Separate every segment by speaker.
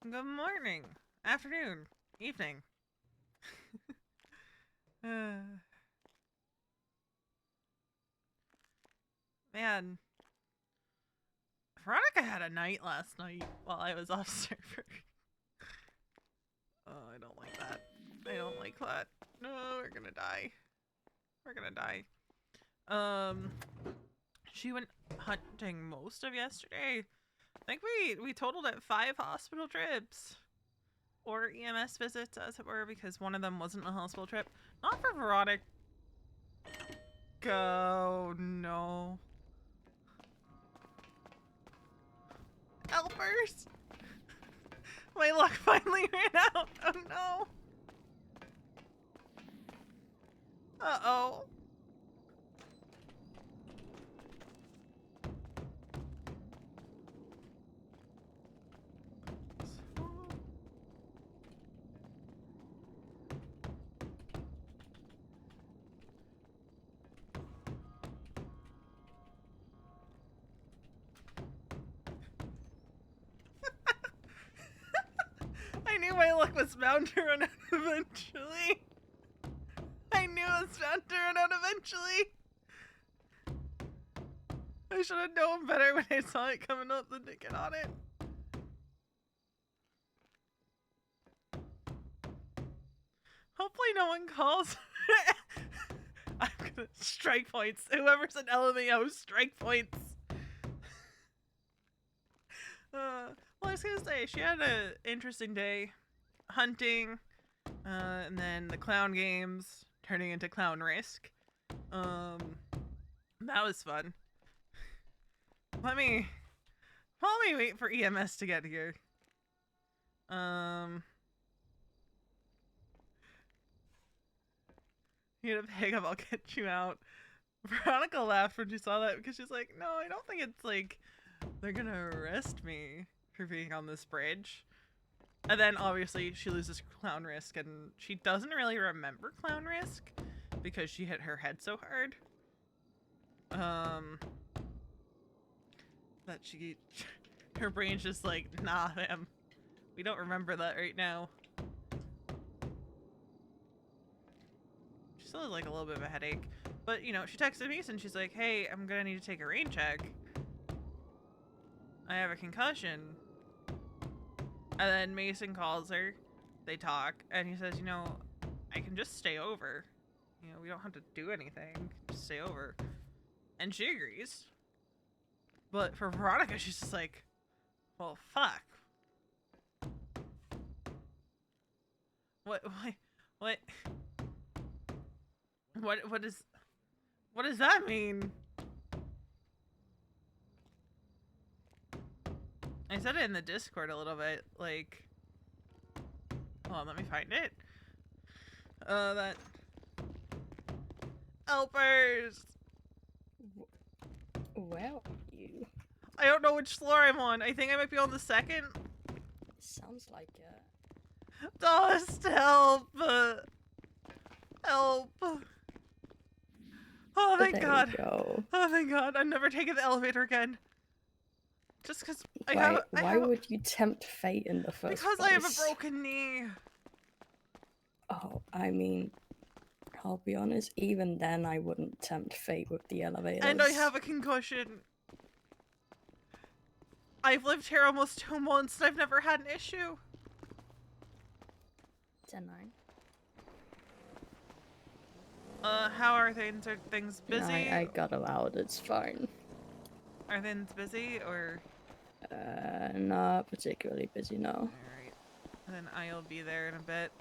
Speaker 1: Good morning, afternoon, evening. Man, Veronica had a night last night while I was off server. Oh, I don't like that. I don't like that. No, we're gonna die. We're gonna die. Um, she went hunting most of yesterday. I think we totaled at 5 hospital trips. Or EMS visits, as it were, because one of them wasn't a hospital trip. Not for Veronica. Oh, no. Helpers! My luck finally ran out. Oh no. Uh-oh. I knew my luck was bound to run out eventually. I knew it was bound to run out eventually. I should have known better when I saw it coming up than to get on it. Hopefully no one calls. I'm gonna strike points. Whoever's in LMAO, strike points. Well, I was gonna say, she had an interesting day hunting, and then the clown games turning into clown risk. That was fun. Let me while we wait for EMS to get here. You know, hang up, I'll get you out. Veronica laughed when she saw that because she's like, no, I don't think it's like they're gonna arrest me for being on this bridge. And then obviously she loses clown risk and she doesn't really remember clown risk because she hit her head so hard. That her brain's just like, nah, fam, we don't remember that right now. She still has like a little bit of a headache, but you know, she texted me and she's like, hey, I'm gonna need to take a rain check. I have a concussion. And then Mason calls her, they talk, and he says, you know, I can just stay over. You know, we don't have to do anything, just stay over. And she agrees. But for Veronica, she's just like, well, fuck. What, what, what does that mean? I said it in the Discord a little bit, like, hold on, let me find it. That, helpers!
Speaker 2: Well, you.
Speaker 1: I don't know which floor I'm on. I think I might be on the second.
Speaker 2: Sounds like it.
Speaker 1: Dust, help! Help! Oh, thank God. Oh, thank God. I'm never taking the elevator again. Just because
Speaker 2: Why would you tempt fate in the first place?
Speaker 1: Because I have a broken knee.
Speaker 2: Oh, I mean, I'll be honest, even then I wouldn't tempt fate with the elevators.
Speaker 1: And I have a concussion. I've lived here almost 2 months and I've never had an issue.
Speaker 2: 10-9.
Speaker 1: How are things? Are things busy?
Speaker 2: I got allowed, it's fine.
Speaker 1: Are things busy or?
Speaker 2: Not particularly busy, no.
Speaker 1: Alright. Then I'll be there in a bit.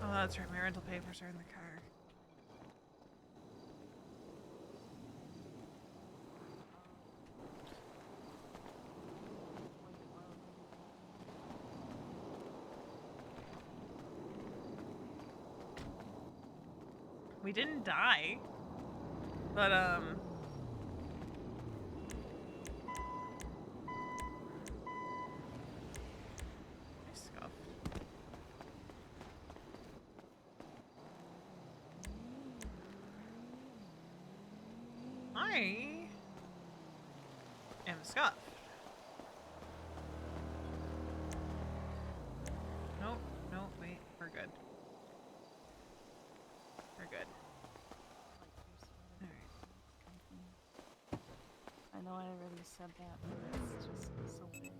Speaker 1: Oh, that's right. My rental papers are in the car. We didn't die, but I scuffed. I am scuffed. Nope, nope, wait, we're good. We're good.
Speaker 3: I know I already said that, but it's just so big.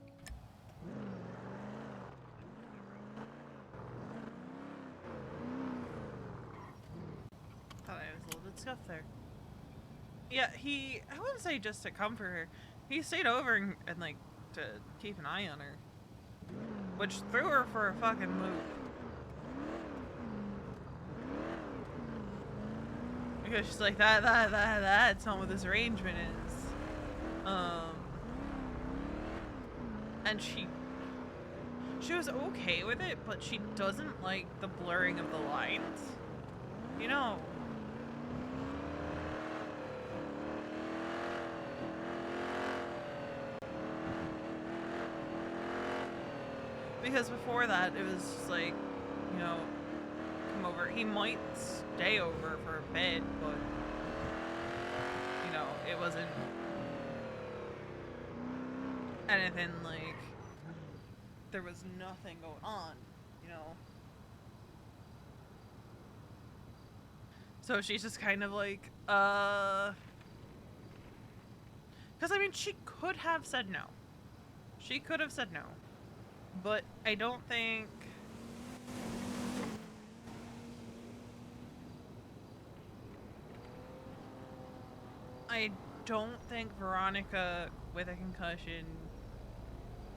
Speaker 1: Thought I was a little bit scuffed there. Yeah, I wouldn't say just to comfort her. He stayed over and like, to keep an eye on her. Which threw her for a fucking loop. Because she's like, that's not what this arrangement is. And she was okay with it, but she doesn't like the blurring of the lines. You know. Because before that, it was just like, you know, come over. He might stay over for a bit, but, you know, it wasn't anything like, there was nothing going on, you know. So she's just kind of like, because I mean, she could have said no. She could have said no. But I don't think... Veronica, with a concussion,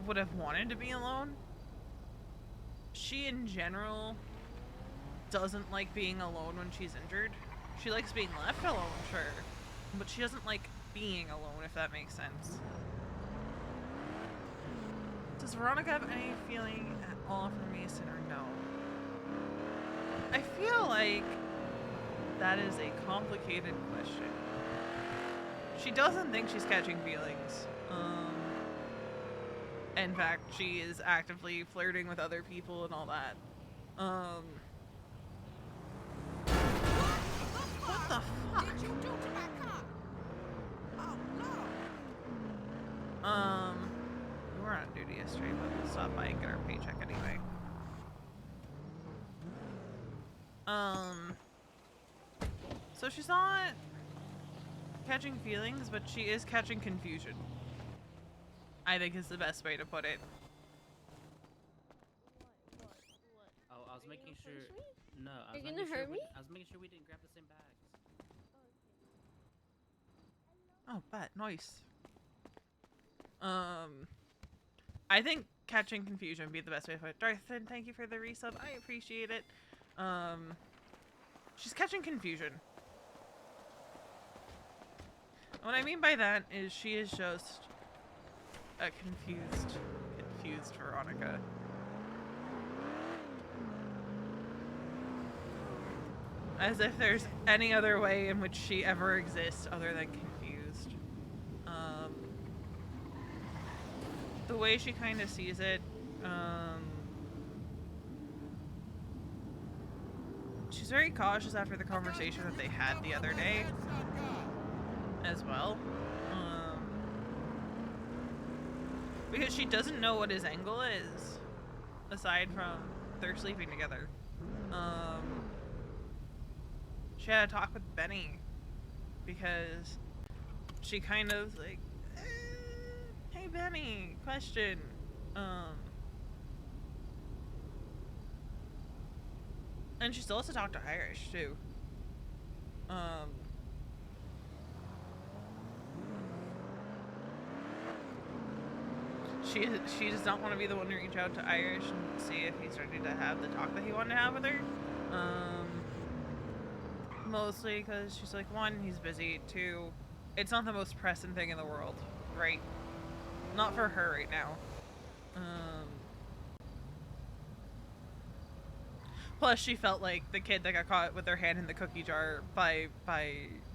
Speaker 1: would have wanted to be alone. She, in general, doesn't like being alone when she's injured. She likes being left alone, sure. But she doesn't like being alone, if that makes sense. Does Veronica have any feeling at all for Mason or no? I feel like that is a complicated question. She doesn't think she's catching feelings. In fact, she is actively flirting with other people and all that. What the fuck?
Speaker 4: Did you do to my car? Oh no.
Speaker 1: We were on duty yesterday, but we'll stop by and get our paycheck anyway. So she's not catching feelings, but she is catching confusion. I think is the best way to put it.
Speaker 5: Oh, I was making sure. No, I was
Speaker 3: You're
Speaker 5: making
Speaker 3: gonna
Speaker 5: sure
Speaker 3: hurt me?
Speaker 5: I was making sure we didn't grab the same bags.
Speaker 1: Oh, bet. Nice. I think catching confusion would be the best way to put it. Darthan, thank you for the resub. I appreciate it. She's catching confusion. What I mean by that is she is just a confused Veronica. As if there's any other way in which she ever exists other than confused. The way she kind of sees it, she's very cautious after the conversation that they had the other day as well. Because she doesn't know what his angle is, aside from they're sleeping together. She had a talk with Benny, because she kind of like, hey Benny, question. And she still has to talk to Irish too. She does not want to be the one to reach out to Irish and see if he's ready to have the talk that he wanted to have with her. Mostly because she's like, one, he's busy. Two, it's not the most pressing thing in the world, right? Not for her right now. Plus, she felt like the kid that got caught with their hand in the cookie jar by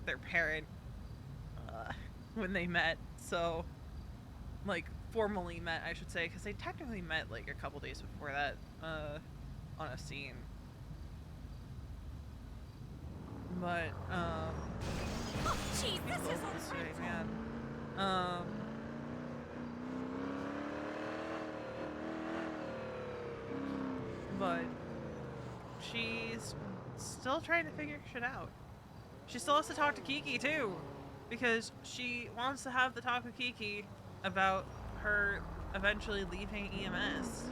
Speaker 1: their parent when they met. So, like, formally met, I should say, because they technically met like a couple days before that on a scene. But
Speaker 4: Oh, jeez, this is
Speaker 1: yesterday,
Speaker 4: a
Speaker 1: man. But she's still trying to figure shit out. She still has to talk to Kiki too, because she wants to have the talk with Kiki about her eventually leaving EMS,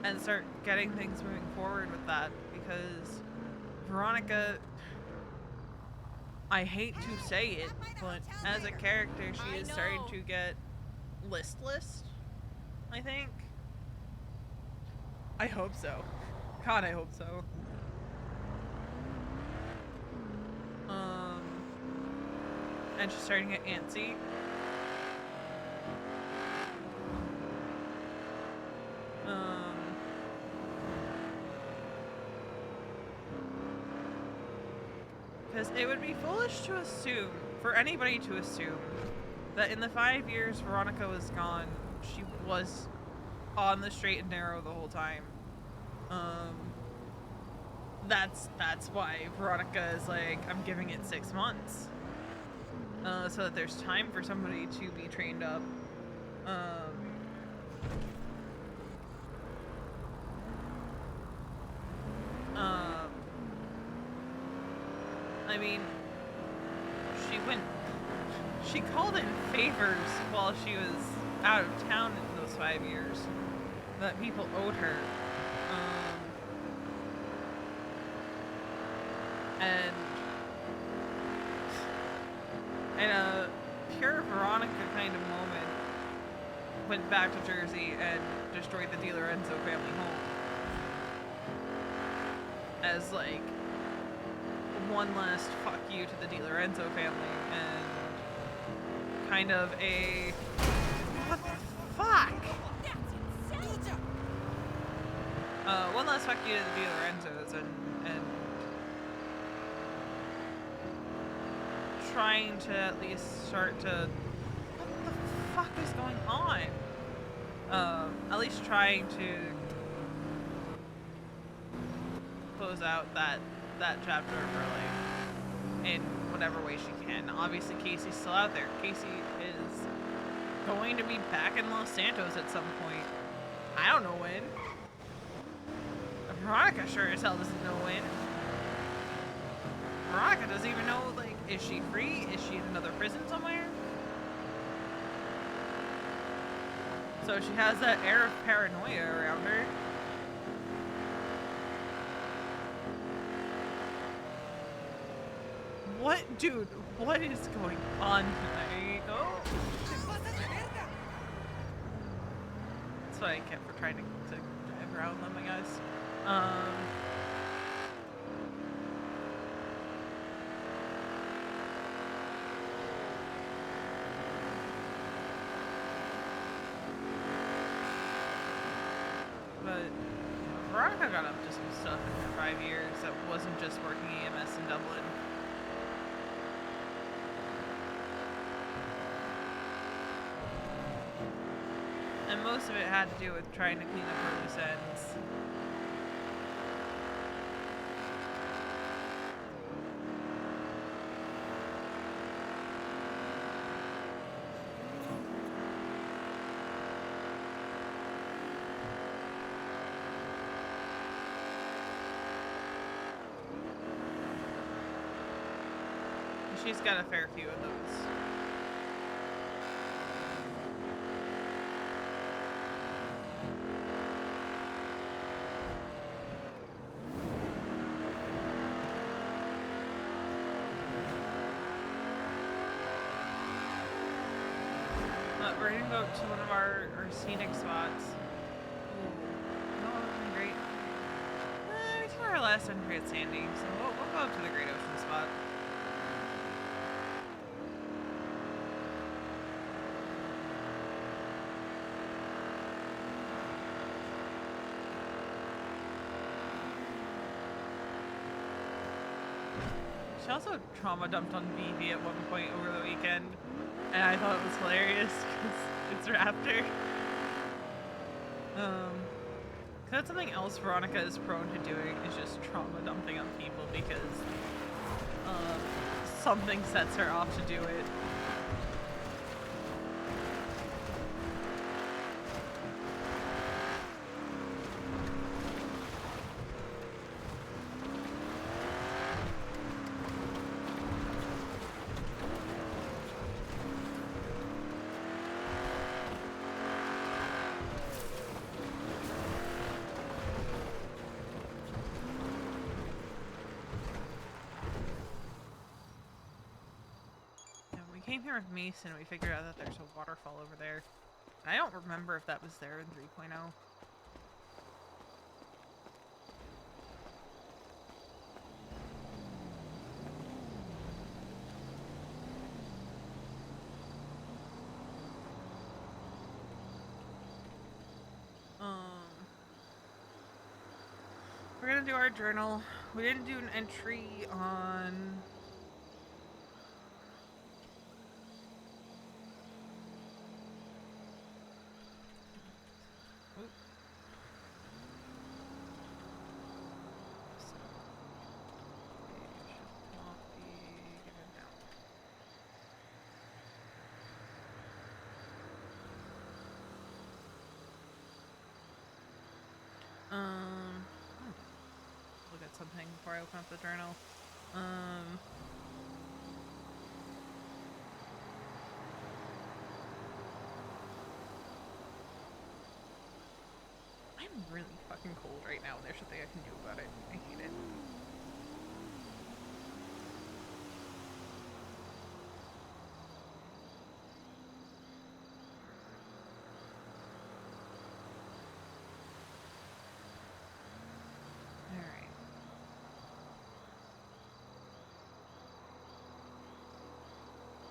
Speaker 1: and start getting things moving forward with that. Because Veronica, I hate to say it, but as a character, she is starting to get listless, I think. I hope so. God, I hope so. And she's starting to get antsy. Because it would be foolish to assume, for anybody to assume, that in the 5 years Veronica was gone, she was on the straight and narrow the whole time. That's why Veronica is like, I'm giving it 6 months. So that there's time for somebody to be trained up. I mean, she called in favors while she was out of town in those 5 years that people owed her. And in a pure Veronica kind of moment, went back to Jersey and destroyed the Di Lorenzo family home. As like one last fuck you to the Di Lorenzo family, and kind of a what the fuck? One last fuck you to the Di Lorenzos, and trying to at least start to what the fuck is going on? At least trying to close out that chapter of her life in whatever way she can. Obviously, Casey's still out there. Casey is going to be back in Los Santos at some point. I don't know when. Veronica sure as hell doesn't know when. Veronica doesn't even know, like, is she free? Is she in another prison somewhere? So she has that air of paranoia around her. What? Dude, what is going on tonight? Oh. That's what I kept for trying to drive around them, I guess. But Veronica got up to some stuff in her 5 years that wasn't just working EMS in Dublin. And most of it had to do with trying to clean up her loose ends. She's got a fair few of those. We're gonna go to one of our scenic spots. Ooh. No, it wasn't great. We took our last one at Sandy, so we'll go up to the Great Ocean spot. She also trauma dumped on Vivi at one point over the weekend, and I thought it was hilarious because it's Raptor. That's something else Veronica is prone to doing, is just trauma dumping on people because something sets her off to do it. Came here with Mason, we figured out that there's a waterfall over there. I don't remember if that was there in 3.0. We're gonna do our journal. We didn't do an entry on... Look at something before I open up the journal. I'm really fucking cold right now, and there's nothing I can do about it. I hate it.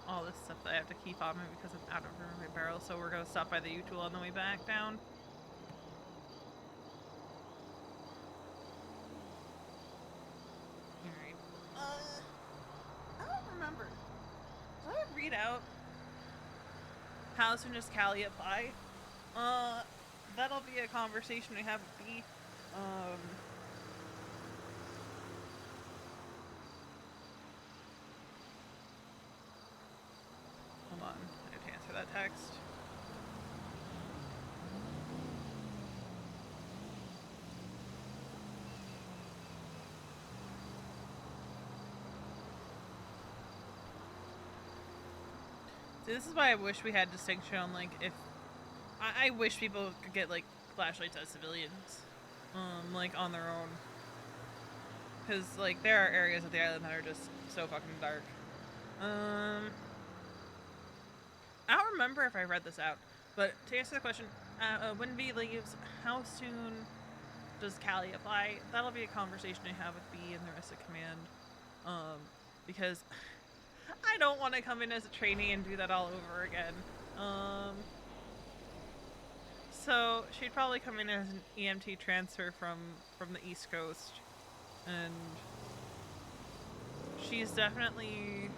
Speaker 1: All this stuff that I have to keep on me because I'm out of room in my barrel, so we're gonna stop by the U-Tool on the way back down. Alright. I don't remember. Did I read out how soon does Callie apply? That'll be a conversation we have with B. Hold on, I have to answer that text. See, this is why I wish we had distinction on, like, if... I wish people could get, like, flashlights as civilians. Like, on their own. Because, like, there are areas of the island that are just so fucking dark. I don't remember if I read this out, but to answer the question, when V leaves, how soon does Callie apply? That'll be a conversation I have with B and the rest of command. Because I don't want to come in as a trainee and do that all over again. So she'd probably come in as an EMT transfer from the East Coast, and she's definitely...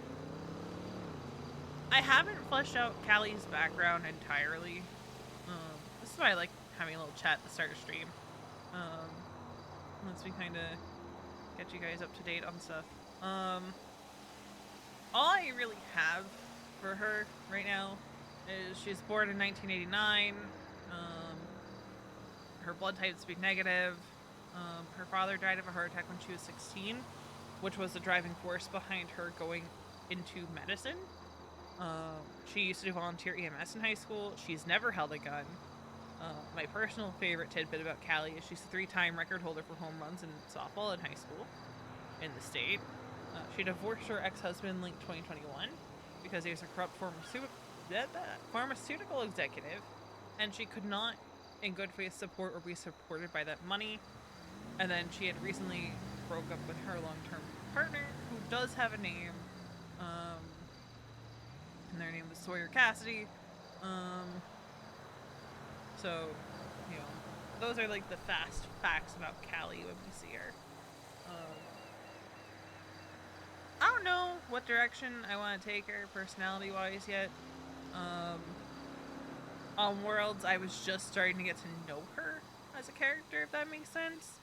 Speaker 1: I haven't fleshed out Callie's background entirely. This is why I like having a little chat at the start of stream. Once we kind of get you guys up to date on stuff. All I really have for her right now is she's born in 1989. Her blood type's B negative. Her father died of a heart attack when she was 16, which was the driving force behind her going into medicine. She used to do volunteer EMS in high school. She's never held a gun. My personal favorite tidbit about Callie is she's a 3-time record holder for home runs in softball in high school in the state. She divorced her ex-husband in late 2021 because he was a corrupt pharmaceutical executive, and she could not, in good faith, support or be supported by that money. And then she had recently broke up with her long-term partner, who does have a name. And their name was Sawyer Cassidy. So, you know, those are like the fast facts about Callie when we see her. I don't know what direction I want to take her personality-wise yet. On Worlds, I was just starting to get to know her as a character, if that makes sense.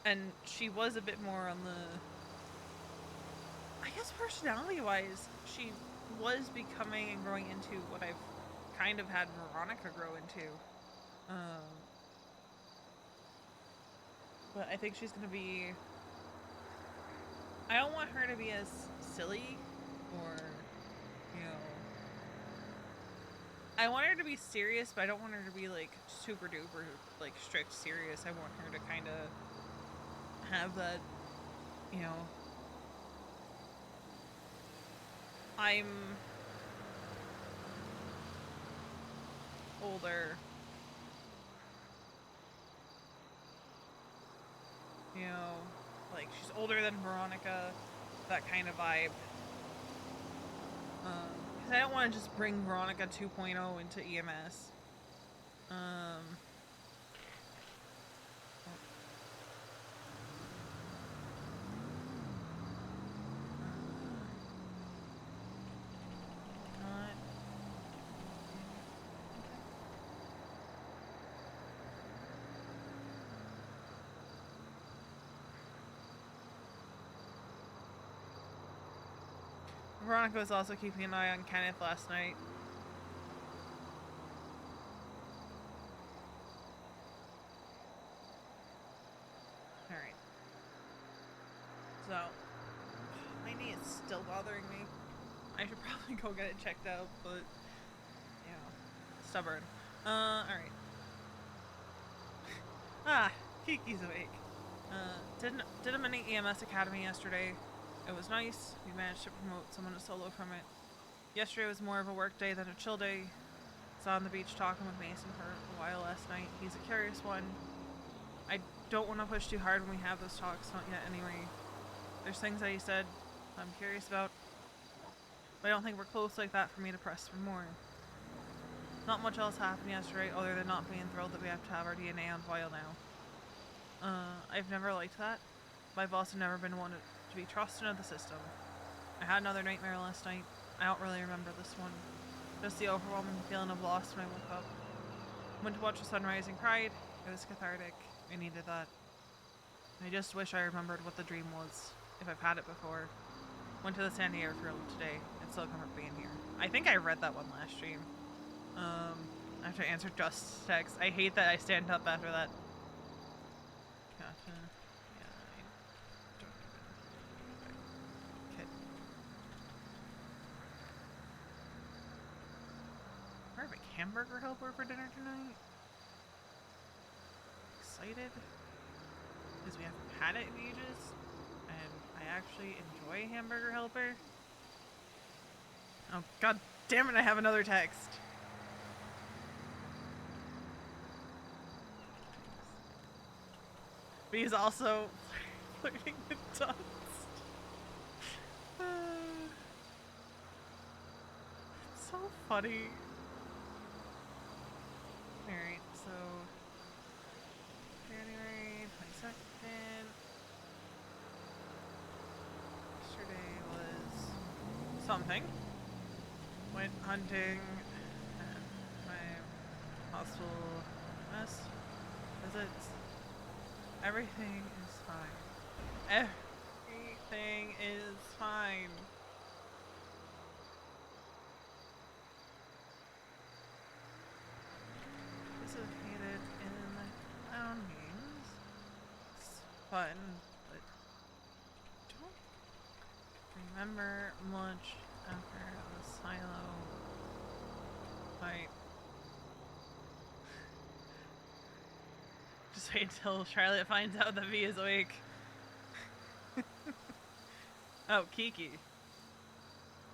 Speaker 1: And she was a bit more on the, I guess personality-wise, she was becoming and growing into what I've kind of had Veronica grow into. But I think she's gonna be, I don't want her to be as silly or, you know, I want her to be serious, but I don't want her to be like super duper like strict serious. I want her to kind of have that, you know, I'm older, you know, like she's older than Veronica, that kind of vibe. Because I don't want to just bring Veronica 2.0 into EMS. Veronica was also keeping an eye on Kenneth last night. Alright. So, my knee is still bothering me. I should probably go get it checked out, but, you know, stubborn. Alright. Kiki's awake. Did a mini EMS Academy yesterday. It was nice. We managed to promote someone to solo from it. Yesterday was more of a work day than a chill day. I was on the beach talking with Mason for a while last night. He's a curious one. I don't want to push too hard when we have those talks, not yet anyway. There's things that he said I'm curious about, but I don't think we're close like that for me to press for more. Not much else happened yesterday other than not being thrilled that we have to have our DNA on file now. I've never liked that. My boss had never been one to be trusted of the system. I had another nightmare last night. I don't really remember this one. Just the overwhelming feeling of loss when I woke up. Went to watch the sunrise and cried. It was cathartic. I needed that. I just wish I remembered what the dream was, if I've had it before. Went to the San Diego Airfield today. It's still comfort being here. I think I read that one last stream. After I answered Just's text. I hate that I stand up after that. Gotcha. Yeah, I don't even... Okay. Perfect hamburger helper for dinner tonight. Excited. Because we haven't had it in ages. And I actually enjoy hamburger helper. Oh, god damn it, I have another text. But he's also flirting with dust. It's so funny. Alright, so January 22nd. Yesterday was something. Went hunting at my hospital visits. Everything is fine. Everything is fine. Participated in the clown games. It's fun, but don't remember much after the silo fight. Just wait until Charlotte finds out that V is awake. Oh, Kiki.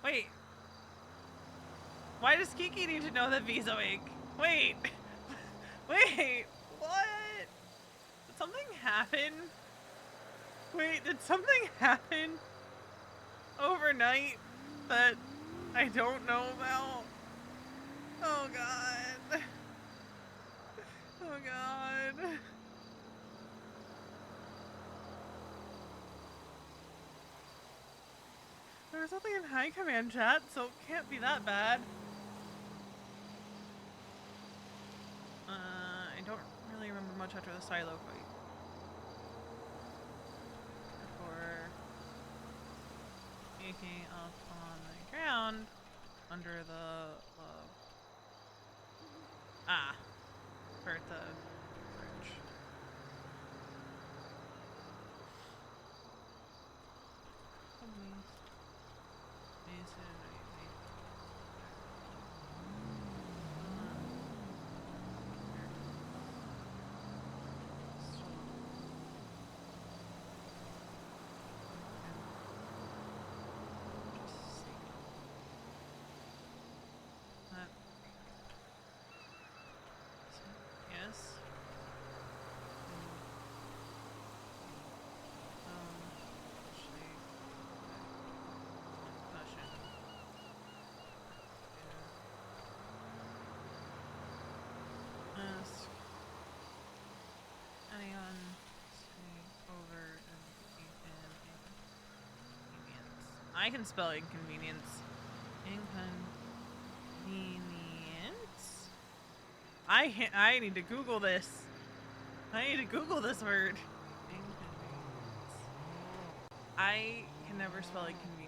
Speaker 1: Wait. Why does Kiki need to know that V's awake? Wait. Wait. What? Did something happen? Wait, did something happen overnight that I don't know about? Oh god. Oh god. There was something in high command chat, so it can't be that bad. I don't really remember much after the silo fight. Before taking up on the ground under the Bertha bridge. Yes. Actually, motion. Ask anyone stay over inconvenience. I can spell inconvenience. Inconvenience. I need to Google this. I need to Google this word. Inconvenience. I can never spell inconvenience.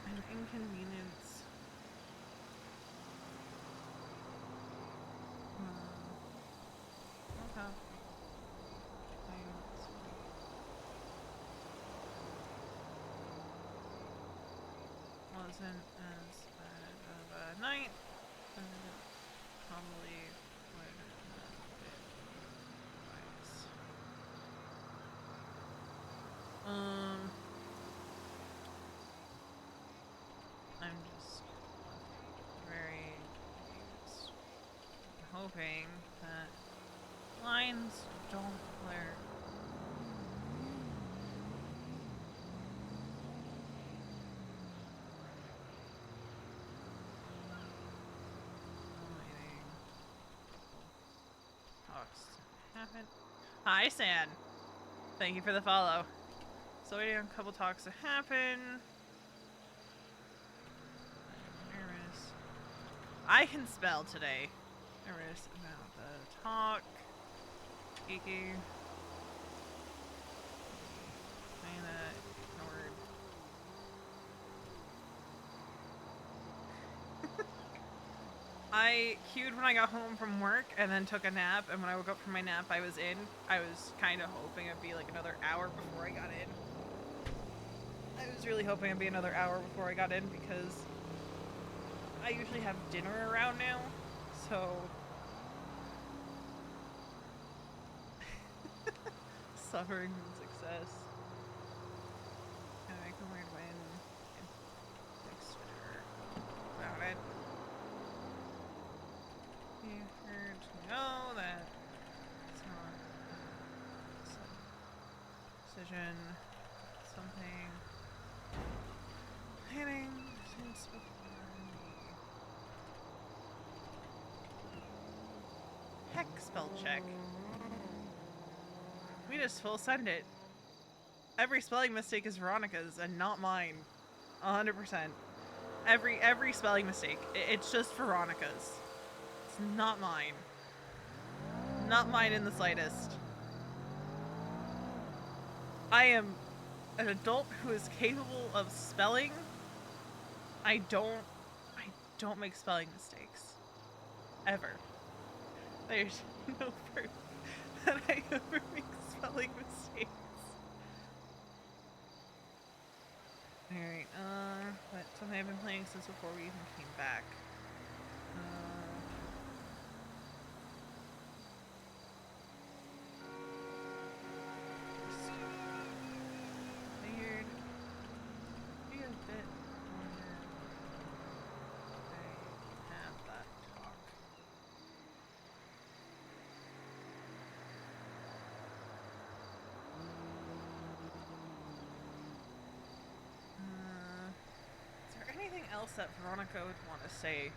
Speaker 1: An inconvenience. Okay. Wasn't as bad of a night, but probably would have been wise. I'm just very confused. I'm hoping that lines don't blur. Happen. Hi, San. Thank you for the follow. So waiting on a couple talks to happen. Nervous. I can spell today. Nervous about the talk. Geeky. Kinda ignored. I queued when I got home from work and then took a nap, and when I woke up from my nap I was kind of hoping it'd be like another hour before I got in. I was really hoping it'd be another hour before I got in because I usually have dinner around now, so suffering from success. Can I make a weird win? About it. You heard to know that it's not some decision, something planning since before me. Heck, spell check. We just full send it. Every spelling mistake is Veronica's and not mine. 100%. Every spelling mistake. It's just Veronica's. It's not mine. Not mine in the slightest. I am an adult who is capable of spelling. I don't make spelling mistakes. Ever. There's no proof that I ever make spelling mistakes. Alright, but something I've been playing since before we even came back. Just figured be a bit longer. I have that talk. Is there anything else that Veronica would want to say?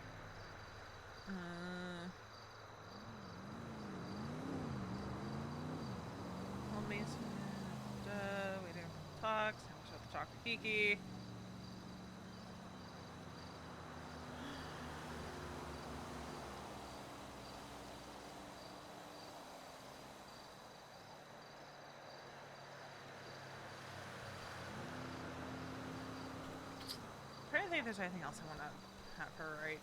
Speaker 1: Hold me waiting for sucks. I'm just have to talk to Kiki. I'm trying to think if there's anything else I want to have her write.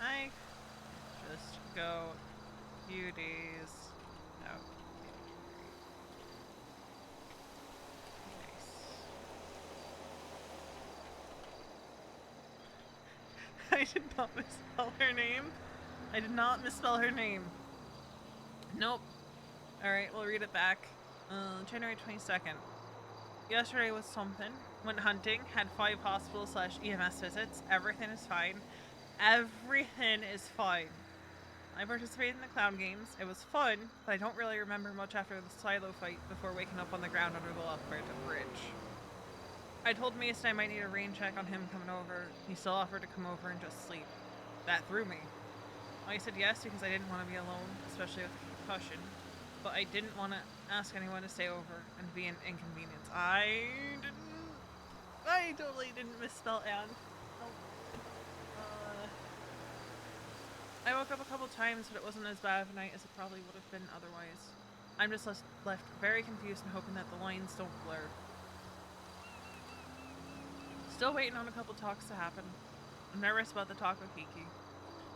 Speaker 1: I just go a few days out. Nice. I did not misspell her name. I did not misspell her name. Nope. Alright, we'll read it back. January 22nd. Yesterday was something. Went hunting, had 5 hospital/EMS visits. Everything is fine. Everything is fine. I participated in the clown games. It was fun, but I don't really remember much after the silo fight before waking up on the ground under the Alberta Bridge. I told Mason I might need a rain check on him coming over. He still offered to come over and just sleep. That threw me. I said yes because I didn't want to be alone, especially with a concussion. But I didn't want to ask anyone to stay over and be an inconvenience. I totally didn't misspell Anne. Nope. I woke up a couple times, but it wasn't as bad of a night as it probably would have been otherwise. I'm just left very confused and hoping that the lines don't blur. Still waiting on a couple talks to happen. I'm nervous about the talk with Kiki.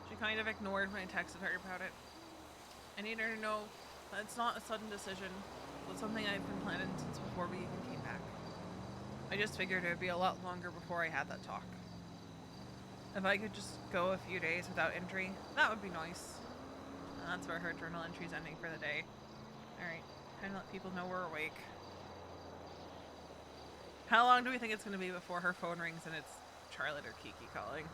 Speaker 1: She kind of ignored when I texted her about it. I need her to know that it's not a sudden decision, but something I've been planning since before we even came back. I just figured it would be a lot longer before I had that talk. If I could just go a few days without injury, that would be nice. And that's where her journal entry's ending for the day. Alright, time to let people know we're awake. How long do we think it's going to be before her phone rings and it's Charlotte or Kiki calling?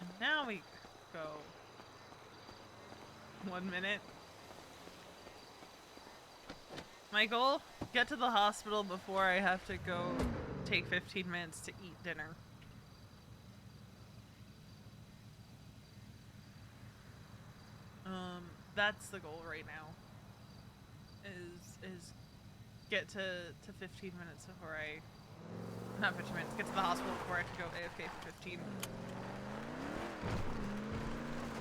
Speaker 1: And now we go 1 minute. My goal, get to the hospital before I have to go take 15 minutes to eat dinner. That's the goal right now. Is get to 15 minutes before I... Not 15 minutes, get to the hospital before I have to go AFK for 15.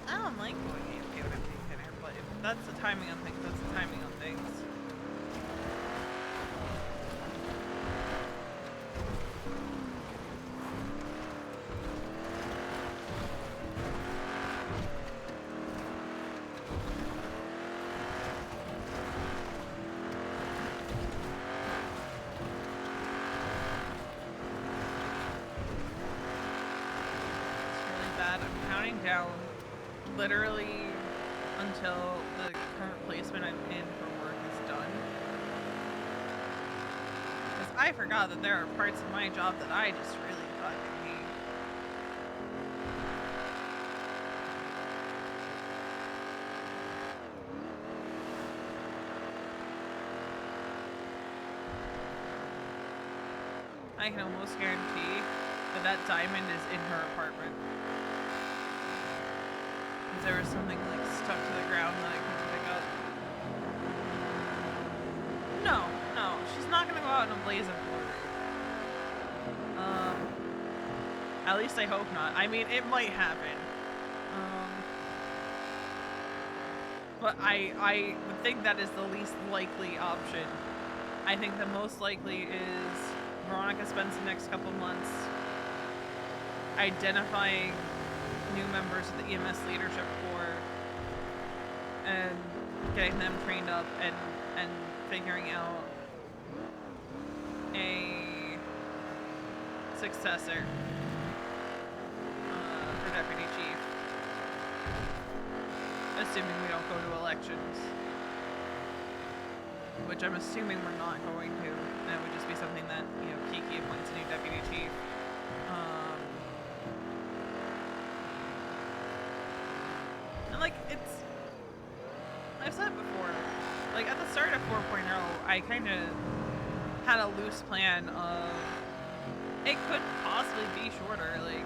Speaker 1: I don't like going AFK when I'm taking dinner, but if that's the timing on things, that's the timing on things. Down literally until the current placement I'm in for work is done. Because I forgot that there are parts of my job that I just really fucking hate. I can almost guarantee that that diamond is in her apartment. There was something like stuck to the ground that I couldn't pick up. No, she's not gonna go out in a blaze of glory. At least I hope not. I mean, it might happen. But I would think that is the least likely option. I think the most likely is Veronica spends the next couple months identifying new members of the EMS leadership corps and getting them trained up and figuring out a successor for deputy chief, assuming we don't go to elections, which I'm assuming we're not going to. That would just be something that, you know, Kiki appoints a new deputy chief. And like, I've said it before, like at the start of 4.0, I kind of had a loose plan of, it could possibly be shorter, like,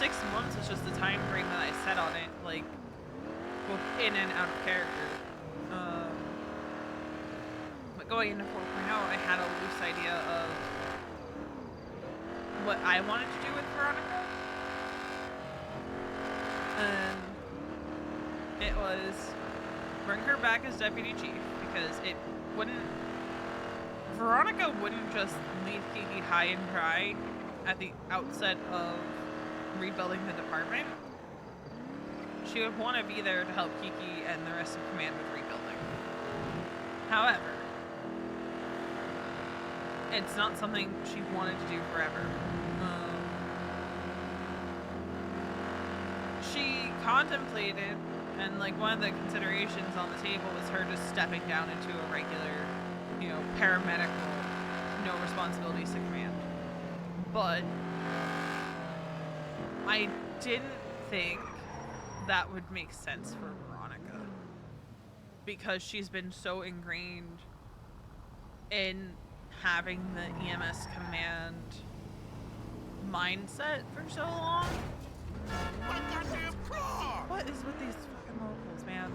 Speaker 1: 6 months was just the time frame that I set on it, like, both in and out of character. But going into 4.0, I had a loose idea of what I wanted to do with Veronica. And it was bring her back as deputy chief, because it wouldn't... Veronica wouldn't just leave Kiki high and dry at the outset of rebuilding the department. She would want to be there to help Kiki and the rest of command with rebuilding. However, it's not something she wanted to do forever. She contemplated, and like one of the considerations on the table was her just stepping down into a regular, you know, paramedical, no responsibilities to command. But I didn't think that would make sense for Veronica, because she's been so ingrained in having the EMS command mindset for so long. What is with these fucking locals, man?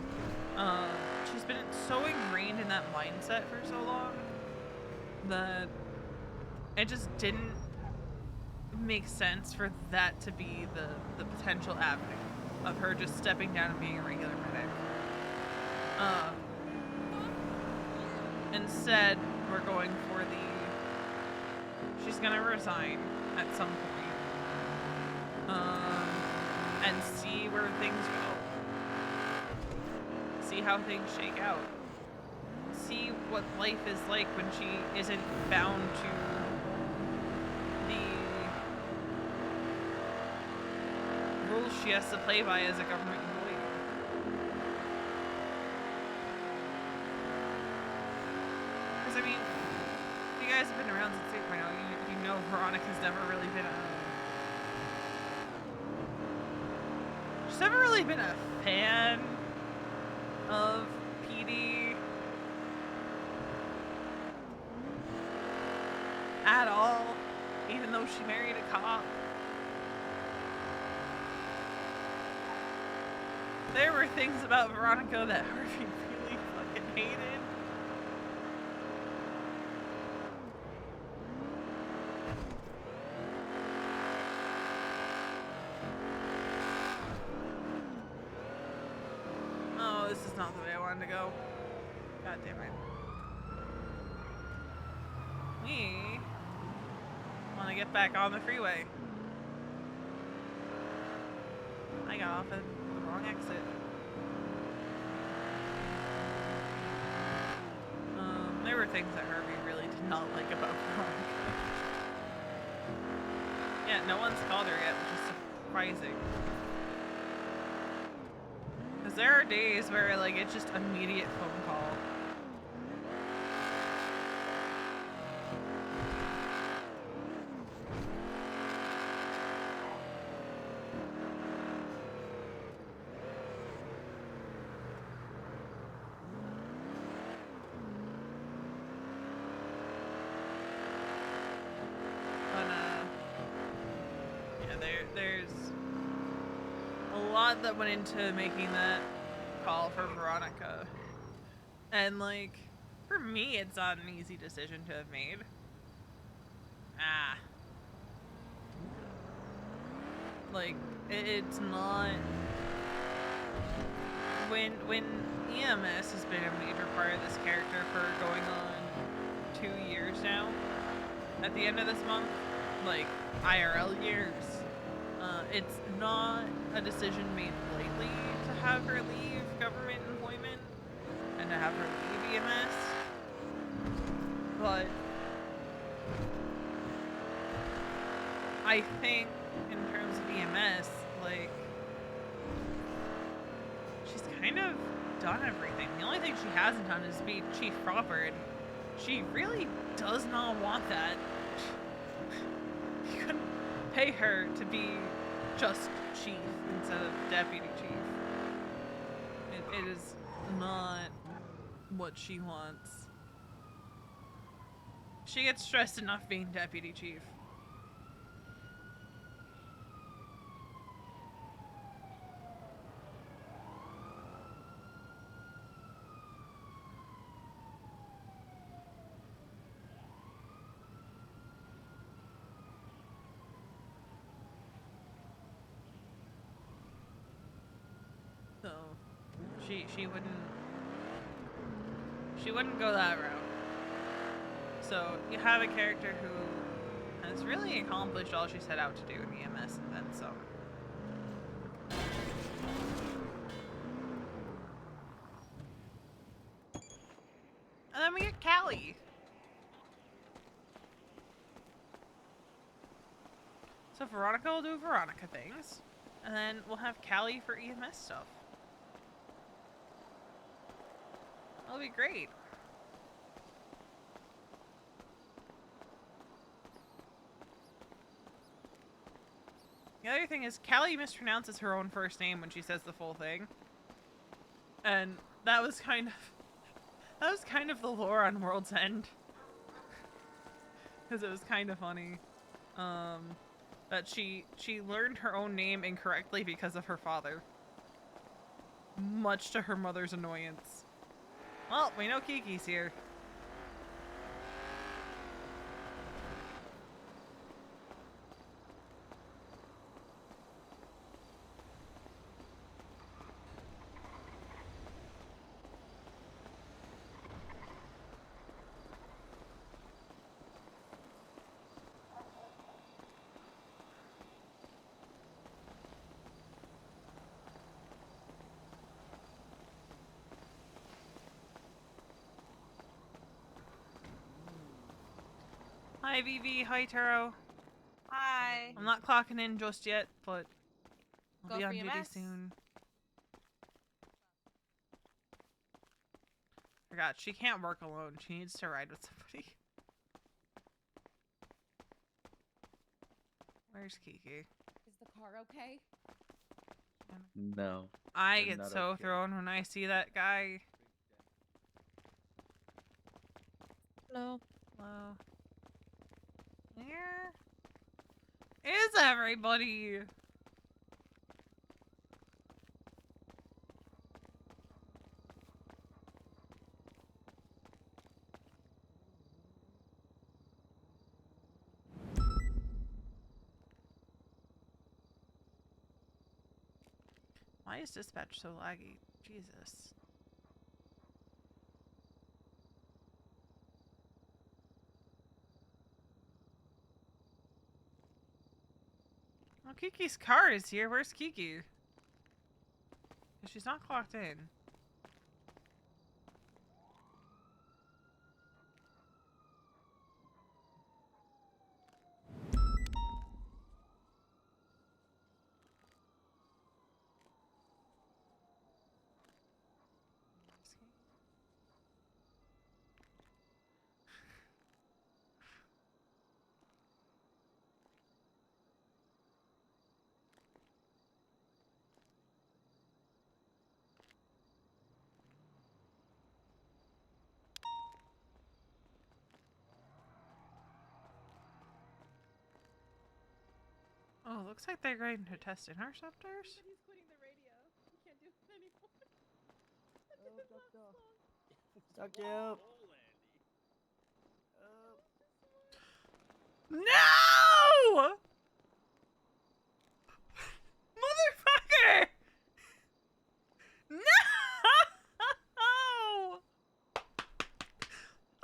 Speaker 1: She's been so ingrained in that mindset for so long that it just didn't make sense for that to be the potential avenue of her just stepping down and being a regular medic. Instead, we're going for she's gonna resign at some point. And see where things go. See how things shake out. See what life is like when she isn't bound to the rules she has to play by as a government employee. Because, I mean, if you guys have been around since 2.0, you know Veronica's never really been She's never really been a fan of PD at all, even though she married a cop. There were things about Veronica that Harvey really fucking hated. This is not the way I wanted to go. God damn it. We want to get back on the freeway. I got off at the wrong exit. There were things that Herbie really did not like about Veronica. Yeah, no one's called her yet, which is surprising. Because there are days where, like, it's just immediate phone call. There's a lot that went into making that call for Veronica. And, like, for me, it's not an easy decision to have made. Like, it's not... When EMS has been a major part of this character for going on 2 years now, at the end of this month, like, IRL years, it's not a decision made lightly to have her leave government employment and to have her leave EMS. But I think in terms of EMS, like, she's kind of done everything. The only thing she hasn't done is be chief proper, and she really does not want that. You couldn't pay her to be just chief instead of deputy chief. It is not what she wants. She gets stressed enough being deputy chief. She wouldn't go that route. So you have a character who has really accomplished all she set out to do in EMS and then some. And then we get Callie. So Veronica will do Veronica things. And then we'll have Callie for EMS stuff. That'll be great. The other thing is Callie mispronounces her own first name when she says the full thing. And that was kind of the lore on World's End. Because it was kind of funny. That she learned her own name incorrectly because of her father. Much to her mother's annoyance. Well, we know Kiki's here. Hi, Vivi. Hi, Taro.
Speaker 4: Hi.
Speaker 1: I'm not clocking in just yet, but I'll
Speaker 4: Go
Speaker 1: be
Speaker 4: for
Speaker 1: on duty
Speaker 4: EMS.
Speaker 1: soon. Forgot, she can't work alone. She needs to ride with somebody. Where's Kiki?
Speaker 4: Is the car okay?
Speaker 6: No.
Speaker 1: I
Speaker 6: They're
Speaker 1: get
Speaker 6: not
Speaker 1: so
Speaker 6: okay.
Speaker 1: thrown when I see that guy.
Speaker 3: Hello.
Speaker 1: Hello. Where is everybody? Why is dispatch so laggy? Jesus. Oh, Kiki's car is here. Where's Kiki? 'Cause she's not clocked in. Oh, looks like they're going to test interceptors.
Speaker 4: He's quitting the radio. He can't do it anymore.
Speaker 7: Suck you up.
Speaker 1: No! Motherfucker! No!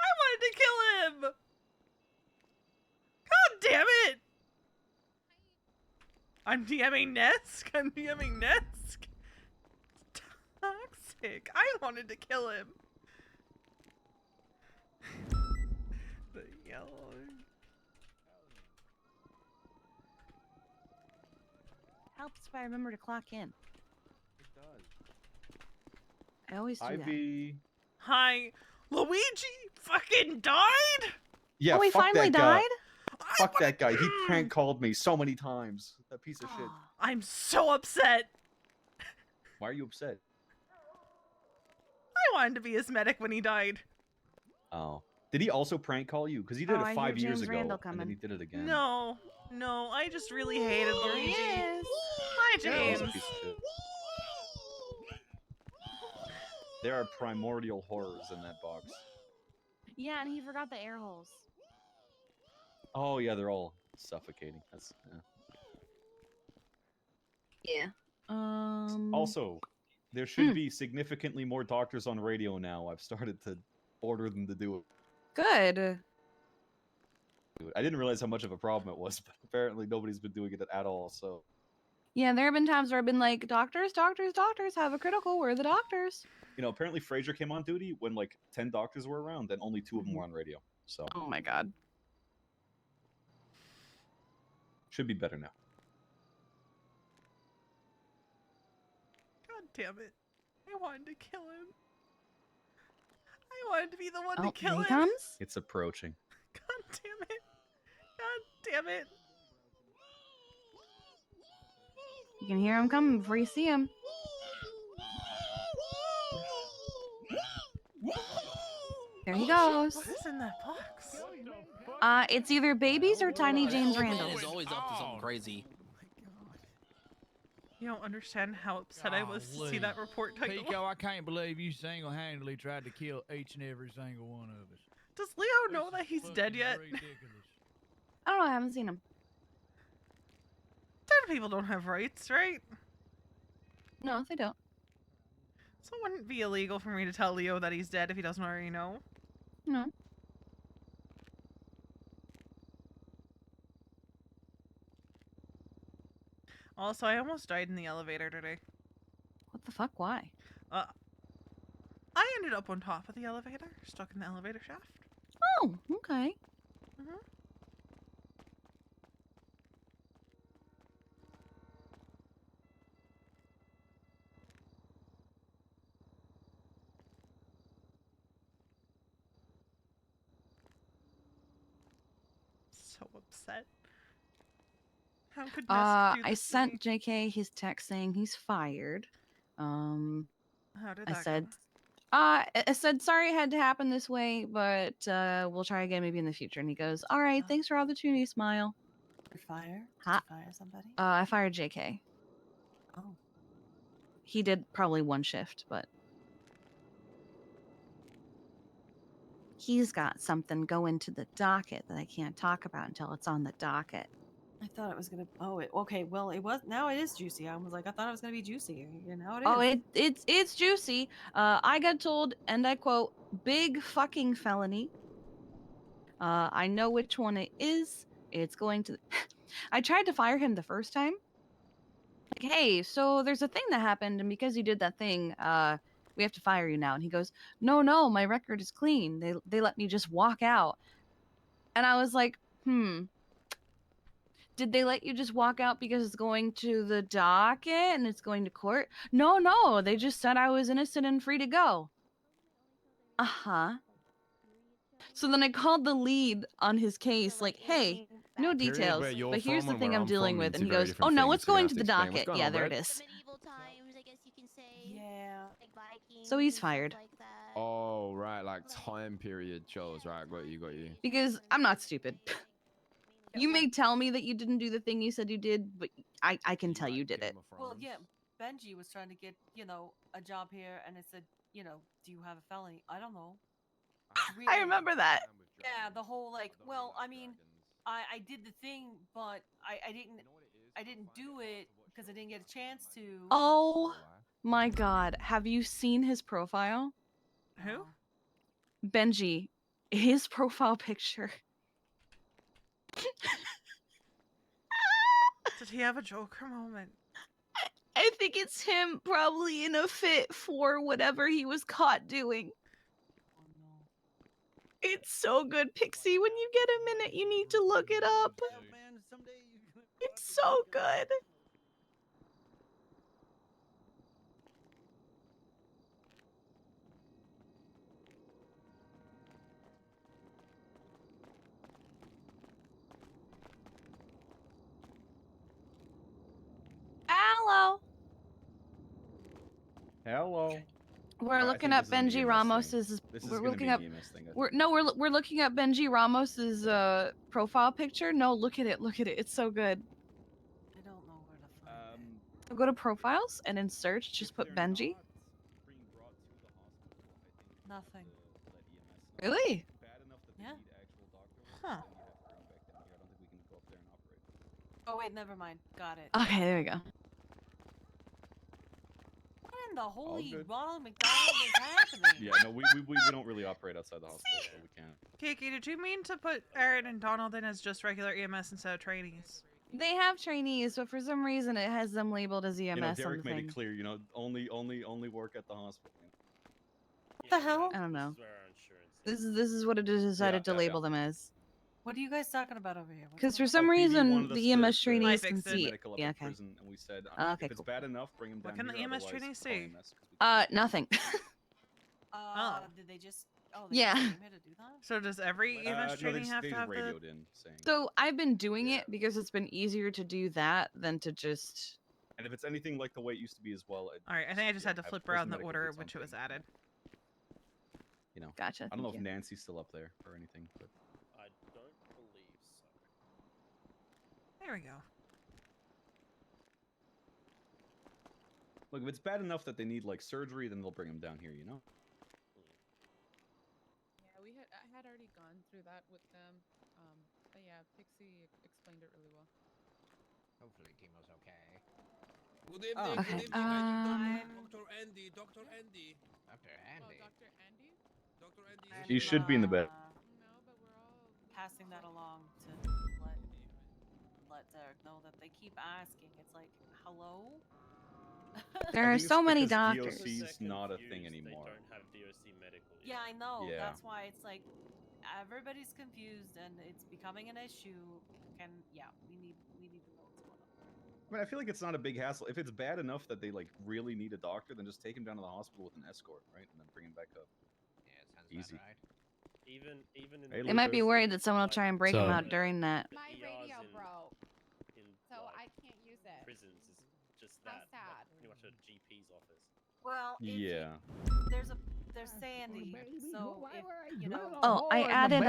Speaker 1: I wanted to kill him! God damn it! I'm DMing Nesk. I'm DMing Nesk. Toxic. I wanted to kill him. The yellow.
Speaker 3: Helps if I remember to clock in.
Speaker 6: It does.
Speaker 3: I always do that.
Speaker 7: Ivy.
Speaker 1: Hi. Luigi fucking died?
Speaker 7: Yeah,
Speaker 3: Oh, he
Speaker 7: fuck
Speaker 3: finally
Speaker 7: that guy.
Speaker 3: died?
Speaker 7: Fuck that guy. He prank called me so many times. That piece of shit.
Speaker 3: Aw.
Speaker 1: I'm so upset.
Speaker 7: Why are you upset?
Speaker 1: I wanted to be his medic when he died.
Speaker 7: Oh. Did he also prank call you? Because he did
Speaker 3: Oh,
Speaker 7: it
Speaker 3: I hear
Speaker 7: 5 years
Speaker 3: James
Speaker 7: ago,
Speaker 3: Randall
Speaker 7: and then he
Speaker 3: coming.
Speaker 7: did it again.
Speaker 1: No. No, I just really hated
Speaker 3: There he
Speaker 1: Luigi.
Speaker 3: is.
Speaker 1: Hi,
Speaker 7: Yeah, that was
Speaker 1: James.
Speaker 7: a piece of shit. There are primordial horrors in that box.
Speaker 3: Yeah, and he forgot the air holes.
Speaker 7: Oh yeah, they're all suffocating. That's
Speaker 3: Yeah.
Speaker 7: Also, There should be significantly more doctors on radio now. I've started to order them to do it.
Speaker 8: Good.
Speaker 7: I didn't realize how much of a problem it was, but apparently nobody's been doing it at all. So
Speaker 8: Yeah, there have been times where I've been like, doctors, doctors, doctors, have a critical. Where are the doctors?
Speaker 7: apparently Fraser came on duty when like 10 doctors were around, and only 2 of them were on radio. So
Speaker 8: Oh my god.
Speaker 7: should be better now.
Speaker 1: God damn it. I wanted to kill him. I wanted to be the one
Speaker 8: Oh,
Speaker 1: to kill
Speaker 8: here he
Speaker 1: him.
Speaker 8: comes.
Speaker 7: It's approaching.
Speaker 1: God damn it. God damn it.
Speaker 8: You can hear him coming before you see him. There he goes.
Speaker 1: What is in that box?
Speaker 8: It's either babies or Tiny James Randall.
Speaker 9: Is always up to something crazy.
Speaker 1: You don't understand how upset I was to see that report title.
Speaker 10: Pico, I can't believe you single-handedly tried to kill each and every single one of us.
Speaker 1: Does Leo know that he's dead yet?
Speaker 8: I don't know. I haven't seen him.
Speaker 1: Dead people don't have rights, right?
Speaker 8: No, they don't.
Speaker 1: So it wouldn't be illegal for me to tell Leo that he's dead if he doesn't already know.
Speaker 8: No.
Speaker 1: Also, I almost died in the elevator today.
Speaker 8: What the fuck? Why?
Speaker 1: I ended up on top of the elevator, stuck in the elevator shaft.
Speaker 8: Oh, okay.
Speaker 1: Mm-hmm. So upset. How could Ness do
Speaker 8: I
Speaker 1: this to
Speaker 8: sent
Speaker 1: me?
Speaker 8: JK his text saying he's fired.
Speaker 1: How did
Speaker 8: I
Speaker 1: that
Speaker 8: said,
Speaker 1: go?
Speaker 8: I said sorry it had to happen this way, but we'll try again maybe in the future. And he goes, all right, thanks for all the opportunity, smile.
Speaker 3: Fire?
Speaker 8: Ha-
Speaker 3: Fire somebody?
Speaker 8: I fired JK.
Speaker 3: Oh.
Speaker 8: He did probably one shift, but he's got something going to the docket that I can't talk about until it's on the docket.
Speaker 3: I thought it was gonna. Oh, okay. Well, it was. Now it is juicy. I was like, I thought it was gonna be juicy. You know, it is.
Speaker 8: Oh, it's juicy. I got told, and I quote, "Big fucking felony." I know which one it is. It's going to. I tried to fire him the first time. Like, hey, so there's a thing that happened, and because you did that thing, we have to fire you now. And he goes, no, my record is clean. They let me just walk out. And I was like, Did they let you just walk out because it's going to the docket and it's going to court? No, they just said I was innocent and free to go. Uh-huh. So then I called the lead on his case, like, hey, no details, but here's the thing I'm dealing with. And he goes, oh no, it's going to the docket. Yeah, there it is.
Speaker 3: Yeah.
Speaker 8: So he's fired.
Speaker 11: Oh, right, like time period shows. Right, got you.
Speaker 8: Because I'm not stupid. You may tell me that you didn't do the thing you said you did, but I can tell you did it.
Speaker 3: Well, yeah. Benji was trying to get, a job here, and it said, do you have a felony? I don't know.
Speaker 8: I remember that.
Speaker 3: Yeah, the whole well, I mean, I did the thing, but I didn't do it because I didn't get a chance to.
Speaker 8: Oh my god, have you seen his profile?
Speaker 1: Who?
Speaker 8: Benji. His profile picture.
Speaker 1: Did he have a Joker moment?
Speaker 8: I think it's him probably in a fit for whatever he was caught doing. It's so good, Pixie. When you get a minute, you need to look it up. It's so good. Hello.
Speaker 7: Hello.
Speaker 8: We're looking up Benji Ramos's. We're looking up. We're looking up Benji Ramos's profile picture. No, look at it. Look at it. It's so good.
Speaker 3: I don't know where to find it.
Speaker 8: So go to profiles and in search, just put Benji.
Speaker 3: Nothing.
Speaker 8: Really?
Speaker 3: Yeah.
Speaker 1: Huh.
Speaker 3: Oh wait, never mind. Got it.
Speaker 8: Okay, there we go.
Speaker 3: What in the holy
Speaker 7: good.
Speaker 3: Ronald McDonald is happening?
Speaker 7: Yeah, no, we don't really operate outside the hospital, so we can't.
Speaker 1: Kiki, did you mean to put Aaron and Donald in as just regular EMS instead of trainees?
Speaker 8: They have trainees, but for some reason it has them labeled as EMS
Speaker 7: You know,
Speaker 8: on
Speaker 7: Derek
Speaker 8: the
Speaker 7: made
Speaker 8: thing.
Speaker 7: it clear. You know, only work at the hospital.
Speaker 3: What the hell?
Speaker 8: I don't know. This is what it is decided to label them as.
Speaker 3: What are you guys talking about over here?
Speaker 8: Because for
Speaker 7: Oh,
Speaker 8: some
Speaker 7: PD
Speaker 8: reason
Speaker 7: wanted us
Speaker 8: the EMS trainees
Speaker 1: I
Speaker 8: can
Speaker 1: fixed it.
Speaker 8: see it.
Speaker 7: Medical up
Speaker 8: Yeah,
Speaker 7: in
Speaker 8: okay.
Speaker 7: prison, and we said,
Speaker 8: Okay,
Speaker 7: if it's
Speaker 8: cool.
Speaker 7: bad enough, bring him down
Speaker 1: What can the
Speaker 7: here.
Speaker 1: EMS
Speaker 7: Otherwise,
Speaker 1: trainees
Speaker 7: call
Speaker 1: say?
Speaker 7: EMS, 'cause we
Speaker 8: Nothing.
Speaker 3: Did they just? Oh, they
Speaker 8: Yeah.
Speaker 3: just came here to do that?
Speaker 1: So does every EMS
Speaker 7: no,
Speaker 1: trainee have
Speaker 7: they
Speaker 1: to
Speaker 7: just
Speaker 1: have the?
Speaker 7: radioed in saying.
Speaker 8: So I've been doing it because it's been easier to do that than to just.
Speaker 7: And if it's anything like the way it used to be as well.
Speaker 1: All right, I think I just had to
Speaker 7: have
Speaker 1: flip
Speaker 7: prison
Speaker 1: around the
Speaker 7: medical
Speaker 1: order
Speaker 7: boots on
Speaker 1: which it was
Speaker 7: thing.
Speaker 1: added.
Speaker 7: You know.
Speaker 8: Gotcha.
Speaker 7: I don't know
Speaker 8: thank
Speaker 7: if
Speaker 8: you.
Speaker 7: Nancy's still up there or anything, but.
Speaker 9: I don't believe so.
Speaker 1: There we go.
Speaker 7: Look, if it's bad enough that they need like surgery, then they'll bring him down here. You know.
Speaker 4: Yeah, I had already gone through that with them. But yeah, Pixie explained it really well.
Speaker 12: Hopefully Timo's okay.
Speaker 9: Good evening,
Speaker 8: Okay,
Speaker 9: good evening. I need Dr. Andy. Dr. Andy.
Speaker 12: Dr.
Speaker 4: Oh,
Speaker 12: Andy.
Speaker 4: Dr. Andy?
Speaker 9: Dr. Andy.
Speaker 7: He should be in the bed.
Speaker 4: No, but we're all
Speaker 3: Passing that along to let Derek know that they keep asking. It's like, hello?
Speaker 8: There are so many
Speaker 7: because
Speaker 8: doctors.
Speaker 7: DOC's not a thing anymore.
Speaker 9: They don't have DOC medical yet.
Speaker 3: Yeah, I know.
Speaker 7: Yeah.
Speaker 3: That's why it's like everybody's confused and it's becoming an issue. We need to know what's going on.
Speaker 7: I mean, I feel like it's not a big hassle. If it's bad enough that they like really need a doctor, then just take him down to the hospital with an escort, right? And then bring him back up.
Speaker 12: Yeah, sounds
Speaker 7: Easy.
Speaker 12: about right.
Speaker 9: Even in
Speaker 7: Hey,
Speaker 8: They might be
Speaker 7: Luther.
Speaker 8: worried that someone will try and break them
Speaker 6: So-
Speaker 8: out during that.
Speaker 4: My
Speaker 9: ERs
Speaker 4: radio
Speaker 9: in-
Speaker 4: broke,
Speaker 9: in,
Speaker 4: so
Speaker 9: like,
Speaker 4: I can't use it.
Speaker 9: prisons is just
Speaker 4: How
Speaker 9: that.
Speaker 4: sad.
Speaker 9: Like, pretty much a GP's office.
Speaker 3: Well, if
Speaker 7: Yeah.
Speaker 3: there's Sandy, so if you know.
Speaker 8: Oh, I added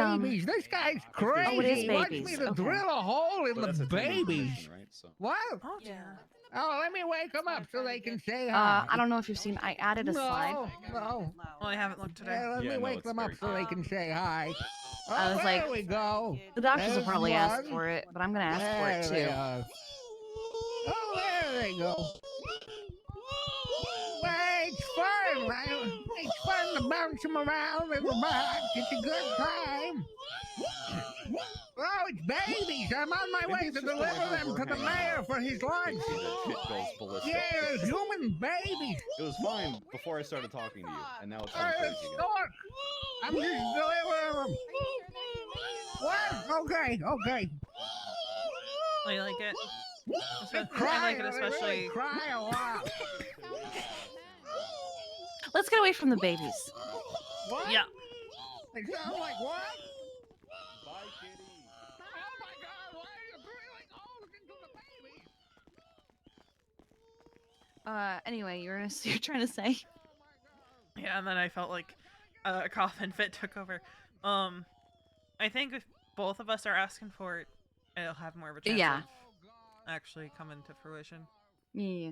Speaker 10: This guy's
Speaker 7: Oh,
Speaker 10: crazy.
Speaker 8: it is
Speaker 10: He wants
Speaker 8: babies,
Speaker 10: me to
Speaker 8: okay.
Speaker 10: drill a hole in
Speaker 7: But
Speaker 10: the
Speaker 7: that's a tendon
Speaker 10: babies.
Speaker 7: condition, right? So.
Speaker 10: What?
Speaker 1: Oh
Speaker 3: Yeah.
Speaker 1: dear.
Speaker 10: Oh, let me wake them
Speaker 3: That's
Speaker 10: up
Speaker 3: what
Speaker 10: so
Speaker 3: I'm
Speaker 10: they
Speaker 3: trying
Speaker 10: can
Speaker 3: to
Speaker 10: say hi.
Speaker 8: I don't know if you've seen. I added a slide.
Speaker 10: No.
Speaker 1: Well, I haven't looked today.
Speaker 10: Yeah, let
Speaker 7: Yeah,
Speaker 10: me
Speaker 7: no,
Speaker 10: wake
Speaker 7: it's
Speaker 10: them up
Speaker 7: very
Speaker 10: so they can say hi. Oh,
Speaker 8: I was like,
Speaker 10: there we go.
Speaker 8: The doctors will
Speaker 10: There's
Speaker 8: probably ask
Speaker 10: one.
Speaker 8: for it, but I'm gonna ask for
Speaker 10: There
Speaker 8: it
Speaker 10: they
Speaker 8: too.
Speaker 10: are. Oh, there they go. Well, it's fun, right? It's fun to bounce them around in the box. It's a good time. Oh, it's babies. I'm on my way to deliver them to the mayor for his lunch.
Speaker 7: See that shit goes ballistic.
Speaker 10: Yeah, they're human babies.
Speaker 7: It was fine before I started talking to you, and now it's
Speaker 10: Oh,
Speaker 7: gone
Speaker 10: it's
Speaker 7: crazy again.
Speaker 10: stork. I'm just delivering them. What? Okay, okay.
Speaker 1: I like it.
Speaker 10: They
Speaker 1: I
Speaker 10: cry.
Speaker 1: like it
Speaker 10: They really
Speaker 1: especially.
Speaker 10: cry a lot.
Speaker 8: Let's get away from the babies.
Speaker 10: What?
Speaker 1: Yeah.
Speaker 10: They sound like what?
Speaker 9: Bye, kitty.
Speaker 10: Oh my God! Why are you drilling holes into the babies?
Speaker 8: Anyway, you're trying to say.
Speaker 1: Yeah, and then I felt like a coffin fit took over. I think if both of us are asking for it, it'll have more of a chance
Speaker 8: Yeah.
Speaker 1: of actually coming to fruition.
Speaker 8: Yeah.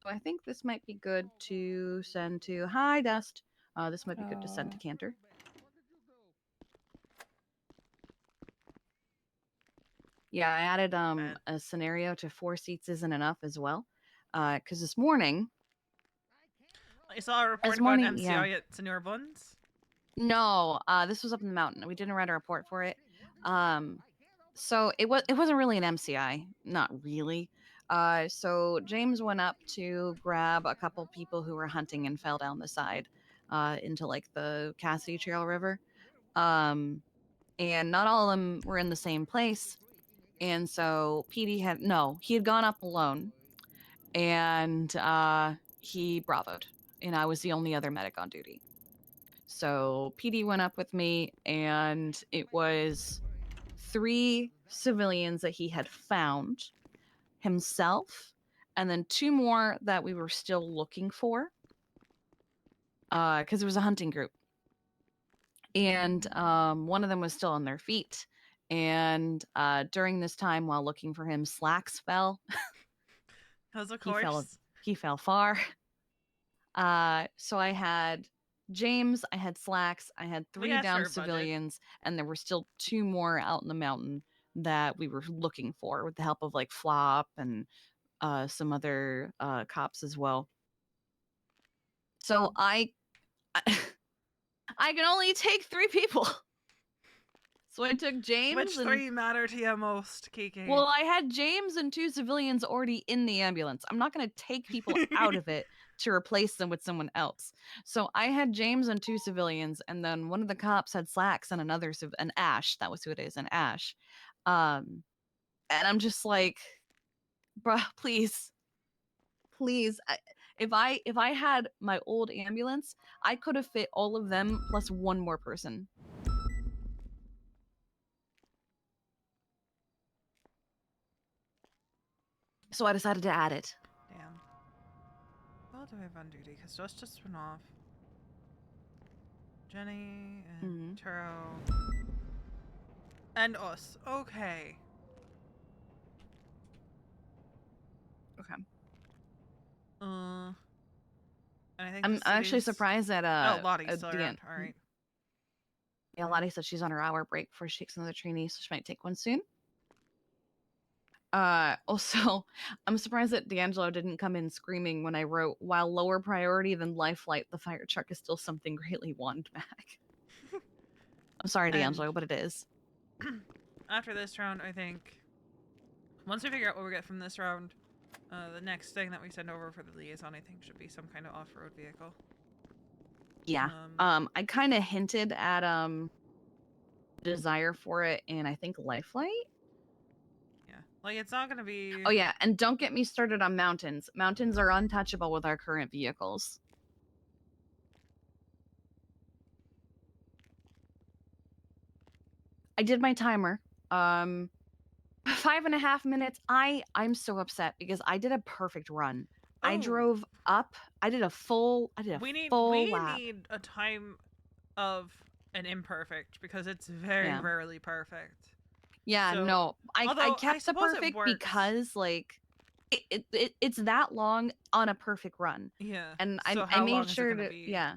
Speaker 8: So I think this might be good to send to Hi Dust. This might be good to send to Cantor. Yeah, I added a scenario to 4 seats isn't enough as well. Because this morning,
Speaker 1: I saw a report
Speaker 8: This
Speaker 1: about
Speaker 8: morning,
Speaker 1: MCI at Senor Buns.
Speaker 8: no, this was up in the mountain. We didn't write a report for it. So it wasn't really an MCI, not really. So James went up to grab a couple people who were hunting and fell down the side into like the Cassidy Trail River. And not all of them were in the same place. And so PD had gone up alone, and he bravoed, and I was the only other medic on duty. So PD went up with me, and it was 3 civilians that he had found himself, and then 2 more that we were still looking for, because it was a hunting group. And one of them was still on their feet. And during this time, while looking for him, Slacks fell.
Speaker 1: Because of course.
Speaker 8: He fell far. So I had James, I had Slacks, I had 3
Speaker 1: asked
Speaker 8: down
Speaker 1: for a budget.
Speaker 8: civilians, and there were still 2 more out in the mountain that we were looking for with the help of like Flop and some other cops as well. So I can only take 3 people. So I took James
Speaker 1: Which
Speaker 8: and
Speaker 1: 3 matter to you most, Kiki?
Speaker 8: well, I had James and 2 civilians already in the ambulance. I'm not going to take people out of it to replace them with someone else. So I had James and 2 civilians, and then one of the cops had Slacks and another an Ash. That was who it is, an Ash. And I'm just like, bruh, please. If I had my old ambulance, I could have fit all of them plus one more person. So I decided to add it.
Speaker 1: Damn. Well, do I have on duty? Because just went off. Jenny and Turo. And us. Okay.
Speaker 8: Okay.
Speaker 1: And I think
Speaker 8: I'm actually surprised that
Speaker 1: oh, Lottie's still
Speaker 8: the
Speaker 1: around. All right.
Speaker 8: Yeah, Lottie said she's on her hour break before she takes another trainee, so she might take one soon. Also, I'm surprised that D'Angelo didn't come in screaming when I wrote, while lower priority than life flight, the fire truck is still something greatly wanted back. I'm sorry, D'Angelo, but it is.
Speaker 1: After this round, I think, once we figure out what we get from this round, the next thing that we send over for the liaison, I think, should be some kind of off-road vehicle.
Speaker 8: Yeah. I kind of hinted at desire for it in, I think, life flight.
Speaker 1: Yeah, like it's not gonna be.
Speaker 8: Oh yeah, and don't get me started on mountains. Mountains are untouchable with our current vehicles. I did my timer. 5.5 minutes. I'm so upset because I did a perfect run. I drove up. I did a full lap.
Speaker 1: We need a time of an imperfect because it's very rarely perfect.
Speaker 8: Yeah,
Speaker 1: so,
Speaker 8: no. I kept the perfect
Speaker 1: works.
Speaker 8: because like it's that long on a perfect run.
Speaker 1: Yeah.
Speaker 8: And
Speaker 1: so
Speaker 8: I made
Speaker 1: long
Speaker 8: sure
Speaker 1: is it
Speaker 8: to
Speaker 1: be?
Speaker 8: yeah.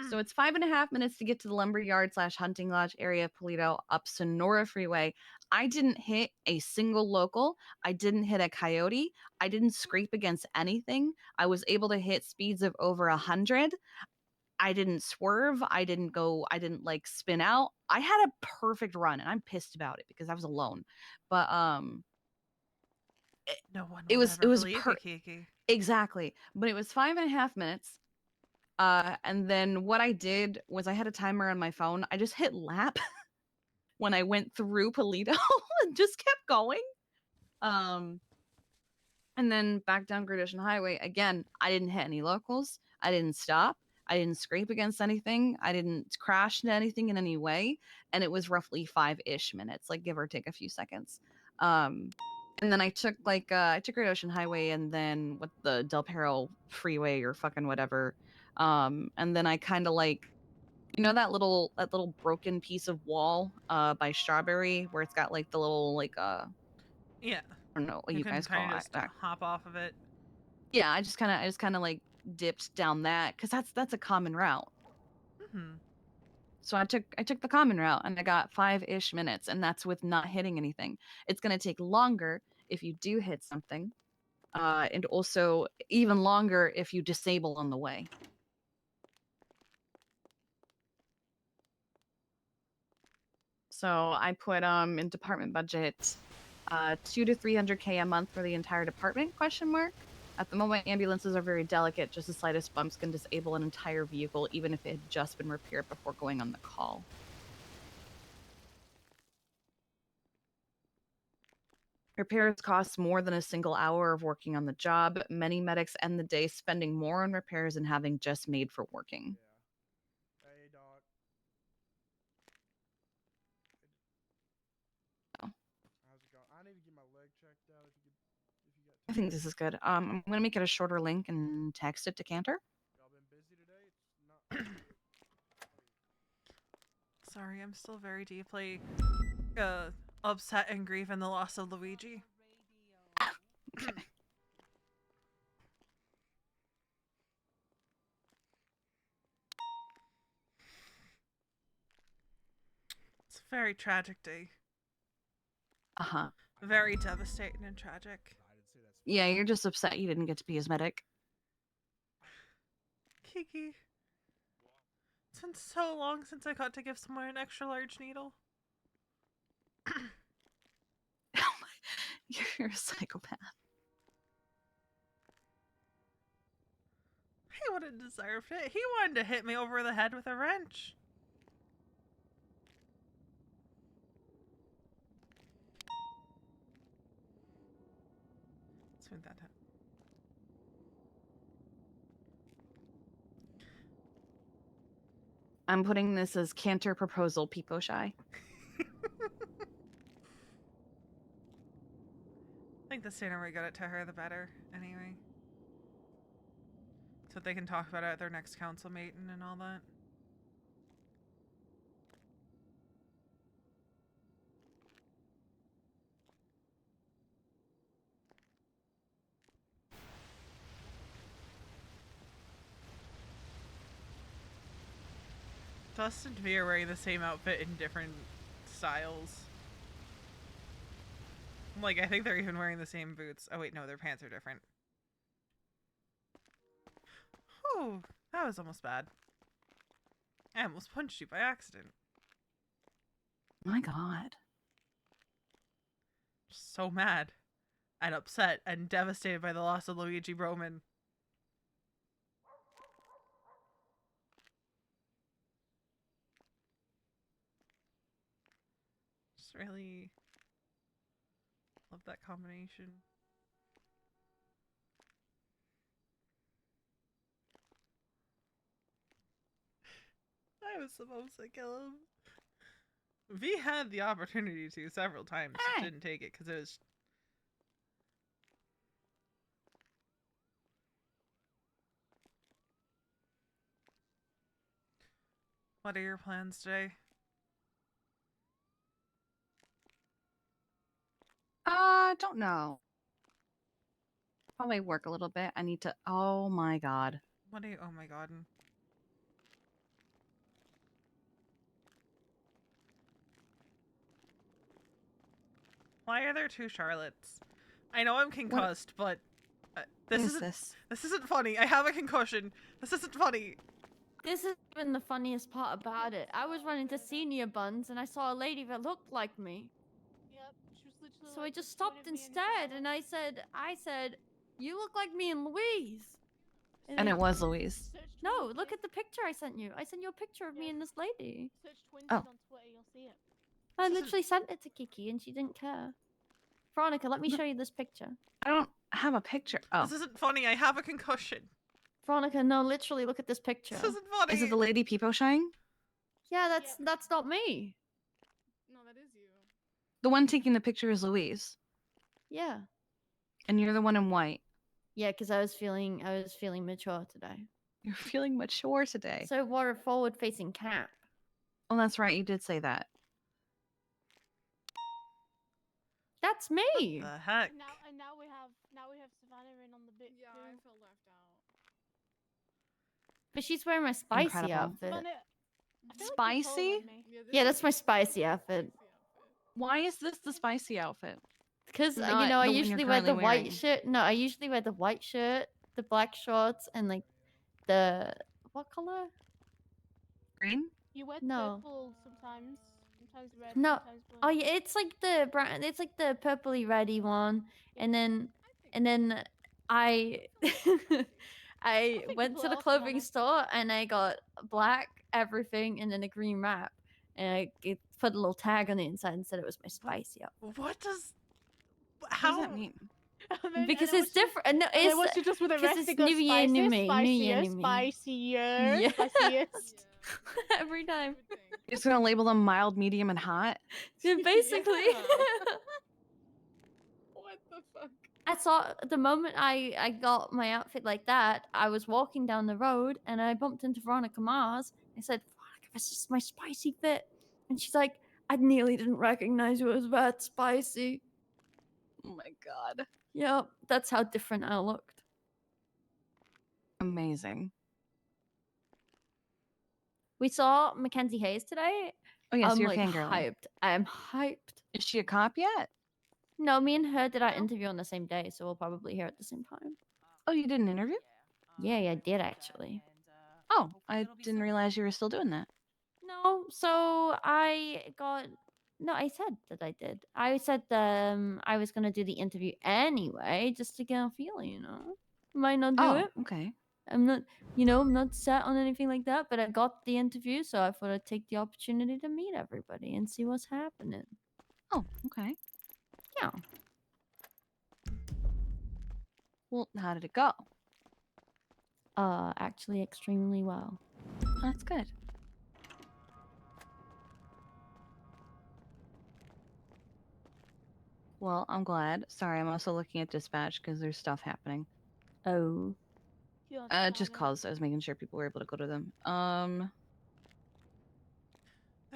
Speaker 8: So it's 5.5 minutes to get to the lumberyard / hunting lodge area of Polito up Sonora Freeway. I didn't hit a single local. I didn't hit a coyote. I didn't scrape against anything. I was able to hit speeds of over 100. I didn't swerve. I didn't like spin out. I had a perfect run, and I'm pissed about it because I was alone. But
Speaker 1: no one
Speaker 8: it
Speaker 1: will
Speaker 8: was
Speaker 1: ever believe you, Kiki.
Speaker 8: Exactly. But it was 5.5 minutes. And then what I did was I had a timer on my phone. I just hit lap when I went through Polito and just kept going. And then back down Great Ocean Highway again. I didn't hit any locals. I didn't stop. I didn't scrape against anything. I didn't crash into anything in any way. And it was roughly 5-ish minutes, like give or take a few seconds. And then I took Great Ocean Highway and then with the Del Perro Freeway or fucking whatever. And then I kind of like, you know, that little broken piece of wall by Strawberry where it's got like the little like
Speaker 1: yeah.
Speaker 8: I don't know what you guys call it.
Speaker 1: Just hop off of it.
Speaker 8: Yeah, I just kind of like dipped down that because that's a common route. So I took the common route and I got 5-ish minutes, and that's with not hitting anything. It's gonna take longer if you do hit something, and also even longer if you disable on the way. So I put in department budget 200 to 300K a month for the entire department ? At the moment, ambulances are very delicate. Just the slightest bumps can disable an entire vehicle, even if it had just been repaired before going on the call. Repairs cost more than a single hour of working on the job. Many medics end the day spending more on repairs than having just made for working.
Speaker 13: Hey, Doc.
Speaker 8: Oh.
Speaker 13: How's it going? I need to get my leg checked out. If you got
Speaker 8: I think this is good. I'm going to make it a shorter link and text it to Cantor.
Speaker 13: Y'all been busy today? It's not.
Speaker 1: Sorry, I'm still very deeply upset and grieving the loss of Luigi.
Speaker 8: Okay.
Speaker 1: It's a very tragic day.
Speaker 8: Uh-huh.
Speaker 1: Very devastating and tragic.
Speaker 8: Yeah, you're just upset you didn't get to be his medic.
Speaker 1: Kiki. It's been so long since I got to give someone an extra large needle.
Speaker 8: You're a psychopath.
Speaker 1: He would have deserved it. He wanted to hit me over the head with a wrench. Smooth that out.
Speaker 8: I'm putting this as canter proposal peepo shy.
Speaker 1: I think the sooner we get it to her, the better, anyway. So they can talk about it at their next council meeting and all that. Dustin and me are wearing the same outfit in different styles. Like, I think they're even wearing the same boots. Oh wait, no, their pants are different. Oh, that was almost bad. I almost punched you by accident.
Speaker 8: My God.
Speaker 1: So mad and upset and devastated by the loss of Luigi Roman. Just really love that combination. I was supposed to kill him. V had the opportunity to several times. Just didn't take it because it was. What are your plans today?
Speaker 8: Don't know. Probably work a little bit. I need to. Oh my God.
Speaker 1: What are you? Oh my God. Why are there two Charlottes? I know I'm concussed, but this isn't funny. I have a concussion. This isn't funny.
Speaker 14: This is even the funniest part about it. I was running to senior buns and I saw a lady that looked like me.
Speaker 15: Yep, she was literally
Speaker 14: So
Speaker 15: like
Speaker 14: I just
Speaker 15: this point
Speaker 14: stopped
Speaker 15: of me
Speaker 14: instead and I said, you look like me and Louise.
Speaker 8: And it was Louise.
Speaker 14: No, look at the picture I sent you. I sent you a picture of me and this lady.
Speaker 15: Search twins
Speaker 8: Oh.
Speaker 15: on Twitter, you'll see it.
Speaker 14: I literally sent it to Kiki and she didn't care. Veronica, let me show you this picture.
Speaker 8: I don't have a picture. Oh.
Speaker 1: This isn't funny. I have a concussion.
Speaker 14: Veronica, no, literally look at this picture.
Speaker 1: This isn't funny.
Speaker 8: Is it the lady peepo shying?
Speaker 14: Yeah, that's not me.
Speaker 4: No, that is you.
Speaker 8: The one taking the picture is Louise.
Speaker 14: Yeah.
Speaker 8: And you're the one in white.
Speaker 14: Yeah, because I was feeling mature today.
Speaker 8: You're feeling mature today.
Speaker 14: So I wore a forward-facing cap.
Speaker 8: Oh, that's right. You did say that.
Speaker 14: That's me.
Speaker 1: The heck?
Speaker 15: And now we have Savannah in on the bit
Speaker 4: Yeah,
Speaker 15: too.
Speaker 4: I felt left out.
Speaker 14: But she's wearing my spicy
Speaker 8: Incredible.
Speaker 14: outfit.
Speaker 15: Savannah, I feel like you're taller
Speaker 8: Spicy?
Speaker 15: than me.
Speaker 14: Yeah, that's my spicy outfit.
Speaker 8: Why is this the spicy outfit?
Speaker 14: Because
Speaker 8: Not
Speaker 14: I
Speaker 8: the one you're
Speaker 14: usually wear the
Speaker 8: currently
Speaker 14: white
Speaker 8: wearing.
Speaker 14: shirt. No, I usually wear the white shirt, the black shorts, and like the what color?
Speaker 8: Green?
Speaker 15: You wear
Speaker 14: No.
Speaker 15: purple sometimes. Sometimes red.
Speaker 14: No.
Speaker 15: Sometimes blue.
Speaker 14: Oh yeah, it's like the brown. It's like the purpley reddy one, and then I I
Speaker 15: think
Speaker 14: went
Speaker 15: you
Speaker 14: to
Speaker 15: pull
Speaker 14: the
Speaker 15: it off,
Speaker 14: clothing
Speaker 15: Savannah.
Speaker 14: store and I got black everything and then a green wrap, and I put a little tag on the inside and said it was my spicy outfit.
Speaker 1: What does?
Speaker 8: What
Speaker 1: How?
Speaker 8: does that mean?
Speaker 14: Because it's different. No,
Speaker 15: And then
Speaker 14: it's
Speaker 15: once you just with the
Speaker 14: because
Speaker 15: rest,
Speaker 14: it's
Speaker 15: it goes
Speaker 14: new year, new me, new year,
Speaker 15: spicier,
Speaker 14: new me.
Speaker 15: spicier,
Speaker 14: Yeah.
Speaker 15: spiciest.
Speaker 14: Every time.
Speaker 8: You're just gonna label them mild, medium, and hot?
Speaker 14: Yeah, basically.
Speaker 4: What the fuck?
Speaker 14: I saw the moment I got my outfit like that, I was walking down the road and I bumped into Veronica Mars. I said, Veronica, this is my spicy fit. And she's like, I nearly didn't recognize you as that spicy.
Speaker 8: Oh my God.
Speaker 14: Yep, that's how different I looked.
Speaker 8: Amazing.
Speaker 14: We saw Mackenzie Hayes today.
Speaker 8: Oh, yes,
Speaker 14: I'm
Speaker 8: you're
Speaker 14: like
Speaker 8: fangirling.
Speaker 14: hyped. I am hyped.
Speaker 8: Is she a cop yet?
Speaker 14: No, me and her did our interview on the same day, so we'll probably hear at the same time.
Speaker 8: Oh, you did an interview?
Speaker 14: Yeah, I did actually.
Speaker 8: Oh, I didn't realize you were still doing that.
Speaker 14: No, so I got. No, I said that I did. I said I was gonna do the interview anyway, just to get a feeling, you know. Might not do
Speaker 8: Oh,
Speaker 14: it.
Speaker 8: okay.
Speaker 14: I'm not, I'm not set on anything like that. But I got the interview, so I thought I'd take the opportunity to meet everybody and see what's happening.
Speaker 8: Oh, okay.
Speaker 14: Yeah.
Speaker 8: Well, how did it go?
Speaker 14: Actually, extremely well.
Speaker 8: That's good. Well, I'm glad. Sorry, I'm also looking at dispatch because there's stuff happening.
Speaker 14: Oh.
Speaker 8: Just cause I was making sure people were able to go to them.
Speaker 1: Then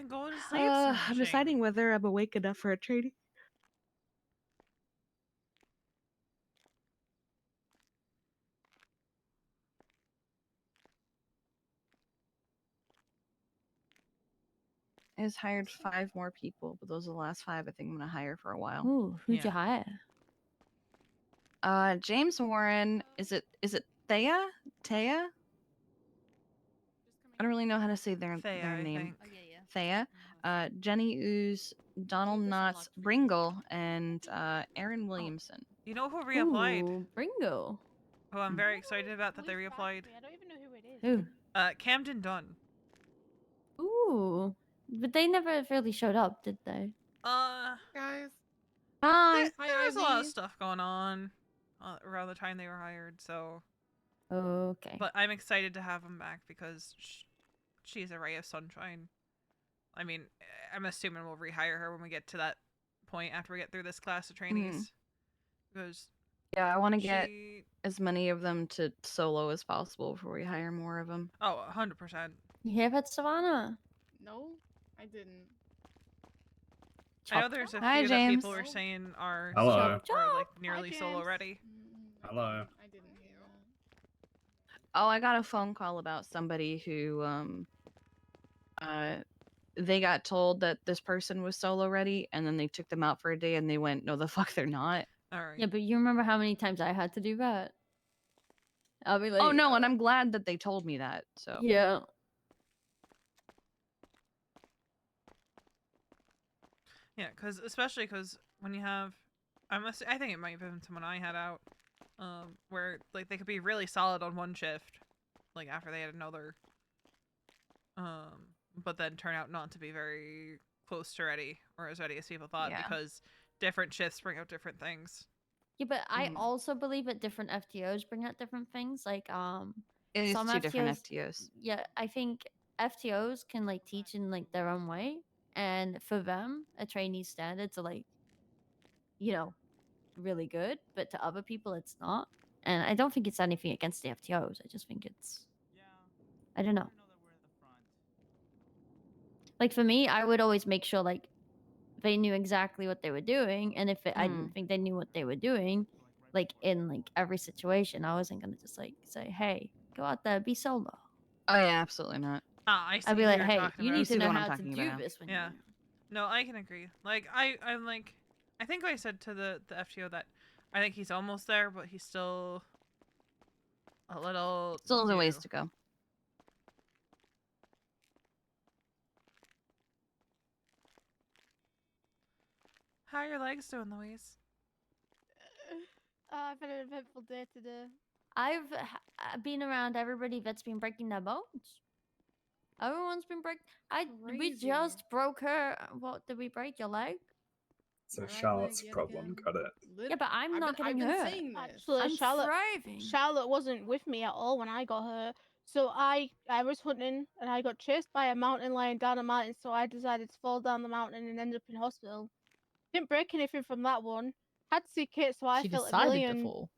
Speaker 1: go to sleep.
Speaker 8: I'm
Speaker 1: smashing.
Speaker 8: deciding whether I'm awake enough for a training. I just hired 5 more people, but those are the last 5 I think I'm gonna hire for a while.
Speaker 14: Ooh, who'd you hire?
Speaker 8: James Warren. Is it Thea? Taya? I don't really know how to say their
Speaker 1: Thea,
Speaker 8: their
Speaker 1: I
Speaker 8: name.
Speaker 1: think.
Speaker 8: Thea. Jenny Ooze, Donald Knotts, Bringle, and Aaron Williamson.
Speaker 1: You know who reapplied?
Speaker 14: Ooh, Bringo.
Speaker 1: Who I'm very excited about that they reapplied?
Speaker 15: I don't even know who it is.
Speaker 14: Who?
Speaker 1: Camden Dunn.
Speaker 14: Ooh, but they never really showed up, did they?
Speaker 1: Guys.
Speaker 8: Hi.
Speaker 1: There was a lot of stuff going on around the time they were hired, so.
Speaker 14: Okay.
Speaker 1: But I'm excited to have them back because she's a ray of sunshine. I mean, I'm assuming we'll rehire her when we get to that point after we get through this class of trainees. Because
Speaker 8: yeah, I want to get as many of them to solo as possible before we hire more of them.
Speaker 1: Oh, 100%.
Speaker 14: You hear that, Savannah?
Speaker 4: No, I didn't.
Speaker 1: I know there's a
Speaker 8: Hi,
Speaker 1: few that
Speaker 8: James.
Speaker 1: people are saying are
Speaker 16: Hello.
Speaker 1: are like nearly solo ready.
Speaker 16: Hello.
Speaker 4: I didn't hear that.
Speaker 8: Oh, I got a phone call about somebody who they got told that this person was solo ready, and then they took them out for a day, and they went, "No, the fuck, they're not."
Speaker 1: All right.
Speaker 14: Yeah, but you remember how many times I had to do that? I'll be like,
Speaker 8: Oh no, and I'm glad that they told me that. So
Speaker 14: yeah.
Speaker 1: Yeah, especially because when you have, I think it might have been someone I had out, where like they could be really solid on one shift, like after they had another, but then turn out not to be very close to ready or as ready as people thought because different shifts bring out different things.
Speaker 14: Yeah, but I also believe that different FTOs bring out different things. Like
Speaker 8: it is
Speaker 14: some
Speaker 8: 2 different
Speaker 14: FTOs.
Speaker 8: FTOs.
Speaker 14: Yeah, I think FTOs can like teach in like their own way, and for them, a trainee standards are like, really good, but to other people, it's not. And I don't think it's anything against the FTOs. I just think it's, I don't know. Like for me, I would always make sure like they knew exactly what they were doing, and if I didn't think they knew what they were doing, like in like every situation, I wasn't gonna just like say, "Hey, go out there, be solo."
Speaker 8: Oh yeah, absolutely not.
Speaker 1: I see
Speaker 14: I'd be
Speaker 1: who
Speaker 14: like,
Speaker 1: you're
Speaker 14: "Hey,
Speaker 1: talking
Speaker 14: you
Speaker 1: about.
Speaker 14: need to know
Speaker 8: what I'm
Speaker 14: how to
Speaker 8: talking
Speaker 14: do
Speaker 8: about now.
Speaker 14: this when
Speaker 1: Yeah. No, I can agree. Like I'm like, I think I said to the FTO that I think he's almost there, but he's still a little.
Speaker 8: Still has a ways to go.
Speaker 1: How are your legs doing, Louise?
Speaker 15: I've had an eventful day today.
Speaker 14: I've been around everybody that's been breaking their bones. Everyone's been breaking. We
Speaker 4: Crazy.
Speaker 14: just broke her. What did we break? Your leg?
Speaker 16: So Charlotte's problem. Got it.
Speaker 14: Yeah, but I'm not getting
Speaker 4: I've been
Speaker 14: hurt.
Speaker 4: saying this.
Speaker 15: Actually,
Speaker 14: I'm
Speaker 15: Charlotte
Speaker 14: thriving.
Speaker 15: Charlotte wasn't with me at all when I got hurt. So I was hunting and I got chased by a mountain lion down a mountain. So I decided to fall down the mountain and end up in hospital. Didn't break anything from that one. Had to see Kate, so I
Speaker 17: She
Speaker 15: felt
Speaker 17: decided
Speaker 15: a million.
Speaker 17: to fall.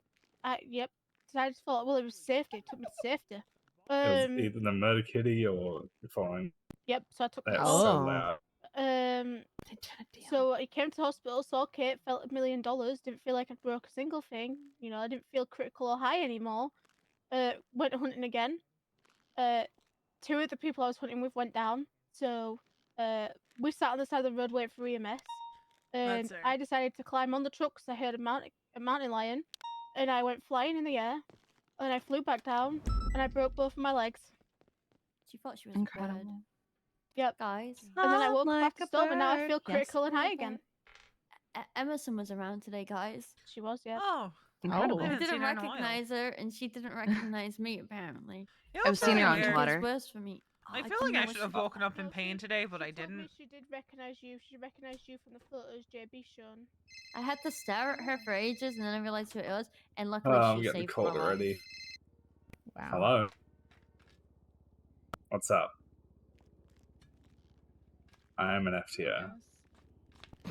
Speaker 15: Yep. Decided to fall. Well, it was safety. It took me to safety.
Speaker 16: It was either the murder kitty or fine.
Speaker 15: Yep. So I took
Speaker 16: That's
Speaker 15: both.
Speaker 16: so loud.
Speaker 15: So I came to hospital, saw Kate, felt $1 million, didn't feel like I broke a single thing. I didn't feel critical or high anymore. Went hunting again. 2 of the people I was hunting with went down. So we sat on the side of the road waiting for EMS. And I decided to climb on the truck because I heard a mountain lion. And I went flying in the air. And I flew back down. And I broke both of my legs.
Speaker 14: She thought she was a bird.
Speaker 8: Incredible.
Speaker 15: Yep.
Speaker 14: Guys.
Speaker 15: And then I woke
Speaker 8: like
Speaker 15: up
Speaker 8: a
Speaker 15: after storm, and now I
Speaker 8: bird.
Speaker 15: feel
Speaker 8: Yes.
Speaker 15: critical and high again.
Speaker 14: Emerson was around today, guys.
Speaker 15: She was, yeah.
Speaker 1: Oh,
Speaker 8: Incredible.
Speaker 1: I
Speaker 14: I
Speaker 1: haven't seen
Speaker 14: didn't
Speaker 1: her in a while.
Speaker 14: recognize her, and she didn't recognize me, apparently.
Speaker 1: Yeah,
Speaker 8: I've
Speaker 1: it's
Speaker 8: seen
Speaker 1: very
Speaker 8: her on
Speaker 1: weird.
Speaker 14: It was
Speaker 8: Twitter.
Speaker 14: worse for me. Oh,
Speaker 1: I feel
Speaker 14: don't
Speaker 1: like
Speaker 14: know
Speaker 1: I
Speaker 14: what
Speaker 1: should have
Speaker 14: she-
Speaker 1: woken up in
Speaker 15: No,
Speaker 1: pain
Speaker 15: she-
Speaker 1: today, but
Speaker 15: she
Speaker 1: I
Speaker 15: told me
Speaker 1: didn't.
Speaker 15: she did recognize you. She recognized you from the photos JB shown.
Speaker 14: I had to stare at her for ages, and then I realized who it was, and
Speaker 16: Oh,
Speaker 14: luckily
Speaker 16: I'm
Speaker 14: she
Speaker 16: getting
Speaker 14: saved
Speaker 16: called
Speaker 14: my life.
Speaker 16: already.
Speaker 10: Wow.
Speaker 16: Hello. What's up? I am an FTO.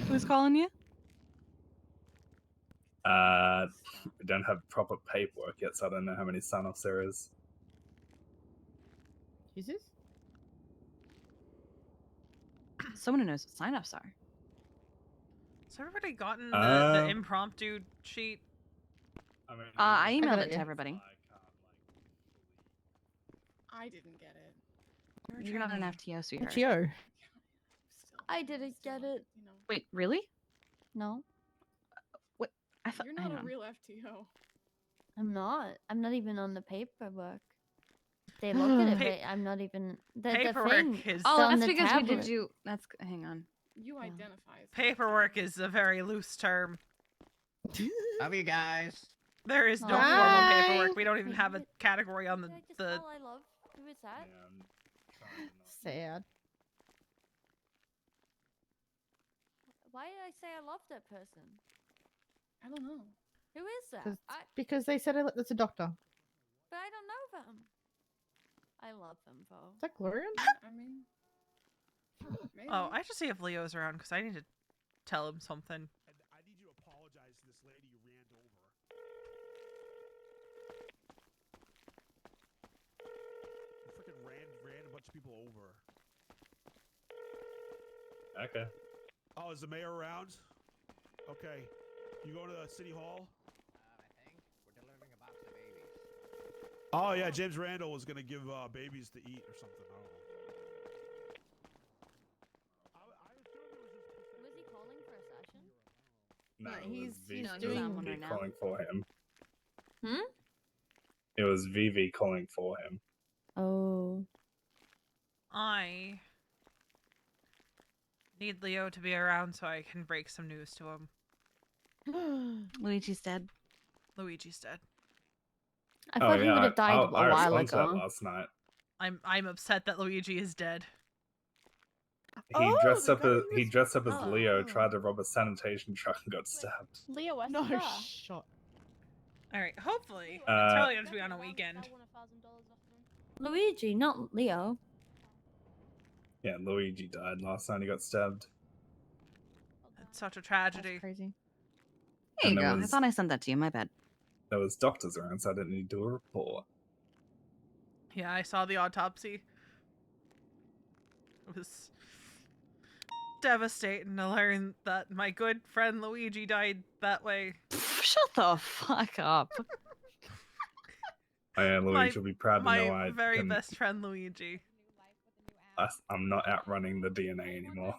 Speaker 8: Who's calling you?
Speaker 16: We don't have proper paperwork yet, so I don't know how many sign-offs there is.
Speaker 10: Jesus?
Speaker 8: Someone who knows what sign-offs are.
Speaker 1: Has everybody gotten the
Speaker 16: Um,
Speaker 1: impromptu sheet?
Speaker 16: I mean,
Speaker 8: I emailed
Speaker 10: got
Speaker 8: it
Speaker 10: it,
Speaker 8: to
Speaker 10: yeah.
Speaker 8: everybody.
Speaker 4: I didn't get it.
Speaker 8: You're not an FTO, sweetheart.
Speaker 10: FTO.
Speaker 14: I didn't get it.
Speaker 4: You know,
Speaker 8: Wait, really?
Speaker 14: No,
Speaker 8: What? I thought.
Speaker 4: you're
Speaker 8: hang
Speaker 4: not a
Speaker 8: on.
Speaker 4: real FTO.
Speaker 14: I'm not. I'm not even on the paperwork. They look at it,
Speaker 1: Pa-
Speaker 14: but I'm not even. The
Speaker 1: Paperwork
Speaker 14: thing
Speaker 1: is-
Speaker 8: Oh,
Speaker 14: on
Speaker 8: that's
Speaker 14: the
Speaker 8: because we did
Speaker 14: tablet.
Speaker 8: you. That's hang on.
Speaker 4: You
Speaker 14: Yeah.
Speaker 4: identify as an
Speaker 1: Paperwork
Speaker 4: FTO.
Speaker 1: is a very loose term.
Speaker 12: Love you guys.
Speaker 1: There is no
Speaker 14: Bye.
Speaker 1: formal paperwork. We don't even
Speaker 14: Wait,
Speaker 1: have a
Speaker 14: who-
Speaker 1: category on
Speaker 14: Did I just
Speaker 1: the
Speaker 14: call I love? Who is that?
Speaker 16: Yeah, I'm trying not-
Speaker 10: Sad.
Speaker 14: Why did I say I love that person?
Speaker 4: I don't know.
Speaker 14: Who is that?
Speaker 10: Because they said it's a doctor.
Speaker 14: But I don't know them. I love them, though.
Speaker 10: Is that Glorian?
Speaker 4: I mean, maybe.
Speaker 1: Oh, I should see if Leo's around because I need to tell him something.
Speaker 13: And I need you to apologize to this lady you ran over. You freaking ran a bunch of people over.
Speaker 16: Okay.
Speaker 13: Oh, is the mayor around? Okay. You going to City Hall?
Speaker 12: I think we're delivering a box of babies.
Speaker 13: Oh, yeah, James Randall was going to give babies to eat or something. I don't know.
Speaker 14: Was he calling for a session?
Speaker 16: No,
Speaker 10: Yeah,
Speaker 16: it was
Speaker 10: he's
Speaker 16: V-
Speaker 8: No,
Speaker 16: it
Speaker 8: he's
Speaker 16: was
Speaker 8: on one
Speaker 16: V
Speaker 8: right now.
Speaker 16: calling for him.
Speaker 14: Hmm?
Speaker 16: It was VV calling for him.
Speaker 14: Oh.
Speaker 1: I need Leo to be around so I can break some news to him.
Speaker 8: Luigi's dead.
Speaker 1: Luigi's dead.
Speaker 14: I thought he would have died a
Speaker 16: I
Speaker 14: while
Speaker 16: responded to that
Speaker 14: ago.
Speaker 16: last night.
Speaker 1: I'm upset that Luigi is dead.
Speaker 16: He dressed
Speaker 10: the
Speaker 16: up
Speaker 10: guy
Speaker 16: as
Speaker 10: who was-
Speaker 16: dressed up as Leo,
Speaker 10: Oh.
Speaker 16: tried to rob a sanitation truck and got stabbed.
Speaker 15: Leo West.
Speaker 10: No shot.
Speaker 1: All right, hopefully
Speaker 16: Uh,
Speaker 1: it's probably going to be on a weekend.
Speaker 14: Luigi, not Leo.
Speaker 16: Yeah, Luigi died last night. He got stabbed.
Speaker 1: It's such a tragedy.
Speaker 10: Crazy.
Speaker 8: There you
Speaker 16: And there
Speaker 8: go. I
Speaker 16: was-
Speaker 8: thought I sent that to you. My bad.
Speaker 16: There was doctors around, so I didn't need to do a report.
Speaker 1: Yeah, I saw the autopsy. It was devastating to learn that my good friend Luigi died that way.
Speaker 8: Shut the fuck up.
Speaker 16: Oh, yeah, Luigi will be proud to know
Speaker 1: My
Speaker 16: I
Speaker 1: very
Speaker 16: can,
Speaker 1: best friend Luigi.
Speaker 16: I'm not outrunning the DNA anymore.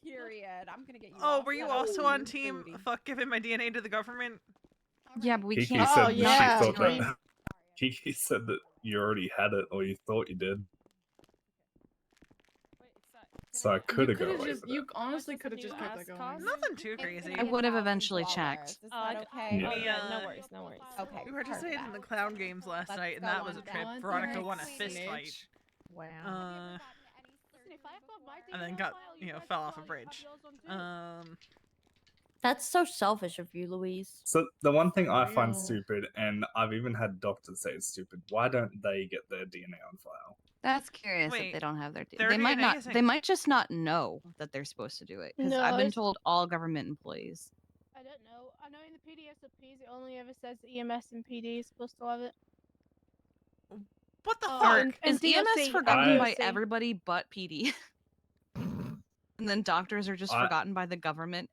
Speaker 17: Period. I'm gonna get you.
Speaker 1: Oh,
Speaker 17: all
Speaker 1: were you
Speaker 17: set up
Speaker 1: also
Speaker 17: with
Speaker 1: on
Speaker 17: your
Speaker 1: team
Speaker 17: booty.
Speaker 1: fuck giving my DNA to the government?
Speaker 8: Yeah, but we
Speaker 16: Kiki
Speaker 8: can't.
Speaker 16: said
Speaker 10: Oh,
Speaker 16: that
Speaker 10: yeah,
Speaker 16: she thought
Speaker 10: we-
Speaker 16: that Kiki said that you already had it, or you thought you did. So I could have
Speaker 4: You
Speaker 16: got
Speaker 4: could've
Speaker 16: away
Speaker 4: just,
Speaker 16: with it.
Speaker 4: you honestly could have just kept that going.
Speaker 1: Nothing too crazy.
Speaker 8: I would have eventually checked.
Speaker 17: Is that okay?
Speaker 16: Yeah.
Speaker 17: Oh, yeah, no
Speaker 1: Yeah.
Speaker 17: worries, no worries. Okay.
Speaker 1: We participated in the clown games last
Speaker 17: Let's
Speaker 1: night, and
Speaker 17: go
Speaker 1: that was
Speaker 17: on
Speaker 1: a trip.
Speaker 17: down.
Speaker 1: Veronica won a
Speaker 17: Thanks,
Speaker 1: fist
Speaker 17: snitch.
Speaker 1: fight.
Speaker 10: Wow.
Speaker 1: And then got, fell off a bridge.
Speaker 14: That's so selfish of you, Louise.
Speaker 16: So the one thing I find
Speaker 10: real.
Speaker 16: stupid, and I've even had doctors say it's stupid, why don't they get their DNA on file?
Speaker 8: That's curious
Speaker 1: Wait,
Speaker 8: if they don't have their.
Speaker 1: their
Speaker 8: They might
Speaker 1: DNA
Speaker 8: not.
Speaker 1: isn't-
Speaker 8: They might just not know that they're supposed to do it. Because
Speaker 15: No,
Speaker 8: I've been
Speaker 15: it's-
Speaker 8: told all government employees.
Speaker 15: I don't know. I know in the PDSOPs it only ever says that EMS and PD is supposed to have it.
Speaker 1: What the
Speaker 15: Oh,
Speaker 1: fuck?
Speaker 15: and
Speaker 8: Is EMS
Speaker 15: DOC,
Speaker 8: forgotten by
Speaker 15: DOC.
Speaker 8: everybody but PD? And then doctors are just
Speaker 16: I-
Speaker 8: forgotten by the government.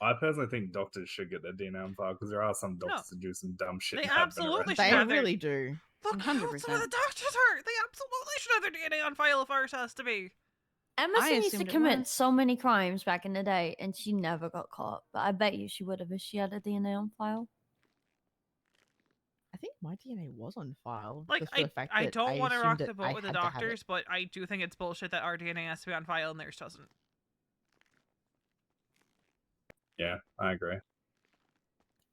Speaker 16: I personally think doctors should get their DNA on file because there are some doctors that do some dumb shit.
Speaker 1: They
Speaker 16: and have been
Speaker 1: absolutely
Speaker 16: arrested.
Speaker 1: should
Speaker 10: They
Speaker 1: have their-
Speaker 10: really do.
Speaker 1: Look how some of
Speaker 8: 100%.
Speaker 1: the doctors are. They absolutely should have their DNA on file if ours has to be.
Speaker 14: Emerson used to
Speaker 8: assumed it
Speaker 14: commit
Speaker 8: was.
Speaker 14: so many crimes back in the day, and she never got caught. But I bet you she would have if she had a DNA on file.
Speaker 18: I think my DNA was on file.
Speaker 1: Like,
Speaker 18: just for the fact
Speaker 1: I
Speaker 18: that
Speaker 1: don't want to rock
Speaker 18: assumed that
Speaker 1: the
Speaker 18: I
Speaker 1: boat with the
Speaker 18: had to have it.
Speaker 1: doctors, but I do think it's bullshit that our DNA has to be on file and theirs doesn't.
Speaker 16: Yeah, I agree.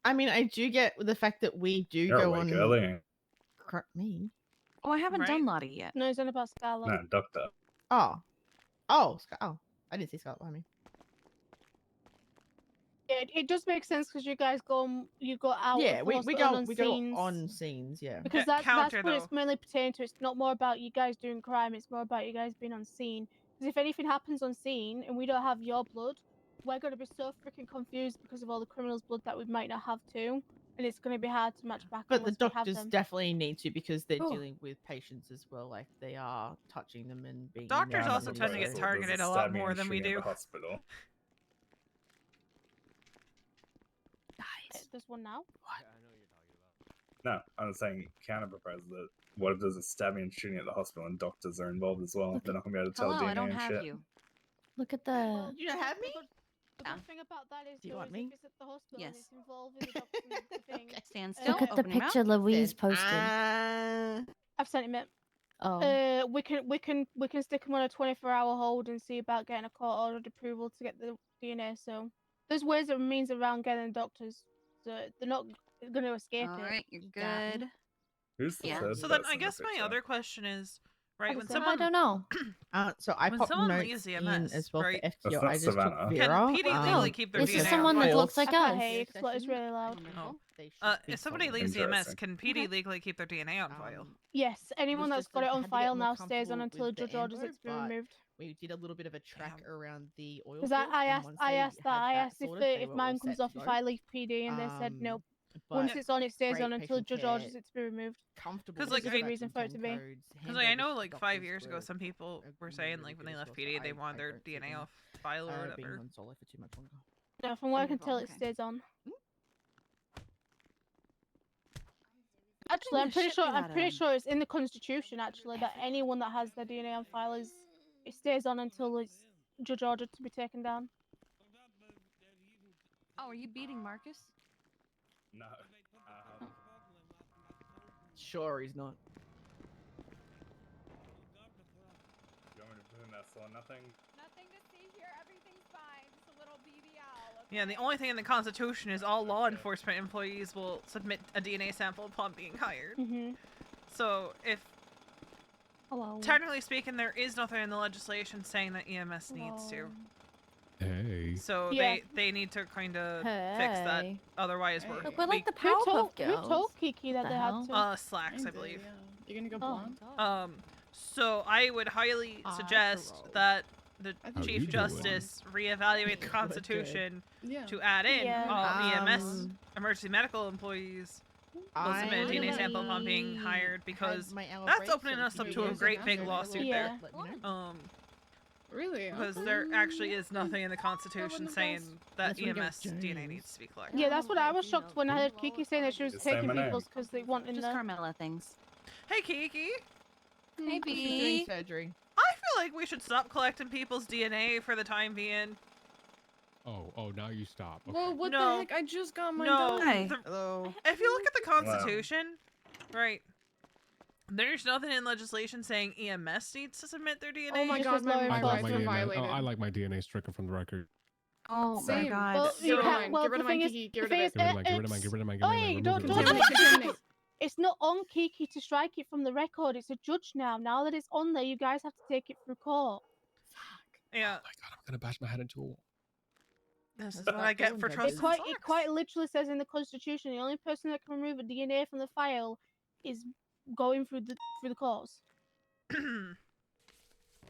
Speaker 18: I mean, I do get the fact that we do
Speaker 16: You're
Speaker 18: go
Speaker 16: awake
Speaker 18: on.
Speaker 16: early.
Speaker 18: Me?
Speaker 8: Oh, I haven't
Speaker 1: Right?
Speaker 8: done Lottie yet.
Speaker 15: No, it's on about Scarlet.
Speaker 16: No, doctor.
Speaker 18: Oh, oh, I didn't see Scarlet behind me.
Speaker 15: Yeah, it does make sense because you guys go out.
Speaker 18: Yeah,
Speaker 15: of the
Speaker 18: we
Speaker 15: hospital
Speaker 18: go
Speaker 15: on
Speaker 18: we
Speaker 15: scenes.
Speaker 18: go on scenes. Yeah.
Speaker 15: Because
Speaker 1: Yeah,
Speaker 15: that's
Speaker 1: counter,
Speaker 15: what it's
Speaker 1: though.
Speaker 15: mainly pertaining to. It's not more about you guys doing crime. It's more about you guys being on scene. Because if anything happens on scene and we don't have your blood, we're going to be so freaking confused because of all the criminals' blood that we might not have too, and it's going to be hard to match back.
Speaker 18: But the
Speaker 15: unless we have
Speaker 18: doctors
Speaker 15: them.
Speaker 18: definitely need to because they're
Speaker 15: Oh.
Speaker 18: dealing with patients as well. Like they are touching them and being.
Speaker 1: Doctors
Speaker 18: involved
Speaker 1: also
Speaker 18: in
Speaker 1: tend to
Speaker 18: it,
Speaker 1: get
Speaker 18: so-
Speaker 1: targeted a lot more than we do.
Speaker 16: Hospital.
Speaker 15: There's one now.
Speaker 16: No, I was saying counter-propose that what if there's a stabbing and shooting at the hospital and doctors are involved as well? They're not going to be able to tell
Speaker 8: Hello,
Speaker 16: DNA
Speaker 8: I don't
Speaker 16: and
Speaker 8: have
Speaker 16: shit.
Speaker 8: you.
Speaker 14: Look at the.
Speaker 18: You don't have me?
Speaker 15: The good thing about that is,
Speaker 18: Do you
Speaker 15: though,
Speaker 18: want
Speaker 15: is
Speaker 18: me?
Speaker 15: if it's at the hospital and
Speaker 8: Yes.
Speaker 15: it's involved in the doctor and the thing.
Speaker 8: Stand still.
Speaker 14: Look at the
Speaker 8: open your mouth.
Speaker 14: picture Louise posted.
Speaker 15: I've sent him it.
Speaker 14: Oh.
Speaker 15: We can stick him on a 24-hour hold and see about getting a court-ordered approval to get the DNA. So there's ways and means around getting doctors. So they're not going to escape
Speaker 8: All
Speaker 15: it.
Speaker 8: right, you're good.
Speaker 16: Who's the
Speaker 8: Yeah.
Speaker 16: third
Speaker 1: So then I
Speaker 16: person in the
Speaker 1: guess my
Speaker 16: picture?
Speaker 1: other question is, right, when
Speaker 15: Addison.
Speaker 1: someone
Speaker 14: I don't know.
Speaker 18: So I
Speaker 1: when
Speaker 18: popped
Speaker 1: someone
Speaker 18: notes
Speaker 1: leaves
Speaker 18: in
Speaker 1: EMS,
Speaker 18: as well
Speaker 1: right?
Speaker 18: for
Speaker 16: That's
Speaker 18: FTO.
Speaker 16: not
Speaker 18: I just
Speaker 16: Savannah.
Speaker 18: took
Speaker 1: Can
Speaker 18: Vera.
Speaker 1: PD legally keep their
Speaker 14: This is
Speaker 1: DNA
Speaker 14: someone
Speaker 1: on
Speaker 14: that
Speaker 1: file?
Speaker 14: looks like
Speaker 15: I can't
Speaker 14: us.
Speaker 15: hear you 'cause it's really loud.
Speaker 1: Oh.
Speaker 18: They should be
Speaker 1: If somebody
Speaker 18: followed.
Speaker 1: leaves EMS,
Speaker 16: Interesting.
Speaker 1: can PD legally keep their DNA on file?
Speaker 15: Yes, anyone
Speaker 18: was
Speaker 15: that's
Speaker 18: just
Speaker 15: got
Speaker 18: that
Speaker 15: it
Speaker 18: I
Speaker 15: on
Speaker 18: had to get
Speaker 15: file
Speaker 18: more
Speaker 15: now stays on
Speaker 18: comfortable
Speaker 15: until a
Speaker 18: with the
Speaker 15: judge orders
Speaker 18: ammo,
Speaker 15: it's been
Speaker 18: but
Speaker 15: removed.
Speaker 18: We did a little bit of a track around the oil
Speaker 15: Because
Speaker 18: field.
Speaker 15: I
Speaker 18: and
Speaker 15: asked,
Speaker 18: once
Speaker 15: I
Speaker 18: they
Speaker 15: asked that.
Speaker 18: had
Speaker 15: I asked
Speaker 18: sorted, they
Speaker 15: if
Speaker 18: were
Speaker 15: mine
Speaker 18: all
Speaker 15: comes
Speaker 18: set
Speaker 15: off
Speaker 18: to
Speaker 15: if
Speaker 18: go.
Speaker 15: I leave PD, and they said no.
Speaker 18: But
Speaker 15: Once it's on, it stays
Speaker 18: great
Speaker 15: on until
Speaker 18: patient
Speaker 15: judge
Speaker 18: care,
Speaker 15: orders it to be removed.
Speaker 18: comfortable
Speaker 1: Because
Speaker 18: with
Speaker 1: like
Speaker 15: There's a
Speaker 1: I,
Speaker 15: reason for it to be.
Speaker 1: because I know like 5 years ago, some people were saying like when they left PD, they wanted their DNA off file or
Speaker 18: being
Speaker 1: whatever.
Speaker 18: on solo for too much longer.
Speaker 15: No, from what I can
Speaker 8: Wonderful,
Speaker 15: tell, it
Speaker 8: okay.
Speaker 15: stays on.
Speaker 18: Hmm?
Speaker 15: Actually, I'm
Speaker 8: the
Speaker 15: pretty
Speaker 8: shit
Speaker 15: sure.
Speaker 8: be
Speaker 15: I'm
Speaker 8: that,
Speaker 15: pretty sure it's in the Constitution. Actually, that anyone that has their DNA on file it stays on until it's judge ordered to be taken down.
Speaker 8: Oh, are you beating Marcus?
Speaker 16: No.
Speaker 18: Sure, he's not.
Speaker 16: You want me to put in that for nothing?
Speaker 17: Nothing to see here. Everything's fine. Just a little BBL.
Speaker 1: Yeah, the only thing in the Constitution is all law enforcement employees will submit a DNA sample upon being hired.
Speaker 15: Mm-hmm.
Speaker 1: So if
Speaker 14: Hello.
Speaker 1: technically speaking, there is nothing in the legislation saying that EMS needs to.
Speaker 11: Hey.
Speaker 1: So
Speaker 15: Yeah.
Speaker 1: they need to kind of fix that.
Speaker 14: Hey.
Speaker 1: Otherwise,
Speaker 14: Look, we're like the
Speaker 15: Who
Speaker 14: Powerpuff
Speaker 15: told
Speaker 14: Girls.
Speaker 15: Kiki that
Speaker 14: The
Speaker 15: they
Speaker 14: hell?
Speaker 15: had to?
Speaker 1: Slacks, I believe.
Speaker 4: You're gonna go
Speaker 15: Oh.
Speaker 4: blonde?
Speaker 1: So I would highly suggest that the
Speaker 4: I think
Speaker 11: How
Speaker 1: Chief
Speaker 11: you doing?
Speaker 1: Justice reevaluate the Constitution
Speaker 4: Yeah.
Speaker 1: to add in
Speaker 15: Yeah.
Speaker 1: all EMS emergency medical employees will submit a DNA sample upon being
Speaker 18: I
Speaker 1: hired because
Speaker 18: had my hour
Speaker 1: that's
Speaker 18: break,
Speaker 1: opening
Speaker 18: so
Speaker 1: us
Speaker 18: if
Speaker 1: up
Speaker 18: you
Speaker 1: to a
Speaker 18: guys
Speaker 1: great
Speaker 18: are
Speaker 1: big
Speaker 18: after,
Speaker 1: lawsuit
Speaker 15: Yeah.
Speaker 18: let me know.
Speaker 4: Really?
Speaker 1: because
Speaker 4: Okay.
Speaker 1: there actually is nothing in the Constitution
Speaker 4: have
Speaker 1: saying
Speaker 4: guessed.
Speaker 1: that
Speaker 18: That's what I got,
Speaker 1: EMS DNA
Speaker 18: James.
Speaker 1: needs to be collected.
Speaker 15: Yeah, that's what I was shocked when I heard Kiki saying that she was
Speaker 16: Just say
Speaker 15: taking
Speaker 16: my name.
Speaker 15: people's because they want in
Speaker 8: Just
Speaker 15: there.
Speaker 8: Carmela things.
Speaker 1: Hey Kiki,
Speaker 8: Hey,
Speaker 18: She's doing
Speaker 8: B.
Speaker 18: surgery.
Speaker 1: I feel like we should stop collecting people's DNA for the time being.
Speaker 11: Oh, now you stop. Okay.
Speaker 4: Well, what
Speaker 1: No.
Speaker 4: the heck? I just got my
Speaker 1: No,
Speaker 8: Hi.
Speaker 1: the-
Speaker 18: Hello.
Speaker 1: if you look at the Constitution, right, there's nothing in legislation saying EMS needs to submit their DNA.
Speaker 4: Oh my
Speaker 15: Just
Speaker 4: god,
Speaker 15: as
Speaker 4: my
Speaker 15: law
Speaker 11: I like
Speaker 4: rights
Speaker 11: my
Speaker 4: were
Speaker 11: DNA.
Speaker 4: violated.
Speaker 11: I like my DNA stricken from the record.
Speaker 8: Oh
Speaker 4: Same.
Speaker 8: my god.
Speaker 15: Well,
Speaker 1: you
Speaker 4: Get rid of
Speaker 1: can't-
Speaker 4: mine.
Speaker 15: well,
Speaker 4: Get rid
Speaker 15: the
Speaker 4: of mine,
Speaker 15: thing is-
Speaker 4: Kiki.
Speaker 15: the
Speaker 4: Get
Speaker 15: thing
Speaker 4: rid
Speaker 15: is,
Speaker 4: of it.
Speaker 11: Get rid of mine. Get rid of mine. Get rid of mine. Get rid of mine.
Speaker 15: Oi,
Speaker 11: Remove
Speaker 15: don't
Speaker 11: it.
Speaker 15: do
Speaker 11: Remove
Speaker 15: that.
Speaker 11: it.
Speaker 4: Contaminate.
Speaker 15: It's not on Kiki to strike it from the record. It's a judge now. Now that it's on there, you guys have to take it through court.
Speaker 1: Yeah,
Speaker 11: Oh my god, I'm gonna bash my head into a wall.
Speaker 1: this is
Speaker 18: That's
Speaker 1: what I get for
Speaker 18: It
Speaker 1: trusting
Speaker 15: It quite literally says in the Constitution the only person that can remove a DNA from the file is going through the courts.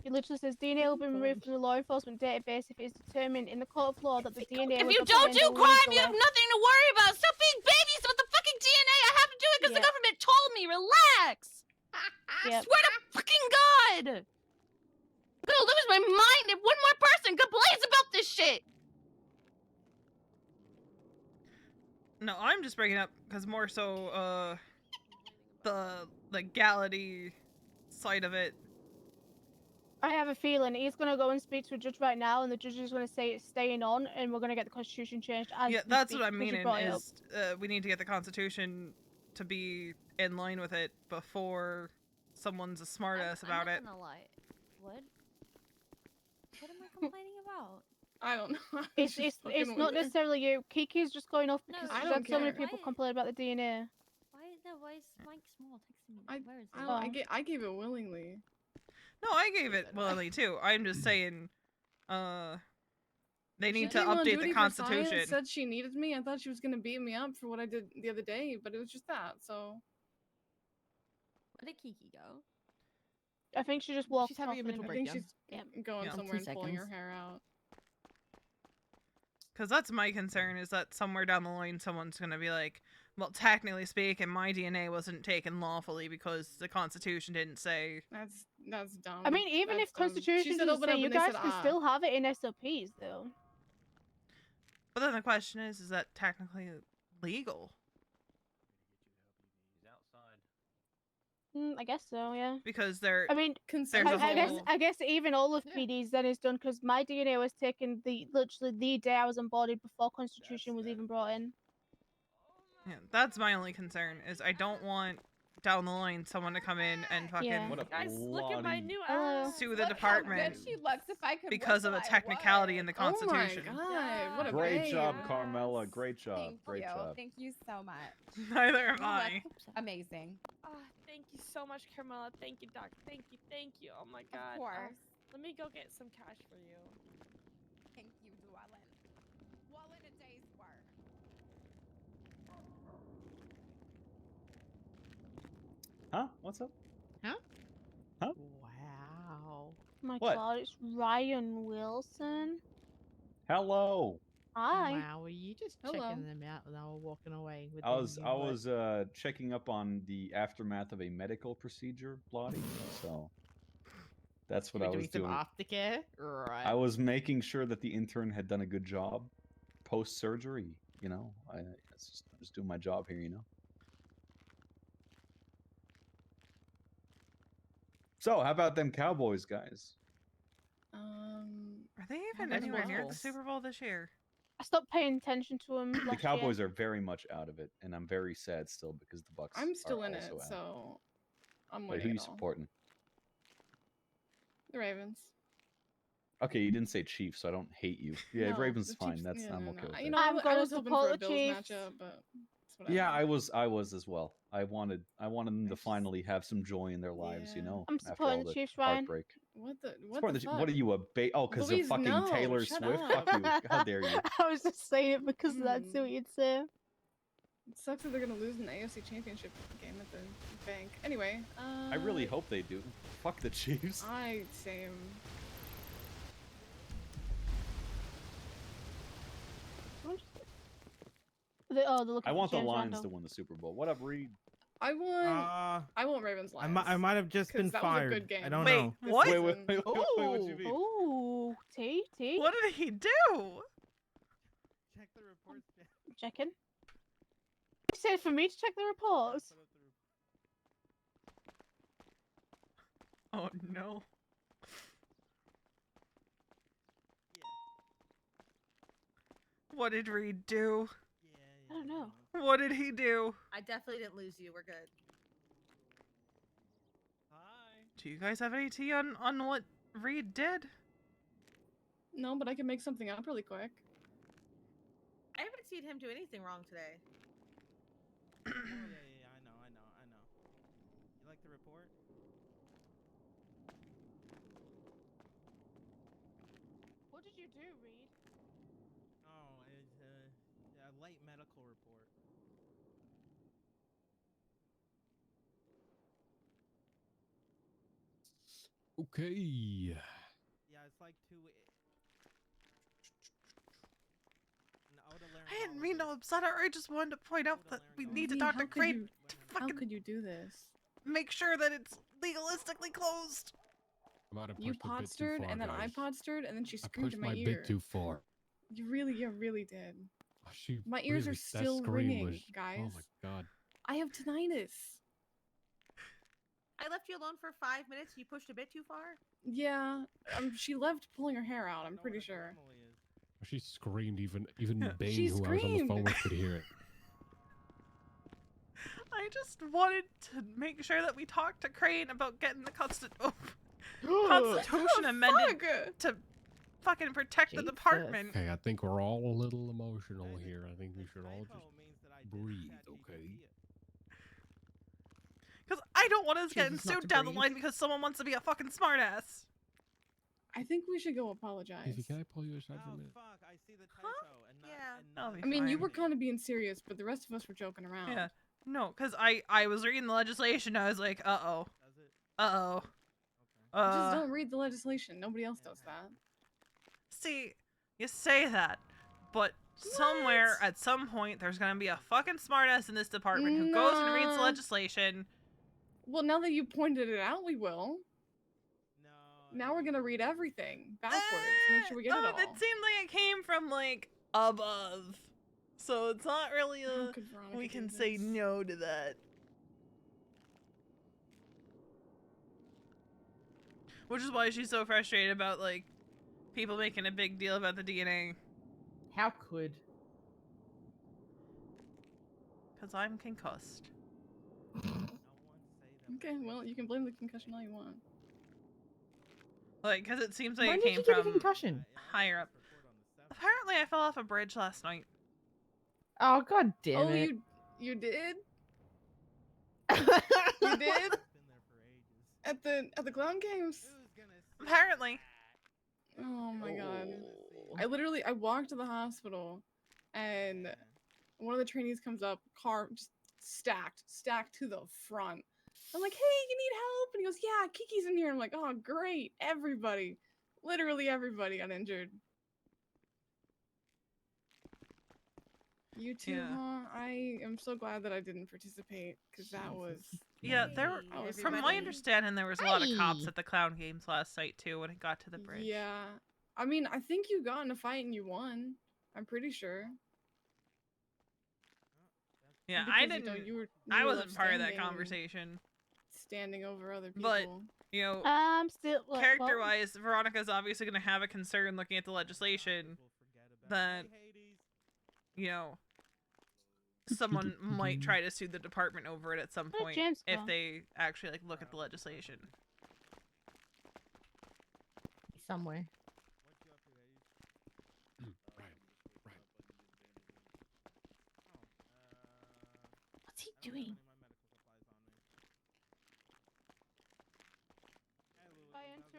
Speaker 15: It literally says DNA will be removed from the law enforcement database if it is determined in the court of law that the DNA
Speaker 8: If
Speaker 15: was
Speaker 8: you don't
Speaker 15: obtained
Speaker 8: do crime, you have
Speaker 15: illegally.
Speaker 8: nothing to worry about. Stop being babies with the fucking DNA. I have to do it because
Speaker 15: Yeah.
Speaker 8: the government told me. Relax.
Speaker 15: Yep.
Speaker 8: Swear to fucking God. I'm gonna lose my mind if one more person complains about this shit.
Speaker 1: No, I'm just breaking up because more so, the legality side of it.
Speaker 15: I have a feeling he's going to go and speak to a judge right now, and the judge is going to say it's staying on, and we're going to get the Constitution changed. As
Speaker 1: Yeah,
Speaker 15: we
Speaker 1: that's
Speaker 15: speak,
Speaker 1: what I'm
Speaker 15: because you
Speaker 1: meaning
Speaker 15: brought it up.
Speaker 1: is we need to get the Constitution to be in line with it before someone's a smartass about
Speaker 14: I'm
Speaker 1: it.
Speaker 14: not gonna lie. What? What am I complaining about?
Speaker 15: I don't know. It's not necessarily you. Kiki's just going off because
Speaker 14: No,
Speaker 15: she's
Speaker 14: I
Speaker 15: had so many
Speaker 14: don't care.
Speaker 15: people complain about the DNA.
Speaker 14: Why is Mike Small texting me? Where is
Speaker 19: I gave it willingly.
Speaker 1: No, I gave it willingly too. I'm just saying, they
Speaker 19: She
Speaker 1: need to
Speaker 19: came on
Speaker 1: update the
Speaker 19: duty for science,
Speaker 1: Constitution.
Speaker 19: said she needed me. I thought she was gonna beat me up for what I did the other day, but it was just that. So.
Speaker 14: Where did Kiki go?
Speaker 15: I think she just walked
Speaker 19: She's having a
Speaker 15: off
Speaker 19: mental
Speaker 15: and-
Speaker 19: breakdown.
Speaker 15: Yeah.
Speaker 19: I think she's going
Speaker 1: Yeah.
Speaker 19: somewhere
Speaker 14: 2
Speaker 19: and pulling her
Speaker 14: seconds.
Speaker 19: hair out.
Speaker 1: Because that's my concern, is that somewhere down the line someone's going to be like, well, technically speaking, my DNA wasn't taken lawfully because the Constitution didn't say...
Speaker 19: That's dumb.
Speaker 15: I mean, even
Speaker 19: That's
Speaker 15: if
Speaker 19: dumb.
Speaker 15: Constitution
Speaker 19: She said
Speaker 15: doesn't
Speaker 19: open
Speaker 15: say,
Speaker 19: up
Speaker 15: you
Speaker 19: and they
Speaker 15: guys
Speaker 19: said,
Speaker 15: can
Speaker 19: "Ah."
Speaker 15: still have it in SOPs, though.
Speaker 1: But then the question is that technically legal?
Speaker 15: I guess so, yeah.
Speaker 1: Because there...
Speaker 15: I mean,
Speaker 1: there's
Speaker 15: I,
Speaker 1: a
Speaker 15: I guess
Speaker 1: whole...
Speaker 15: I guess even all of PD's then is done because my DNA was taken literally the day I was onboarded before Constitution was even brought in.
Speaker 1: Yeah, that's my only concern, is I don't want down the line someone to come in and fucking
Speaker 15: Yeah.
Speaker 7: What a
Speaker 17: Guys, look at my
Speaker 7: bloody-
Speaker 17: new
Speaker 15: Hello.
Speaker 17: ass.
Speaker 1: sue the
Speaker 17: Look
Speaker 1: department
Speaker 17: how good she looks. If I could
Speaker 1: because of a
Speaker 17: whistle, I
Speaker 1: technicality in the
Speaker 17: would.
Speaker 1: Constitution.
Speaker 19: Oh my god, what a
Speaker 7: Great
Speaker 19: babe.
Speaker 7: job, Carmela. Great job.
Speaker 17: Thank
Speaker 7: Great
Speaker 17: you.
Speaker 7: job.
Speaker 17: Thank you so much.
Speaker 1: Neither am
Speaker 17: You're
Speaker 1: I.
Speaker 17: amazing.
Speaker 20: Thank you so much, Carmela. Thank you, Doc. Thank you. Thank you. Oh my god.
Speaker 17: Of course.
Speaker 20: Let me go get some cash for you.
Speaker 17: Thank you, Llewellyn. Well, in a day's work.
Speaker 7: Huh? What's up?
Speaker 18: Huh?
Speaker 7: Huh?
Speaker 18: Wow.
Speaker 15: My
Speaker 7: What?
Speaker 15: god, it's Ryan Wilson.
Speaker 7: Hello.
Speaker 15: Hi.
Speaker 18: Wow, were you just
Speaker 15: Hello.
Speaker 18: checking them out and they were walking away with
Speaker 7: I
Speaker 18: their
Speaker 7: was
Speaker 18: new work?
Speaker 7: checking up on the aftermath of a medical procedure, Blotty. So that's
Speaker 18: You
Speaker 7: what
Speaker 18: were
Speaker 7: I was
Speaker 18: doing some
Speaker 7: doing.
Speaker 18: aftercare? Right.
Speaker 7: I was making sure that the intern had done a good job post surgery. You know, I'm just doing my job here. You know. So how about them Cowboys, guys?
Speaker 1: Are they even
Speaker 15: that's
Speaker 1: anywhere near the
Speaker 15: waffles.
Speaker 1: Super Bowl this year?
Speaker 15: I stopped paying attention to him.
Speaker 7: The Cowboys are very much out of it, and I'm very sad still because the Bucks.
Speaker 19: I'm still
Speaker 7: are
Speaker 19: in it,
Speaker 7: also out.
Speaker 19: so I'm
Speaker 7: Wait,
Speaker 19: winning
Speaker 7: who you
Speaker 19: it all.
Speaker 7: supporting?
Speaker 19: The Ravens.
Speaker 7: Okay, you didn't say Chiefs, so I don't hate you. Yeah,
Speaker 19: No,
Speaker 7: Ravens
Speaker 19: the
Speaker 7: fine.
Speaker 19: Chiefs-
Speaker 7: That's
Speaker 19: yeah,
Speaker 7: I'm
Speaker 19: no,
Speaker 7: okay
Speaker 19: no.
Speaker 7: with
Speaker 19: You
Speaker 7: that.
Speaker 19: know,
Speaker 15: I'm
Speaker 19: I
Speaker 15: gonna
Speaker 19: was hoping for
Speaker 15: support
Speaker 19: a
Speaker 15: the
Speaker 19: Bills
Speaker 15: Chiefs.
Speaker 19: matchup, but it's whatever.
Speaker 7: Yeah, I was as well. I wanted them to finally have some joy in their lives, you know,
Speaker 15: I'm
Speaker 7: after
Speaker 15: supporting
Speaker 7: all
Speaker 15: the
Speaker 7: the
Speaker 15: Chiefs, Ryan.
Speaker 7: heartbreak.
Speaker 19: What the
Speaker 7: Supporting
Speaker 19: fuck?
Speaker 7: What are you, a oh, because of
Speaker 19: Louise,
Speaker 7: fucking
Speaker 19: no,
Speaker 7: Taylor
Speaker 19: shut
Speaker 7: Swift?
Speaker 19: up.
Speaker 7: Fuck you! How dare you?
Speaker 15: I was just saying it because that's what you'd say.
Speaker 19: It sucks that they're gonna lose an AFC Championship game at the bank. Anyway,
Speaker 7: I really hope they do. Fuck the Chiefs.
Speaker 19: same.
Speaker 15: They're looking
Speaker 7: I
Speaker 15: for
Speaker 7: want the
Speaker 15: James
Speaker 7: Lions
Speaker 15: Randall.
Speaker 7: to win the Super Bowl. What up, Reed?
Speaker 19: I want Ravens Lions.
Speaker 6: I might have just
Speaker 19: 'cause
Speaker 6: been
Speaker 19: that was a
Speaker 6: fired.
Speaker 19: good game.
Speaker 6: I don't
Speaker 1: Wait,
Speaker 6: know.
Speaker 1: what?
Speaker 7: Wait, what you mean?
Speaker 15: Ooh, T.
Speaker 1: What did he do?
Speaker 6: Check the reports.
Speaker 15: Checking. You said for me to check the reports.
Speaker 1: Oh no. What did Reed do?
Speaker 15: I don't know.
Speaker 1: What did he do?
Speaker 3: I definitely didn't lose you. We're good.
Speaker 1: Do you guys have any tea on what Reed did?
Speaker 19: No, but I can make something up really quick.
Speaker 3: I haven't seen him do anything wrong today.
Speaker 6: Oh, yeah, I know. You like the report?
Speaker 15: What did you do, Reed?
Speaker 6: Oh, it's a late medical report.
Speaker 11: Okay.
Speaker 6: Yeah, it's like
Speaker 1: I didn't mean to upset her. I just wanted to point out that we need to
Speaker 19: Lee,
Speaker 1: talk
Speaker 19: how
Speaker 1: to
Speaker 19: could
Speaker 1: Crane
Speaker 19: you-
Speaker 1: to
Speaker 19: How
Speaker 1: fucking
Speaker 19: could you do this?
Speaker 1: make sure that it's legalistically closed.
Speaker 11: I might have
Speaker 19: You
Speaker 11: pushed a bit too
Speaker 19: podstered,
Speaker 11: far,
Speaker 19: and then I
Speaker 11: guys.
Speaker 19: podstered, and then she
Speaker 11: I
Speaker 19: screamed
Speaker 11: pushed
Speaker 19: in my
Speaker 11: my
Speaker 19: ear.
Speaker 11: bit too far.
Speaker 19: You really did.
Speaker 11: Oh, she
Speaker 19: My ears
Speaker 11: really,
Speaker 19: are still
Speaker 11: that scream
Speaker 19: ringing,
Speaker 11: was,
Speaker 19: guys.
Speaker 11: Oh my god.
Speaker 19: I have tinnitus.
Speaker 3: I left you alone for 5 minutes. You pushed a bit too far.
Speaker 19: Yeah, she left pulling her hair out. I'm pretty sure.
Speaker 11: She screamed. Even Bane,
Speaker 19: She
Speaker 11: who I was on the phone
Speaker 19: screamed.
Speaker 11: with, could hear it.
Speaker 1: I just wanted to make sure that we talked to Crane about getting the Constitution amended to fucking protect the department.
Speaker 21: Okay, I think we're all a little emotional here. I think we should all just breathe, okay?
Speaker 1: Because I don't want us getting
Speaker 19: Jesus, not
Speaker 1: sued
Speaker 19: to
Speaker 1: down the
Speaker 19: breathe.
Speaker 1: line because someone wants to be a fucking smartass.
Speaker 19: I think we should go apologize.
Speaker 21: Izzy, can I pull you aside for a minute?
Speaker 6: Fuck, I see the typo. And not,
Speaker 3: Yeah.
Speaker 1: That'll be
Speaker 19: I mean, you
Speaker 1: fine.
Speaker 19: were kind of being serious, but the rest of us were joking around.
Speaker 1: Yeah. No, because I was reading the legislation. I was like, uh-oh. Uh-oh.
Speaker 19: Just don't read the legislation. Nobody else does that.
Speaker 1: See, you say that, but somewhere at some point there's gonna be a fucking smartass in this department who goes and reads the
Speaker 19: Nah.
Speaker 1: legislation.
Speaker 19: Well, now that you pointed it out, we will. Now we're gonna read everything backwards. Make sure we get it all.
Speaker 1: It seemed like it came from like above, so it's not really
Speaker 19: How
Speaker 1: a.
Speaker 19: could Veronica
Speaker 1: We
Speaker 19: do
Speaker 1: can say
Speaker 19: this?
Speaker 1: no to that. Which is why she's so frustrated about like people making a big deal about the DNA.
Speaker 18: How could?
Speaker 1: Because I'm concussed.
Speaker 19: Okay, well, you can blame the concussion all you want.
Speaker 1: Like, because it seems like
Speaker 18: When
Speaker 1: it
Speaker 18: did
Speaker 1: came
Speaker 18: you get a
Speaker 1: from
Speaker 18: concussion?
Speaker 1: higher up. Apparently, I fell off a bridge last night.
Speaker 18: Oh, god damn it.
Speaker 19: You did? You did? At the clown games?
Speaker 1: Apparently.
Speaker 19: Oh my god. I walked to the hospital and one of the trainees comes up, car just stacked to the front. I'm like, hey, you need help? And he goes, yeah, Kiki's in here. I'm like, oh, great. Everybody, literally everybody got injured. You too,
Speaker 1: Yeah.
Speaker 19: huh? I am so glad that I didn't participate because that was.
Speaker 1: Yeah, there.
Speaker 19: That was
Speaker 1: From my
Speaker 19: everybody.
Speaker 1: understanding, there was a lot of cops at the clown games last night too when it got to the bridge.
Speaker 19: Yeah. I mean, I think you got in a fight and you won. I'm pretty sure.
Speaker 1: Yeah,
Speaker 19: Because,
Speaker 1: I
Speaker 19: you know,
Speaker 1: didn't.
Speaker 19: you were
Speaker 1: I
Speaker 19: left
Speaker 1: wasn't part of that
Speaker 19: standing and
Speaker 1: conversation.
Speaker 19: Standing over other people.
Speaker 1: But you know,
Speaker 15: I'm still
Speaker 1: character-wise, Veronica's obviously going to have a concern looking at the legislation that someone might try to sue the department over it at some
Speaker 15: Where'd
Speaker 1: point
Speaker 15: James
Speaker 1: if
Speaker 15: go?
Speaker 1: they actually look at the legislation.
Speaker 18: Somewhere.
Speaker 15: What's he doing?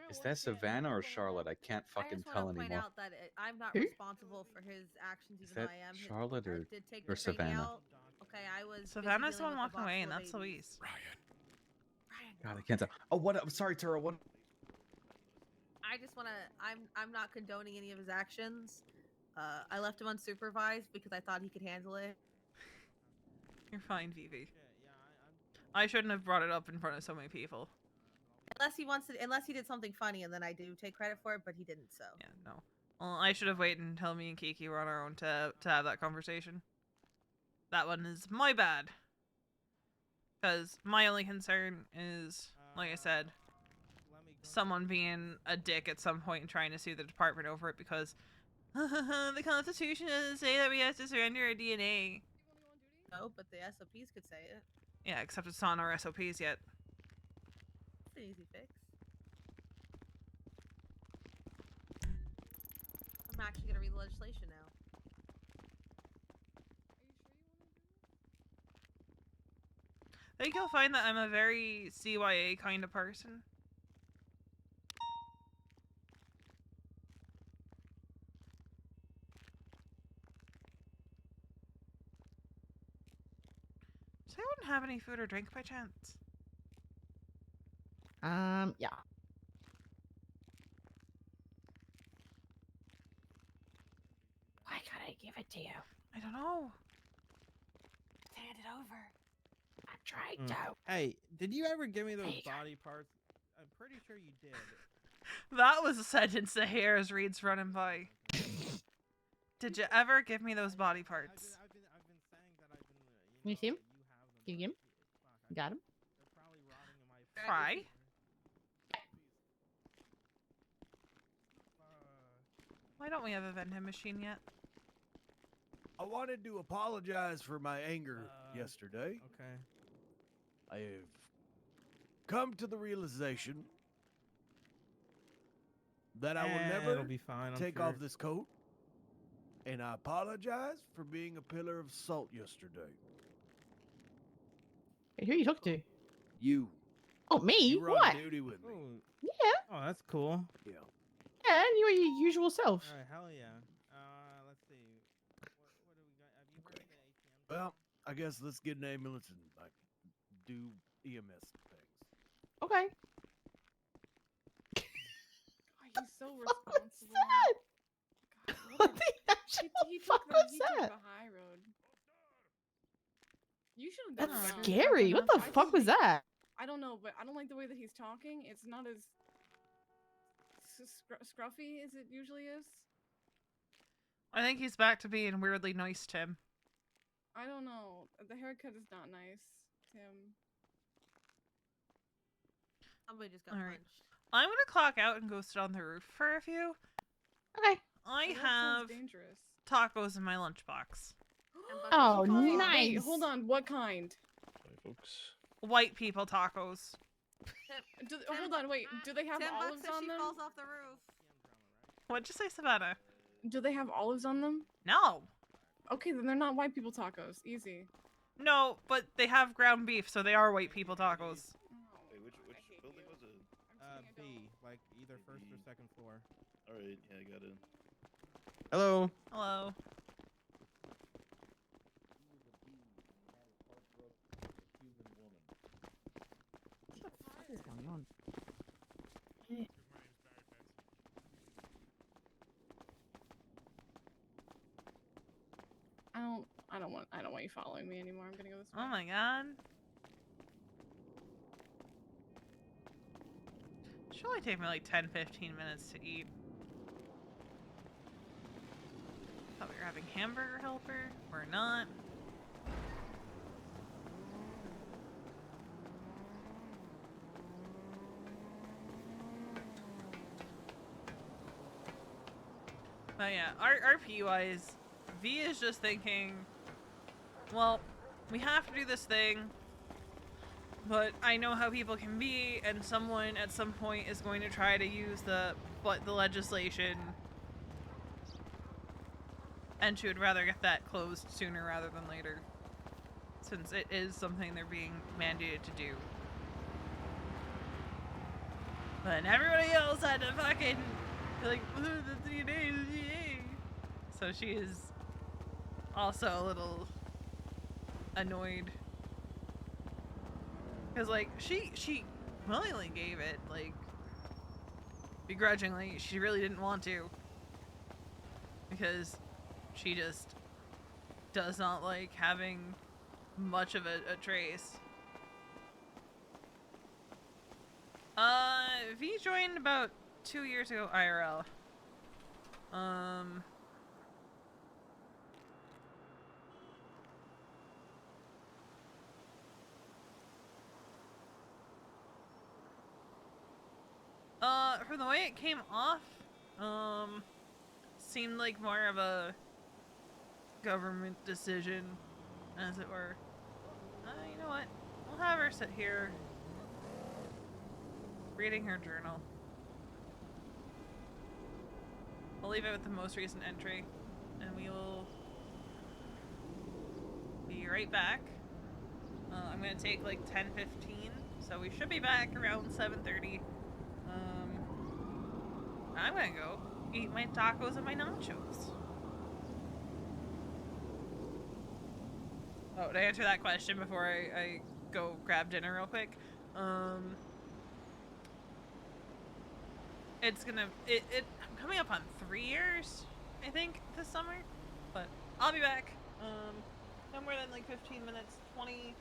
Speaker 7: Is that Savannah or Charlotte? I can't fucking tell
Speaker 3: Point
Speaker 7: anymore.
Speaker 3: out that I'm not
Speaker 7: Who?
Speaker 3: responsible for his actions,
Speaker 7: Is
Speaker 3: even though
Speaker 7: that
Speaker 3: I am.
Speaker 7: Charlotte or,
Speaker 3: did take
Speaker 7: or
Speaker 3: the training
Speaker 7: Savannah?
Speaker 3: out. Okay, I was. busy
Speaker 1: Savannah's the
Speaker 3: dealing
Speaker 1: one
Speaker 3: with the
Speaker 1: walking away,
Speaker 3: box
Speaker 1: and
Speaker 3: full of
Speaker 1: that's
Speaker 3: babies.
Speaker 1: Louise.
Speaker 7: God, I can't tell. Oh, what? I'm sorry, Tara. What?
Speaker 3: I just want to. I'm not condoning any of his actions. I left him unsupervised because I thought he could handle it.
Speaker 1: You're fine, Vivi. I shouldn't have brought it up in front of so many people.
Speaker 3: Unless he did something funny, and then I do take credit for it, but he didn't. So
Speaker 1: yeah, no. Well, I should have waited until me and Kiki were on our own to have that conversation. That one is my bad. Because my only concern is, like I said, someone being a dick at some point and trying to sue the department over it because the Constitution doesn't say that we have to surrender our DNA.
Speaker 3: no, but the SOPs could say it.
Speaker 1: Yeah, except it's not on our SOPs yet.
Speaker 3: It's an easy fix. I'm actually gonna read the legislation now.
Speaker 1: I think you'll find that I'm a very CYA kind of person. Does anyone have any food or drink by chance?
Speaker 18: Yeah.
Speaker 15: Why can't I give it to you?
Speaker 1: I don't know.
Speaker 3: Hand it over.
Speaker 15: I'm trying
Speaker 6: Mm.
Speaker 15: to.
Speaker 6: Hey, did you ever give me
Speaker 15: There
Speaker 6: those
Speaker 15: you go.
Speaker 6: body parts? I'm pretty sure you did.
Speaker 1: That was a sentence that hear as Reed's running by. Did you ever give me those body parts?
Speaker 6: I've been saying that I've been.
Speaker 18: You see him? You get him? You got him?
Speaker 6: They're probably rotting in my.
Speaker 1: Fry? Why don't we have a vending machine yet?
Speaker 22: I wanted to apologize for my anger.
Speaker 2: yesterday,
Speaker 6: Okay.
Speaker 2: I have come to the realization that I will never
Speaker 6: It'll be fine, I'm
Speaker 2: take
Speaker 6: sure.
Speaker 2: off this coat, and I apologize for being a pillar of salt yesterday.
Speaker 18: Hey, who you talk to?
Speaker 2: You.
Speaker 18: Oh, me?
Speaker 2: You were
Speaker 18: What?
Speaker 2: on duty with me.
Speaker 18: Yeah.
Speaker 6: Oh, that's cool.
Speaker 2: Yeah.
Speaker 18: Yeah, and you're your usual self.
Speaker 6: All right, hell yeah. Let's see. What do we got? Have you heard of the ATM?
Speaker 2: Well, I guess let's get an ambulance and like do EMS things.
Speaker 18: Okay.
Speaker 19: God, he's so responsible. God,
Speaker 18: What the actual fuck was that?
Speaker 19: the high road. You should have done
Speaker 18: That's
Speaker 19: better.
Speaker 18: scary. What the fuck was that?
Speaker 19: I don't know, but I don't like the way that he's talking. It's not as scruffy as it usually is.
Speaker 1: I think he's back to being weirdly nice, Tim.
Speaker 19: I don't know. The haircut is not nice, Tim.
Speaker 3: Somebody just got
Speaker 1: All right.
Speaker 3: punched.
Speaker 1: I'm gonna clock out and go sit on the roof for a few.
Speaker 8: Okay.
Speaker 1: I
Speaker 19: That sounds
Speaker 1: have
Speaker 19: dangerous.
Speaker 1: tacos in my lunchbox.
Speaker 8: Oh,
Speaker 19: Wait,
Speaker 8: nice.
Speaker 19: hold on. What kind?
Speaker 1: White people tacos.
Speaker 19: Hold on, wait. Do they have
Speaker 3: $10
Speaker 19: olives
Speaker 3: if
Speaker 19: on
Speaker 3: she
Speaker 19: them?
Speaker 3: falls off the roof.
Speaker 1: What'd you say, Savannah?
Speaker 19: Do they have olives on them?
Speaker 1: No.
Speaker 19: Okay, then they're not white people tacos. Easy.
Speaker 1: No, but they have ground beef, so they are white people tacos.
Speaker 9: Wait, which building was it?
Speaker 6: B, like either first or second floor.
Speaker 9: All right, yeah, I got it.
Speaker 11: Hello.
Speaker 1: Hello.
Speaker 18: What is going on?
Speaker 19: I don't want you following me anymore. I'm gonna go this way.
Speaker 1: Oh my god. Should only take me like 10-15 minutes to eat. Thought we were having hamburger helper. We're not. But yeah, our PUI is V is just thinking, well, we have to do this thing, but I know how people can be, and someone at some point is going to try to use the legislation, and she would rather get that closed sooner rather than later, since it is something they're being mandated to do. But everybody else had to fucking like, so she is also a little annoyed. Because, like, she willingly gave it, like, begrudgingly. She really didn't want to. Because she just does not like having much of a trace. V joined about 2 years ago IRL. From the way it came off, seemed like more of a government decision, as it were. You know what? We'll have her sit here, reading her journal. We'll leave it with the most recent entry, and we will be right back. I'm gonna take like 10-15, so we should be back around 7:30. I'm gonna go eat my tacos and my nachos. Oh, to answer that question before I go grab dinner real quick, it's gonna, I'm coming up on 3 years, I think, this summer, but I'll be back, no more than like 15 minutes, 20,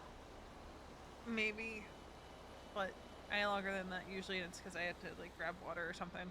Speaker 1: maybe, but any longer than that usually, and it's because I had to like grab water or something.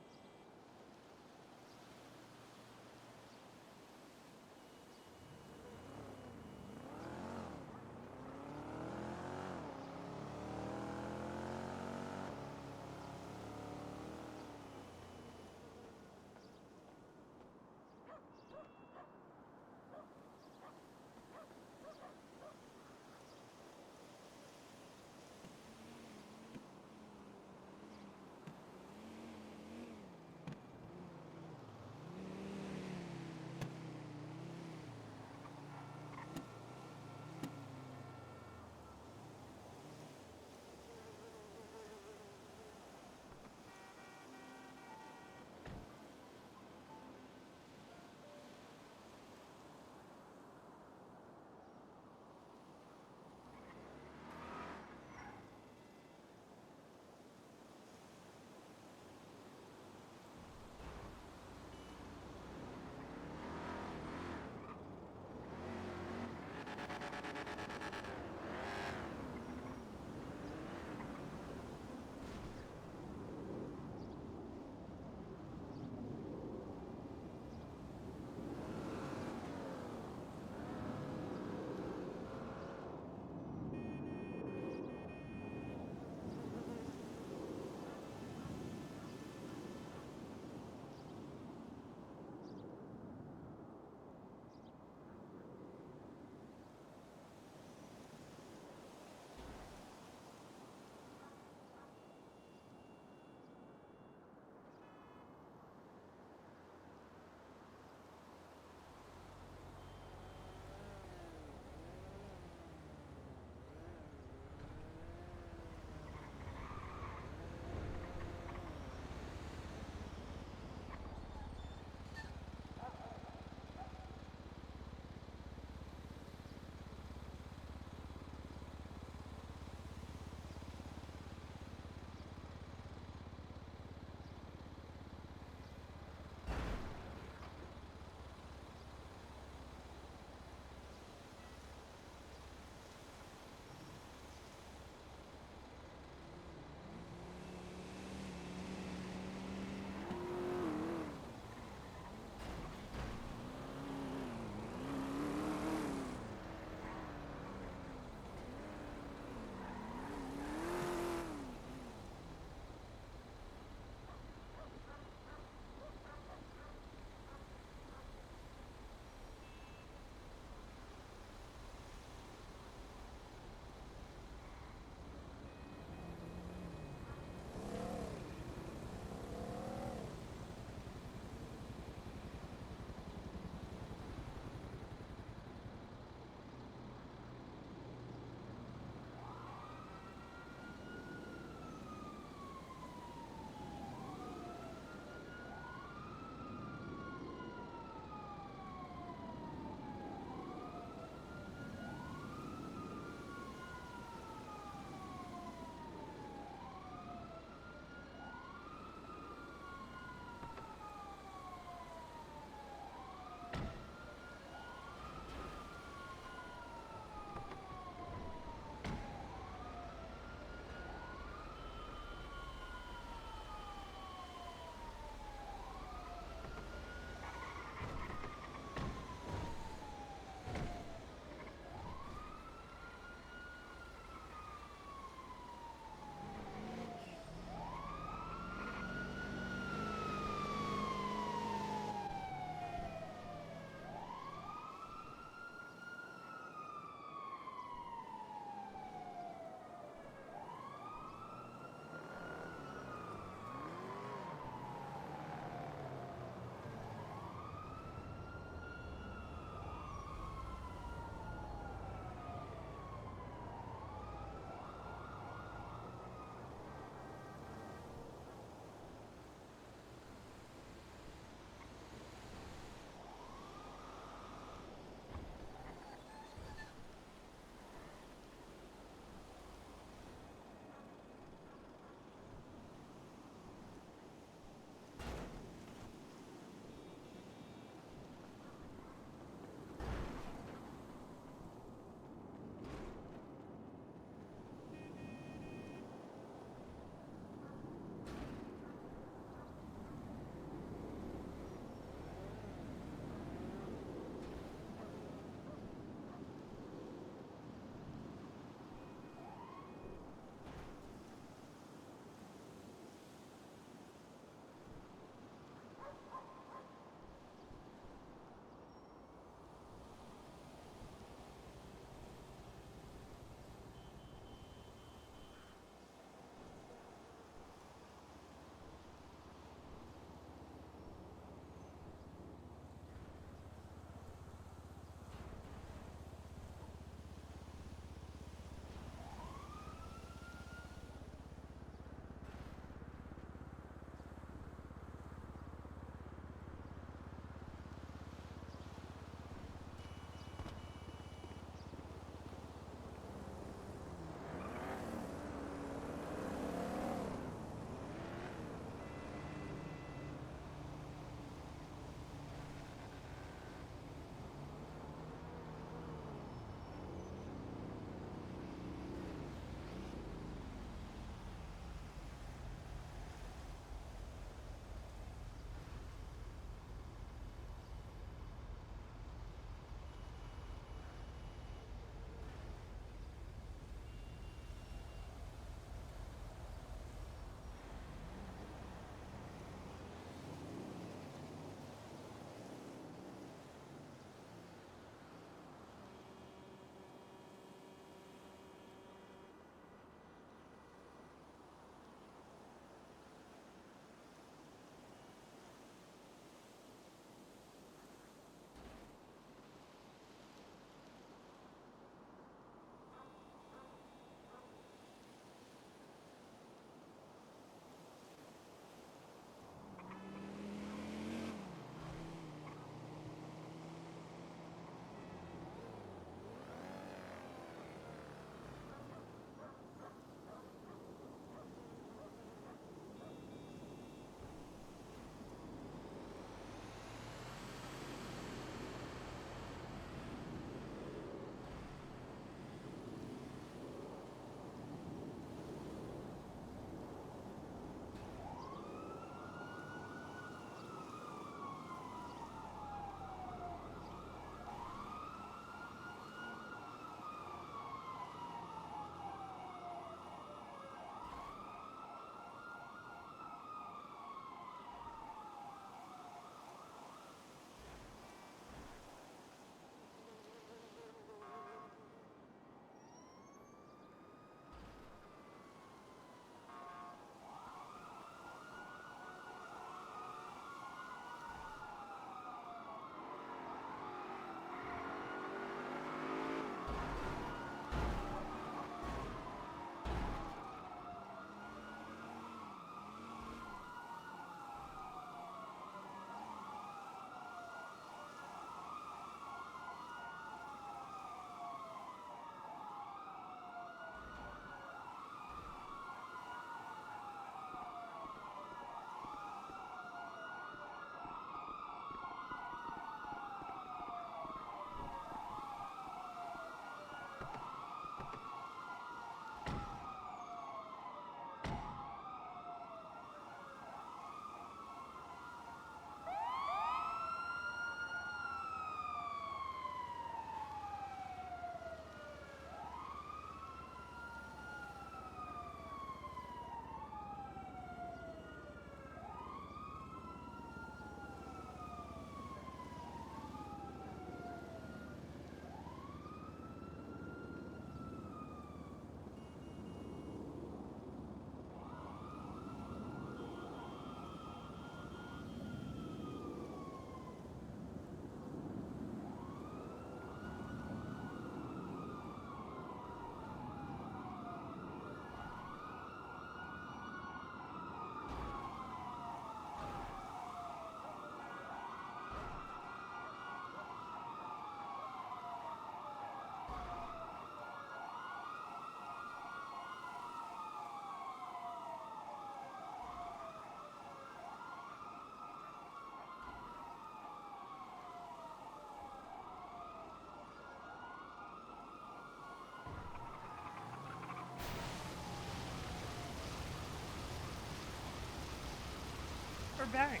Speaker 1: we're back.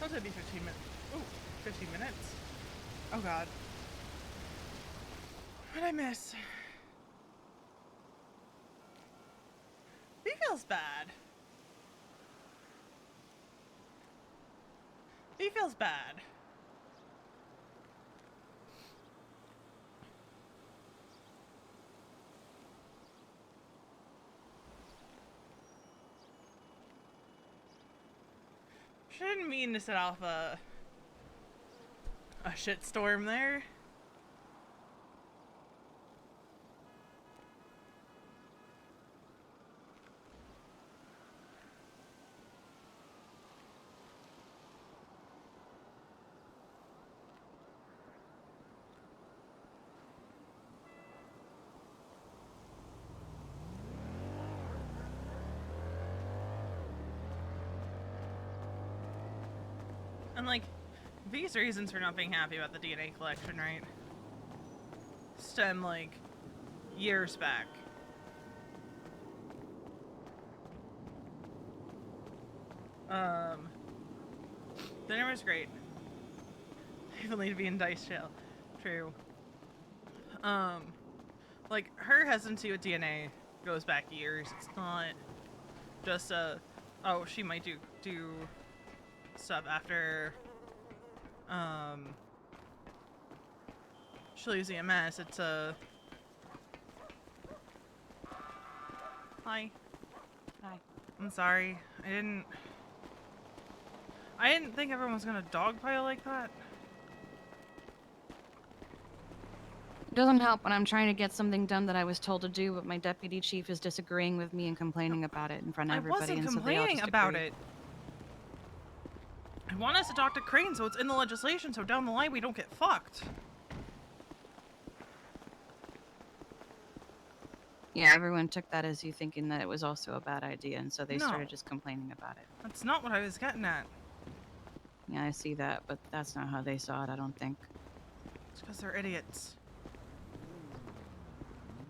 Speaker 1: That would be 15 minutes. Ooh, 15 minutes. Oh god. What'd I miss? He feels bad. He feels bad. She didn't mean to set off a shitstorm there. And like, these reasons for not being happy about the DNA collection, right, stem like years back. Dinner was great. People need to be in dice jail. True. Like, her hesitancy with DNA goes back years. It's not just oh, she might do stuff after she leaves EMS. It's Hi.
Speaker 8: Hi.
Speaker 1: I'm sorry. I didn't think everyone was gonna dogpile like that.
Speaker 8: It doesn't help when I'm trying to get something done that I was told to do, but my deputy chief is disagreeing with me and complaining about it in front of everybody.
Speaker 1: I wasn't
Speaker 8: and so they all
Speaker 1: complaining
Speaker 8: just
Speaker 1: about
Speaker 8: agree.
Speaker 1: it. I want us to talk to Crane so it's in the legislation so down the line we don't get fucked.
Speaker 8: Yeah, everyone took that as you thinking that it was also a bad idea, and so they
Speaker 1: No.
Speaker 8: started just complaining about it.
Speaker 1: That's not what I was getting at.
Speaker 8: Yeah, I see that, but that's not how they saw it, I don't think.
Speaker 1: It's because they're idiots.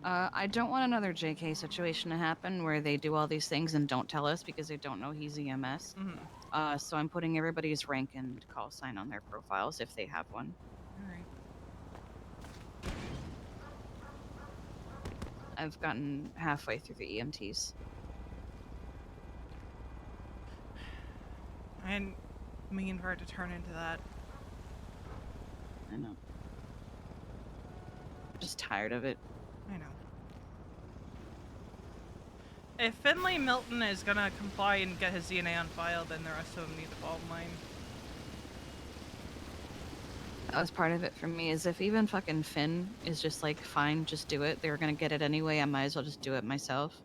Speaker 8: I don't want another JK situation to happen where they do all these things and don't tell us because they don't know he's EMS. So I'm putting everybody's rank and call sign on their profiles if they have one.
Speaker 1: Alright.
Speaker 8: I've gotten halfway through the EMTs.
Speaker 1: I didn't mean for it to turn into that.
Speaker 8: I know. I'm just tired of it.
Speaker 1: I know. If Finley Milton is gonna comply and get his DNA on file, then the rest of them need to fall in line.
Speaker 8: That was part of it for me, is if even fucking Finn is just like, fine, just do it. They were gonna get it anyway, I might as well just do it myself.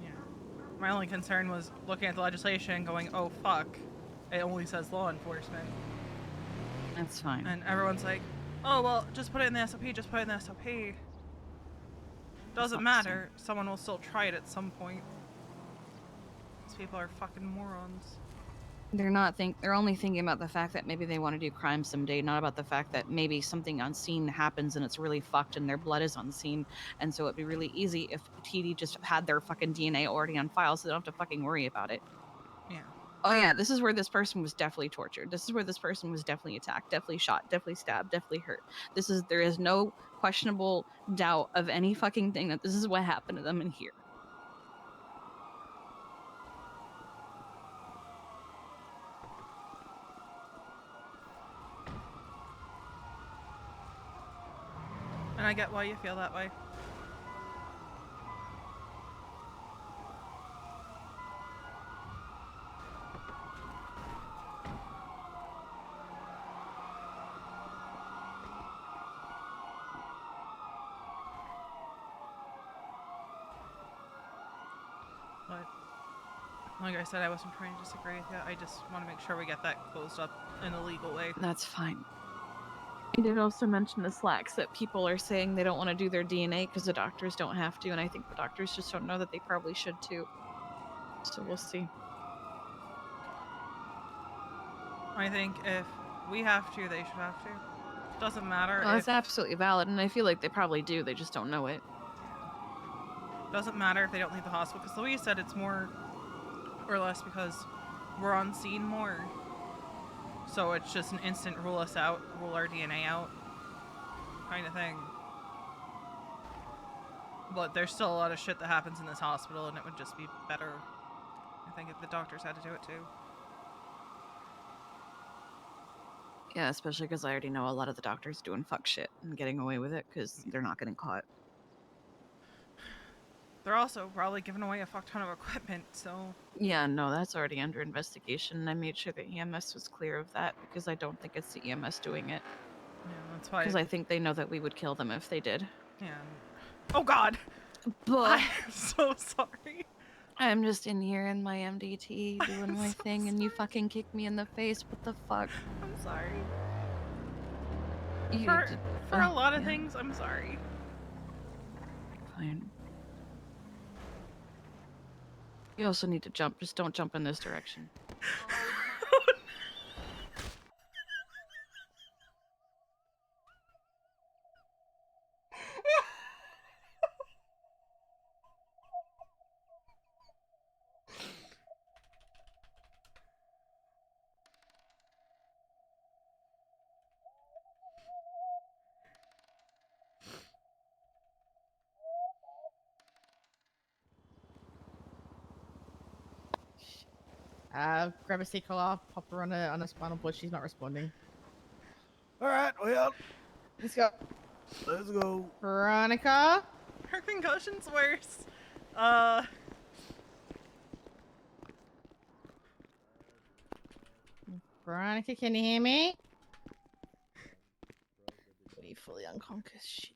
Speaker 1: Yeah. My only concern was looking at the legislation and going, oh fuck, it only says law enforcement.
Speaker 8: That's fine.
Speaker 1: And everyone's like, oh well, just put it in the SOP, just put it in the SOP. Doesn't matter, someone will still try it at some point. These people are fucking morons.
Speaker 8: They're only thinking about the fact that maybe they want to do crime someday, not about the fact that maybe something on scene happens and it's really fucked and their blood is on scene. And so it'd be really easy if TD just had their fucking DNA already on file so they don't have to fucking worry about it.
Speaker 1: Yeah.
Speaker 8: Oh yeah, this is where this person was definitely tortured. This is where this person was definitely attacked, definitely shot, definitely stabbed, definitely hurt. There is no questionable doubt of any fucking thing that this is what happened to them in here.
Speaker 1: And I get why you feel that way. But, like I said, I wasn't trying to disagree with you. I just want to make sure we get that closed up in a legal way.
Speaker 8: That's fine. I did also mention the Slacks that people are saying they don't want to do their DNA because the doctors don't have to, and I think the doctors just don't know that they probably should too. So we'll see.
Speaker 1: I think if we have to, they should have to. Doesn't matter
Speaker 8: Well,
Speaker 1: if...
Speaker 8: that's absolutely valid, and I feel like they probably do, they just don't know it.
Speaker 1: Doesn't matter if they don't leave the hospital, because Louise said it's more or less because we're on scene more. So it's just an instant rule us out, rule our DNA out kind of thing. But there's still a lot of shit that happens in this hospital, and it would just be better, I think, if the doctors had to do it too.
Speaker 8: Yeah, especially because I already know a lot of the doctors doing fuck shit and getting away with it because they're not getting caught.
Speaker 1: They're also probably giving away a fuck ton of equipment, so...
Speaker 8: Yeah, no, that's already under investigation. I made sure the EMS was clear of that because I don't think it's the EMS doing it.
Speaker 1: Yeah, that's why...
Speaker 8: Because I think they know that we would kill them if they did.
Speaker 1: Yeah. Oh god!
Speaker 8: But
Speaker 1: I'm so sorry.
Speaker 8: I'm just in here in my MDT doing my thing and you fucking kicked me in the face. What the fuck?
Speaker 1: I'm sorry.
Speaker 8: You
Speaker 1: For a lot of
Speaker 8: yeah.
Speaker 1: things, I'm sorry.
Speaker 8: Fine. You also need to jump. Just don't jump in this direction.
Speaker 18: Grab a seat off, pop her on a spinal cord. She's not responding.
Speaker 2: All right, well,
Speaker 18: Let's go.
Speaker 2: let's go.
Speaker 18: Veronica.
Speaker 1: Her concussion's worse.
Speaker 18: Veronica, can you hear me? Be fully unconscious. Shit.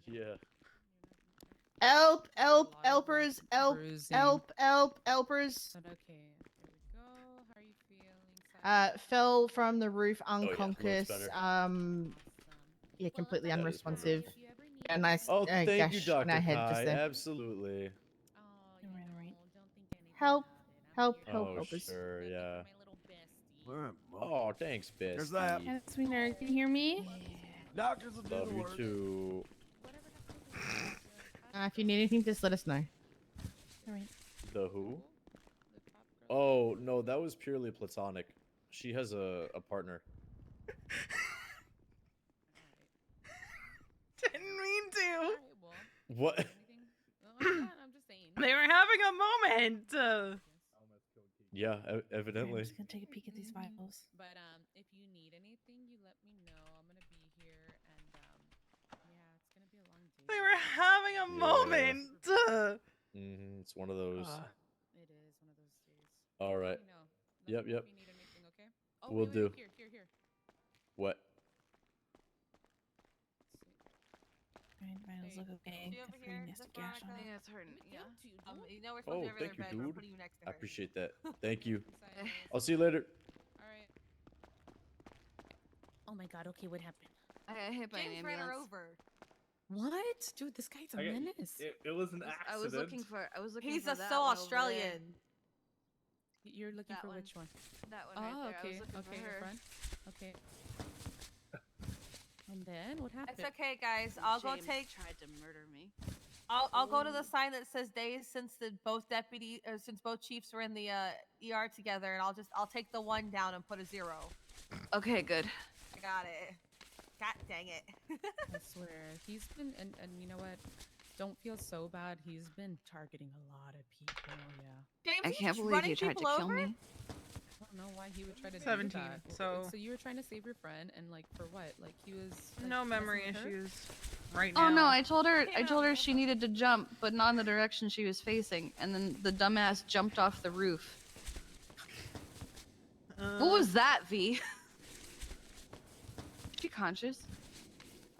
Speaker 9: Yeah.
Speaker 18: Helpers, helpers.
Speaker 4: Okay, here we go. How are you feeling?
Speaker 18: Fell from the roof
Speaker 9: yeah, looks
Speaker 18: unconscious.
Speaker 9: better.
Speaker 18: Yeah, completely
Speaker 9: That is
Speaker 18: unresponsive.
Speaker 9: wonderful.
Speaker 18: A nice
Speaker 9: Oh, thank
Speaker 18: gash
Speaker 9: you,
Speaker 18: in
Speaker 9: Dr.
Speaker 18: our head
Speaker 9: Kai.
Speaker 18: just there.
Speaker 9: Absolutely.
Speaker 18: Help,
Speaker 9: Oh,
Speaker 18: helpers.
Speaker 9: sure, yeah.
Speaker 2: All right, well,
Speaker 9: Oh, thanks,
Speaker 2: there's
Speaker 9: bestie.
Speaker 2: that.
Speaker 17: Yeah, sweetheart, can you hear me?
Speaker 2: Doctors will do
Speaker 9: Love
Speaker 2: the
Speaker 9: you
Speaker 2: work.
Speaker 9: too.
Speaker 18: If you need anything, just let us know.
Speaker 17: Alright.
Speaker 9: The who? Oh, no, that was purely platonic. She has a partner.
Speaker 1: Didn't mean to.
Speaker 9: What?
Speaker 4: I'm just saying.
Speaker 1: They were having a moment.
Speaker 9: Yeah,
Speaker 17: I'm
Speaker 9: evidently.
Speaker 17: just gonna take a peek at these vitals.
Speaker 4: But if you need anything, you let me know. I'm gonna be here, and yeah, it's gonna be a long day.
Speaker 1: They were having a moment.
Speaker 9: It's one of those.
Speaker 4: It is one of those days.
Speaker 9: All right.
Speaker 4: Let me know.
Speaker 9: Yep,
Speaker 4: If
Speaker 9: yep.
Speaker 4: you need anything, okay? Oh,
Speaker 9: Will
Speaker 4: wait,
Speaker 9: do.
Speaker 4: Here.
Speaker 9: What?
Speaker 17: Alright, vitals look okay.
Speaker 3: She over
Speaker 17: Got
Speaker 3: here,
Speaker 17: pretty nasty
Speaker 3: this
Speaker 17: gash on
Speaker 3: Veronica?
Speaker 17: it.
Speaker 8: Yeah, it's hurting. Yeah.
Speaker 3: You know we're supposed to
Speaker 9: Oh,
Speaker 3: be every
Speaker 9: thank
Speaker 3: other
Speaker 9: you,
Speaker 3: bed. We're
Speaker 9: dude.
Speaker 3: putting you next to
Speaker 9: I
Speaker 3: her.
Speaker 9: appreciate that. Thank you.
Speaker 4: Silence.
Speaker 9: I'll see you later.
Speaker 4: All right. Oh my God. Okay, what happened?
Speaker 8: I got hit by an
Speaker 3: James ran her
Speaker 8: ambulance.
Speaker 3: over.
Speaker 4: What, dude? This guy's a menace.
Speaker 16: It was an accident.
Speaker 8: I was looking for.
Speaker 3: He's
Speaker 8: for
Speaker 3: a
Speaker 8: that
Speaker 3: so
Speaker 8: one over
Speaker 3: Australian.
Speaker 4: You're looking
Speaker 8: That
Speaker 4: for
Speaker 8: one.
Speaker 4: which one?
Speaker 8: That one
Speaker 4: Oh,
Speaker 8: right there. I
Speaker 4: okay.
Speaker 8: was looking
Speaker 4: Okay,
Speaker 8: for
Speaker 4: your
Speaker 8: her.
Speaker 4: friend. Okay. And then what happened?
Speaker 3: It's okay, guys. I'll go
Speaker 8: James
Speaker 3: take.
Speaker 8: tried to murder me.
Speaker 3: I'll go to the sign that says days since since both chiefs were in the ER together, and I'll take the 1 down and put a 0.
Speaker 8: Okay, good.
Speaker 3: I got it. God dang it.
Speaker 4: I swear, he's been and you know what? Don't feel so bad. He's been targeting a lot of people. Yeah.
Speaker 3: James,
Speaker 8: I
Speaker 3: he's
Speaker 8: can't believe
Speaker 3: running
Speaker 8: he tried to
Speaker 3: people
Speaker 8: kill
Speaker 3: over?
Speaker 8: me.
Speaker 4: I don't know why he would try to
Speaker 1: 17,
Speaker 4: do that.
Speaker 1: so-
Speaker 4: you were trying to save your friend, and like for what? Like he was like,
Speaker 1: No memory
Speaker 4: messing with her?
Speaker 1: issues right now.
Speaker 8: Oh no, I told her she needed to jump, but not in the direction she was facing, and then the dumbass jumped off the roof. What was that, V? Is she conscious?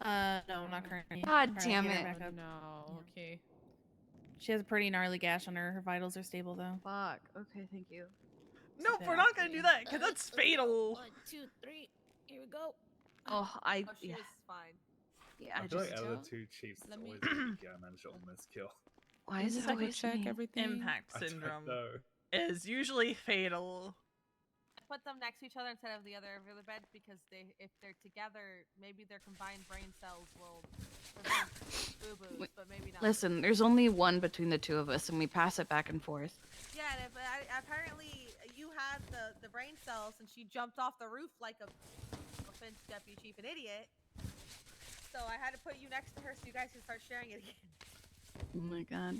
Speaker 17: No, not currently.
Speaker 8: God
Speaker 17: Trying to
Speaker 8: damn
Speaker 17: get her
Speaker 8: it.
Speaker 17: back up.
Speaker 4: No. Okay.
Speaker 17: She has a pretty gnarly gash on her. Her vitals are stable though.
Speaker 8: Fuck. Okay, thank you.
Speaker 1: Nope, we're not gonna do that because that's fatal.
Speaker 17: 1, 2, 3. Here we go.
Speaker 8: Oh,
Speaker 3: She
Speaker 8: yeah.
Speaker 3: was fine.
Speaker 8: Yeah,
Speaker 16: I feel like out of the two chiefs, it's always the guy managed to almost kill.
Speaker 8: Why is it always
Speaker 4: check
Speaker 8: me?
Speaker 4: everything?
Speaker 1: Impact
Speaker 16: I don't
Speaker 1: syndrome
Speaker 16: know.
Speaker 1: is usually fatal.
Speaker 3: Put them next to each other instead of the other bed because if they're together, maybe their combined brain cells will prevent boo-boos, but maybe not.
Speaker 8: Listen, there's only one between the two of us, and we pass it back and forth.
Speaker 3: Yeah, but apparently brain cells, and she jumped off the roof like a offense deputy chief, an idiot. So I had to put you next to her so you guys can start sharing it again.
Speaker 8: Oh my god.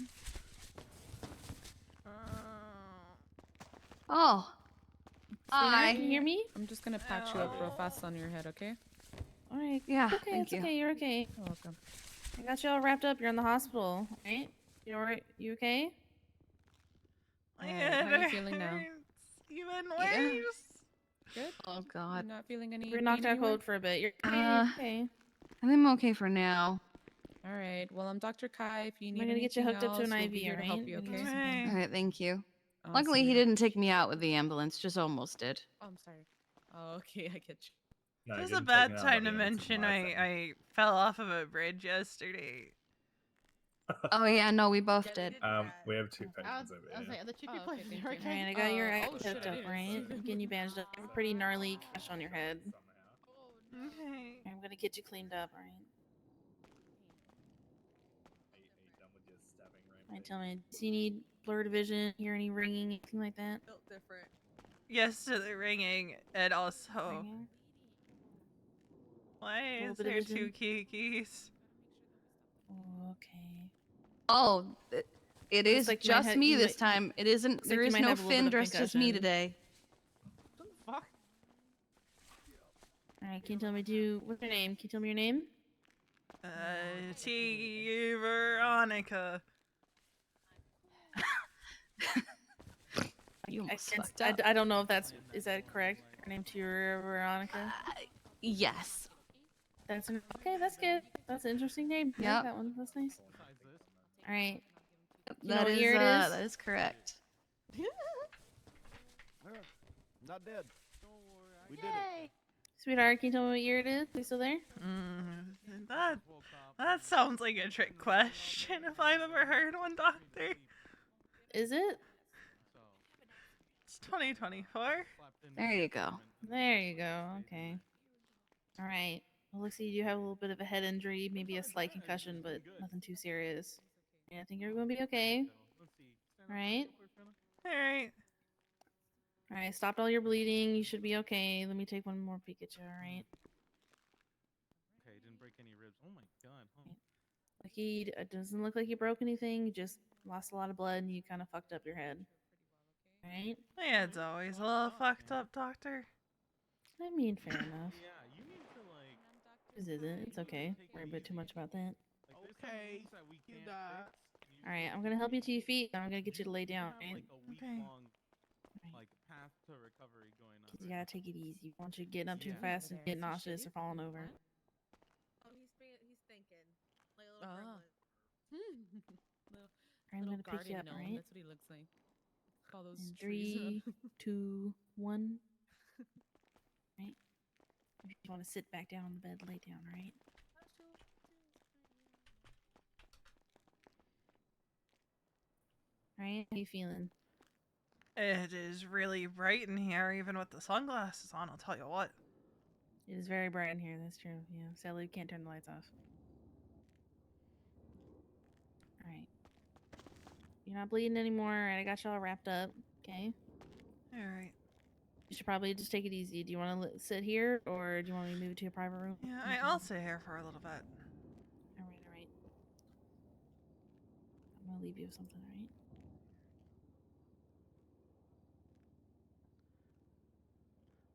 Speaker 8: Oh.
Speaker 4: Hi.
Speaker 8: Hi.
Speaker 4: Can you hear me? I'm just gonna patch you up real fast on your head, okay?
Speaker 8: All right. Yeah.
Speaker 4: Okay,
Speaker 8: thank
Speaker 4: it's
Speaker 8: you.
Speaker 4: okay. You're okay. You're welcome. I got you all wrapped up. You're in the hospital, right? You alright? You okay?
Speaker 1: My
Speaker 4: Alright,
Speaker 1: head
Speaker 4: how are you feeling now?
Speaker 1: hurts even
Speaker 8: Yeah.
Speaker 1: worse.
Speaker 4: Good.
Speaker 8: Oh god.
Speaker 4: You're not feeling any.
Speaker 20: We're knocked
Speaker 4: pain
Speaker 20: out
Speaker 4: anywhere?
Speaker 20: cold for a bit. You're
Speaker 4: Okay.
Speaker 8: I think I'm okay for now.
Speaker 4: All right. Well, I'm Dr. Kai. If you need
Speaker 20: gonna get you
Speaker 4: anything
Speaker 20: hooked up to an
Speaker 4: else, we'll
Speaker 20: IV,
Speaker 4: be here to help
Speaker 20: alright?
Speaker 4: you.
Speaker 20: We can
Speaker 4: Okay.
Speaker 20: do something.
Speaker 8: All right. Thank you.
Speaker 4: Awesome.
Speaker 8: Luckily, he didn't take me out with the ambulance. Just almost did.
Speaker 4: Oh, I'm sorry. Oh, okay. I get you.
Speaker 16: No,
Speaker 1: This is
Speaker 16: getting
Speaker 1: a bad
Speaker 16: taken out by
Speaker 1: time
Speaker 16: the
Speaker 1: to
Speaker 16: ambulance is
Speaker 1: mention
Speaker 16: my thing.
Speaker 1: I fell off of a bridge yesterday.
Speaker 8: Oh yeah, no, we both did.
Speaker 16: We have two patients over
Speaker 15: I was
Speaker 16: here.
Speaker 15: like, the two
Speaker 4: Oh,
Speaker 15: people
Speaker 4: okay,
Speaker 15: have
Speaker 4: thank
Speaker 15: zero
Speaker 4: you.
Speaker 20: Alright, I got your
Speaker 4: Oh,
Speaker 20: act
Speaker 4: shit,
Speaker 20: hooked
Speaker 4: I
Speaker 20: up,
Speaker 4: didn't
Speaker 20: right?
Speaker 4: see
Speaker 20: I'm
Speaker 4: that.
Speaker 20: getting you bandaged up. You have a pretty gnarly gash on your head.
Speaker 1: Okay.
Speaker 20: I'm gonna get you cleaned up, alright?
Speaker 16: Are you done with your stabbing rampage?
Speaker 20: Alright, tell me, do you need blurred vision, hear any ringing, anything like that?
Speaker 3: Built different.
Speaker 1: Yes to the ringing, and also,
Speaker 20: Ringing?
Speaker 1: why
Speaker 20: Little
Speaker 1: is
Speaker 20: bit of
Speaker 1: there
Speaker 20: vision?
Speaker 1: two keys?
Speaker 20: Okay.
Speaker 8: Oh, it
Speaker 20: Looks
Speaker 8: is
Speaker 20: like you might
Speaker 8: just
Speaker 20: ha-
Speaker 8: me
Speaker 20: you
Speaker 8: this
Speaker 20: might-
Speaker 8: time. It isn't.
Speaker 20: looks
Speaker 8: There
Speaker 20: like you
Speaker 8: is
Speaker 20: might
Speaker 8: no
Speaker 20: have a little
Speaker 8: Finn
Speaker 20: bit of
Speaker 8: dressed as me
Speaker 20: concussion.
Speaker 8: today.
Speaker 6: What the fuck?
Speaker 20: Alright, can you tell me, what's your name? Can you tell me your name?
Speaker 1: T. Veronica.
Speaker 8: You
Speaker 20: I,
Speaker 8: almost
Speaker 20: can't-
Speaker 8: fucked up.
Speaker 20: I don't know if is that correct? Her name to your Veronica?
Speaker 8: Yes.
Speaker 20: Okay, that's good. That's an interesting name. I
Speaker 8: Yep.
Speaker 20: like that one. That's nice. Alright. You know
Speaker 8: That
Speaker 20: what
Speaker 8: is
Speaker 20: year it is?
Speaker 8: that is correct.
Speaker 2: Not dead. We did
Speaker 15: Yay!
Speaker 20: Sweetheart, can you tell me what year it is? Are you still there?
Speaker 1: That sounds like a trick question if I've ever heard one, Doctor.
Speaker 20: Is it?
Speaker 1: It's 2024.
Speaker 8: There you go.
Speaker 20: There you go. Okay. Alright. Well, looks like you do have a little bit of a head injury, maybe a slight concussion, but nothing too serious. Yeah, I think you're going to be okay. Alright.
Speaker 1: Alright.
Speaker 20: Alright, stopped all your bleeding. You should be okay. Let me take one more peek at you, alright?
Speaker 6: Okay, didn't break any ribs. Oh my god. Huh.
Speaker 20: Lucky, it doesn't look like you broke anything. You just lost a lot of blood and you kind of fucked up your head. Alright?
Speaker 1: My head's always a little fucked up, Doctor.
Speaker 20: I mean, fair enough.
Speaker 6: Yeah, you need to like.
Speaker 20: This isn't. It's okay. Worry a bit too much about that.
Speaker 6: Okay. That we can't fix.
Speaker 20: Alright, I'm gonna help you to your feet. And I'm gonna get you to lay down,
Speaker 6: We have,
Speaker 20: right?
Speaker 6: like a week-long, like path to recovery going on.
Speaker 20: Cause you gotta take it easy. You don't want you getting up too fast and get nauseous or falling over.
Speaker 3: Oh, he's thinking. Like a little gremlin.
Speaker 20: I'm
Speaker 4: Little
Speaker 20: gonna pick you
Speaker 4: guardian
Speaker 20: up,
Speaker 4: gnome,
Speaker 20: right?
Speaker 4: That's what he looks like. All those
Speaker 20: In
Speaker 4: trees.
Speaker 20: 3, 2, 1. Right? If you want to sit back down on the bed, lay down, right? Right? How you feeling?
Speaker 1: It is really bright in here, even with the sunglasses on, I'll tell you what.
Speaker 20: It is very bright in here, that's true. Yeah, sadly we can't turn the lights off. Alright. You're not bleeding anymore. Alright, I got you all wrapped up. Okay?
Speaker 1: Alright.
Speaker 20: You should probably just take it easy. Do you want to sit here, or do you want me to move it to a private room?
Speaker 1: Yeah, I'll sit here for a little bit.
Speaker 20: Alright, alright. I'm gonna leave you with something, alright?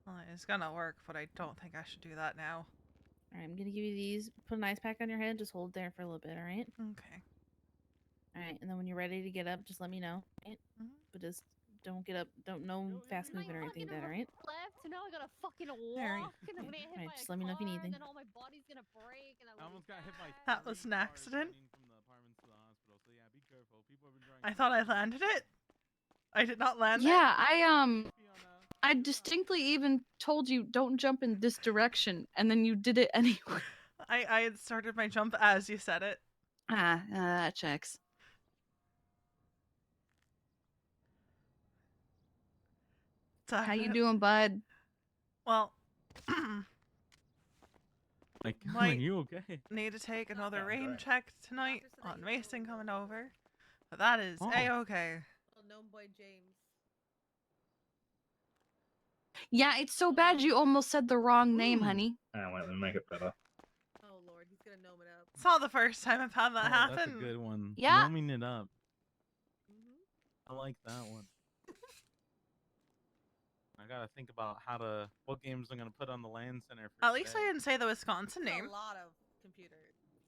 Speaker 1: Well, it's gonna work, but I don't think I should do that now.
Speaker 20: Alright, I'm gonna give you these. Put an ice pack on your head. Just hold there for a little bit, alright?
Speaker 1: Okay.
Speaker 20: Alright, and then when you're ready to get up, just let me know. Right? But just don't get up. Don't no fast movement or anything like that, alright?
Speaker 15: Left, and now I gotta fucking walk,
Speaker 1: Alright.
Speaker 15: and I'm gonna get hit
Speaker 20: Alright,
Speaker 15: by
Speaker 20: just
Speaker 15: a
Speaker 20: let me know if you need
Speaker 15: car,
Speaker 20: anything.
Speaker 15: and then all my body's gonna break, and
Speaker 6: I almost got hit by.
Speaker 1: That was an accident.
Speaker 6: From the apartments to the hospital, so yeah, be careful. People have been driving.
Speaker 1: I thought I landed it. I did not land
Speaker 8: Yeah, I distinctly even told you don't jump in this direction, and then you did it anyway.
Speaker 1: I had started my jump as you said it.
Speaker 8: That checks. How you doing, bud?
Speaker 1: Well,
Speaker 6: Like, are
Speaker 1: might
Speaker 6: you okay?
Speaker 1: need to take another
Speaker 6: Yeah,
Speaker 1: rain
Speaker 6: right.
Speaker 1: check tonight on Mason coming over. But that is
Speaker 6: Oh.
Speaker 1: A-okay.
Speaker 3: Little gnome boy James.
Speaker 8: Yeah, it's so bad you almost said the wrong name, honey.
Speaker 16: Wait, let me make it better.
Speaker 3: Oh lord, he's gonna gnome it up.
Speaker 1: It's not the first time I've had that happen.
Speaker 6: That's a good one.
Speaker 8: Yeah.
Speaker 6: Gnoming it up. I like that one. I gotta think about what games I'm gonna put on the LAN center. For
Speaker 1: At least I
Speaker 6: today.
Speaker 1: didn't say the Wisconsin name.
Speaker 3: A lot of computers.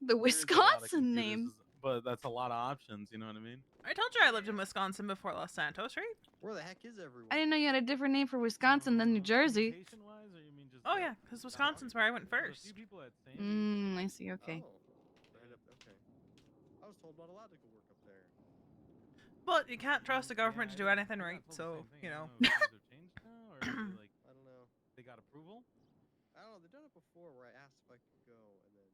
Speaker 8: The
Speaker 6: There is a lot of
Speaker 8: Wisconsin name.
Speaker 6: but that's a lot of options. You know what I mean?
Speaker 1: I told you I lived in Wisconsin before Los Santos, right?
Speaker 12: Where the heck is everyone?
Speaker 8: I didn't know you had a different name for Wisconsin than New Jersey.
Speaker 6: Location-wise, or you mean just
Speaker 1: Oh yeah, because Wisconsin's where I went first.
Speaker 6: people at St.
Speaker 8: I see. Okay.
Speaker 12: Oh, right up. Okay. I was told not allowed to go work up there.
Speaker 1: But you can't trust the government to do anything right, so you know.
Speaker 6: Things have changed now, or is it like
Speaker 12: I don't know.
Speaker 6: they got approval?
Speaker 12: I don't know. They've done it before where I asked if I could go, and then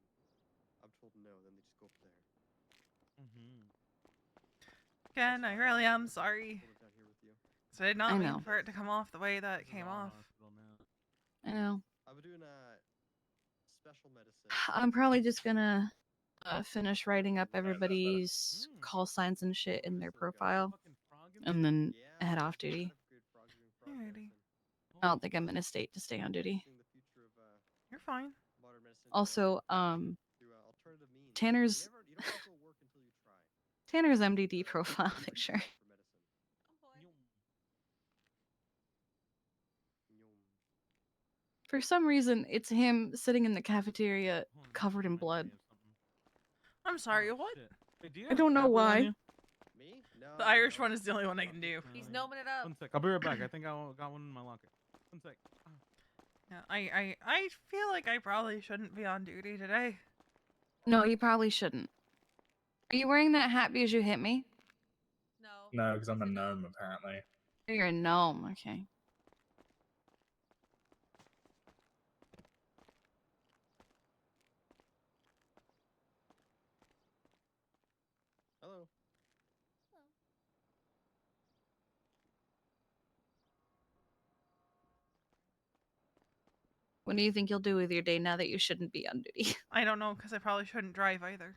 Speaker 12: I'm told no. Then they just go up there.
Speaker 1: Again, I really am sorry.
Speaker 12: Hold it down here with you.
Speaker 1: So I did not
Speaker 8: I
Speaker 1: mean
Speaker 8: know.
Speaker 1: for it to come off the way that it came off.
Speaker 8: I know.
Speaker 12: I've been doing special medicine.
Speaker 8: I'm probably just gonna finish writing up everybody's call signs and shit in their profile, and then head off duty.
Speaker 1: Alrighty.
Speaker 8: I don't think I'm in a state to stay on duty.
Speaker 1: You're fine.
Speaker 8: Also, Tanner's MDD profile picture. For some reason, it's him sitting in the cafeteria covered in blood.
Speaker 1: I'm sorry, what?
Speaker 8: I don't know why.
Speaker 12: Me? No.
Speaker 1: The Irish one is the only one I can do.
Speaker 3: He's gnoming it up.
Speaker 6: One sec. I'll be right back. I think I got one in my locker. One sec.
Speaker 1: Yeah, I feel like I probably shouldn't be on duty today.
Speaker 8: No, you probably shouldn't. Are you wearing that hat because you hit me?
Speaker 16: No, because I'm a gnome, apparently.
Speaker 8: You're a gnome, okay.
Speaker 12: Hello.
Speaker 8: What do you think you'll do with your day now that you shouldn't be on duty?
Speaker 1: I don't know, because I probably shouldn't drive either.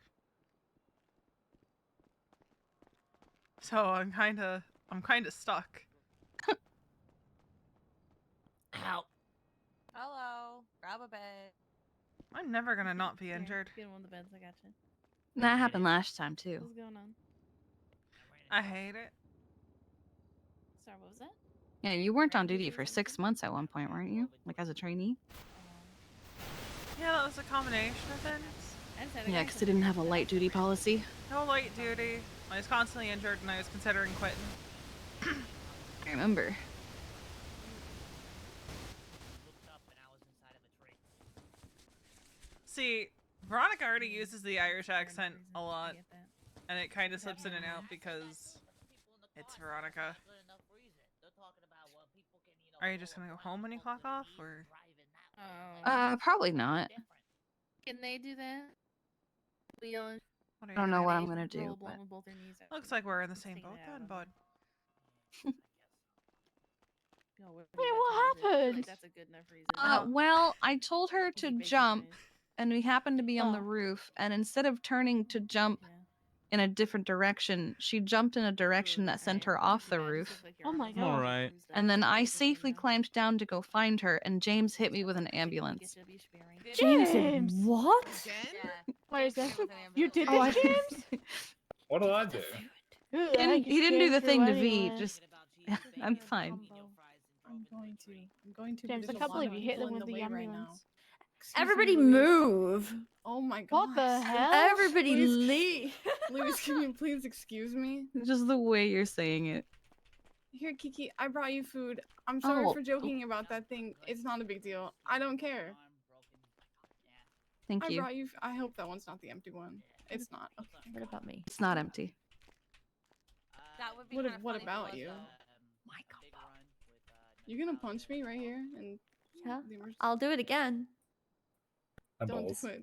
Speaker 1: So I'm kind of stuck.
Speaker 3: Ow. Hello. Grab a bed.
Speaker 1: I'm never gonna not be injured.
Speaker 20: Get one of the beds. I got you.
Speaker 8: That happened last time too.
Speaker 20: What's going on?
Speaker 1: I hate it.
Speaker 20: Sorry, what was that?
Speaker 8: Yeah, you weren't on duty for 6 months at one point, weren't you? Like as a trainee?
Speaker 1: Yeah, that was a combination of things.
Speaker 8: Yeah, because they didn't have a light duty policy.
Speaker 1: No light duty. I was constantly injured and I was considering quitting.
Speaker 8: I remember.
Speaker 1: See, Veronica already uses the Irish accent a lot, and it kind of slips in and out because it's Veronica. Are you just gonna go home when you clock off, or?
Speaker 8: Probably not.
Speaker 20: Can they do that? We on.
Speaker 8: I don't know what I'm gonna do. But...
Speaker 1: Looks like we're in the same boat then, bud.
Speaker 15: Wait, what happened?
Speaker 20: That's a good enough reason.
Speaker 8: Well, I told her to jump, and we happened to be on the roof, and instead of turning to jump in a different direction, she jumped in a direction that sent her off the roof.
Speaker 15: Oh my god.
Speaker 6: All right.
Speaker 8: And then I safely climbed down to go find her, and James hit me with an ambulance.
Speaker 15: James!
Speaker 14: What?
Speaker 15: Wait, is that you did this, James?
Speaker 16: What did I do?
Speaker 8: He didn't do the thing to V, just... I'm fine.
Speaker 19: I'm going to.
Speaker 15: James, I
Speaker 19: there's a
Speaker 15: can't
Speaker 19: lot
Speaker 15: believe
Speaker 19: of
Speaker 15: you hit
Speaker 19: people
Speaker 15: them
Speaker 19: in
Speaker 15: with
Speaker 19: the
Speaker 15: the
Speaker 19: way right now.
Speaker 15: ambulance.
Speaker 14: Everybody
Speaker 19: Excuse me,
Speaker 14: move.
Speaker 19: Oh my god.
Speaker 15: What the hell?
Speaker 14: Everybody
Speaker 19: Please-
Speaker 14: leave.
Speaker 19: Please, can you please excuse me?
Speaker 8: Just the way you're saying it.
Speaker 19: Here, Kiki, I brought you food. I'm sorry
Speaker 8: Oh.
Speaker 19: for joking about that thing. It's not a big deal. I don't care.
Speaker 8: Thank
Speaker 19: I
Speaker 8: you.
Speaker 19: brought you. I hope that one's not the empty one. It's not. Okay.
Speaker 14: What about me?
Speaker 8: It's not empty.
Speaker 3: That would be
Speaker 19: What,
Speaker 3: kinda
Speaker 19: what
Speaker 3: funny if it
Speaker 19: about
Speaker 3: was,
Speaker 19: you?
Speaker 3: though.
Speaker 19: You gonna punch me right here? And
Speaker 14: Yeah.
Speaker 19: the emergency-
Speaker 14: I'll do it again.
Speaker 16: My
Speaker 19: Don't
Speaker 16: balls.
Speaker 19: do it.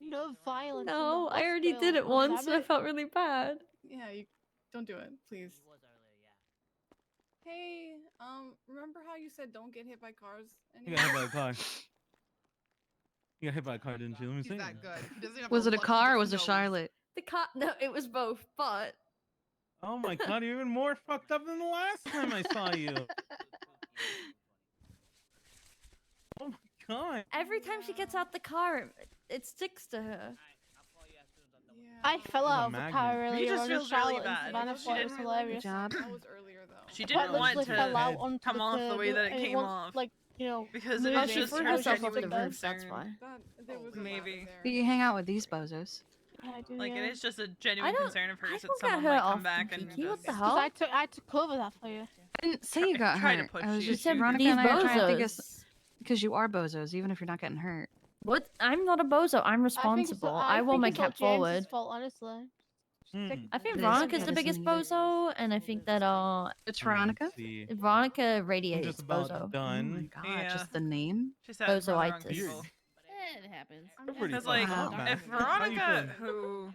Speaker 15: No violence. in the
Speaker 14: No, I already did it
Speaker 15: hospital.
Speaker 14: once and I
Speaker 15: Damn it.
Speaker 14: felt really bad.
Speaker 19: Yeah, you don't do it, please. Hey, remember how you said don't get hit by cars?
Speaker 6: You got hit by a car. You got hit by a car, didn't you? Let me see.
Speaker 8: Was it a car or was it Charlotte?
Speaker 14: The cop. No, it was both. But
Speaker 6: Oh my god, you're even more fucked up than the last time I saw you. time.
Speaker 14: Every time she gets out the car, it sticks to her.
Speaker 15: I fell
Speaker 6: She's a
Speaker 15: out of a
Speaker 6: magnet.
Speaker 15: car earlier
Speaker 1: just
Speaker 15: on
Speaker 1: feels
Speaker 15: in
Speaker 1: really
Speaker 15: Charlotte and
Speaker 1: bad.
Speaker 15: Savannah
Speaker 1: She
Speaker 15: thought it
Speaker 1: didn't
Speaker 15: was
Speaker 1: really-
Speaker 15: hilarious.
Speaker 8: Job.
Speaker 19: That was earlier though.
Speaker 1: She
Speaker 15: I
Speaker 1: didn't want
Speaker 15: literally fell out
Speaker 1: to
Speaker 15: onto
Speaker 1: come
Speaker 15: the
Speaker 1: off the
Speaker 15: curb
Speaker 1: way that it
Speaker 15: and
Speaker 1: came
Speaker 15: won't,
Speaker 1: off
Speaker 15: like, you know,
Speaker 1: because
Speaker 15: move
Speaker 1: it was
Speaker 15: as
Speaker 14: she
Speaker 1: just
Speaker 14: threw
Speaker 1: her
Speaker 14: herself off
Speaker 1: genuine
Speaker 14: the roof, that's
Speaker 1: concern.
Speaker 14: why.
Speaker 19: There was a ladder
Speaker 1: Maybe.
Speaker 19: there.
Speaker 8: But you hang out with these bozos.
Speaker 15: Yeah, I do,
Speaker 1: Like
Speaker 15: yeah.
Speaker 1: it is just a genuine concern of hers that
Speaker 14: don't get
Speaker 1: someone
Speaker 14: her
Speaker 1: might come
Speaker 14: often,
Speaker 1: back and
Speaker 14: Kiki. What the
Speaker 1: just-
Speaker 14: hell?
Speaker 15: I had to cover that for you.
Speaker 8: I didn't say you got
Speaker 1: try to
Speaker 8: hurt.
Speaker 1: push
Speaker 8: I was
Speaker 1: the
Speaker 8: just
Speaker 1: issue.
Speaker 8: Veronica
Speaker 14: These
Speaker 8: and I are trying to think of
Speaker 14: bozos.
Speaker 8: because you are bozos, even if you're not getting hurt.
Speaker 14: What? I'm not a bozo. I'm responsible. I will make cap forward.
Speaker 15: James's fault, honestly.
Speaker 14: I think
Speaker 8: It is.
Speaker 14: Veronica's
Speaker 8: That
Speaker 14: the
Speaker 8: is
Speaker 14: biggest
Speaker 8: indeed.
Speaker 14: bozo, and I think that
Speaker 8: It's Veronica.
Speaker 14: Veronica radiates
Speaker 6: just about
Speaker 14: bozo.
Speaker 6: done.
Speaker 8: Oh my god,
Speaker 1: Yeah.
Speaker 8: just the name.
Speaker 1: She said it for the wrong
Speaker 14: Bozoitis.
Speaker 1: people.
Speaker 20: It happens.
Speaker 1: Because like,
Speaker 8: Wow.
Speaker 1: if
Speaker 6: How you
Speaker 1: Veronica,
Speaker 6: feeling?
Speaker 1: who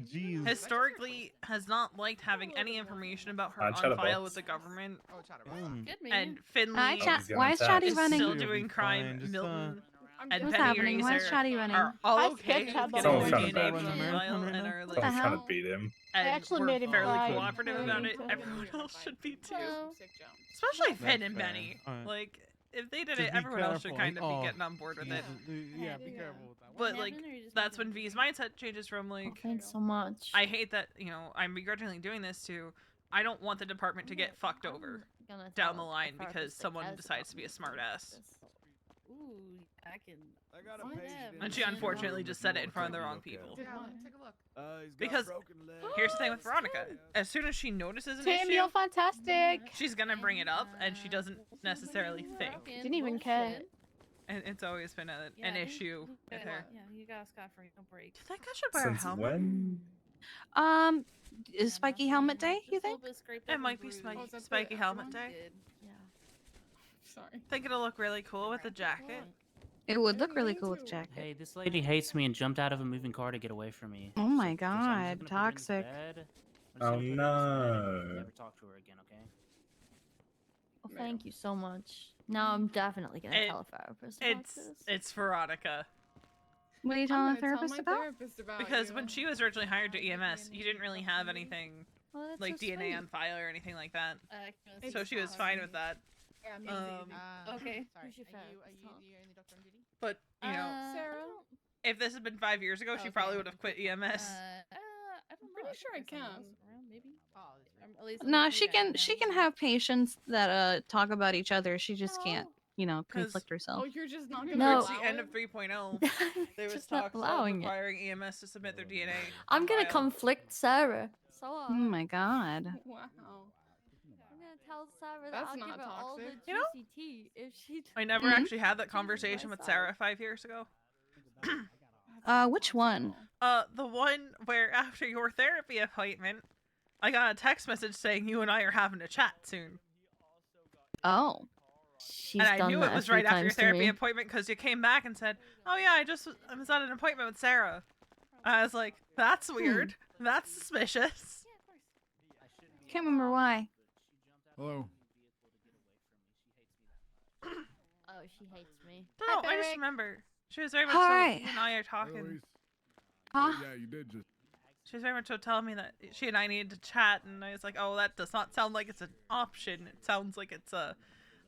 Speaker 6: Jeez.
Speaker 1: historically has not liked having any information about her
Speaker 16: Hi,
Speaker 1: on
Speaker 16: Chatterbox.
Speaker 1: file with the government,
Speaker 20: Good man.
Speaker 1: and Finley
Speaker 8: Hi,
Speaker 16: he's
Speaker 8: Why is
Speaker 16: gonna
Speaker 8: Chatty
Speaker 1: is
Speaker 8: running?
Speaker 1: still
Speaker 6: You'll be
Speaker 1: doing crime,
Speaker 6: fine, just,
Speaker 1: Milton and
Speaker 8: What's
Speaker 1: Penny
Speaker 8: happening? Why is
Speaker 1: Razor
Speaker 8: Chatty running?
Speaker 1: are all
Speaker 15: I
Speaker 1: okay
Speaker 15: scared
Speaker 1: with
Speaker 15: Chad
Speaker 1: getting
Speaker 16: Someone's
Speaker 1: the
Speaker 16: trying to
Speaker 1: DNA
Speaker 16: run
Speaker 1: from
Speaker 16: a
Speaker 1: the
Speaker 6: marathon
Speaker 1: file
Speaker 6: right
Speaker 1: and
Speaker 6: now?
Speaker 1: are
Speaker 8: What
Speaker 1: like
Speaker 8: the
Speaker 16: Someone's trying
Speaker 8: hell?
Speaker 16: to beat him.
Speaker 1: and
Speaker 15: actually
Speaker 1: we're
Speaker 15: made him
Speaker 1: fairly
Speaker 15: cry.
Speaker 1: cooperative
Speaker 15: I
Speaker 1: about
Speaker 15: need
Speaker 1: it.
Speaker 15: to-
Speaker 1: Everyone else should be too,
Speaker 20: Hello.
Speaker 1: especially
Speaker 6: That's
Speaker 1: Finn and
Speaker 6: fair.
Speaker 1: Benny.
Speaker 6: Alright.
Speaker 1: Like, if they did
Speaker 6: Just
Speaker 1: it,
Speaker 6: be
Speaker 1: everyone else should
Speaker 6: careful.
Speaker 1: kind of
Speaker 6: Oh,
Speaker 1: be getting on board with it.
Speaker 6: Yeah, be careful with that.
Speaker 1: But
Speaker 20: What
Speaker 1: like,
Speaker 20: happened, or you just
Speaker 1: that's
Speaker 20: moved
Speaker 1: when
Speaker 20: on?
Speaker 1: V's mindset changes from
Speaker 14: Oh,
Speaker 1: like,
Speaker 14: thanks so much.
Speaker 1: I hate that, you know, I'm begrudgingly doing this to, I don't want the department to get fucked over
Speaker 14: I'm gonna
Speaker 1: down
Speaker 14: tell
Speaker 1: the
Speaker 14: a
Speaker 1: line
Speaker 14: therapist
Speaker 1: because
Speaker 14: that
Speaker 1: someone
Speaker 14: cares
Speaker 1: decides
Speaker 14: about
Speaker 1: to be
Speaker 14: me
Speaker 1: a smart ass.
Speaker 14: this.
Speaker 20: Ooh, I can.
Speaker 2: I got a
Speaker 20: find
Speaker 2: page
Speaker 20: that,
Speaker 2: in
Speaker 1: And she
Speaker 20: man.
Speaker 1: unfortunately just said it in front of the wrong
Speaker 2: Take a
Speaker 1: people.
Speaker 2: look
Speaker 19: Did what? Take a look.
Speaker 2: He's got
Speaker 1: Because
Speaker 2: broken leg.
Speaker 1: here's the thing with Veronica. As soon as she notices an
Speaker 15: Tim,
Speaker 1: issue,
Speaker 15: you're fantastic.
Speaker 1: she's gonna bring it up and she doesn't necessarily think.
Speaker 15: Didn't even care.
Speaker 1: And it's always been an
Speaker 20: Yeah, I think
Speaker 1: issue
Speaker 20: you
Speaker 1: with
Speaker 20: got-
Speaker 1: her.
Speaker 20: Yeah, you got Scott free. No break.
Speaker 1: Do you think I should wear a
Speaker 16: Since
Speaker 1: helmet?
Speaker 16: when?
Speaker 8: Is Spiky Helmet Day? You think?
Speaker 1: It might be spiky helmet day.
Speaker 14: Yeah.
Speaker 19: Sorry.
Speaker 1: Think it'll look really cool with the jacket.
Speaker 8: It would look really cool with jacket.
Speaker 5: Hey, this lady hates me and jumped out of a moving car to get away from me.
Speaker 8: Oh my
Speaker 5: So I'm just
Speaker 8: god,
Speaker 5: gonna put her into
Speaker 8: toxic.
Speaker 5: bed. I'm just
Speaker 16: Oh,
Speaker 5: gonna put her into bed
Speaker 16: no.
Speaker 5: and never talk to her again, okay?
Speaker 14: Well, thank you so much. Now I'm definitely gonna
Speaker 1: It-
Speaker 14: tell a therapist about this.
Speaker 1: It's Veronica.
Speaker 8: What are you
Speaker 19: I'm
Speaker 8: telling
Speaker 19: gonna
Speaker 8: the
Speaker 19: tell
Speaker 8: therapist
Speaker 19: my
Speaker 8: about?
Speaker 19: therapist about
Speaker 1: Because
Speaker 19: you.
Speaker 1: when she was originally hired to EMS, you didn't really have anything
Speaker 14: Oh, that's
Speaker 1: like
Speaker 14: so
Speaker 1: DNA
Speaker 14: sweet.
Speaker 1: on file or anything like that.
Speaker 20: It's
Speaker 1: So she was fine with that.
Speaker 19: Yeah, me
Speaker 20: okay.
Speaker 14: Who's your therapist, huh?
Speaker 20: the only doctor on duty?
Speaker 1: But you know,
Speaker 19: Sarah?
Speaker 1: if this had been 5 years ago, she probably would have quit EMS.
Speaker 20: I don't know.
Speaker 19: Pretty sure I
Speaker 20: think there's someone
Speaker 19: can.
Speaker 20: else around, maybe. At least
Speaker 8: No,
Speaker 20: maybe
Speaker 8: she
Speaker 20: I
Speaker 8: can.
Speaker 20: don't know.
Speaker 8: She can have patients that talk about each other. She just can't, you know,
Speaker 1: 'Cause-
Speaker 8: conflict herself.
Speaker 19: Oh, you're just not gonna
Speaker 14: No.
Speaker 1: Towards
Speaker 19: allow
Speaker 1: the end
Speaker 19: it?
Speaker 1: of 3.0, there was
Speaker 14: Just not
Speaker 1: talks of
Speaker 14: allowing it.
Speaker 1: requiring EMS to submit their DNA.
Speaker 14: I'm
Speaker 1: on
Speaker 14: gonna
Speaker 1: file.
Speaker 14: conflict Sarah. So
Speaker 8: Oh my god.
Speaker 19: Wow.
Speaker 14: I'm gonna tell Sarah that
Speaker 19: That's
Speaker 14: I'll
Speaker 19: not
Speaker 14: give her all the
Speaker 19: toxic.
Speaker 1: You know?
Speaker 14: juicy tea if she.
Speaker 1: I never actually had that conversation with Sarah 5 years ago.
Speaker 8: Which one?
Speaker 1: The one where after your therapy appointment, I got a text message saying you and I are having a chat soon.
Speaker 8: Oh.
Speaker 14: She's
Speaker 1: and I
Speaker 14: done
Speaker 1: knew
Speaker 14: that
Speaker 1: it
Speaker 14: a
Speaker 1: was
Speaker 14: few
Speaker 1: right after your
Speaker 14: times to
Speaker 1: therapy
Speaker 14: me.
Speaker 1: appointment because you came back and said, "Oh yeah, I was at an appointment with Sarah." I was like, "That's weird. That's suspicious."
Speaker 8: Can't remember why.
Speaker 21: Hello.
Speaker 14: Oh, she hates me.
Speaker 1: No, I just remember she was very much
Speaker 8: Hi.
Speaker 1: so. You and I are talking.
Speaker 8: Huh?
Speaker 21: Yeah, you did just.
Speaker 1: She was very much so telling me that she and I needed to chat, and I was like, "Oh, that does not sound like it's an option. It sounds like it's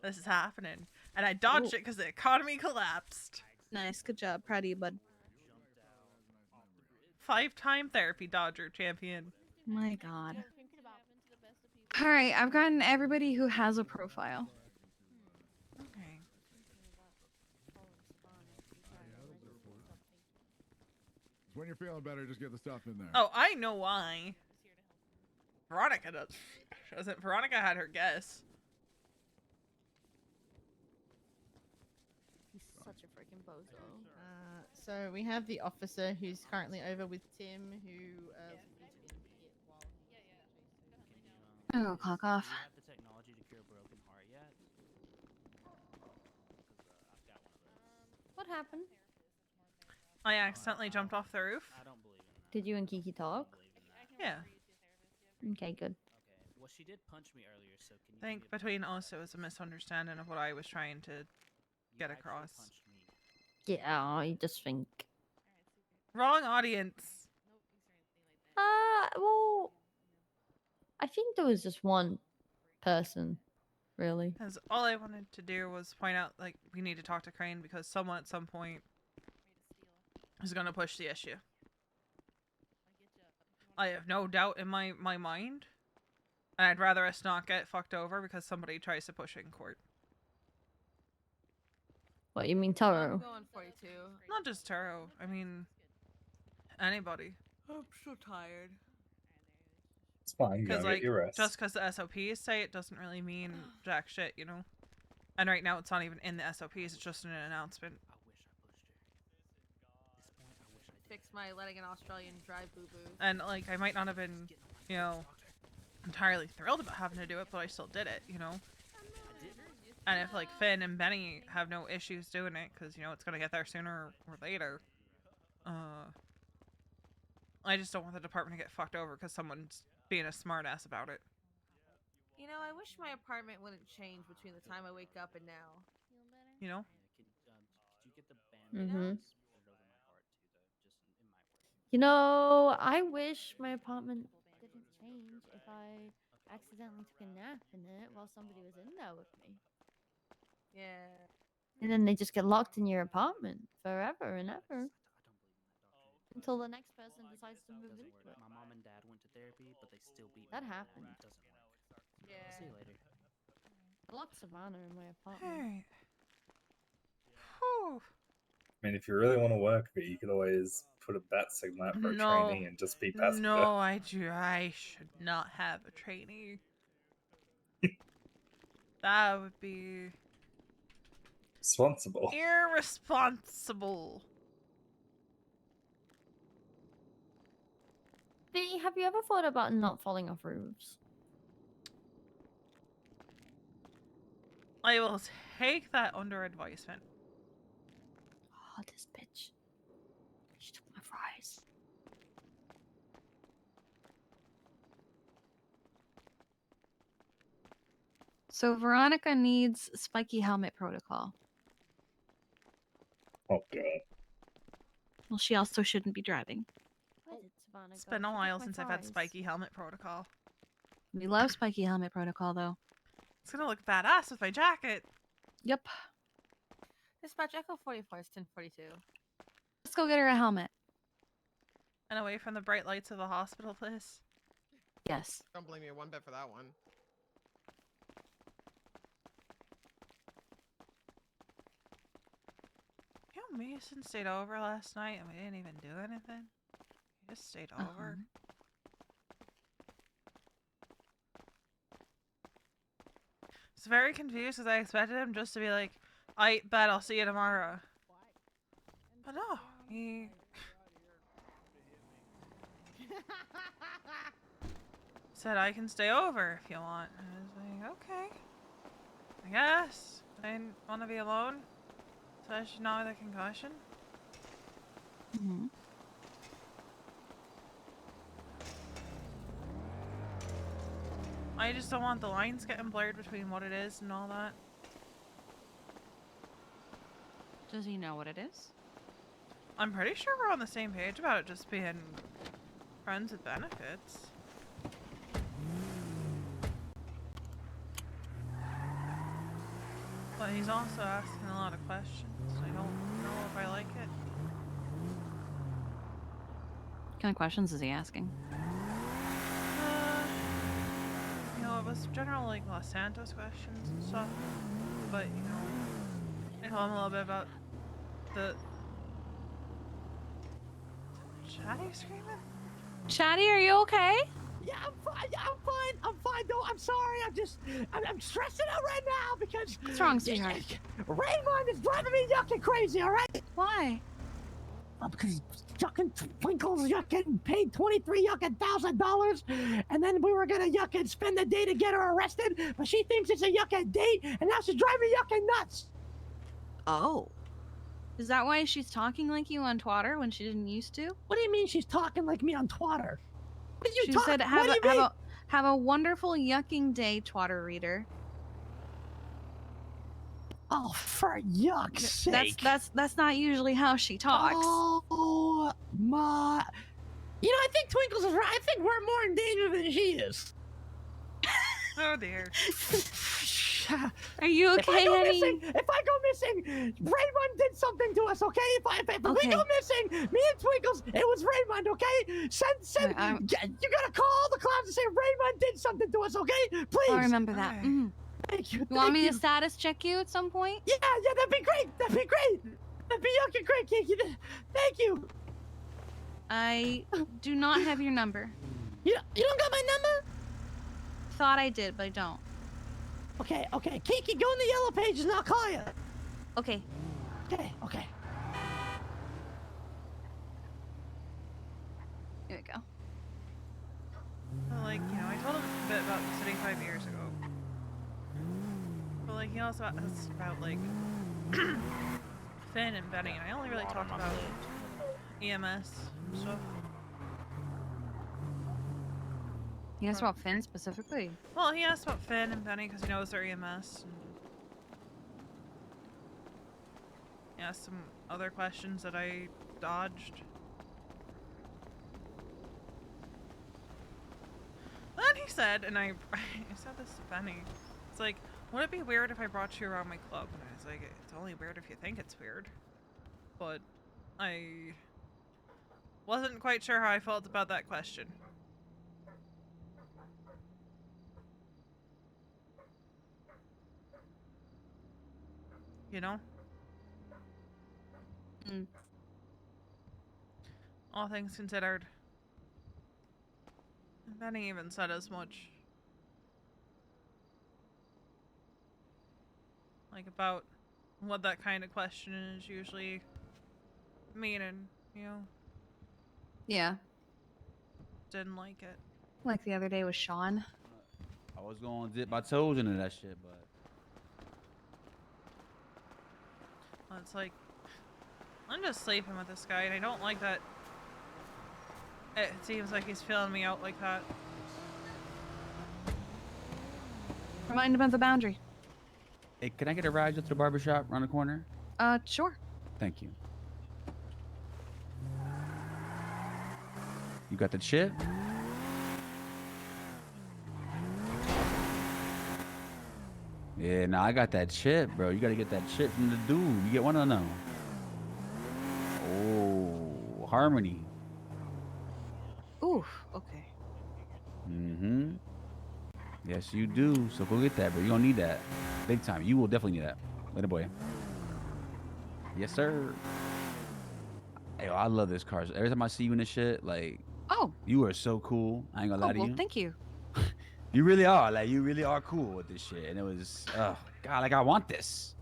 Speaker 1: this is happening." And I dodged it because the economy collapsed.
Speaker 8: Nice, good job. Proud of you, bud.
Speaker 1: 5-time therapy dodger champion.
Speaker 8: My god. Alright, I've gotten everybody who has a profile.
Speaker 1: Okay.
Speaker 21: When you're feeling better, just get the stuff in there.
Speaker 1: Oh, I know why. Veronica doesn't. Veronica had her guess.
Speaker 14: He's such a freaking bozo.
Speaker 18: So we have the officer who's currently over with Tim, who.
Speaker 8: I'm gonna go clock off.
Speaker 5: Do you have the technology to cure a broken heart yet?
Speaker 14: What happened?
Speaker 1: I accidentally jumped off the roof.
Speaker 5: I don't believe in that.
Speaker 14: Did you and Kiki talk?
Speaker 1: Yeah.
Speaker 14: Okay, good.
Speaker 5: Okay. Well, she did punch me earlier, so can you?
Speaker 1: I think between us it was a misunderstanding of what I was trying to get across.
Speaker 14: Yeah, you just think.
Speaker 1: Wrong audience.
Speaker 14: Well, I think there was just one person. really.
Speaker 1: Because all I wanted to do was point out, like, we need to talk to Crane because someone at some point is going to push the issue. I have no doubt in my mind. And I'd rather us not get fucked over because somebody tries to push it in court.
Speaker 14: What, you mean
Speaker 3: I'm
Speaker 14: Taro?
Speaker 3: going 42.
Speaker 1: Not just Taro. I mean, anybody.
Speaker 3: I'm so tired.
Speaker 16: It's fine. You
Speaker 1: Because,
Speaker 16: gotta get
Speaker 1: like,
Speaker 16: your rest.
Speaker 1: just because the SOPs say it doesn't really mean jack shit, you know? And right now it's not even in the SOPs, it's just an announcement.
Speaker 3: Fix my letting an Australian drive boo-boo.
Speaker 1: And, like, I might not have been, you know, entirely thrilled about having to do it, but I still did it, you know? And if, like, Finn and Benny have no issues doing it, because, you know, it's going to get there sooner or later, I just don't want the department to get fucked over because someone's being a smartass about it.
Speaker 3: You know, I wish my apartment wouldn't change between the time I wake up and now.
Speaker 1: You know?
Speaker 14: Mm-hmm. You know, I wish my apartment didn't change if I accidentally took a nap in it while somebody was in there with me.
Speaker 3: Yeah.
Speaker 14: And then they just get locked in your apartment forever and ever. Until the next person decides to move into it.
Speaker 5: My mom and dad went to therapy, but they still beat me.
Speaker 14: That
Speaker 5: up, and
Speaker 14: happened.
Speaker 5: It doesn't work.
Speaker 3: Yeah.
Speaker 5: I'll see you later.
Speaker 14: I locked Savannah in my apartment.
Speaker 1: Alright. Whew.
Speaker 16: I mean, if you really want to work with it, you could always put a bat signal out for a trainee and just be passenger.
Speaker 1: No, I should not have a trainee. That would be...
Speaker 16: Responsible.
Speaker 1: irresponsible.
Speaker 14: V, have you ever thought about not falling off roofs?
Speaker 1: I will take that under advisement.
Speaker 14: Oh, this bitch. She took my fries.
Speaker 8: So Veronica needs spiky helmet protocol.
Speaker 16: Oh god.
Speaker 8: Well, she also shouldn't be driving.
Speaker 14: Where did Savannah
Speaker 1: It's
Speaker 14: go?
Speaker 1: been a
Speaker 14: She took
Speaker 1: while
Speaker 14: my
Speaker 1: since I've had
Speaker 14: fries.
Speaker 1: spiky helmet protocol.
Speaker 8: We love spiky helmet protocol, though.
Speaker 1: It's gonna look badass with my jacket.
Speaker 8: Yep.
Speaker 3: Dispatch Echo 44 is 1042.
Speaker 8: Let's go get her a helmet.
Speaker 1: And away from the bright lights of the hospital, please.
Speaker 8: Yes.
Speaker 13: Don't blame me one bit for that one.
Speaker 1: You know, Mason stayed over last night and we didn't even do anything. He just stayed over. I was very confused because I expected him just to be like, I bet I'll see you tomorrow. But no, he... said I can stay over if you want. And I was like, okay. I guess. I didn't want to be alone. Especially not with a concussion.
Speaker 8: Mm-hmm.
Speaker 1: I just don't want the lines getting blurred between what it is and all that.
Speaker 8: Does he know what it is?
Speaker 1: I'm pretty sure we're on the same page about it just being friends with benefits. But he's also asking a lot of questions. I don't know if I like it.
Speaker 8: What kind of questions is he asking?
Speaker 1: You know, it was general like Los Santos questions and stuff. But, you know, I told him a little bit about the... Chatty screaming?
Speaker 8: Chatty, are you okay?
Speaker 10: Yeah, I'm fine. I'm fine. I'm fine. No, I'm sorry. I'm stressing out right now because.
Speaker 8: What's wrong, sweetheart?
Speaker 10: Raymond is driving me yucking crazy. All right.
Speaker 8: Why?
Speaker 10: Because yucking Twinkle's yucking paid $23,000, and then we were gonna yucking spend the day to get her arrested, but she thinks it's a yucking date, and now she's driving me yucking nuts.
Speaker 8: Oh. Is that why she's talking like you on Twitter when she didn't used to?
Speaker 10: What do you mean she's talking like me on Twitter? What did you
Speaker 8: She said,
Speaker 10: what do you mean?
Speaker 8: have a wonderful yucking day, Twitter reader.
Speaker 10: Oh, for yuck's sake.
Speaker 8: That's not usually how she talks.
Speaker 10: Oh, my. You know, I think Twinkles is right. I think we're more in danger than she is.
Speaker 1: Oh, dear.
Speaker 8: Are you
Speaker 10: If I
Speaker 8: okay,
Speaker 10: go
Speaker 8: honey?
Speaker 10: missing, Raymond did something to us, okay? If we go
Speaker 8: Okay.
Speaker 10: missing, me and Twinkles, it was Raymond, okay? Send.
Speaker 8: Alright,
Speaker 10: You gotta call all the clowns and say Raymond did something to us, okay? Please.
Speaker 8: I'll remember that. Mhm.
Speaker 10: Thank you.
Speaker 8: You want me to status check you at some point?
Speaker 10: Yeah, that'd be great. That'd be yucking great, Kiki. Thank you.
Speaker 8: I do not have your number.
Speaker 10: You don't got my number?
Speaker 8: Thought I did, but I don't.
Speaker 10: Okay. Kiki, go in the yellow pages and I'll call you.
Speaker 8: Okay.
Speaker 10: Okay.
Speaker 8: Here we go.
Speaker 1: Well, like, you know, I told him a bit about the city 5 years ago. But, like, he also asked about, like, Finn and Benny, and I only really talked about EMS and stuff.
Speaker 8: You asked about Finn specifically?
Speaker 1: Well, he asked about Finn and Benny because he knows they're EMS. And he asked some other questions that I dodged. Then he said, and I said this to Benny, it's like, would it be weird if I brought you around my club? And I was like, it's only weird if you think it's weird. But I wasn't quite sure how I felt about that question. You know? All things considered. And Benny even said as much. Like about what that kind of question is usually meaning, you know?
Speaker 8: Yeah.
Speaker 1: Didn't like it.
Speaker 8: Like the other day with Sean.
Speaker 13: I was gonna dip my toes into that shit, but
Speaker 1: Well, it's like, I'm just sleeping with this guy, and I don't like that it seems like he's feeling me out like that.
Speaker 8: Remind him of the boundary.
Speaker 13: hey, can I get a ride just to the barbershop around the corner?
Speaker 8: Sure.
Speaker 13: Thank you. You got the chip? Yeah, nah, I got that chip, bro. You gotta get that chip from the dude. You get one or no? Oh, Harmony.
Speaker 8: Ooh, okay.
Speaker 13: Mm-hmm. Yes, you do. So go get that, bro. You don't need that. Big time. You will definitely need that. Later, boy. Yes, sir. Hey, I love this car. Every time I see you in this shit, like,
Speaker 8: oh,
Speaker 13: you are so cool. I ain't gonna lie to
Speaker 8: well,
Speaker 13: you.
Speaker 8: thank you.
Speaker 13: You really are. Like, you really are cool with this shit. And it was, oh, God, like, I want this.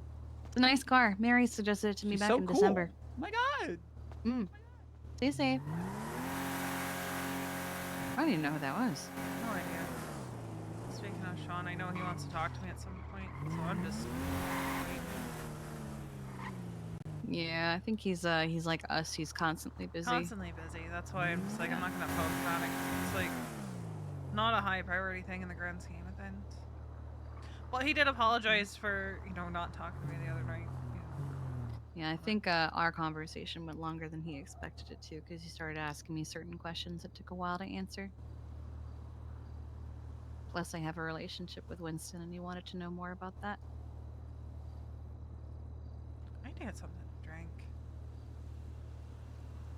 Speaker 8: It's a nice car. Mary suggested it to me
Speaker 13: She's
Speaker 8: back
Speaker 13: so
Speaker 8: in
Speaker 13: cool.
Speaker 8: December.
Speaker 13: Oh, my God.
Speaker 8: Stay safe. I didn't even know who that was.
Speaker 1: No idea. Speaking of Sean, I know he wants to talk to me at some point, so I'm just waiting.
Speaker 8: Yeah, I think he's like us. He's constantly busy.
Speaker 1: Constantly busy. That's why I'm just like, I'm not gonna poke about it. It's like not a high priority thing in the grand scheme of things. Well, he did apologize for, you know, not talking to me the other night.
Speaker 8: Yeah, I think our conversation went longer than he expected it to because he started asking me certain questions that took a while to answer. Plus, I have a relationship with Winston, and he wanted to know more about that.
Speaker 1: I need to get something to drink.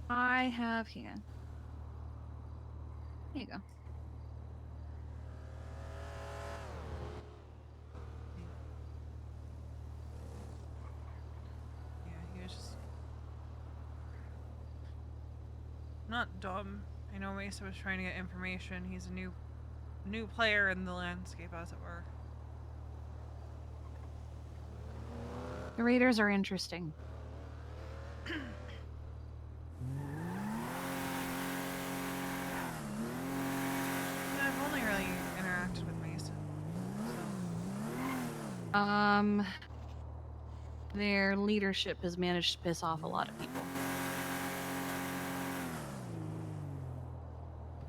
Speaker 8: I have here. Here you go.
Speaker 1: Yeah, he was just not dumb. I know Mesa was trying to get information. He's a new player in the landscape, as it were.
Speaker 8: The Raiders are interesting.
Speaker 1: I've only really interacted with Mason.
Speaker 8: Their leadership has managed to piss off a lot of people.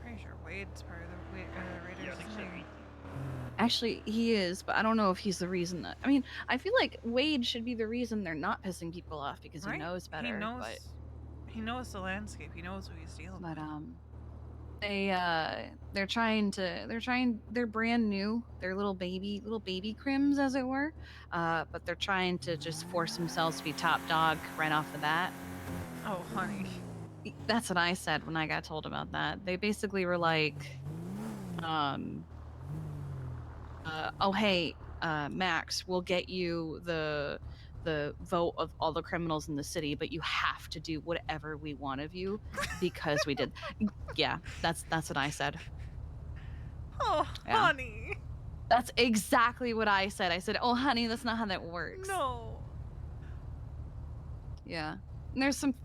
Speaker 1: Pretty sure Wade's part of the Raiders.
Speaker 8: Actually, he is, but I don't know if he's the reason that. I mean, I feel like Wade should be the reason they're not pissing people off because he
Speaker 1: Right?
Speaker 8: knows better.
Speaker 1: He knows the landscape. He knows who he's dealing with.
Speaker 8: But they're brand new. They're little baby crims, as it were. But they're trying to just force themselves to be top dog right off the bat.
Speaker 1: Oh, honey.
Speaker 8: That's what I said when I got told about that. They basically were like, oh hey, Max, we'll get you the vote of all the criminals in the city, but you have to do whatever we want of you because we did. Yeah, that's what I said.
Speaker 1: Oh,
Speaker 8: Yeah.
Speaker 1: honey.
Speaker 8: That's exactly what I said. I said, "Oh, honey, that's not how that works."
Speaker 1: No.
Speaker 8: Yeah. And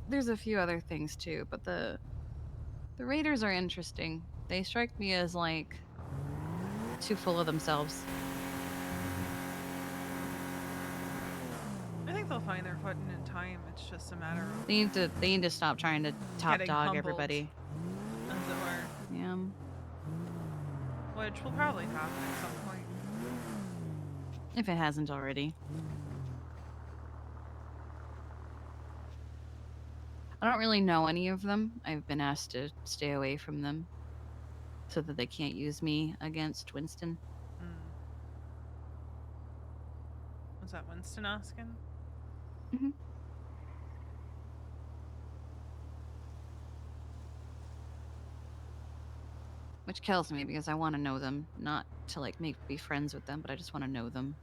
Speaker 8: there's a few other things too, but the Raiders are interesting. They strike me as like too full of themselves.
Speaker 1: I think they'll find their footing in time. It's just a matter of
Speaker 8: They need to stop trying to top
Speaker 1: getting
Speaker 8: dog
Speaker 1: humbled,
Speaker 8: everybody.
Speaker 1: as it were.
Speaker 8: Yeah.
Speaker 1: Which will probably happen at some point.
Speaker 8: If it hasn't already. I don't really know any of them. I've been asked to stay away from them so that they can't use me against Winston.
Speaker 1: Was that Winston asking?
Speaker 8: Mm-hmm. Which kills me because I want to know them, not to like be friends with them, but I just want to know them.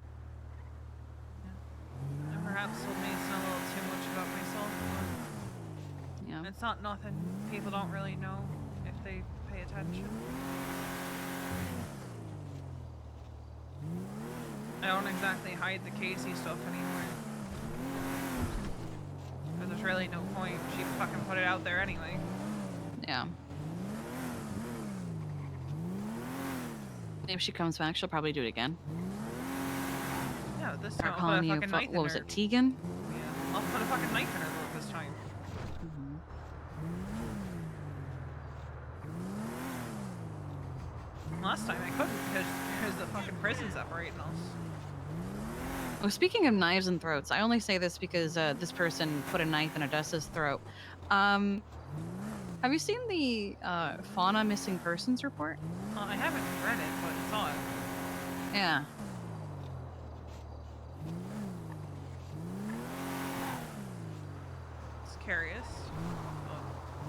Speaker 1: I perhaps told Mason a little too much about myself.
Speaker 8: Yeah.
Speaker 1: It's not nothing people don't really know if they pay attention. I don't exactly hide the Casey stuff anymore. Because there's really no point. She fucking put it out there anyway.
Speaker 8: Yeah. If she comes back, she'll probably do it again.
Speaker 1: Yeah, this
Speaker 8: Start
Speaker 1: time I'll put
Speaker 8: calling
Speaker 1: a
Speaker 8: you,
Speaker 1: fucking knife in
Speaker 8: what was
Speaker 1: her.
Speaker 8: it, Tegan?
Speaker 1: Yeah, I'll put a fucking knife in her throat this time. Last time I couldn't because there's the fucking prison separating us.
Speaker 8: Well, speaking of knives and throats, I only say this because this person put a knife in Odessa's throat. Have you seen the Fauna missing persons report?
Speaker 1: I haven't read it, but I saw it.
Speaker 8: Yeah.
Speaker 1: It's curious.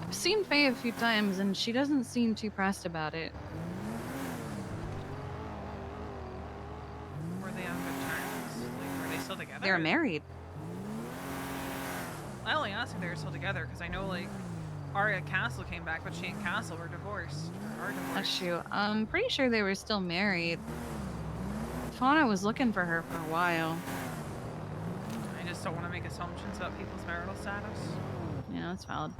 Speaker 8: I've seen Faye a few times, and she doesn't seem too pressed about it.
Speaker 1: Were they on good terms? Like, were they still together?
Speaker 8: They're married.
Speaker 1: I only asked if they were still together because I know, like, Arya Castle came back, but she and Castle were divorced. Or are divorced.
Speaker 8: That's true. I'm pretty sure they were still married. Fauna was looking for her for a while.
Speaker 1: I just don't want to make assumptions about people's marital status.
Speaker 8: Yeah, that's valid.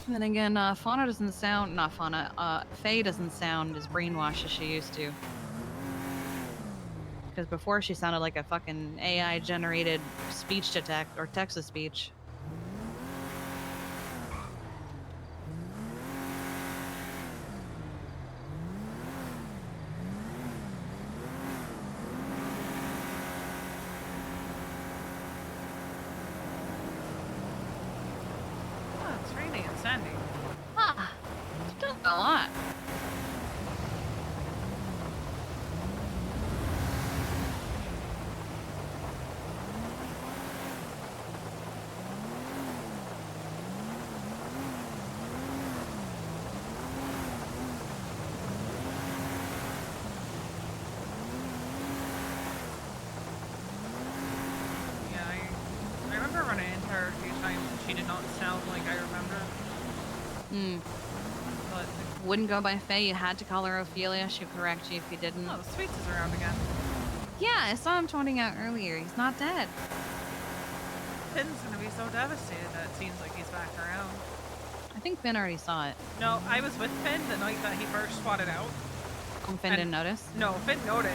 Speaker 8: And then again, Fauna doesn't sound... Not Fauna. Faye doesn't sound as brainwashed as she used to. Because before she sounded like a fucking AI-generated speech to text or text-to-speech.
Speaker 1: Oh, it's raining and sandy.
Speaker 8: Ah, it's done a lot.
Speaker 1: Yeah, I remember running into her a few times and she did not sound like I remember.
Speaker 8: Hmm.
Speaker 1: But
Speaker 8: Wouldn't go by Faye. You had to call her Ophelia. She'd correct you if you didn't.
Speaker 1: oh, Sweets is around again.
Speaker 8: Yeah, I saw him tweeting out earlier. He's not dead.
Speaker 1: Finn's gonna be so devastated that it seems like he's back around.
Speaker 8: I think Finn already saw it.
Speaker 1: No, I was with Finn the night that he first spotted out.
Speaker 8: Oh, Finn didn't notice?
Speaker 1: No, Finn noticed.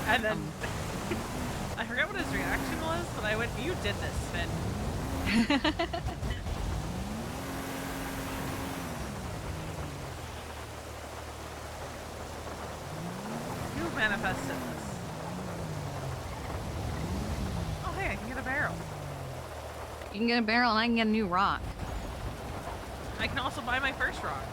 Speaker 1: And then I forget what his reaction was, but I went, "You did this, Finn." You manifested this. Oh, hey, I can get a barrel.
Speaker 8: You can get a barrel and I can get a new rock.
Speaker 1: I can also buy my first rock.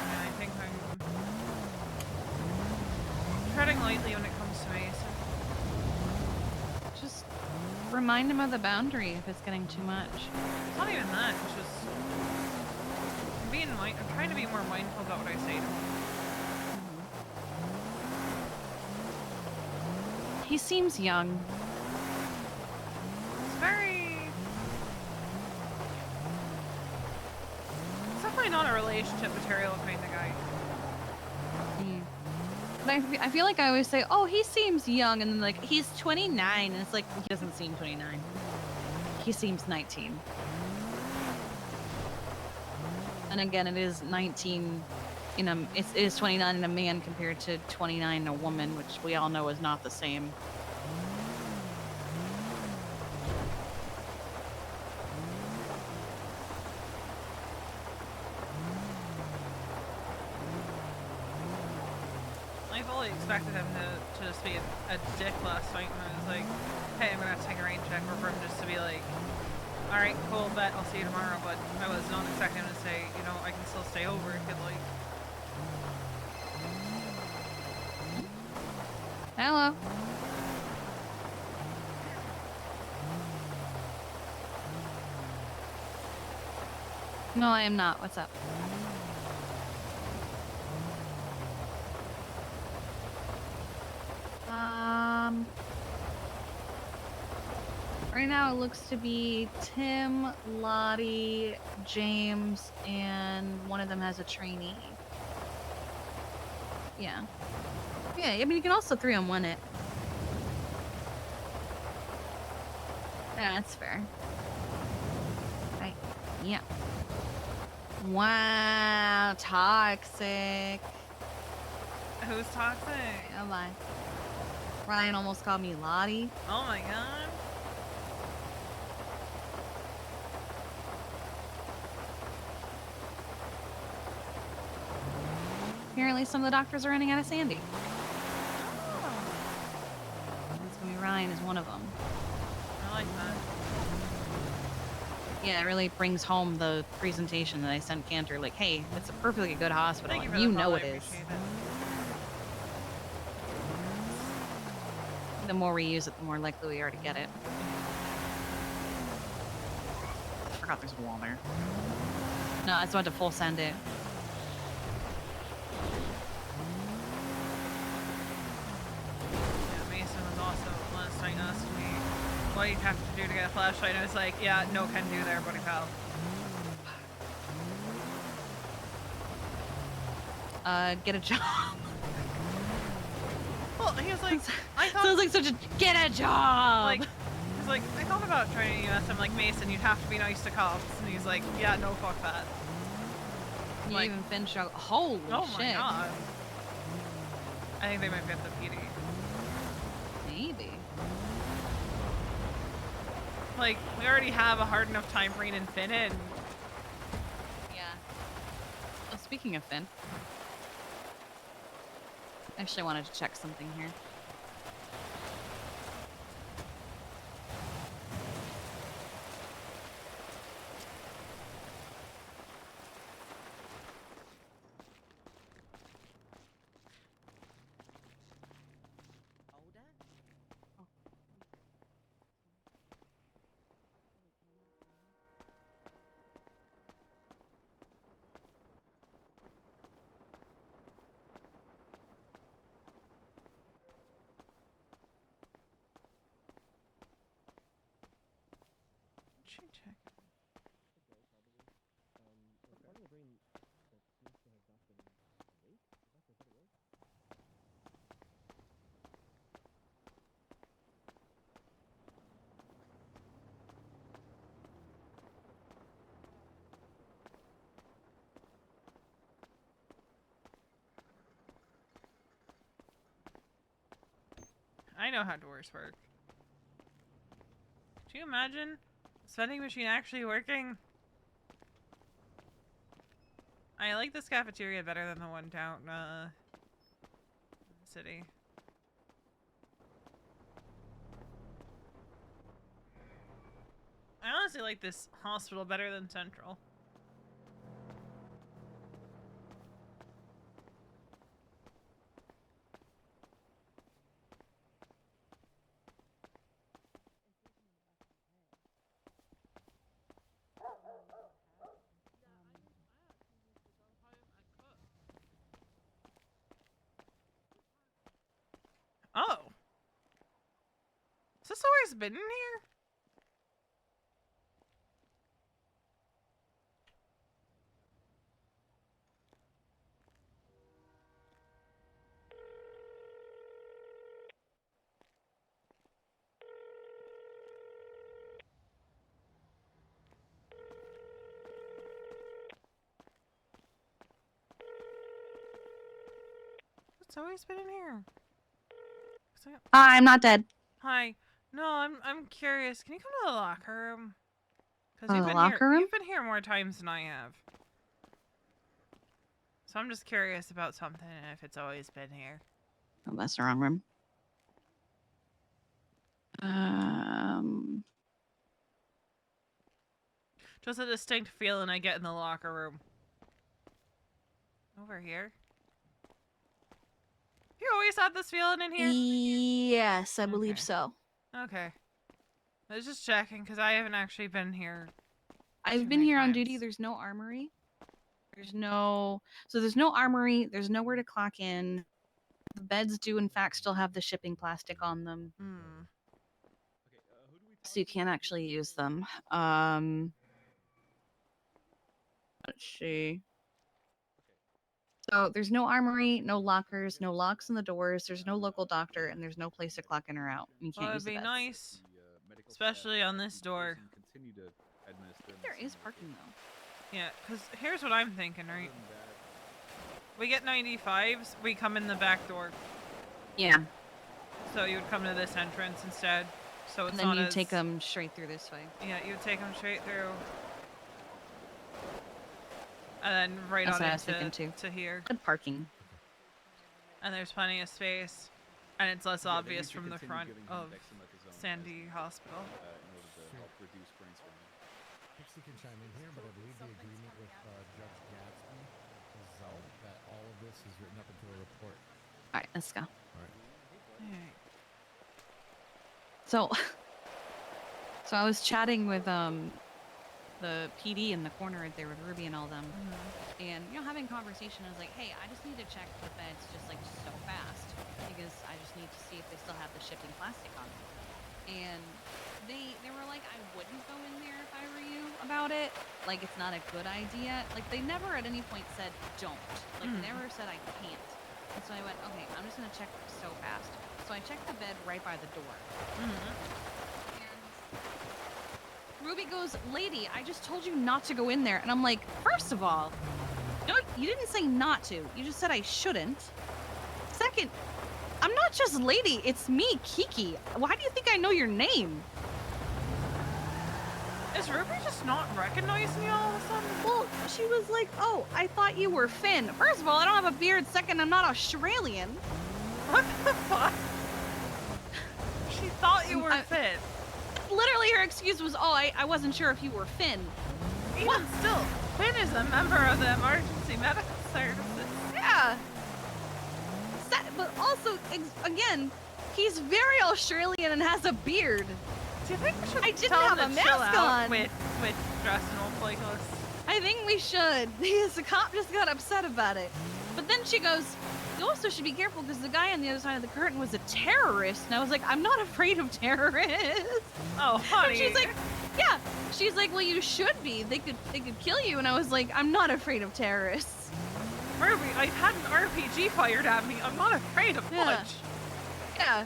Speaker 1: Yeah, I think I'm treading lightly when it comes to Mason.
Speaker 8: Just remind him of the boundary if it's getting too much.
Speaker 1: It's not even that. It's just I'm trying to be more mindful about what I say to him.
Speaker 8: He seems young.
Speaker 1: It's very. It's definitely not a relationship material kind of guy.
Speaker 8: But I feel like I always say, oh, he seems young, and then like, he's 29, and it's like, he doesn't seem 29. He seems 19. And again, it is 19 it is 29 in a man compared to 29 in a woman, which we all know is not the same.
Speaker 1: I fully expected him to just be a dick last night when I was like, hey, I'm gonna have to take a rain check, or for him just to be like, alright, cool, bet, I'll see you tomorrow, but I was not expecting him to say, you know, I can still stay over if you'd like.
Speaker 8: Hello. No, I am not. What's up? Right now it looks to be Tim, Lottie, James, and one of them has a trainee. Yeah. Yeah, I mean, you can also 3-on-1 it. Yeah, that's fair. Right. Yeah. Wow, toxic.
Speaker 1: Who's toxic?
Speaker 8: Oh my. Ryan almost called me Lottie.
Speaker 1: Oh my god.
Speaker 8: Apparently some of the doctors are running out of Sandy. It's gonna be Ryan is one of them.
Speaker 1: I like that.
Speaker 8: Yeah, it really brings home the presentation that I sent Cantor. Like, hey, it's a perfectly good hospital.
Speaker 1: Thank you
Speaker 8: And
Speaker 1: for
Speaker 8: you
Speaker 1: the
Speaker 8: know
Speaker 1: follow,
Speaker 8: it
Speaker 1: I
Speaker 8: is.
Speaker 1: appreciate it.
Speaker 8: The more we use it, the more likely we are to get it. I forgot there's a wall there. No, I just went to full send it.
Speaker 1: Yeah, Mason was also last night asked me what you have to do to get a flashlight. I was like, yeah, no can do there, buddy pal.
Speaker 8: Get a job.
Speaker 1: Well, he was like, I thought.
Speaker 8: Sounds like such a get a job.
Speaker 1: Like, he's like, I thought about joining US. I'm like, Mason, you'd have to be nice to cops. And he's like, yeah, no, fuck that.
Speaker 8: You
Speaker 1: like,
Speaker 8: even finish out. Holy
Speaker 1: oh
Speaker 8: shit.
Speaker 1: my god. I think they might be at the PD.
Speaker 8: Maybe.
Speaker 1: Like, we already have a hard enough time bringing Finn in.
Speaker 8: Yeah. Well, speaking of Finn. I actually wanted to check something here.
Speaker 1: I know how doors work. Do you imagine this vending machine actually working? I like this cafeteria better than the one down, city. I honestly like this hospital better than Central. Oh. Has this always been in here? It's always been in here.
Speaker 8: I'm not dead.
Speaker 1: Hi. No, I'm curious. Can you come to the locker room? Because
Speaker 8: The
Speaker 1: you've been
Speaker 8: locker
Speaker 1: here.
Speaker 8: room?
Speaker 1: You've been here more times than I have. So I'm just curious about something and if it's always been here.
Speaker 8: Oh, that's the wrong room.
Speaker 1: Just a distinct feeling I get in the locker room. Over here. You always had this feeling in here?
Speaker 8: Yes, I believe so.
Speaker 1: Okay. I was just checking because I haven't actually been here.
Speaker 8: I've been here on duty. There's no armory. There's no armory. There's nowhere to clock in. The beds do in fact still have the shipping plastic on them. So you can't actually use them. Let's see. So there's no armory, no lockers, no locks on the doors, there's no local doctor, and there's no place to clock in or out. You can't
Speaker 1: Well,
Speaker 8: use
Speaker 1: it'd
Speaker 8: the
Speaker 1: be
Speaker 8: beds.
Speaker 1: nice. Especially on this door.
Speaker 8: I think there is parking though.
Speaker 1: Yeah, because here's what I'm thinking, right? We get 95s, we come in the back door.
Speaker 8: Yeah.
Speaker 1: So you would come to this entrance instead. So it's
Speaker 8: And then
Speaker 1: not
Speaker 8: you
Speaker 1: as...
Speaker 8: take them straight through this way.
Speaker 1: Yeah, you would take them straight through. And then right
Speaker 8: That's
Speaker 1: on
Speaker 8: what I was thinking
Speaker 1: into
Speaker 8: too.
Speaker 1: to here.
Speaker 8: Good parking.
Speaker 1: And there's plenty of space. And it's less obvious from the front of Sandy Hospital.
Speaker 21: Pixie can chime in here, but I believe the agreement with Judge Gatsby is that all of this is written up into a report.
Speaker 8: All right, let's go.
Speaker 21: All right.
Speaker 8: So I was chatting with the PD in the corner right there with Ruby and all them, and having a conversation. I was like, hey, I just need to check the beds just so fast because I just need to see if they still have the shipping plastic on them. And they were like, I wouldn't go in there if I were you about it. Like, it's not a good idea. Like, they never at any point said don't. Like, they never said I can't. And so I went, okay, I'm just gonna check so fast. So I checked the bed right by the door. Ruby goes, lady, I just told you not to go in there. And I'm like, first of all, no, you didn't say not to. You just said I shouldn't. Second, I'm not just lady, it's me, Kiki. Why do you think I know your name?
Speaker 1: Is Ruby just not recognizing you all of a sudden?
Speaker 8: Well, she was like, oh, I thought you were Finn. First of all, I don't have a beard. Second, I'm not Australian.
Speaker 1: What the fuck? She thought you were Finn.
Speaker 8: Literally, her excuse was, oh, I wasn't sure if you were Finn.
Speaker 1: Even still, Finn is a member of the emergency medical services.
Speaker 8: Yeah. But also, again, he's very Australian and has a beard.
Speaker 1: Do you think we should
Speaker 8: I didn't
Speaker 1: tell
Speaker 8: have
Speaker 1: him
Speaker 8: a
Speaker 1: to chill
Speaker 8: mask
Speaker 1: out
Speaker 8: on.
Speaker 1: with dressing all like us?
Speaker 8: I think we should. Because the cop just got upset about it. But then she goes, you also should be careful because the guy on the other side of the curtain was a terrorist. And I was like, I'm not afraid of terrorists.
Speaker 1: Oh, honey.
Speaker 8: And she's like, yeah. She's like, well, you should be. They could kill you. And I was like, I'm not afraid of terrorists.
Speaker 1: Ruby, I've had an RPG fired at me. I'm not afraid of much.
Speaker 8: Yeah.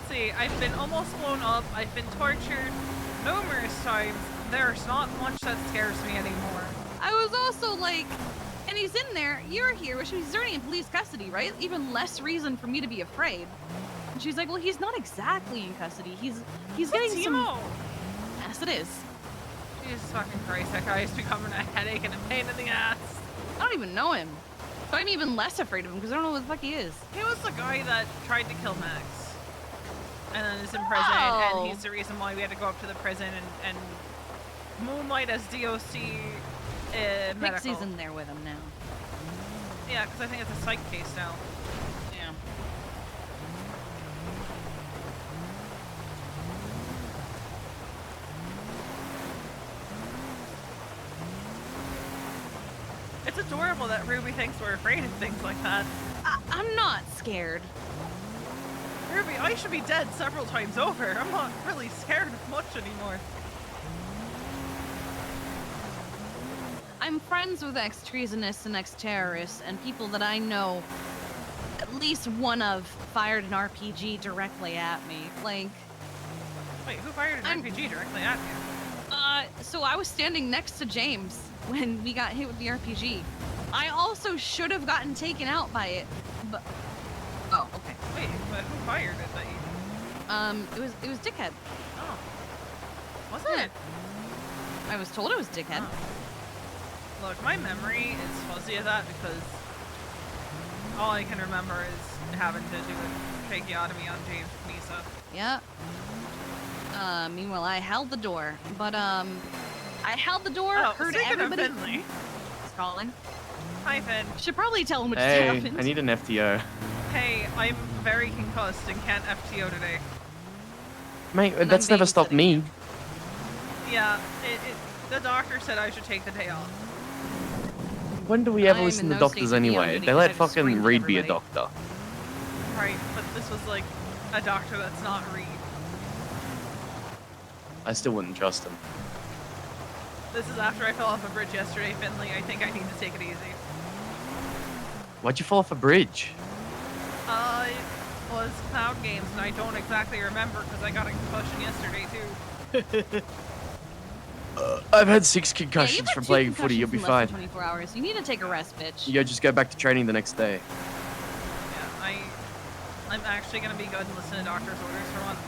Speaker 1: See, I've been almost blown up. I've been tortured numerous times. There's not much that scares me anymore.
Speaker 8: I was also like, And he's in there. You're here, which means he's already in police custody, right? Even less reason for me to be afraid. And she's like, well, he's not exactly in custody. He's getting some. Yes, it is.
Speaker 1: Jesus fucking Christ, that guy is becoming a headache and a pain in the ass.
Speaker 8: I don't even know him. But I'm even less afraid of him because I don't know what the fuck he is.
Speaker 1: He was the guy that tried to kill Max. And then is in prison, and he's the reason why we had to go up to the prison and moonlight as DOC medical.
Speaker 8: Pixie's in there with him now.
Speaker 1: Yeah, because I think it's a psych case now.
Speaker 8: Yeah.
Speaker 1: It's adorable that Ruby thinks we're afraid of things like that.
Speaker 8: I'm not scared.
Speaker 1: Ruby, I should be dead several times over. I'm not really scared of much anymore.
Speaker 8: I'm friends with ex-treasonists and ex-terrorists and people that I know at least one of fired an RPG directly at me. Like...
Speaker 1: Wait, who fired an RPG directly at you?
Speaker 8: So I was standing next to James when we got hit with the RPG. I also should have gotten taken out by it, but... Oh, okay.
Speaker 1: Wait, but who fired it that you...
Speaker 8: It was Dickhead.
Speaker 1: Oh. Was it?
Speaker 8: I was told it was Dickhead.
Speaker 1: Oh. Look, my memory is fuzzy of that because all I can remember is having to do a tracheotomy on James Misa.
Speaker 8: Yeah. Meanwhile, I held the door, but, I held the door, heard everybody...
Speaker 1: Of Finley.
Speaker 8: He's calling.
Speaker 1: Hi, Finn.
Speaker 8: Should probably tell him what just
Speaker 7: Hey,
Speaker 8: happened.
Speaker 7: I need an FTO.
Speaker 1: Hey, I'm very concussed and can't FTO today.
Speaker 7: Mate, that's never stopped me.
Speaker 1: Yeah, the doctor said I should take the day off.
Speaker 7: When do we ever listen to doctors anyway? They let fucking Reed be a doctor.
Speaker 1: Right, but this was like a doctor that's not Reed.
Speaker 7: I still wouldn't trust him.
Speaker 1: This is after I fell off a bridge yesterday, Finley. I think I need to take it easy.
Speaker 7: Why'd you fall off a bridge?
Speaker 1: It was Cloud Games, and I don't exactly remember because I got a concussion yesterday too.
Speaker 7: I've had 6 concussions from playing footy. You'll be
Speaker 8: in less than
Speaker 7: fine.
Speaker 8: 24 hours. You need to take a rest, bitch.
Speaker 7: You just go back to training the next day.
Speaker 1: Yeah, I'm actually gonna be good and listen to doctor's orders for once.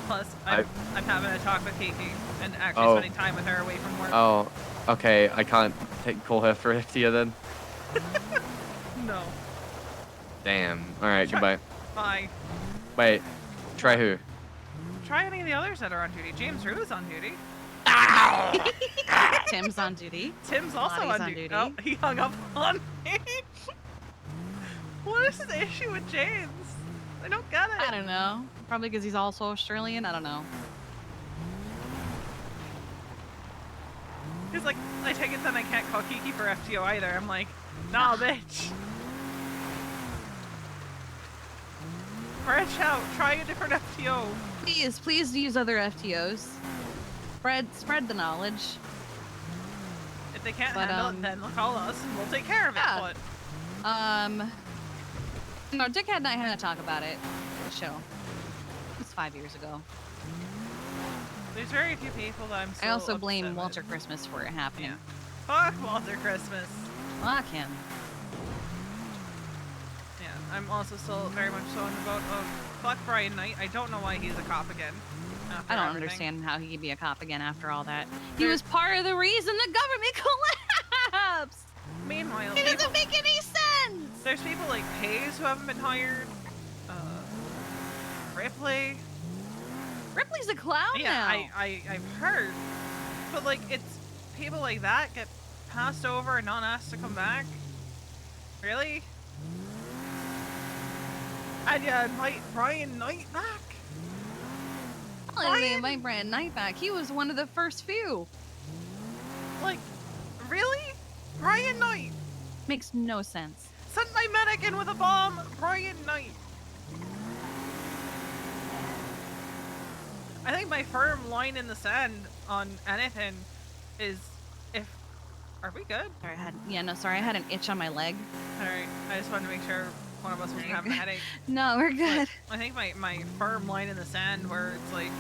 Speaker 1: Plus, I'm having a talk with Kiki and actually spending time with her away from work.
Speaker 7: Oh, okay. I can't call her for FTO then.
Speaker 1: No.
Speaker 7: Damn. All right. Goodbye.
Speaker 1: Bye.
Speaker 7: Wait. Try who?
Speaker 1: Try any of the others that are on duty. James Rue is on duty.
Speaker 8: Tim's on duty.
Speaker 1: Tim's also
Speaker 8: Lottie's
Speaker 1: on duty. Oh, he hung up on me. What is the issue with James? I don't get it.
Speaker 8: I don't know. Probably because he's also Australian. I don't know.
Speaker 1: He's like, I take it then I can't call Kiki for FTO either. I'm like, nah, bitch. Branch out. Try a different FTO.
Speaker 8: Please use other FTOs. Spread the knowledge.
Speaker 1: If they can't handle it, then they'll call us and we'll take care of it. But
Speaker 8: no, Dickhead and I had to talk about it on the show. It was 5 years ago.
Speaker 1: There's very few people that I'm still
Speaker 8: I also
Speaker 1: upset
Speaker 8: blame
Speaker 1: with.
Speaker 8: Walter Christmas for it happening.
Speaker 1: Fuck Walter Christmas.
Speaker 8: Fuck him.
Speaker 1: Yeah, I'm also still very much so on the boat of fuck Brian Knight. I don't know why he's a cop again.
Speaker 8: I don't understand how he could be a cop again after all that. He was part of the reason the government collapsed!
Speaker 1: Meanwhile,
Speaker 8: it doesn't make any sense!
Speaker 1: There's people like Hayes who haven't been hired. Ripley.
Speaker 8: Ripley's a clown
Speaker 1: now.
Speaker 8: now.
Speaker 1: I've heard. But like, it's people like that get passed over and not asked to come back. Really? And yeah, invite Brian Knight back?
Speaker 8: Well, they invite Brian Knight back. He was one of the first few.
Speaker 1: Like, really? Brian Knight?
Speaker 8: Makes no sense.
Speaker 1: Sent my medic in with a bomb. Brian Knight. I think my firm line in the sand on anything is if... Are we good?
Speaker 8: Sorry, I had an itch on my leg.
Speaker 1: Alright, I just wanted to make sure one of us wasn't having a headache.
Speaker 8: No, we're good.
Speaker 1: But I think my firm line in the sand where it's like,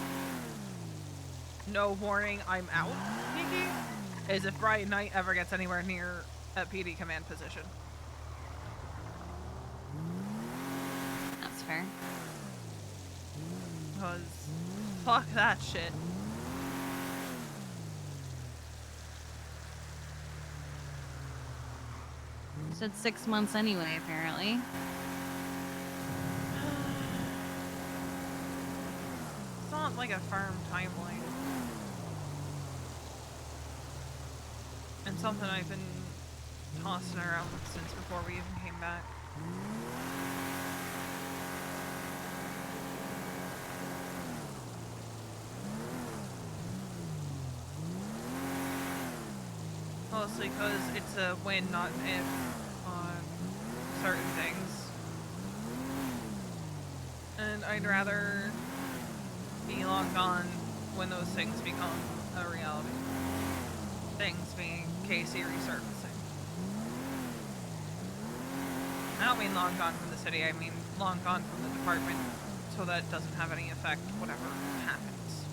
Speaker 1: no warning, I'm out, Kiki, is if Brian Knight ever gets anywhere near PD command position.
Speaker 8: That's fair.
Speaker 1: Because fuck that shit.
Speaker 8: You said 6 months anyway, apparently.
Speaker 1: It's not like a firm timeline. And something I've been tossing around since before we even came back. Mostly because it's a win, not an if, on certain things. And I'd rather be long gone when those things become a reality. Things being Casey resurfacing. I don't mean long gone from the city, I mean long gone from the department, so that it doesn't have any effect whatever happens.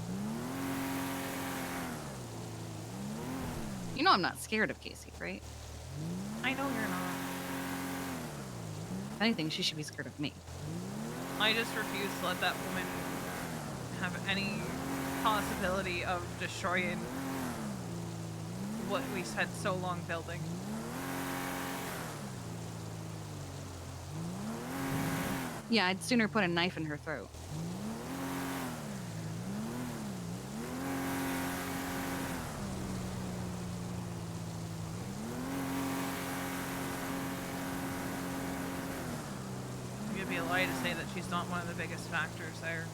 Speaker 8: You know I'm not scared of Casey, right?
Speaker 1: I know you're not.
Speaker 8: If anything, she should be scared of me.
Speaker 1: I just refuse to let that woman have any possibility of destroying what we spent so long building.
Speaker 8: Yeah, I'd sooner put a knife in her throat.
Speaker 1: It'd be a lie to say that she's not one of the biggest factors there.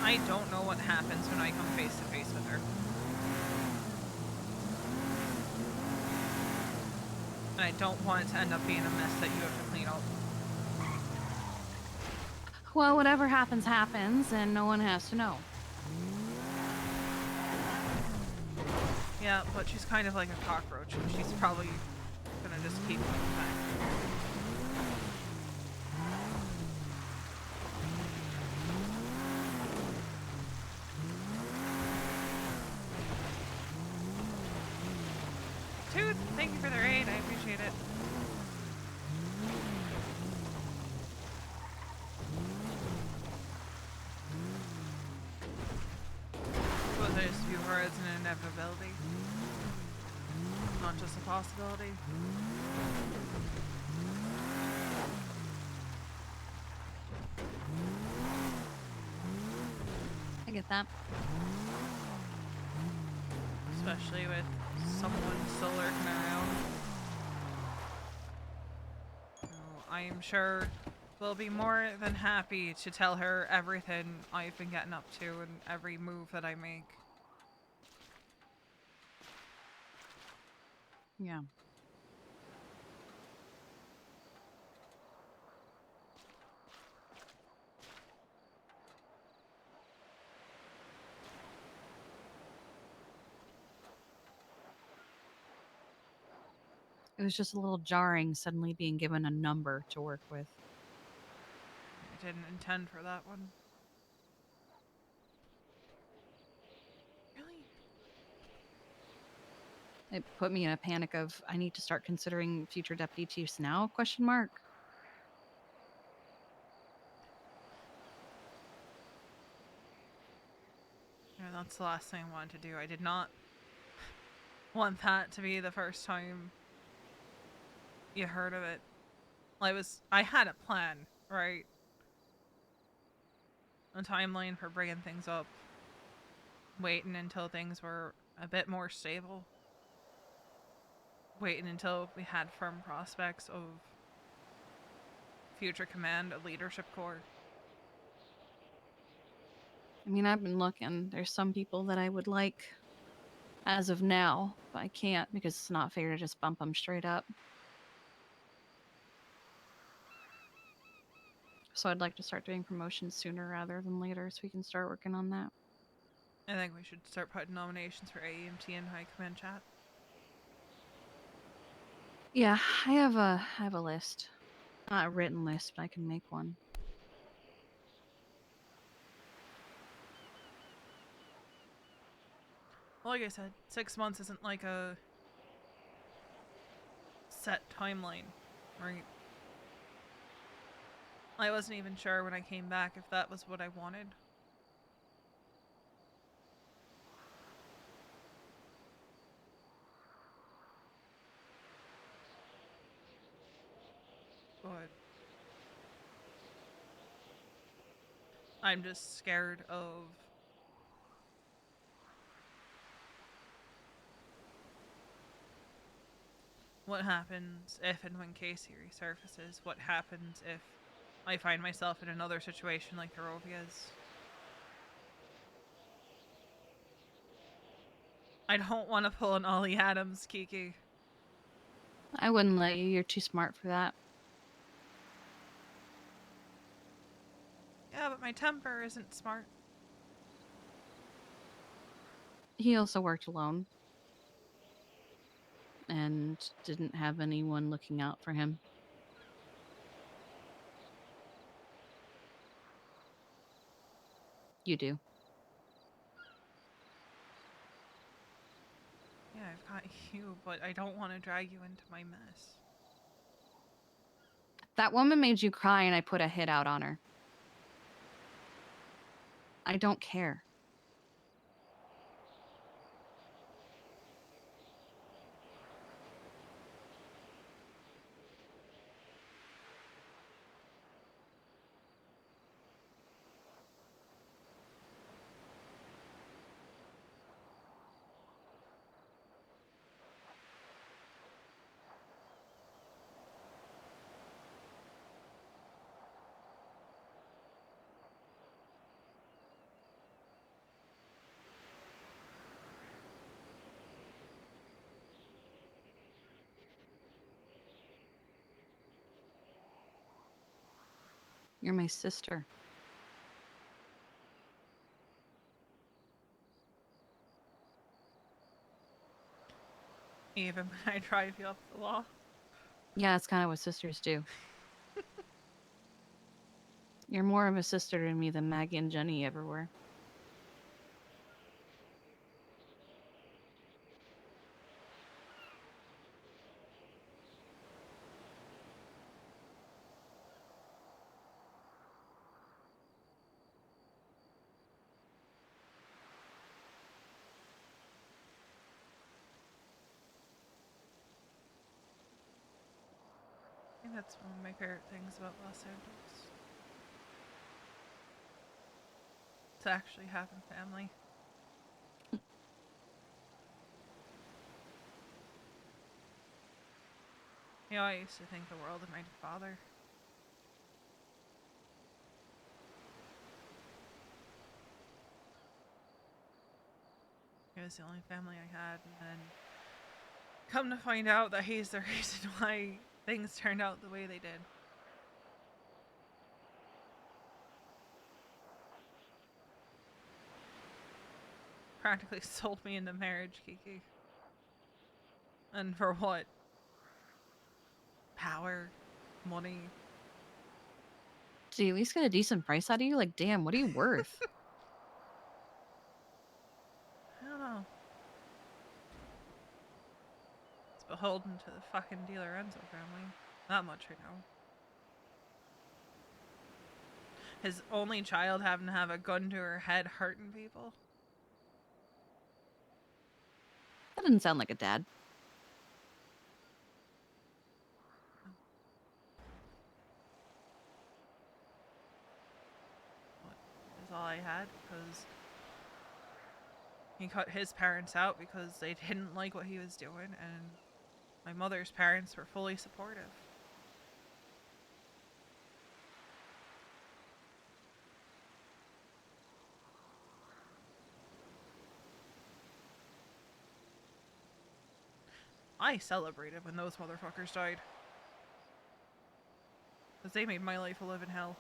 Speaker 1: I don't know what happens when I come face to face with her. And I don't want it to end up being a mess that you have to clean up.
Speaker 8: Well, whatever happens, happens, and no one has to know.
Speaker 1: Yeah, but she's kind of like a cockroach, and she's probably gonna just keep coming back. Tooth, thank you for the raid, I appreciate it. Suppose I just view her as an inevitability. Not just a possibility.
Speaker 8: I get that.
Speaker 1: Especially with someone still lurking around. So I am sure we'll be more than happy to tell her everything I've been getting up to and every move that I make.
Speaker 8: Yeah. It was just a little jarring suddenly being given a number to work with.
Speaker 1: I didn't intend for that one. Really?
Speaker 8: It put me in a panic of, I need to start considering future deputy chiefs now? Question mark.
Speaker 1: Yeah, that's the last thing I wanted to do. I did not want that to be the first time you heard of it. I had a plan, right? A timeline for bringing things up. Waiting until things were a bit more stable. Waiting until we had firm prospects of future command, a leadership corps.
Speaker 8: I mean, I've been looking. There's some people that I would like as of now, but I can't because it's not fair to just bump them straight up. So I'd like to start doing promotions sooner rather than later so we can start working on that.
Speaker 1: I think we should start putting nominations for AEMT in High Command chat.
Speaker 8: Yeah, I have a list. Not a written list, but I can make one.
Speaker 1: like I said, 6 months isn't like a set timeline, right? I wasn't even sure when I came back if that was what I wanted. But I'm just scared of what happens if and when Casey resurfaces. What happens if I find myself in another situation like Herovia's. I don't want to pull an Ollie Adams, Kiki.
Speaker 8: I wouldn't let you. You're too smart for that.
Speaker 1: Yeah, but my temper isn't smart.
Speaker 8: He also worked alone and didn't have anyone looking out for him. You do.
Speaker 1: Yeah, I've got you, but I don't want to drag you into my mess.
Speaker 8: That woman made you cry and I put a hit out on her. I don't care. You're my sister.
Speaker 1: Even when I drive you up the wall.
Speaker 8: Yeah, that's kind of what sisters do. You're more of a sister to me than Maggie and Jenny ever were.
Speaker 1: I think that's one of my favorite things about Los Angeles. To actually having family. You know, I used to think the world of my father. He was the only family I had, and then come to find out that he's the reason why things turned out the way they did. Practically sold me into marriage, Kiki. And for what? Power, money.
Speaker 8: Did he at least get a decent price out of you? Like, damn, what are you worth?
Speaker 1: I don't know. It's beholden to the fucking Di Lorenzo family. Not much right now. His only child having to have a gun to her head hurting people.
Speaker 8: That doesn't sound like a dad.
Speaker 1: Is all I had, because he cut his parents out because they didn't like what he was doing, and my mother's parents were fully supportive. I celebrated when those motherfuckers died. Because they made my life a living hell.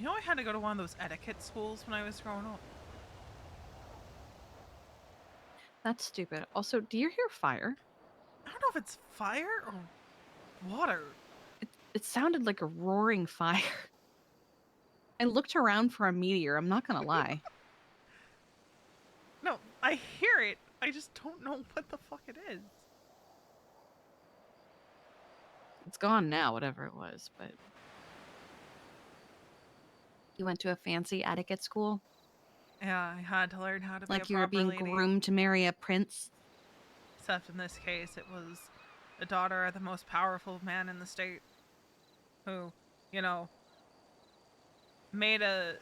Speaker 1: You know, I had to go to one of those etiquette schools when I was growing up.
Speaker 8: That's stupid. Also, do you hear fire?
Speaker 1: I don't know if it's fire or water.
Speaker 8: It sounded like a roaring fire. I looked around for a meteor, I'm not gonna lie.
Speaker 1: No, I hear it. I just don't know what the fuck it is.
Speaker 8: It's gone now, whatever it was, but... You went to a fancy etiquette school?
Speaker 1: Yeah, I had to learn how to be a
Speaker 8: Like you were
Speaker 1: proper
Speaker 8: being
Speaker 1: lady.
Speaker 8: groomed to marry a prince?
Speaker 1: Except in this case, it was the daughter of the most powerful man in the state. Who, you know, made a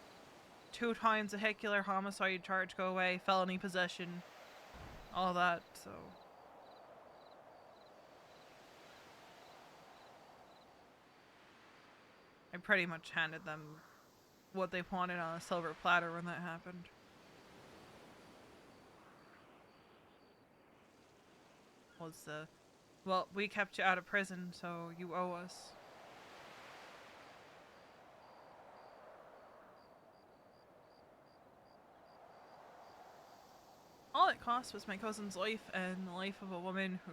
Speaker 1: 2 times vehicular homicide charge go away, felony possession, all that, so... I pretty much handed them what they wanted on a silver platter when that happened. Was well, we kept you out of prison, so you owe us. All it cost was my cousin's life and the life of a woman who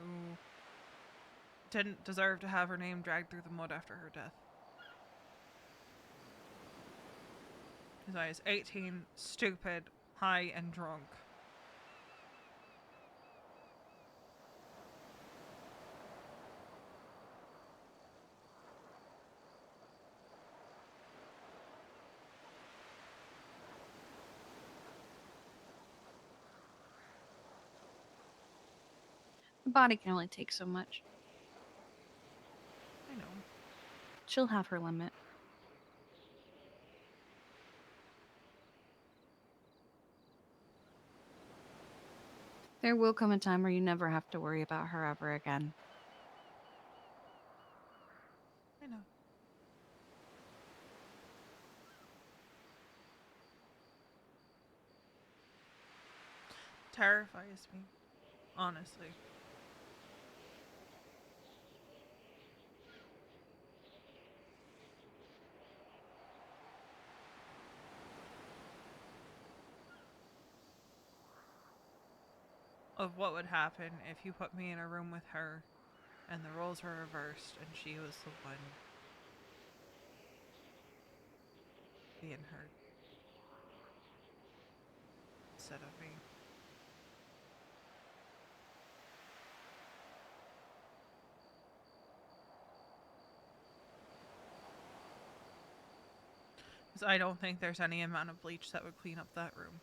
Speaker 1: didn't deserve to have her name dragged through the mud after her death. Because I was 18, stupid, high, and drunk.
Speaker 8: The body can only take so much.
Speaker 1: I know.
Speaker 8: She'll have her limit. There will come a time where you never have to worry about her ever again.
Speaker 1: I know. Terrifies me, honestly. Of what would happen if you put me in a room with her and the roles were reversed and she was the one being hurt instead of me. Because I don't think there's any amount of bleach that would clean up that room.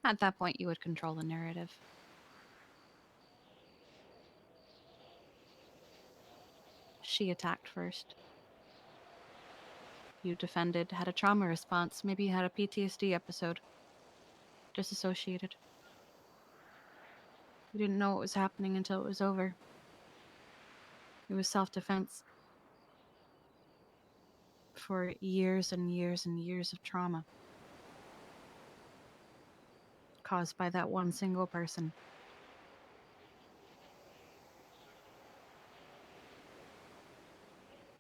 Speaker 8: At that point, you would control the narrative. She attacked first. You defended, had a trauma response, maybe you had a PTSD episode. Disassociated. You didn't know what was happening until it was over. It was self-defense. For years and years and years of trauma. Caused by that one single person.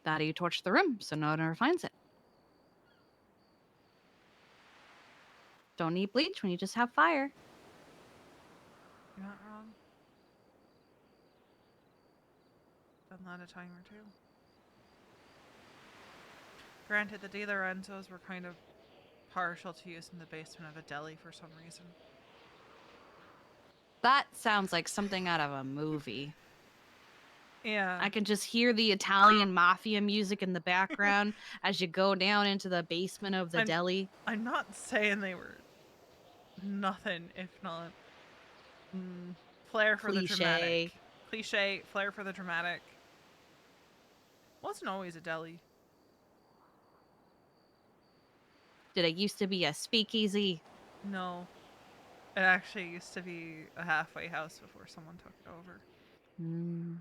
Speaker 8: That you torch the room so no one ever finds it. Don't need bleach when you just have fire.
Speaker 1: You're not wrong. Done that a time or two. Granted, the DiLorenzos were kind of partial to using the basement of a deli for some reason.
Speaker 8: That sounds like something out of a movie.
Speaker 1: Yeah.
Speaker 8: I can just hear the Italian mafia music in the background as you go down into the basement of the deli.
Speaker 1: I'm not saying they were nothing if not flair for the dramatic. Cliche, flair for the dramatic. Wasn't always a deli.
Speaker 8: Did it used to be a speakeasy?
Speaker 1: No. It actually used to be a halfway house before someone took it over.
Speaker 8: Mm.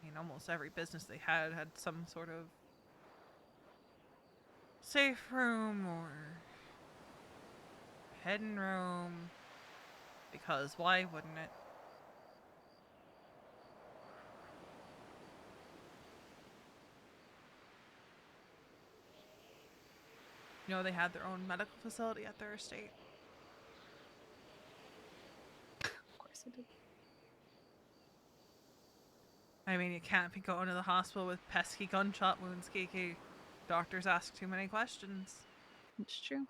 Speaker 1: I mean, almost every business they had some sort of safe room or hidden room. Because why wouldn't it? You know, they had their own medical facility at their estate.
Speaker 8: Of course I did.
Speaker 1: I mean, you can't be going to the hospital with pesky gunshot wounds, Kiki. Doctors ask too many questions.
Speaker 8: It's true.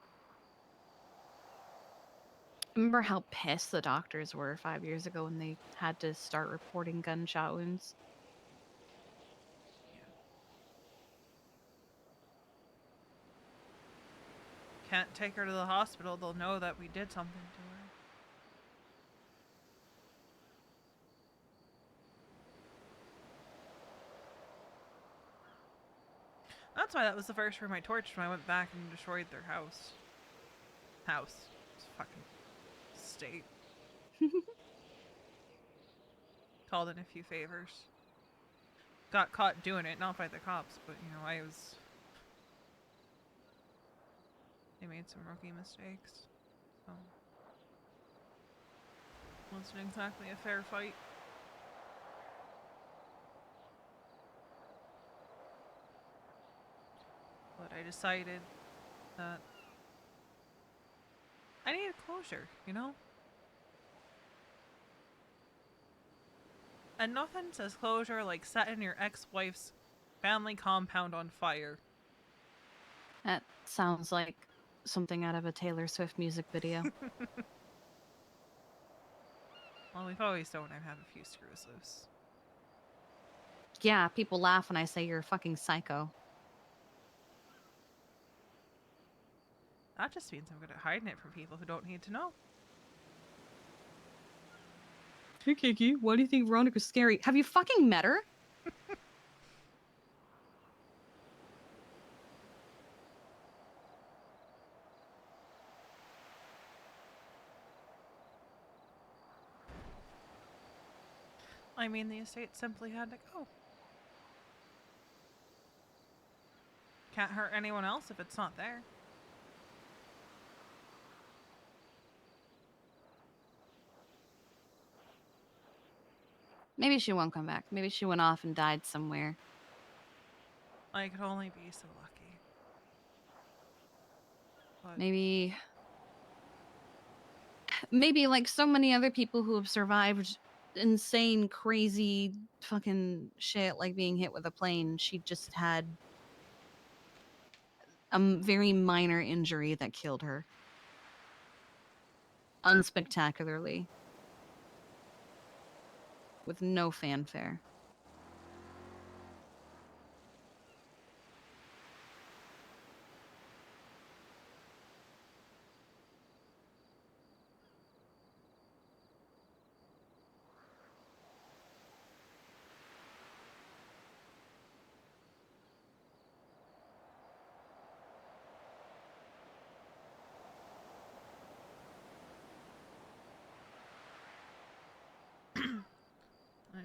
Speaker 8: Remember how pissed the doctors were 5 years ago when they had to start reporting gunshot wounds?
Speaker 1: Can't take her to the hospital, they'll know that we did something to her. That's why that was the first room I torched when I went back and destroyed their house. It's fucking state. Called in a few favors. Got caught doing it, not by the cops, but you know, they made some rookie mistakes. So wasn't exactly a fair fight. But I decided that I needed closure, you know? And nothing says closure like setting your ex-wife's family compound on fire.
Speaker 8: That sounds like something out of a Taylor Swift music video.
Speaker 1: Well, we've always known I have a few screws loose.
Speaker 8: Yeah, people laugh when I say you're a fucking psycho.
Speaker 1: That just means I'm good at hiding it from people who don't need to know.
Speaker 8: Hey Kiki, why do you think Veronica's scary? Have you fucking met her?
Speaker 1: I mean, the estate simply had to go. Can't hurt anyone else if it's not there.
Speaker 8: Maybe she won't come back. Maybe she went off and died somewhere.
Speaker 1: I could only be so lucky. But
Speaker 8: Maybe like so many other people who have survived insane, crazy fucking shit like being hit with a plane, she just had a very minor injury that killed her. Unspectacularly. With no fanfare.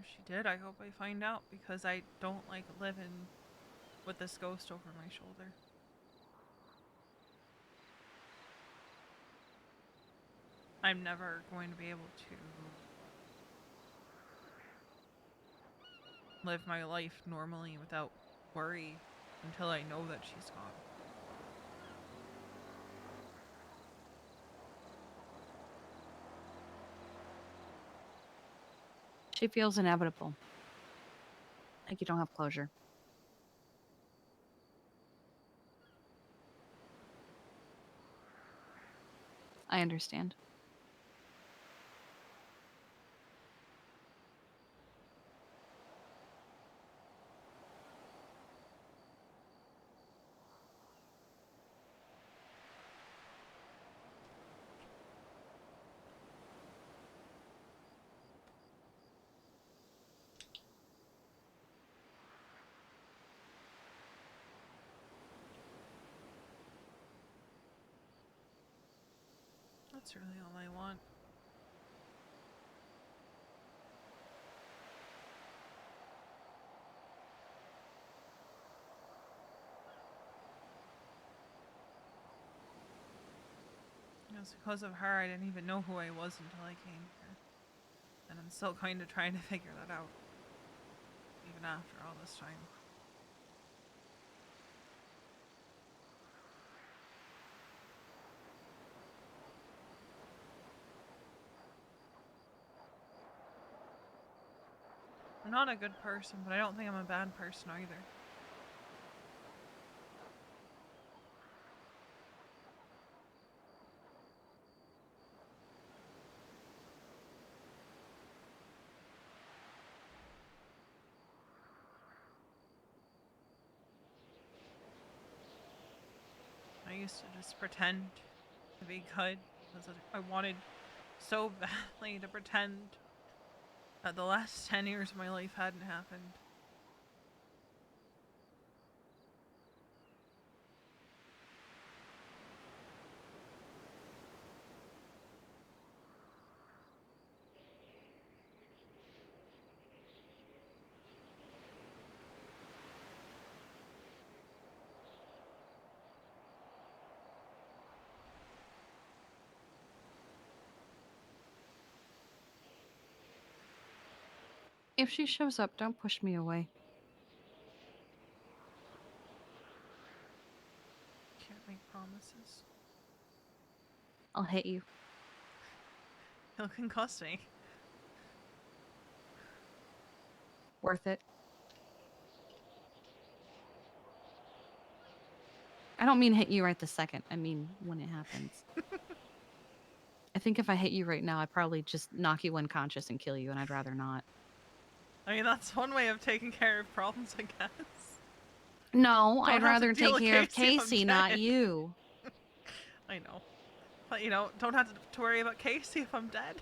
Speaker 1: if she did, I hope I find out, because I don't like living with this ghost over my shoulder. I'm never going to be able to live my life normally without worry until I know that she's gone.
Speaker 8: She feels inevitable. Like you don't have closure. I understand.
Speaker 1: That's really all I want. It was because of her I didn't even know who I was until I came here. And I'm still kind of trying to figure that out. Even after all this time. I'm not a good person, but I don't think I'm a bad person either. I used to just pretend to be good because I wanted so badly to pretend that the last 10 years of my life hadn't happened.
Speaker 8: If she shows up, don't push me away.
Speaker 1: Can't make promises.
Speaker 8: I'll hit you.
Speaker 1: It'll concuss me.
Speaker 8: Worth it. I don't mean hit you right this second. I mean when it happens. I think if I hit you right now, I'd probably just knock you unconscious and kill you, and I'd rather not.
Speaker 1: I mean, that's one way of taking care of problems, I guess.
Speaker 8: No,
Speaker 1: Don't
Speaker 8: I'd
Speaker 1: have to
Speaker 8: rather
Speaker 1: deal
Speaker 8: take
Speaker 1: with
Speaker 8: care of
Speaker 1: Casey if I'm
Speaker 8: Casey, not
Speaker 1: dead.
Speaker 8: you.
Speaker 1: I know. But, you know, don't have to worry about Casey if I'm dead.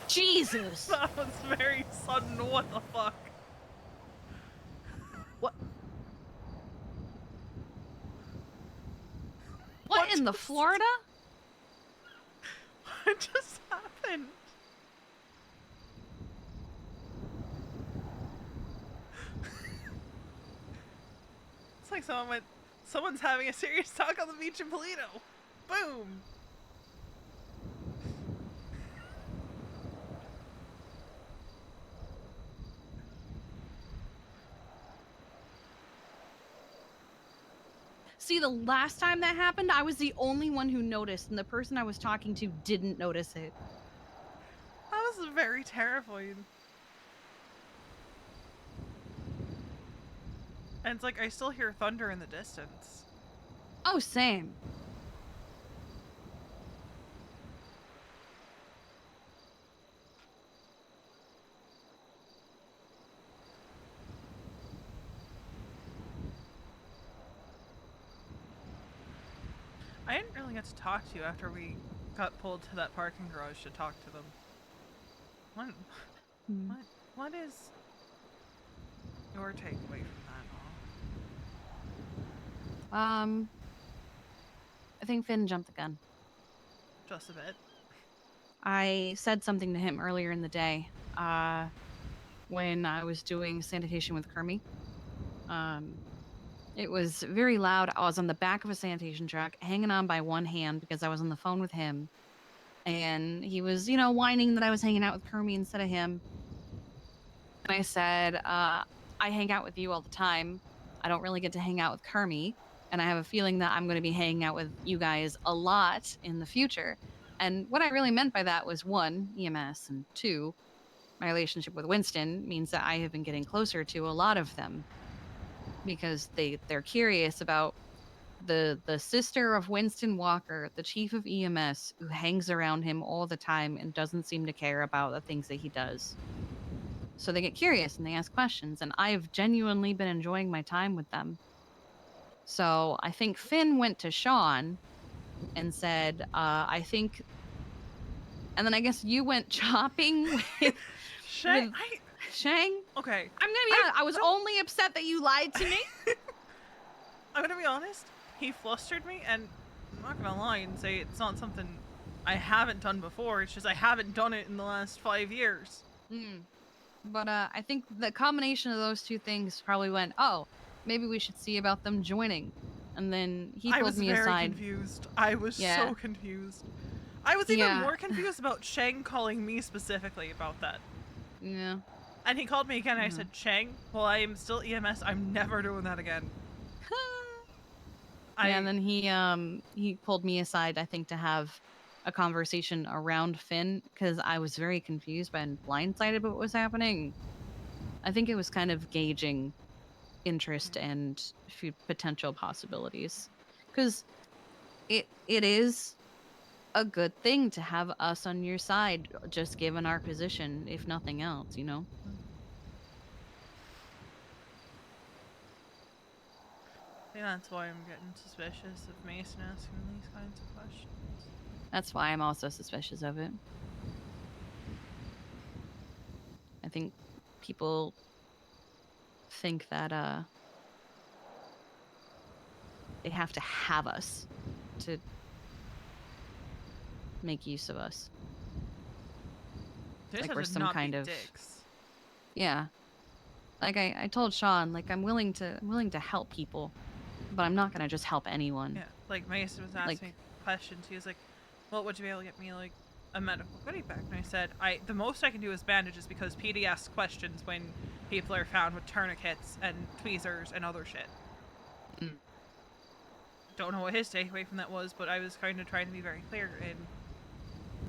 Speaker 8: Jesus!
Speaker 1: That was very sudden. What the fuck?
Speaker 8: What? What in the Florida?
Speaker 1: What just happened? It's like someone's having a serious talk on the beach in Polito. Boom.
Speaker 8: See, the last time that happened, I was the only one who noticed, and the person I was talking to didn't notice it.
Speaker 1: That was very terrifying. And it's like I still hear thunder in the distance.
Speaker 8: Oh, same.
Speaker 1: I didn't really get to talk to you after we got pulled to that parking garage to talk to them. What is your takeaway from that all?
Speaker 8: I think Finn jumped the gun.
Speaker 1: Just a bit.
Speaker 8: I said something to him earlier in the day, when I was doing sanitation with Kermie. It was very loud. I was on the back of a sanitation truck, hanging on by one hand because I was on the phone with him. And he was, whining that I was hanging out with Kermie instead of him. And I said, I hang out with you all the time. I don't really get to hang out with Kermie. And I have a feeling that I'm going to be hanging out with you guys a lot in the future. And what I really meant by that was, one, EMS, and two, my relationship with Winston means that I have been getting closer to a lot of them. Because they're curious about the sister of Winston Walker, the chief of EMS, who hangs around him all the time and doesn't seem to care about the things that he does. So they get curious and they ask questions, and I have genuinely been enjoying my time with them. So I think Finn went to Sean and said, I think... And then I guess you went chopping with...
Speaker 1: Shang?
Speaker 8: Shang?
Speaker 1: Okay.
Speaker 8: I'm gonna be honest, I was only upset that you lied to me.
Speaker 1: I'm gonna be honest, he flustered me, and I'm not gonna lie and say it's not something I haven't done before, it's just I haven't done it in the last 5 years.
Speaker 8: But I think the combination of those two things probably went, oh, maybe we should see about them joining. And then he pulled me aside.
Speaker 1: I was very confused. I was so confused. I was even
Speaker 8: Yeah.
Speaker 1: more confused about Chang calling me specifically about that.
Speaker 8: Yeah.
Speaker 1: And he called me again, and I said, Chang, well, I am still EMS. I'm never doing that again.
Speaker 8: Yeah, and then he pulled me aside, I think, to have a conversation around Finn because I was very confused and blindsided about what was happening. I think it was kind of gauging interest and potential possibilities because it is a good thing to have us on your side, just given our position, if nothing else, you know.
Speaker 1: Yeah, that's why I'm getting suspicious of Mason asking these kinds of questions.
Speaker 8: That's why I'm also suspicious of it. I think people think that they have to have us to make use of us.
Speaker 1: They
Speaker 8: Like
Speaker 1: just
Speaker 8: we're
Speaker 1: have to
Speaker 8: some
Speaker 1: not
Speaker 8: kind
Speaker 1: be
Speaker 8: of
Speaker 1: dicks.
Speaker 8: Yeah. Like I told Sean, like I'm willing to help people, but I'm not gonna just help anyone.
Speaker 1: Yeah, like Mason was asking me questions. He was like, well, would you be able to get me like a medical goodie bag? And I said, the most I can do is bandages because PD asks questions when people are found with tourniquets and tweezers and other shit. Don't know what his takeaway from that was, but I was kind of trying to be very clear.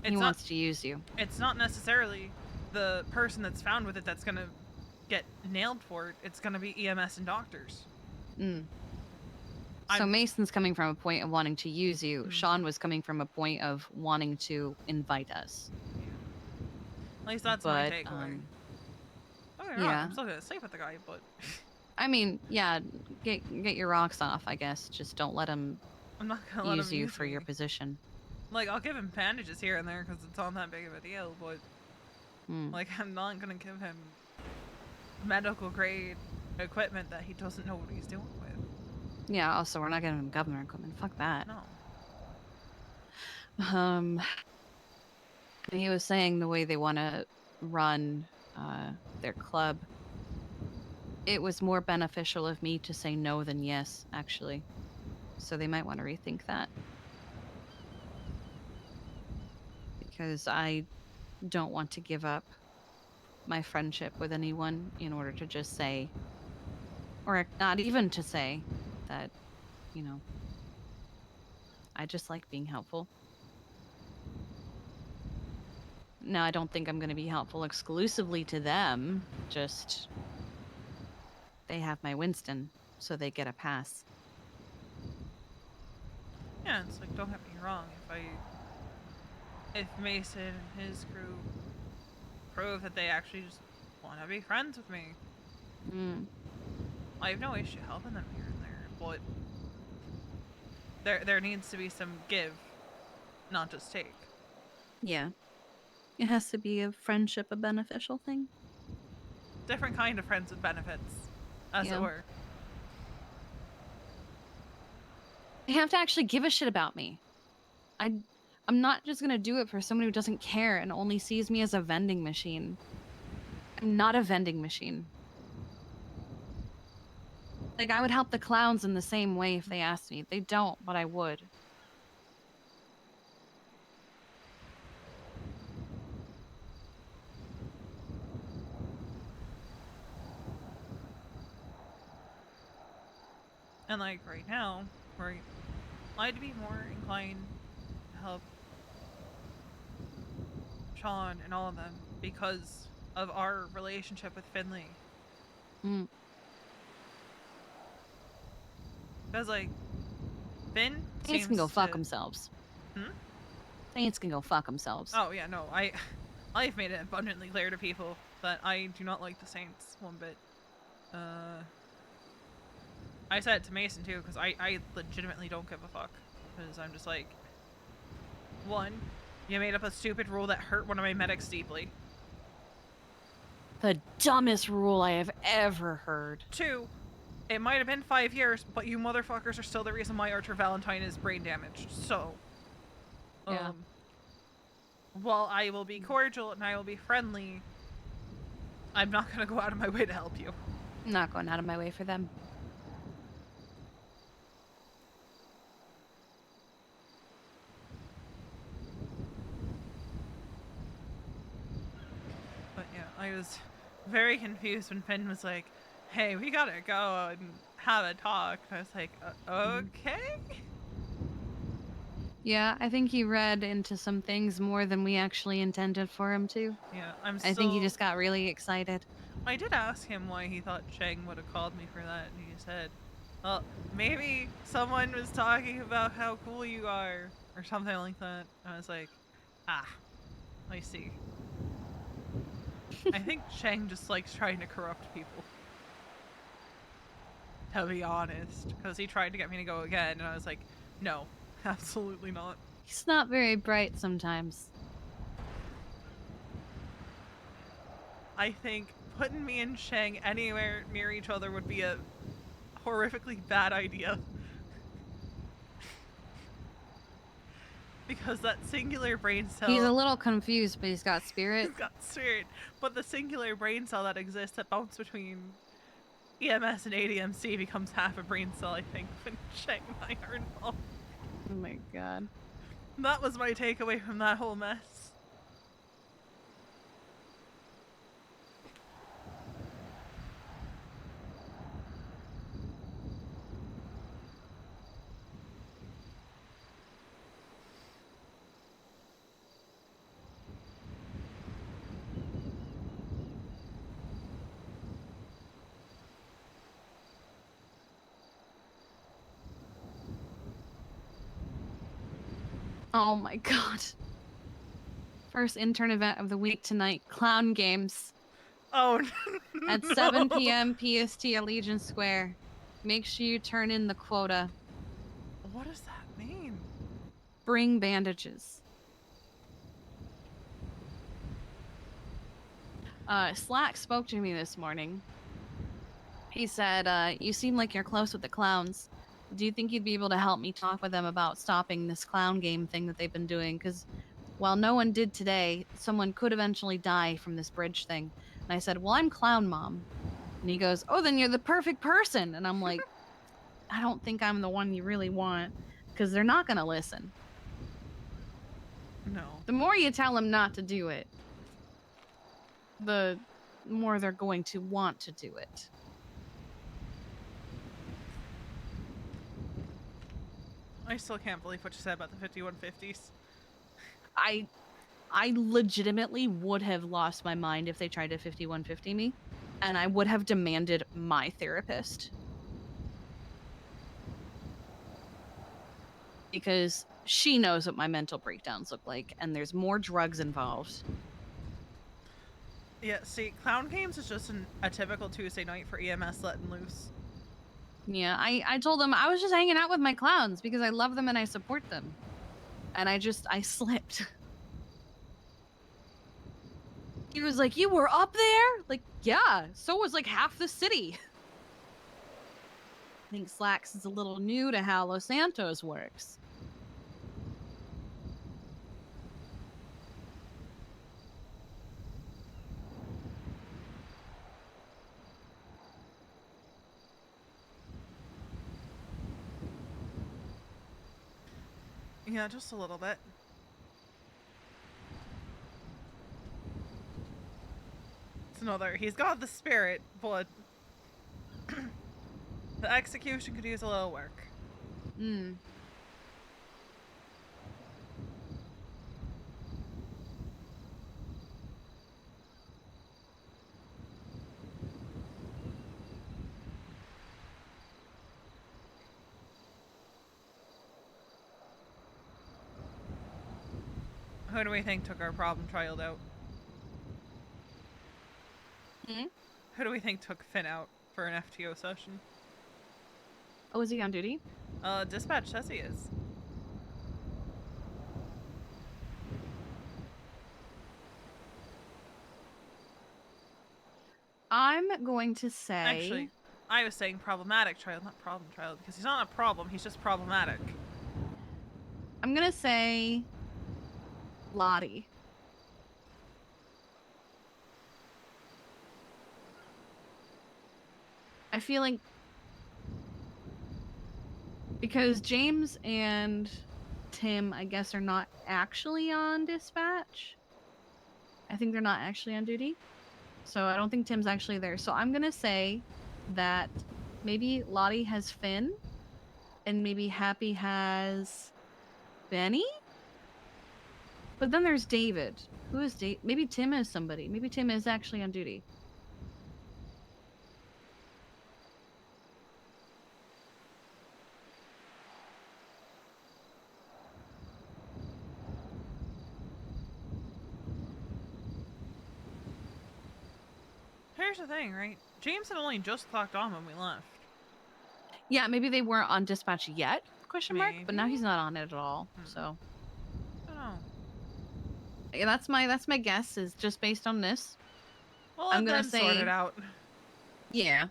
Speaker 1: And
Speaker 8: He wants to use you.
Speaker 1: It's not necessarily the person that's found with it that's gonna get nailed for it. It's gonna be EMS and doctors.
Speaker 8: So Mason's coming from a point of wanting to use you. Sean was coming from a point of wanting to invite us.
Speaker 1: At least that's my takeaway.
Speaker 8: Yeah.
Speaker 1: I'm still gonna sleep with the guy, but
Speaker 8: I mean, yeah, get your rocks off, I guess. Just don't let him
Speaker 1: I'm not gonna let
Speaker 8: use
Speaker 1: him
Speaker 8: you
Speaker 1: use
Speaker 8: for
Speaker 1: me.
Speaker 8: your position.
Speaker 1: Like, I'll give him bandages here and there because it's not that big of a deal, but like, I'm not gonna give him medical grade equipment that he doesn't know what he's doing with.
Speaker 8: Yeah, also we're not giving him government equipment. Fuck that.
Speaker 1: No.
Speaker 8: He was saying the way they want to run their club, it was more beneficial of me to say no than yes, actually. So they might want to rethink that. Because I don't want to give up my friendship with anyone in order to just say, or not even to say, that, you know, I just like being helpful. Now, I don't think I'm going to be helpful exclusively to them, just they have my Winston, so they get a pass.
Speaker 1: Yeah, it's like, don't get me wrong, if Mason and his crew prove that they actually just want to be friends with me, I have no issue helping them here and there, but there needs to be some give, not just take.
Speaker 8: Yeah. It has to be a friendship, a beneficial thing.
Speaker 1: Different kind of friends with benefits, as it were.
Speaker 8: They have to actually give a shit about me. I'm not just gonna do it for someone who doesn't care and only sees me as a vending machine. I'm not a vending machine. Like, I would help the clowns in the same way if they asked me. They don't, but I would.
Speaker 1: And like right now, right, I'd be more inclined to help Sean and all of them because of our relationship with Finley. Because like, Finn
Speaker 8: Saints can go fuck themselves. Saints can go fuck themselves.
Speaker 1: Oh yeah, no, I've made it abundantly clear to people that I do not like the Saints one bit. I said it to Mason too, because I legitimately don't give a fuck. Because I'm just like, one, you made up a stupid rule that hurt one of my medics deeply.
Speaker 8: The dumbest rule I have ever heard.
Speaker 1: Two, it might have been 5 years, but you motherfuckers are still the reason why Archer Valentine is brain damaged. So, while I will be cordial and I will be friendly, I'm not gonna go out of my way to help you.
Speaker 8: I'm not going out of my way for them.
Speaker 1: I was very confused when Finn was like, "Hey, we gotta go and have a talk." I was like, "Okay."
Speaker 8: Yeah, I think he read into some things more than we actually intended for him to.
Speaker 1: Yeah,
Speaker 8: I think he just got really excited.
Speaker 1: I did ask him why he thought Cheng would have called me for that, and he said, "Well, maybe someone was talking about how cool you are, or something like that." I was like, "Ah, I see." I think Cheng just likes trying to corrupt people. To be honest, because he tried to get me to go again, and I was like, "No, absolutely not."
Speaker 8: He's not very bright sometimes.
Speaker 1: I think putting me and Cheng anywhere near each other would be a horrifically bad idea. Because that singular brain cell...
Speaker 8: He's a little confused, but he's got spirit.
Speaker 1: He's got spirit. But the singular brain cell that exists that bounces between EMS and ADMC becomes half a brain cell, I think, when Cheng and I are involved.
Speaker 8: Oh my god.
Speaker 1: That was my takeaway from that whole mess.
Speaker 8: Oh my god. First intern event of the week tonight. Clown games.
Speaker 1: Oh,
Speaker 8: At 7 p.m. PST Allegiance Square. Make sure you turn in the quota.
Speaker 1: What does that mean?
Speaker 8: Bring bandages. Slack spoke to me this morning. He said, you seem like you're close with the clowns. Do you think you'd be able to help me talk with them about stopping this clown game thing that they've been doing? Because while no one did today, someone could eventually die from this bridge thing. And I said, well, I'm Clown Mom. And he goes, oh, then you're the perfect person. And I'm like, I don't think I'm the one you really want. Because they're not going to listen.
Speaker 1: No.
Speaker 8: The more you tell them not to do it, the more they're going to want to do it.
Speaker 1: I still can't believe what you said about the 5150s.
Speaker 8: I legitimately would have lost my mind if they tried to 5150 me, and I would have demanded my therapist. Because she knows what my mental breakdowns look like, and there's more drugs involved.
Speaker 1: Yeah, see, clown games is just a typical Tuesday night for EMS letting loose.
Speaker 8: Yeah, I told them I was just hanging out with my clowns because I love them and I support them. And I slipped. He was like, you were up there? Like, yeah, so was like half the city. I think Slacks is a little new to how Los Santos works.
Speaker 1: Yeah, just a little bit. It's another. He's got the spirit, but the execution could use a little work.
Speaker 8: Hmm.
Speaker 1: Who do we think took our problem child out?
Speaker 8: Hmm?
Speaker 1: Who do we think took Finn out for an FTO session?
Speaker 8: Oh, is he on duty?
Speaker 1: Dispatch says he is.
Speaker 8: I'm going to say...
Speaker 1: Actually, I was saying problematic child, not problem child, because he's not a problem, he's just problematic.
Speaker 8: I'm going to say... Lottie. I feel like... Because James and Tim, I guess, are not actually on dispatch. I think they're not actually on duty. So I don't think Tim's actually there. So I'm gonna say that maybe Lottie has Finn, and maybe Happy has Benny. But then there's David. Who is David? Maybe Tim is somebody. Maybe Tim is actually on duty.
Speaker 1: Here's the thing, right? James had only just clocked on when we left.
Speaker 8: Yeah, maybe they weren't on dispatch yet? Question mark. But now
Speaker 1: Maybe?
Speaker 8: he's not on it at all. So
Speaker 1: I don't know.
Speaker 8: yeah, that's my guess. Is just based on this.
Speaker 1: We'll
Speaker 8: I'm
Speaker 1: let
Speaker 8: gonna
Speaker 1: them
Speaker 8: say
Speaker 1: sort it out.
Speaker 8: Yeah.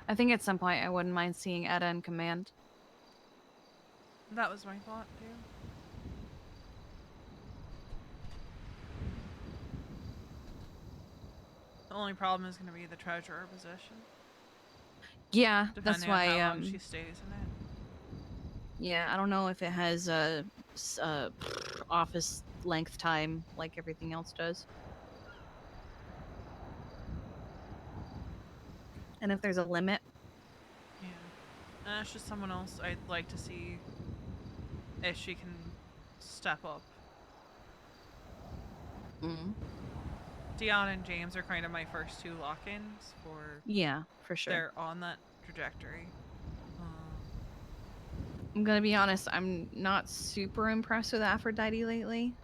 Speaker 8: I think at some point I wouldn't mind seeing Etta in command.
Speaker 1: That was my thought, too. The only problem is going to be the treasurer position.
Speaker 8: Yeah,
Speaker 1: Depending
Speaker 8: that's
Speaker 1: on
Speaker 8: why.
Speaker 1: how long she stays in it.
Speaker 8: Yeah, I don't know if it has a office length time like everything else does. And if there's a limit.
Speaker 1: Yeah. And that's just someone else I'd like to see if she can step up. Dion and James are kind of my first two lock-ins for...
Speaker 8: Yeah, for sure.
Speaker 1: They're on that trajectory.
Speaker 8: I'm gonna be honest, I'm not super impressed with Aphrodite lately.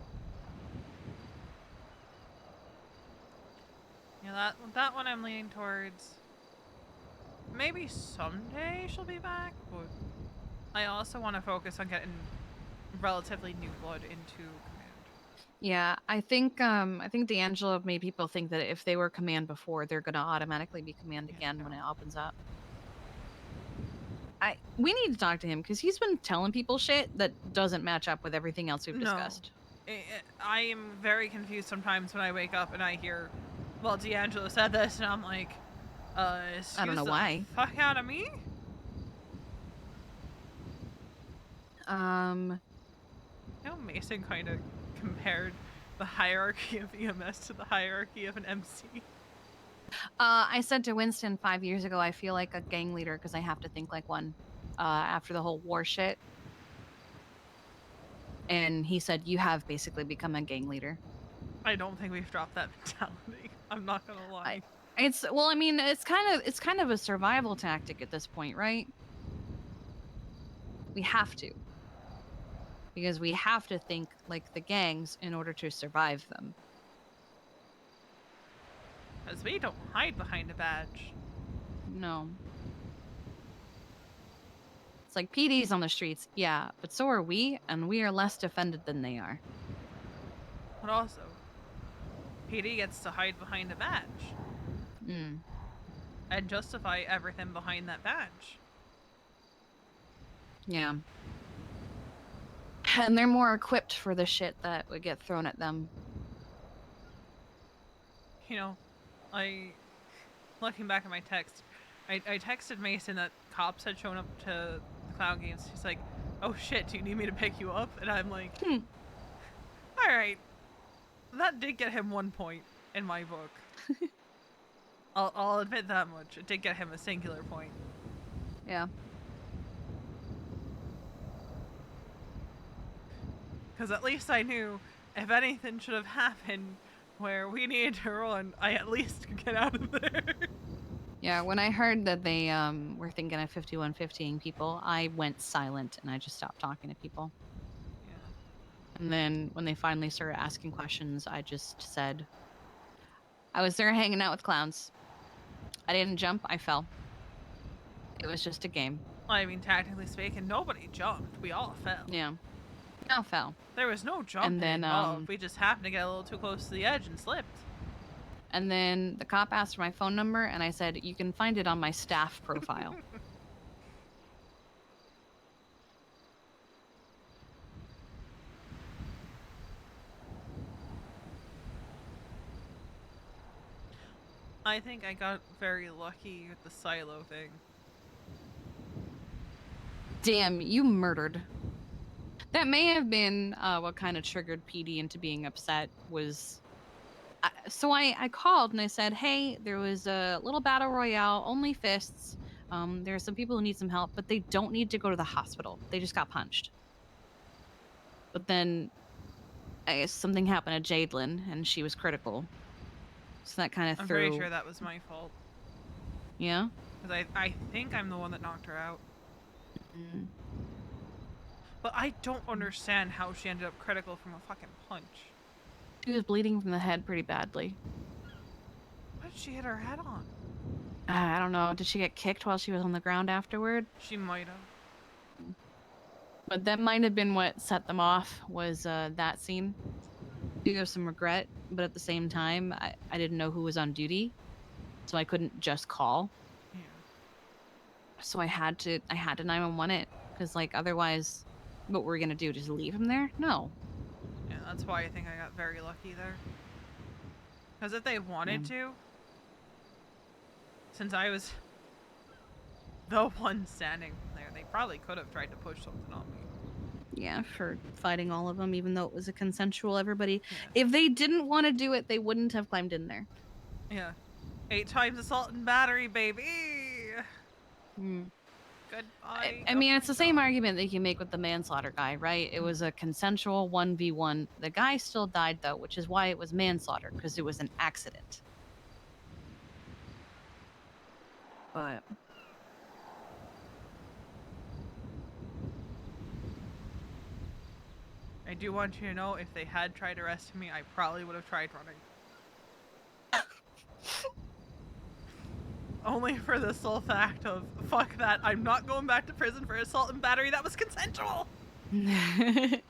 Speaker 1: Yeah, that one I'm leaning towards. Maybe someday she'll be back, but I also want to focus on getting relatively new blood into command.
Speaker 8: Yeah, I think D'Angelo made people think that if they were command before, they're gonna automatically be command again when it opens up. We need to talk to him because he's been telling people shit that doesn't match up with everything else we've discussed.
Speaker 1: I am very confused sometimes when I wake up and I hear, well, D'Angelo said this, and I'm like, excuse
Speaker 8: I don't know
Speaker 1: the
Speaker 8: why.
Speaker 1: fuck out of me? You know, Mason kind of compared the hierarchy of EMS to the hierarchy of an MC.
Speaker 8: I said to Winston 5 years ago, I feel like a gang leader because I have to think like one after the whole war shit. And he said, you have basically become a gang leader.
Speaker 1: I don't think we've dropped that mentality. I'm not gonna lie.
Speaker 8: It's kind of a survival tactic at this point, right? We have to. Because we have to think like the gangs in order to survive them.
Speaker 1: Because we don't hide behind a badge.
Speaker 8: No. It's like PD's on the streets, yeah, but so are we, and we are less defended than they are.
Speaker 1: But also, PD gets to hide behind a badge. And justify everything behind that badge.
Speaker 8: Yeah. And they're more equipped for the shit that would get thrown at them.
Speaker 1: You know, looking back at my text, I texted Mason that cops had shown up to the clown games. He's like, oh shit, do you need me to pick you up? And I'm like, alright. That did get him 1 point in my book. I'll admit that much. It did get him a singular point.
Speaker 8: Yeah.
Speaker 1: Because at least I knew if anything should have happened where we needed to run, I at least could get out of there.
Speaker 8: Yeah, when I heard that they were thinking of 5150ing people, I went silent and I just stopped talking to people. Yeah. And then when they finally started asking questions, I just said, I was there hanging out with clowns. I didn't jump, I fell. It was just a game.
Speaker 1: I mean, technically speaking, nobody jumped. We all fell.
Speaker 8: Yeah. We all fell.
Speaker 1: There was no jumping
Speaker 8: And then,
Speaker 1: involved. We just happened to get a little too close to the edge and slipped.
Speaker 8: And then the cop asked for my phone number, and I said, you can find it on my staff profile.
Speaker 1: I think I got very lucky with the silo thing.
Speaker 8: Damn, you murdered. That may have been what kind of triggered PD into being upset was... So I called and I said, hey, there was a little battle royale, only fists. There are some people who need some help, but they don't need to go to the hospital. They just got punched. But then I guess something happened to Jadelyn and she was critical. So that kind of
Speaker 1: I'm
Speaker 8: threw...
Speaker 1: pretty sure that was my fault.
Speaker 8: Yeah?
Speaker 1: Because I think I'm the one that knocked her out.
Speaker 8: Mm.
Speaker 1: But I don't understand how she ended up critical from a fucking punch.
Speaker 8: She was bleeding from the head pretty badly.
Speaker 1: What did she hit her head on?
Speaker 8: I don't know. Did she get kicked while she was on the ground afterward?
Speaker 1: She might have.
Speaker 8: But that might have been what set them off, was that scene. I do have some regret, but at the same time, I didn't know who was on duty, so I couldn't just call.
Speaker 1: Yeah.
Speaker 8: So I had to 911 it, because like otherwise, what were we gonna do? Just leave him there? No.
Speaker 1: Yeah, that's why I think I got very lucky there. Because if they wanted to, since I was the one standing there, they probably could have tried to push something on me.
Speaker 8: Yeah, for fighting all of them, even though it was a consensual everybody. Yeah. If they didn't want to do it, they wouldn't have climbed in there.
Speaker 1: Yeah. 8 times assault and battery, baby! Goodbye.
Speaker 8: I mean, it's the same argument that you can make with the manslaughter guy, right? It was a consensual 1v1. The guy still died, though, which is why it was manslaughter, because it was an accident. But...
Speaker 1: I do want you to know, if they had tried arresting me, I probably would have tried running. Only for the sole fact of, fuck that, I'm not going back to prison for assault and battery, that was consensual!
Speaker 8: Get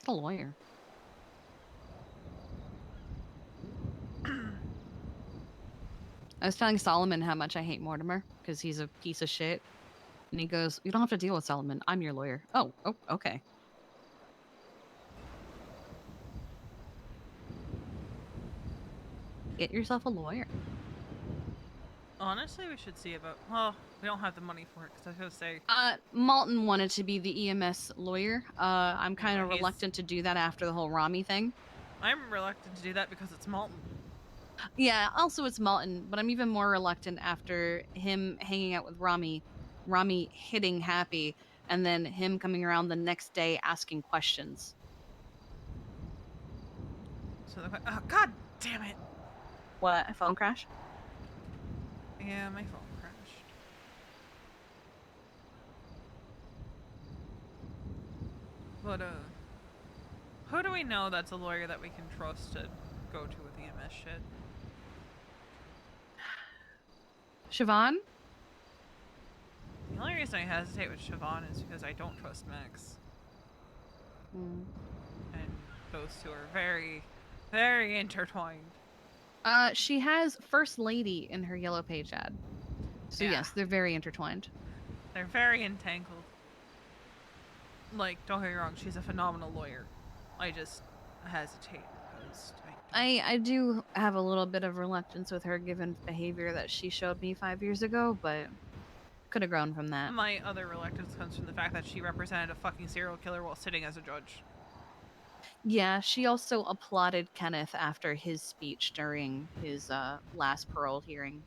Speaker 8: a lawyer. I was telling Solomon how much I hate Mortimer, because he's a piece of shit. And he goes, you don't have to deal with Solomon, I'm your lawyer. Oh, okay. Get yourself a lawyer.
Speaker 1: Honestly, we should see about... Well, we don't have the money for it, because I was going to say...
Speaker 8: Malton wanted to be the EMS lawyer. I'm kind of reluctant to do that after the whole Rami thing.
Speaker 1: I'm reluctant to do that because it's Malton.
Speaker 8: Yeah, also it's Malton, but I'm even more reluctant after him hanging out with Rami hitting Happy, and then him coming around the next day asking questions.
Speaker 1: So oh, God damn it!
Speaker 8: What? A phone crash?
Speaker 1: Yeah, my phone crashed. But, who do we know that's a lawyer that we can trust to go to with EMS shit?
Speaker 8: Siobhan?
Speaker 1: The only reason I hesitate with Siobhan is because I don't trust Max. And those two are very, very intertwined.
Speaker 8: She has First Lady in her Yellow Page ad. So
Speaker 1: Yeah.
Speaker 8: yes, they're very intertwined.
Speaker 1: They're very entangled. Like, don't get me wrong, she's a phenomenal lawyer. I just hesitate because
Speaker 8: I do have a little bit of reluctance with her given behavior that she showed me 5 years ago, but could have grown from that.
Speaker 1: My other reluctance comes from the fact that she represented a fucking serial killer while sitting as a judge.
Speaker 8: Yeah, she also applauded Kenneth after his speech during his last parole hearing.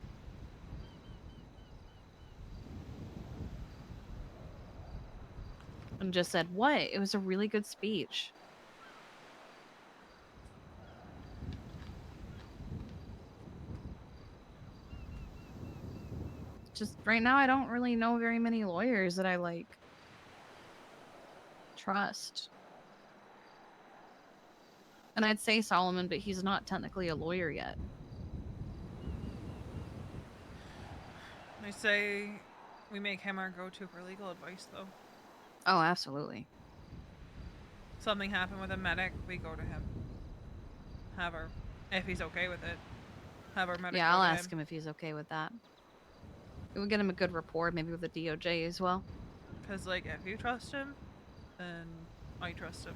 Speaker 8: And just said, what? It was a really good speech. Just right now, I don't really know very many lawyers that I like trust. And I'd say Solomon, but he's not technically a lawyer yet.
Speaker 1: They say we make him our go-to for legal advice, though.
Speaker 8: Oh, absolutely.
Speaker 1: Something happened with a medic, we go to him. Have our, if he's okay with it, have our medic.
Speaker 8: Yeah, I'll ask him if he's okay with that. It would get him a good rapport, maybe with the DOJ as well.
Speaker 1: Because, like, if you trust him, then I trust him.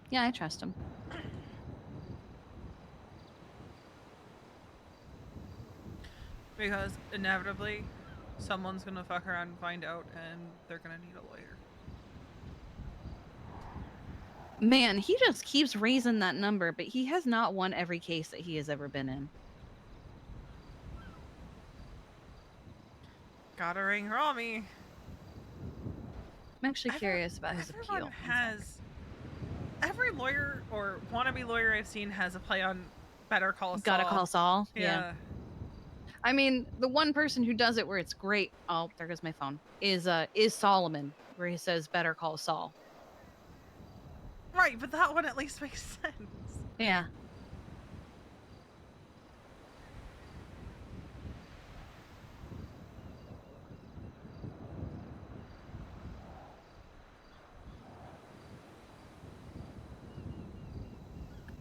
Speaker 8: Yeah, I trust him.
Speaker 1: Because inevitably, someone's gonna fuck around and find out, and they're gonna need a lawyer.
Speaker 8: Man, he just keeps raising that number, but he has not won every case that he has ever been in.
Speaker 1: Gotta ring Rami.
Speaker 8: I'm actually curious about his appeal.
Speaker 1: Every lawyer or wannabe lawyer I've seen has a play on Better Call Saul.
Speaker 8: Gotta call Saul.
Speaker 1: Yeah.
Speaker 8: I mean, the one person who does it where it's great. Oh, there goes my phone. Is Solomon, where he says "Better call Saul."
Speaker 1: Right, but that one at least makes sense.
Speaker 8: Yeah.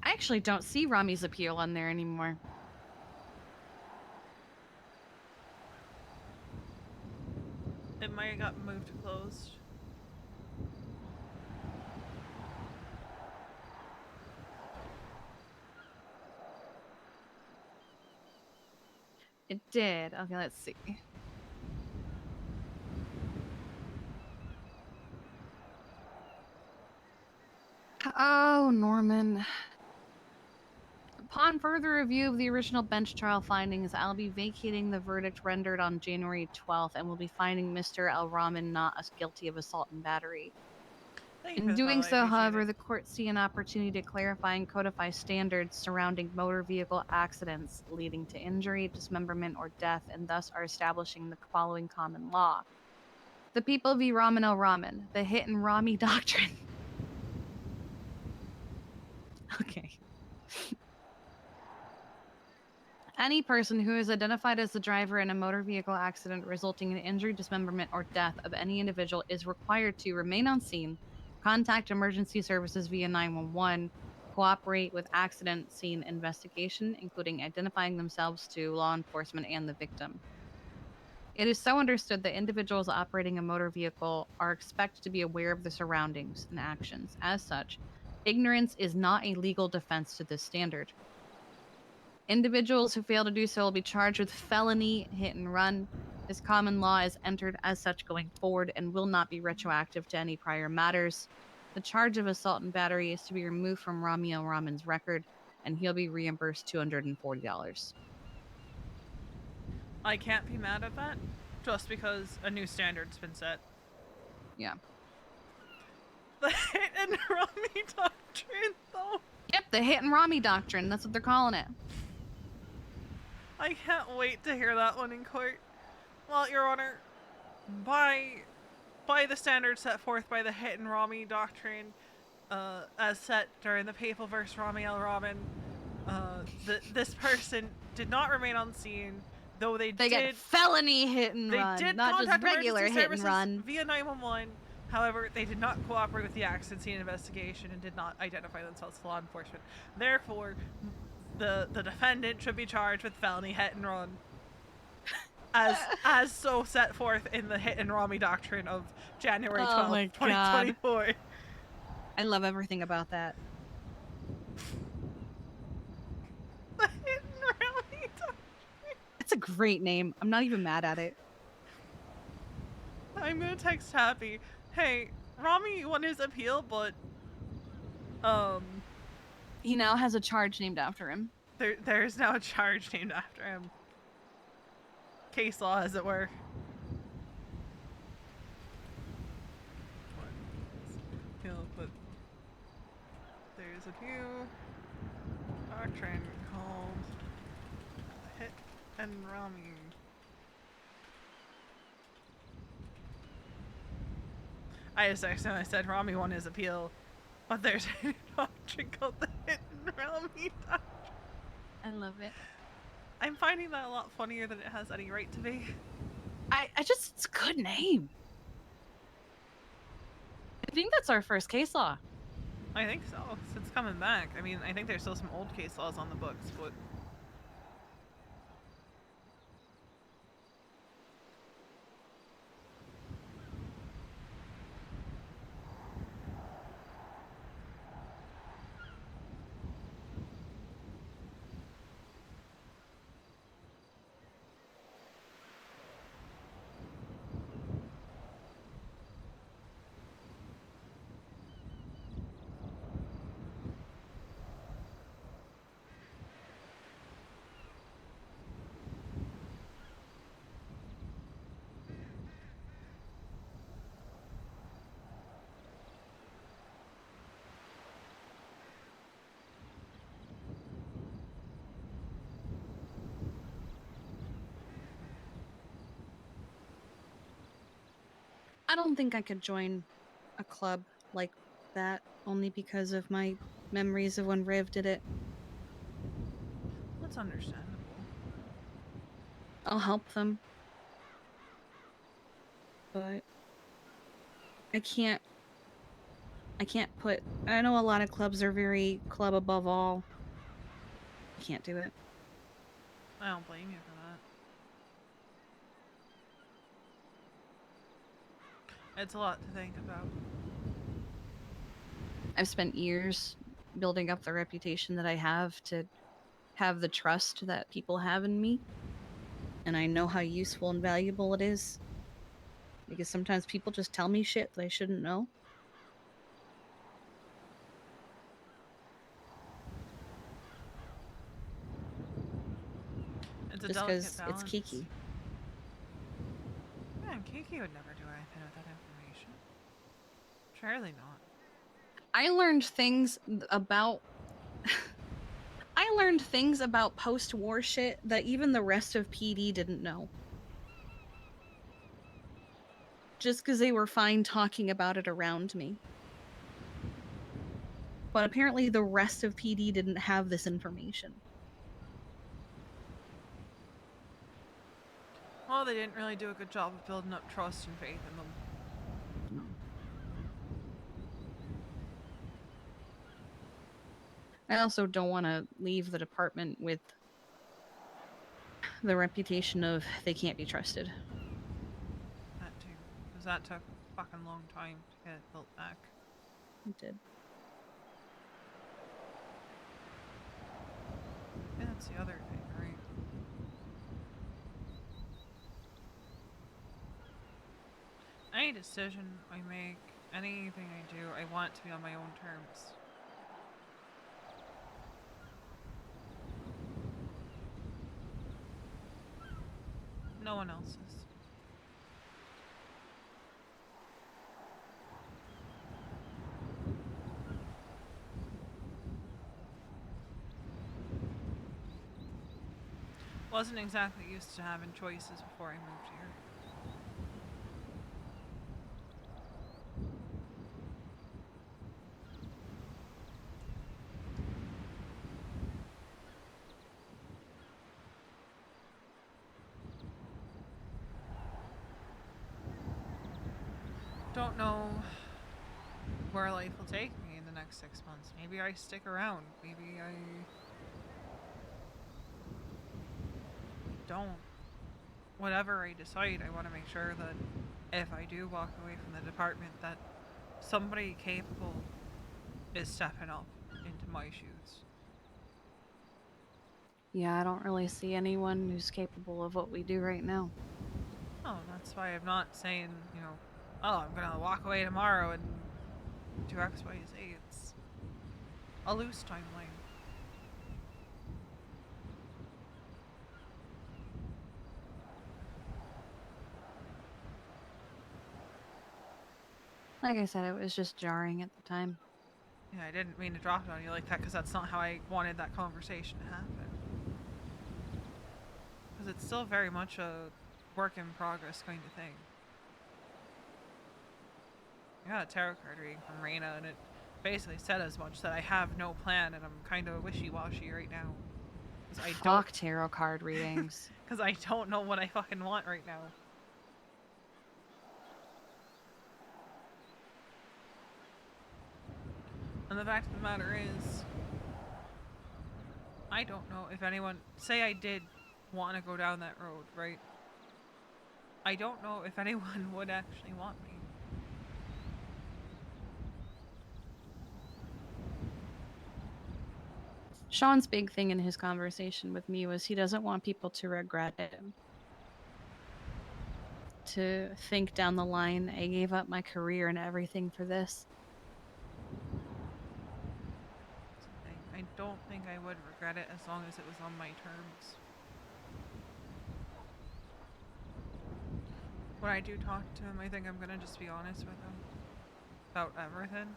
Speaker 8: I actually don't see Rami's appeal on there anymore.
Speaker 1: It might have got moved to closed.
Speaker 8: It did. Okay, let's see. Oh, Norman. Upon further review of the original bench trial findings, I'll be vacating the verdict rendered on January 12th and will be finding Mr. Al Rahman not as guilty of assault and battery. In doing so, however, the court see an opportunity to clarify and codify standards surrounding motor vehicle accidents leading to injury, dismemberment, or death, and thus are establishing the following common law. The People v. Rahman Al Rahman, the Hit and Rami Doctrine. Okay. Any person who is identified as the driver in a motor vehicle accident resulting in injury, dismemberment, or death of any individual is required to remain on scene, contact emergency services via 911, cooperate with accident scene investigation, including identifying themselves to law enforcement and the victim. It is so understood that individuals operating a motor vehicle are expected to be aware of the surroundings and actions. As such, ignorance is not a legal defense to this standard. Individuals who fail to do so will be charged with felony hit and run. This common law is entered as such going forward and will not be retroactive to any prior matters. The charge of assault and battery is to be removed from Rami Al Rahman's record, and he'll be reimbursed $240.
Speaker 1: I can't be mad at that, just because a new standard's been set.
Speaker 8: Yeah.
Speaker 1: The Hit and Rami Doctrine, though.
Speaker 8: Yep, the Hit and Rami Doctrine. That's what they're calling it.
Speaker 1: I can't wait to hear that one in court. Well, Your Honor, by the standards set forth by the Hit and Rami Doctrine, as set during the Papal vs. Rami Al Rahman, this person did not remain on scene, though they did
Speaker 8: get felony hit and run,
Speaker 1: did
Speaker 8: not just
Speaker 1: contact
Speaker 8: regular
Speaker 1: emergency
Speaker 8: hit and
Speaker 1: services
Speaker 8: run.
Speaker 1: via 911. However, they did not cooperate with the accident scene investigation and did not identify themselves to law enforcement. Therefore, the defendant should be charged with felony hit and run, as so set forth in the Hit and Rami Doctrine of January 12th, 2024.
Speaker 8: I love everything about that.
Speaker 1: The Hit and Rami Doctrine.
Speaker 8: It's a great name. I'm not even mad at it.
Speaker 1: I'm gonna text Happy. Hey, Rami won his appeal, but
Speaker 8: he now has a charge named after him.
Speaker 1: There's now a charge named after him. Case law, as it were. But there's a new doctrine called Hit and Rami. I just texted him. I said Rami won his appeal, but there's a new doctrine called the Hit and Rami Doctrine.
Speaker 8: I love it.
Speaker 1: I'm finding that a lot funnier than it has any right to be.
Speaker 8: It's a good name. I think that's our first case law.
Speaker 1: I think so. It's coming back. I mean, I think there's still some old case laws on the books, but
Speaker 8: I don't think I could join a club like that only because of my memories of when Riv did it.
Speaker 1: That's understandable.
Speaker 8: I'll help them. But I can't put. I know a lot of clubs are very club above all. I can't do it.
Speaker 1: I don't blame you for that. It's a lot to think about.
Speaker 8: I've spent years building up the reputation that I have to have the trust that people have in me. And I know how useful and valuable it is. Because sometimes people just tell me shit that I shouldn't know.
Speaker 1: It's a
Speaker 8: just
Speaker 1: delicate
Speaker 8: because
Speaker 1: balance.
Speaker 8: it's Kiki.
Speaker 1: Yeah, and Kiki would never do anything with that information. Surely not.
Speaker 8: I learned things about post-war shit that even the rest of PD didn't know. Just because they were fine talking about it around me. But apparently the rest of PD didn't have this information.
Speaker 1: Well, they didn't really do a good job of building up trust and faith in them.
Speaker 8: I also don't want to leave the department with the reputation of they can't be trusted.
Speaker 1: That too. Because that took a fucking long time to get it built back.
Speaker 8: It did.
Speaker 1: Yeah, that's the other thing, right? Any decision I make, anything I do, I want it to be on my own terms. No one else's. Wasn't exactly used to having choices before I moved here. Don't know where life will take me in the next 6 months. Maybe I stick around. Maybe I don't. Whatever I decide, I want to make sure that if I do walk away from the department, that somebody capable is stepping up into my shoes.
Speaker 8: Yeah, I don't really see anyone who's capable of what we do right now.
Speaker 1: Oh, that's why I'm not saying, you know, oh, I'm gonna walk away tomorrow and do X, Y, Z. It's a loose timeline.
Speaker 8: Like I said, it was just jarring at the time.
Speaker 1: Yeah, I didn't mean to drop it on you like that because that's not how I wanted that conversation to happen. Because it's still very much a work in progress kind of thing. I got a tarot card reading from Reina and it basically said as much, that I have no plan and I'm kind of wishy-washy right now.
Speaker 8: Fuck tarot card readings.
Speaker 1: Because I don't know what I fucking want right now. And the fact of the matter is, I don't know if anyone, say I did want to go down that road, right? I don't know if anyone would actually want me.
Speaker 8: Sean's big thing in his conversation with me was he doesn't want people to regret it. To think down the line, I gave up my career and everything for this.
Speaker 1: I don't think I would regret it as long as it was on my terms. When I do talk to him, I think I'm gonna just be honest with him about everything.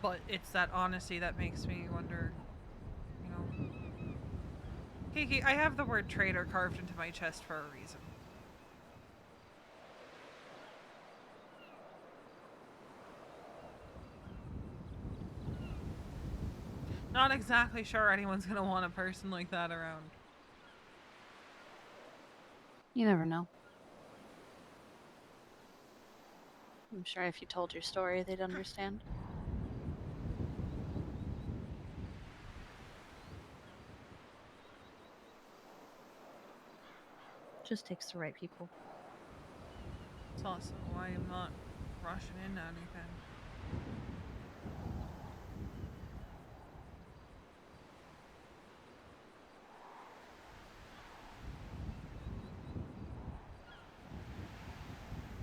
Speaker 1: But it's that honesty that makes me wonder, you know. Kiki, I have the word traitor carved into my chest for a reason. Not exactly sure anyone's gonna want a person like that around.
Speaker 8: You never know. I'm sure if you told your story, they'd understand. Just takes the right people.
Speaker 1: It's also why I'm not rushing into anything.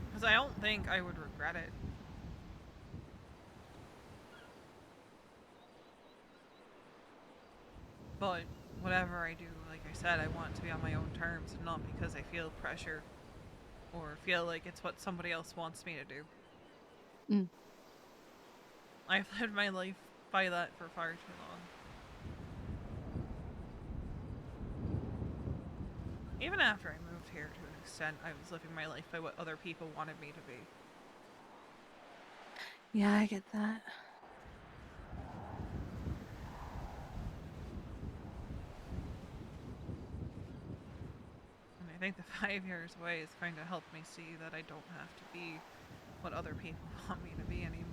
Speaker 1: Because I don't think I would regret it. But whatever I do, like I said, I want to be on my own terms and not because I feel pressure or feel like it's what somebody else wants me to do.
Speaker 8: Mm.
Speaker 1: I've lived my life by that for far too long. Even after I moved here to an extent, I was living my life by what other people wanted me to be.
Speaker 8: Yeah, I get that.
Speaker 1: And I think the 5 years away has kind of helped me see that I don't have to be what other people want me to be anymore.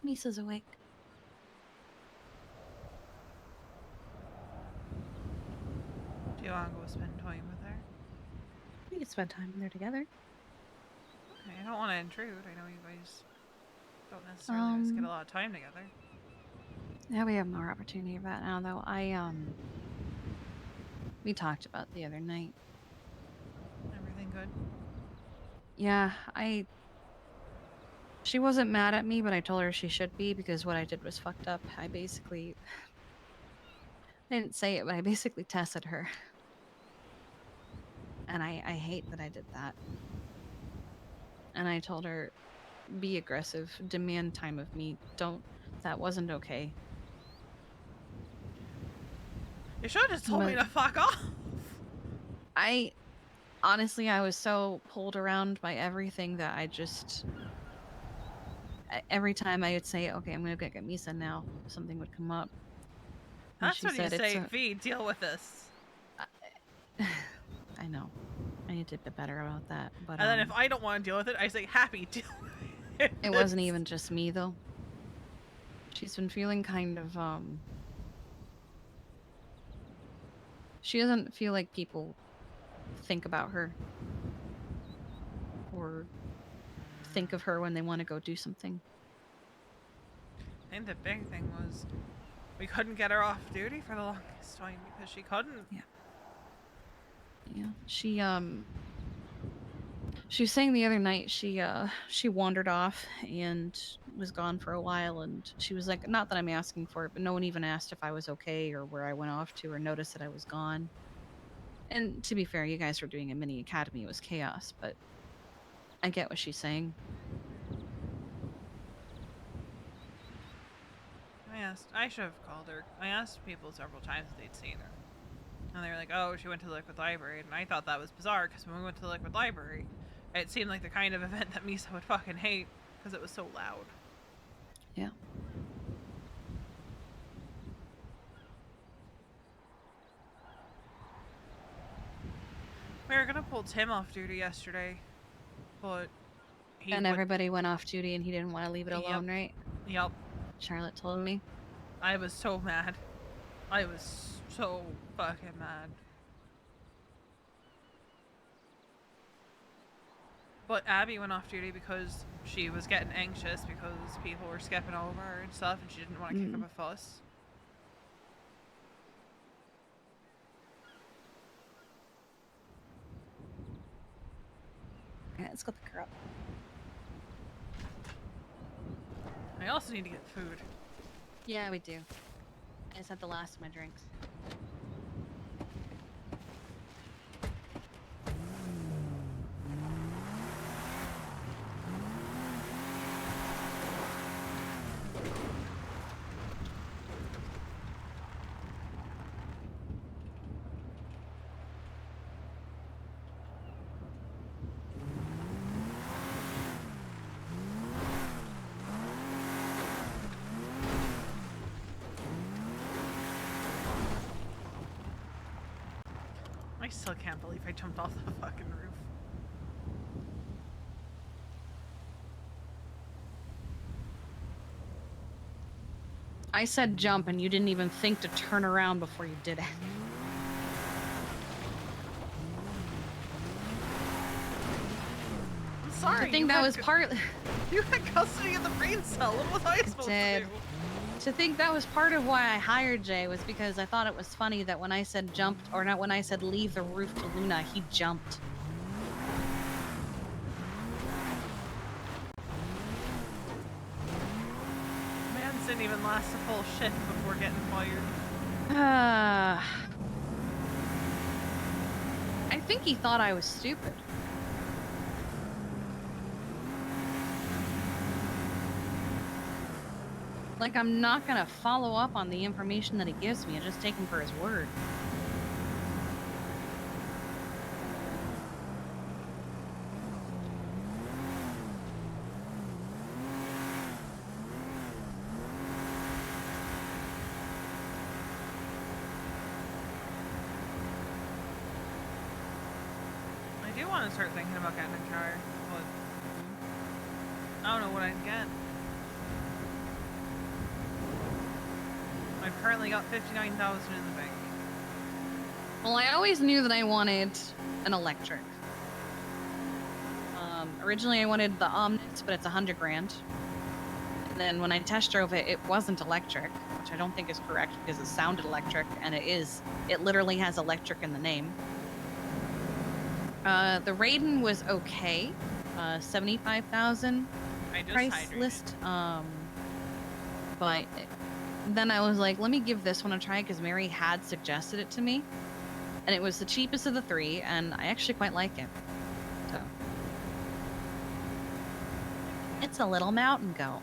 Speaker 8: Misa's awake.
Speaker 1: Do you want to go spend time with her?
Speaker 8: We could spend time when they're together.
Speaker 1: Okay, I don't want to intrude. I know you guys don't necessarily always get a lot of time together.
Speaker 8: Yeah, we have more opportunity for that now, though. We talked about the other night.
Speaker 1: Everything good?
Speaker 8: Yeah, she wasn't mad at me, but I told her she should be because what I did was fucked up. I didn't say it, but I basically tested her. And I hate that I did that. And I told her, be aggressive, demand time of me. That wasn't okay.
Speaker 1: You should have just told me to fuck off.
Speaker 8: Honestly, I was so pulled around by everything that every time I would say, okay, I'm gonna go get Misa now, something would come up. And
Speaker 1: That's
Speaker 8: she
Speaker 1: when you
Speaker 8: said,
Speaker 1: say, V, deal with this.
Speaker 8: I know. I need to get better about that. But
Speaker 1: And then if I don't want to deal with it, I say, happy, deal with it.
Speaker 8: It wasn't even just me, though. She's been feeling kind of, she doesn't feel like people think about her. Or think of her when they want to go do something.
Speaker 1: I think the big thing was we couldn't get her off duty for the longest time because she couldn't.
Speaker 8: Yeah. She was saying the other night she wandered off and was gone for a while, and she was like, not that I'm asking for it, but no one even asked if I was okay or where I went off to or noticed that I was gone. And to be fair, you guys were doing a mini academy, it was chaos, but I get what she's saying.
Speaker 1: I should have called her. I asked people several times if they'd seen her. And they were like, oh, she went to the Liquid Library. And I thought that was bizarre because when we went to the Liquid Library, it seemed like the kind of event that Misa would fucking hate because it was so loud.
Speaker 8: Yeah.
Speaker 1: We were gonna pull Tim off duty yesterday, but
Speaker 8: And everybody went off duty and he didn't want to leave it
Speaker 1: Yep.
Speaker 8: alone, right?
Speaker 1: Yep.
Speaker 8: Charlotte told me.
Speaker 1: I was so mad. I was so fucking mad. But Abby went off duty because she was getting anxious because people were skipping over her and stuff, and she didn't want to kick up a fuss.
Speaker 8: Okay, let's go pick her up.
Speaker 1: I also need to get food.
Speaker 8: Yeah, we do. I just had the last of my drinks.
Speaker 1: I still can't believe I jumped off the fucking roof.
Speaker 8: I said jump and you didn't even think to turn around before you did it.
Speaker 1: I'm sorry.
Speaker 8: I think that was part.
Speaker 1: You had custody of the brain cell. What was I supposed to do?
Speaker 8: To think that was part of why I hired Jay was because I thought it was funny that when I said jumped, or not when I said leave the roof to Luna, he jumped.
Speaker 1: Mans didn't even last a full shift before getting fired.
Speaker 8: I think he thought I was stupid. Like, I'm not gonna follow up on the information that he gives me and just take him for his word.
Speaker 1: I do want to start thinking about getting a car, but I don't know what I'd get. I've currently got 59,000 in the bank.
Speaker 8: Well, I always knew that I wanted an electric. Originally I wanted the Omnis, but it's 100 grand. And then when I test drove it, it wasn't electric, which I don't think is correct because it sounded electric, and it is. It literally has electric in the name. The Raiden was okay. 75,000 price list. But then I was like, let me give this one a try because Mary had suggested it to me. And it was the cheapest of the three, and I actually quite like it. So. It's a little mountain goat.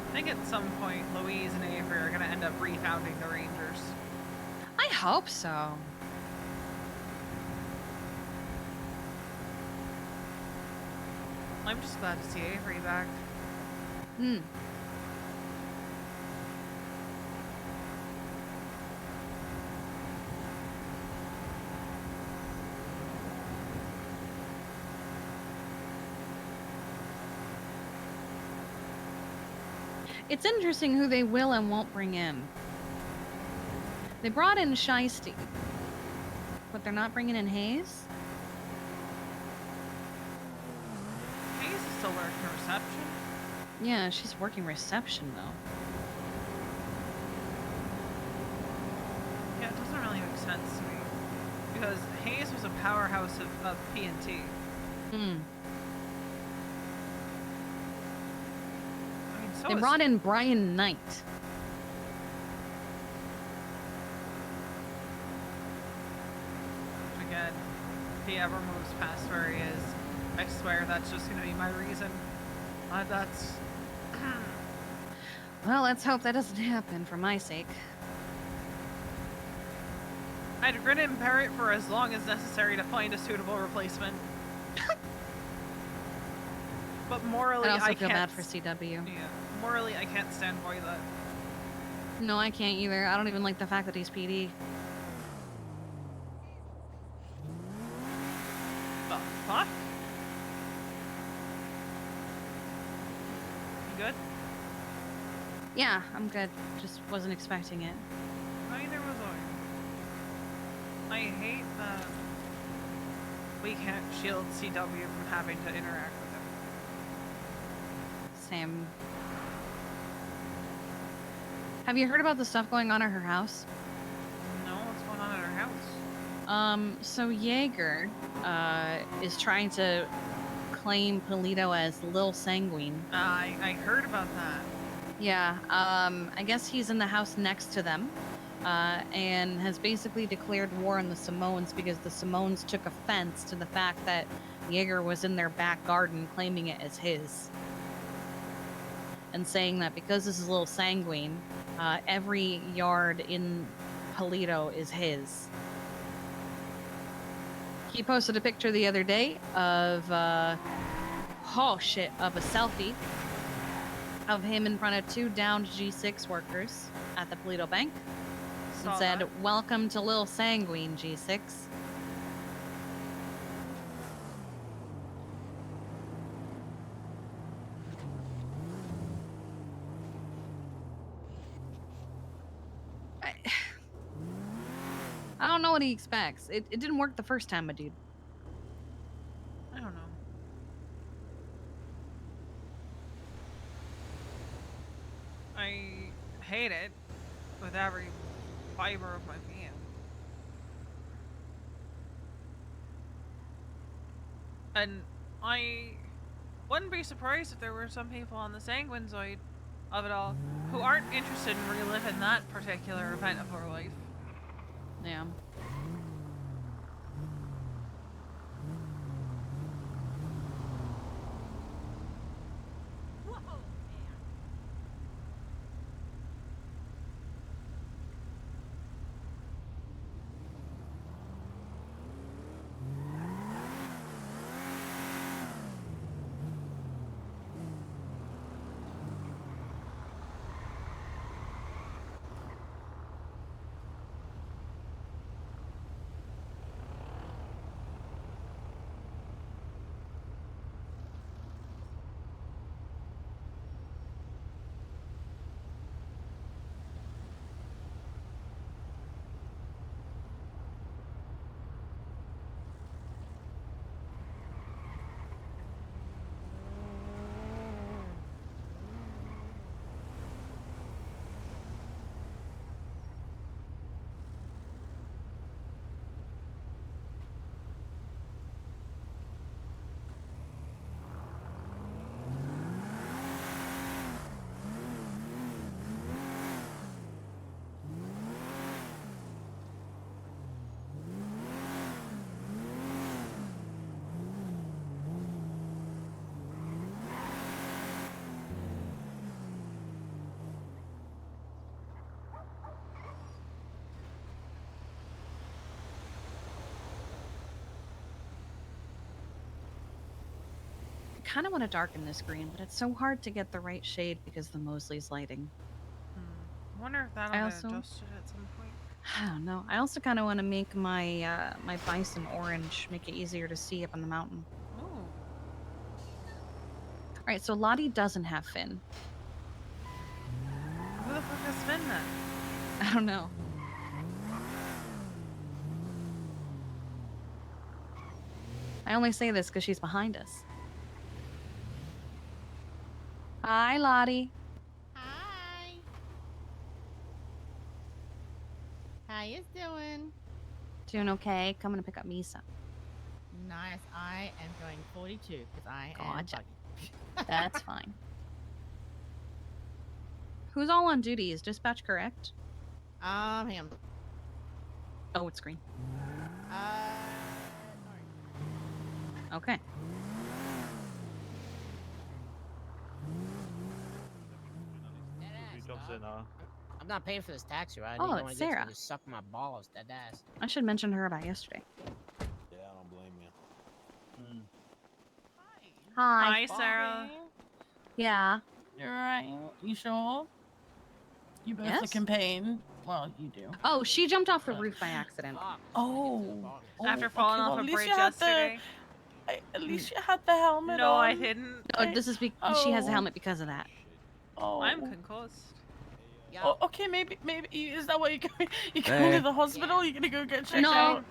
Speaker 1: I think at some point, Louise and Avery are going to end up refounding the Rangers.
Speaker 8: I hope so.
Speaker 1: I'm just glad to see Avery back.
Speaker 8: Hmm. It's interesting who they will and won't bring in. They brought in Shiesty, but they're not bringing in Hayes.
Speaker 1: Hayes is still working reception.
Speaker 8: Yeah, she's working reception though.
Speaker 1: Yeah, it doesn't really make sense to me. Because Hayes was a powerhouse of P&T.
Speaker 8: Hmm.
Speaker 1: So
Speaker 8: they
Speaker 1: is-
Speaker 8: brought in Brian Knight.
Speaker 1: Again, if he ever moves past where he is, I swear that's just going to be my reason. That's...
Speaker 8: Well, let's hope that doesn't happen for my sake.
Speaker 1: I'd grin and bear it for as long as necessary to find a suitable replacement. But morally,
Speaker 8: I also
Speaker 1: I
Speaker 8: feel
Speaker 1: can't.
Speaker 8: bad for CW.
Speaker 1: Yeah, morally, I can't stand by that.
Speaker 8: No, I can't either. I don't even like the fact that he's PD.
Speaker 1: The fuck? You good?
Speaker 8: Yeah, I'm good. Just wasn't expecting it.
Speaker 1: Neither was I. I hate that we can't shield CW from having to interact with him.
Speaker 8: Same. Have you heard about the stuff going on at her house?
Speaker 1: No, what's going on at her house?
Speaker 8: So Jaeger, is trying to claim Polito as Lil Sanguine.
Speaker 1: I heard about that.
Speaker 8: Yeah, I guess he's in the house next to them, and has basically declared war on the Simones because the Simones took offense to the fact that Jaeger was in their back garden claiming it as his. And saying that because this is Lil Sanguine, every yard in Polito is his. He posted a picture the other day of, of a selfie of him in front of 2 downed G6 workers at the Polito Bank. And
Speaker 1: Saw
Speaker 8: said,
Speaker 1: that.
Speaker 8: "Welcome to Lil Sanguine, G6." I don't know what he expects. It didn't work the first time, my dude.
Speaker 1: I don't know. I hate it with every fiber of my being. And I wouldn't be surprised if there were some people on the sanguine side of it all who aren't interested in reliving that particular event of our life.
Speaker 8: Yeah. I kind of want to darken this green, but it's so hard to get the right shade because of the Mosley's lighting.
Speaker 1: I wonder if that'll
Speaker 8: I
Speaker 1: get
Speaker 8: also-
Speaker 1: adjusted at some point.
Speaker 8: I don't know. I also kind of want to make my my bison orange, make it easier to see up on the mountain.
Speaker 1: Ooh.
Speaker 8: All right, so Lottie doesn't have Finn.
Speaker 1: Who the fuck has Finn then?
Speaker 8: I don't know. I only say this because she's behind us. Hi, Lottie.
Speaker 18: Hi. How you doing?
Speaker 8: Doing okay? Coming to pick up Misa.
Speaker 18: Nice. I am going 42 because I
Speaker 8: Gotcha.
Speaker 18: am buggy.
Speaker 8: That's fine. Who's all on duty? Is dispatch correct?
Speaker 18: Him.
Speaker 8: Oh, it's green.
Speaker 18: Sorry.
Speaker 8: Okay.
Speaker 11: I'm not paying for this taxi ride.
Speaker 8: Oh,
Speaker 11: You know,
Speaker 8: it's
Speaker 11: I get to
Speaker 8: Sarah.
Speaker 11: just suck my balls, dead ass.
Speaker 8: I should mention her about yesterday.
Speaker 9: Yeah, I don't blame you.
Speaker 1: Hi, Sarah.
Speaker 8: Yeah.
Speaker 17: You're right. You sure? You both
Speaker 8: Yes?
Speaker 17: look in pain. Well, you do.
Speaker 8: Oh, she jumped off the roof by accident.
Speaker 17: Oh.
Speaker 1: After falling
Speaker 17: okay,
Speaker 1: off
Speaker 17: well,
Speaker 1: a
Speaker 17: at least
Speaker 1: bridge
Speaker 17: you had
Speaker 1: yesterday.
Speaker 17: At least you had the helmet
Speaker 1: No,
Speaker 17: on.
Speaker 1: I didn't.
Speaker 8: No, this is she has a helmet because of that.
Speaker 17: Oh.
Speaker 1: I'm concussed.
Speaker 17: Oh, okay, maybe is that why you going? You
Speaker 13: Hey.
Speaker 17: going to the hospital? You gonna go get checked
Speaker 8: No.
Speaker 17: out?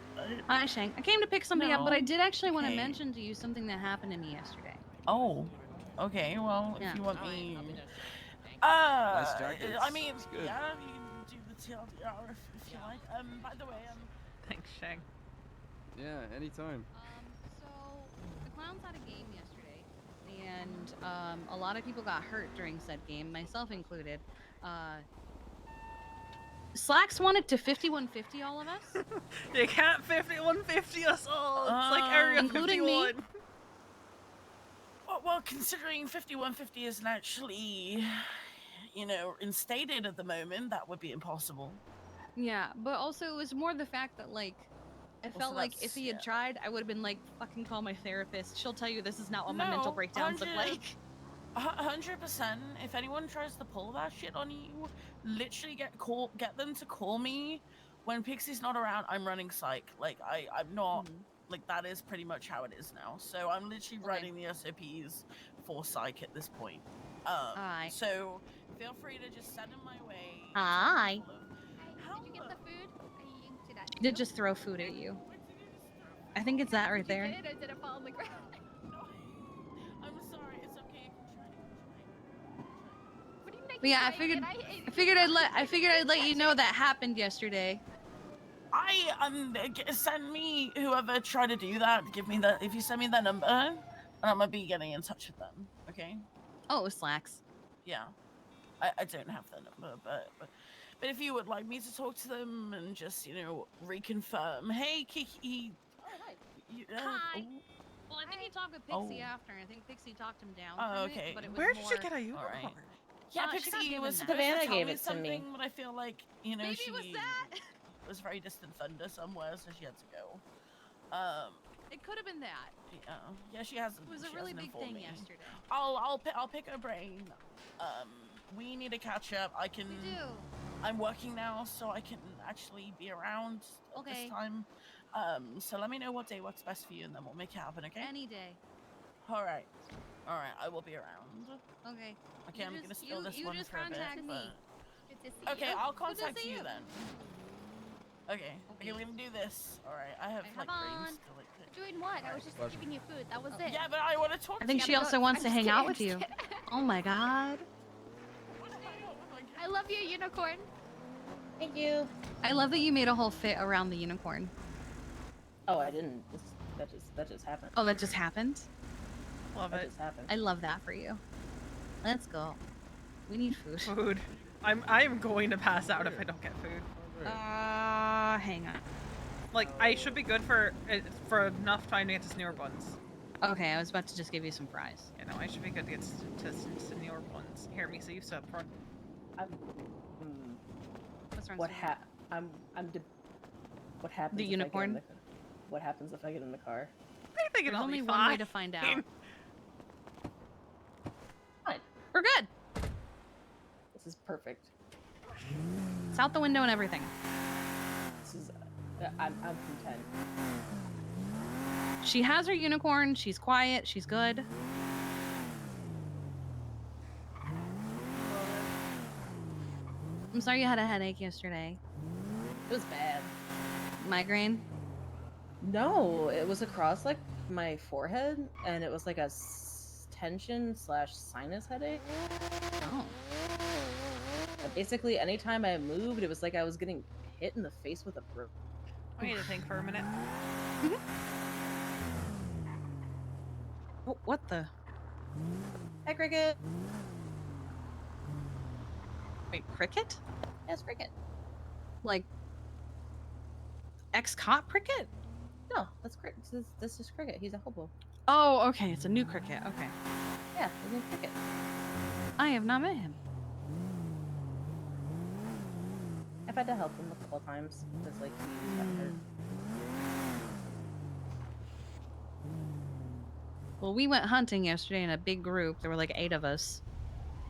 Speaker 8: Hi, Shank. I came to pick somebody up, but I
Speaker 17: No.
Speaker 8: did actually want to
Speaker 17: Okay.
Speaker 8: mention to you something that happened to me yesterday.
Speaker 17: Oh. Okay. Well,
Speaker 8: Yeah.
Speaker 17: if you want me.
Speaker 22: Nice jackets.
Speaker 17: I mean,
Speaker 22: It's good.
Speaker 17: yeah, you can do the TLDR if you like. By the way,
Speaker 1: Thanks, Shang.
Speaker 22: Yeah, anytime.
Speaker 8: So the Clowns had a game yesterday, and a lot of people got hurt during said game, myself included. Slacks wanted to 5150 all of us.
Speaker 1: You can't 5150 us all. It's like Area
Speaker 8: including
Speaker 1: 51.
Speaker 8: me.
Speaker 17: well, considering 5150 isn't actually, instated at the moment, that would be impossible.
Speaker 8: Yeah, but also it was more the fact that like I
Speaker 17: Also,
Speaker 8: felt like if
Speaker 17: that's-
Speaker 8: he had tried, I would have been like, fucking call my therapist. She'll tell you this is not what my mental
Speaker 17: No,
Speaker 8: breakdowns look like.
Speaker 17: 100%. If anyone tries to pull that shit on you, literally get them to call me. When Pixie's not around, I'm running psych. Like I'm not like that is pretty much how it is now. So I'm literally writing the SOPs for psych at this point. So feel free to just send them my way.
Speaker 8: Hi.
Speaker 14: Did you get the food? I did that.
Speaker 8: She did just throw food at you. I think it's that right there.
Speaker 14: Did it or did it fall on the ground?
Speaker 17: I'm sorry. It's okay.
Speaker 14: What do you mean?
Speaker 8: But yeah, I figured I'd let you know that happened yesterday.
Speaker 17: Send me whoever tried to do that. Give me that. If you send me that number, and I'm gonna be getting in touch with them. Okay.
Speaker 8: Oh, it was Slacks.
Speaker 17: Yeah. I don't have their number, but if you would like me to talk to them and just reconfirm, hey Kiki.
Speaker 8: Hi. Well, I think he talked with Pixie after. I think Pixie talked him down.
Speaker 17: Oh,
Speaker 8: from it,
Speaker 17: okay.
Speaker 8: but it was
Speaker 1: Where did
Speaker 8: more...
Speaker 1: she get a unicorn?
Speaker 17: Alright. Yeah,
Speaker 8: she got
Speaker 17: Pixie
Speaker 8: given
Speaker 17: was
Speaker 8: that.
Speaker 17: supposed
Speaker 8: Savannah
Speaker 17: to tell
Speaker 8: gave
Speaker 17: me
Speaker 8: it to
Speaker 17: something,
Speaker 8: me.
Speaker 17: but I feel like
Speaker 8: Maybe
Speaker 17: she
Speaker 8: it was that.
Speaker 17: was very distant thunder somewhere, so she had to go.
Speaker 8: It could have been that.
Speaker 17: Yeah, she hasn't.
Speaker 8: It was a
Speaker 17: she
Speaker 8: really
Speaker 17: hasn't
Speaker 8: big
Speaker 17: informed
Speaker 8: thing
Speaker 17: me.
Speaker 8: yesterday.
Speaker 17: I'll pick her brain. We need to catch up. I can.
Speaker 8: We do.
Speaker 17: I'm working now, so I can actually be around at this time. So let me know what day works best for you, and then we'll make it happen. Okay?
Speaker 8: Any day.
Speaker 17: All right. I will be around.
Speaker 8: Okay.
Speaker 17: Okay, I'm gonna steal this one for a bit.
Speaker 8: Contact me.
Speaker 14: Good to see
Speaker 17: Okay,
Speaker 14: you.
Speaker 17: I'll
Speaker 14: Good to
Speaker 17: contact
Speaker 14: see
Speaker 17: you then. Okay, we're gonna do this. All right, I have like
Speaker 14: Have
Speaker 17: brains
Speaker 14: on.
Speaker 17: to like.
Speaker 14: Doing what? I was just
Speaker 17: Pleasure.
Speaker 14: giving you food. That was it.
Speaker 17: Yeah, but I want to talk.
Speaker 8: I think
Speaker 17: to
Speaker 8: she
Speaker 17: you.
Speaker 8: also wants to hang out with you.
Speaker 14: just kidding.
Speaker 8: Oh my god.
Speaker 14: I love you, unicorn.
Speaker 23: Thank you.
Speaker 8: I love that you made a whole fit around the unicorn.
Speaker 23: Oh, I didn't. That just happened.
Speaker 8: Oh, that just happened?
Speaker 1: Love
Speaker 23: That
Speaker 1: it.
Speaker 23: just happened.
Speaker 8: I love that for you. Let's go. We need food.
Speaker 1: Food. I'm going to pass out if I don't get food.
Speaker 8: Hang on.
Speaker 1: Like I should be good for enough time to get to Senior Buns.
Speaker 8: Okay, I was about to just give you some fries.
Speaker 1: You know, I should be good to get to Senior Buns. Here, Misa, you sit up front.
Speaker 8: What's wrong?
Speaker 23: What
Speaker 8: Sweetie?
Speaker 23: What happens?
Speaker 8: The
Speaker 23: if I get in
Speaker 8: unicorn?
Speaker 23: the- what happens if I get in the car?
Speaker 1: I think
Speaker 8: There's
Speaker 1: it'll
Speaker 8: only
Speaker 1: be
Speaker 8: one way
Speaker 1: fine.
Speaker 8: to find out.
Speaker 23: Fine.
Speaker 8: We're good.
Speaker 23: This is perfect.
Speaker 8: It's out the window and everything.
Speaker 23: This is. I'm content.
Speaker 8: She has her unicorn. She's quiet. She's good. I'm sorry you had a headache yesterday.
Speaker 23: It was bad.
Speaker 8: Migraine?
Speaker 23: No, it was across like my forehead, and it was like a tension/sinus headache.
Speaker 8: Oh.
Speaker 23: Basically, anytime I moved, it was like I was getting hit in the face with a broom.
Speaker 1: I need to think for a minute.
Speaker 8: Oh, what the?
Speaker 23: Hi, Cricket.
Speaker 8: Wait, Cricket?
Speaker 23: Yes, Cricket.
Speaker 8: Like ex-cop Cricket?
Speaker 23: No, that's Cricket. This is Cricket. He's a hobo.
Speaker 8: Oh, okay. It's a new Cricket. Okay.
Speaker 23: Yeah, his name's Cricket.
Speaker 8: I have not met him.
Speaker 23: I've had to help him a couple times because like he's got hurt.
Speaker 8: Well, we went hunting yesterday in a big group. There were like 8 of us.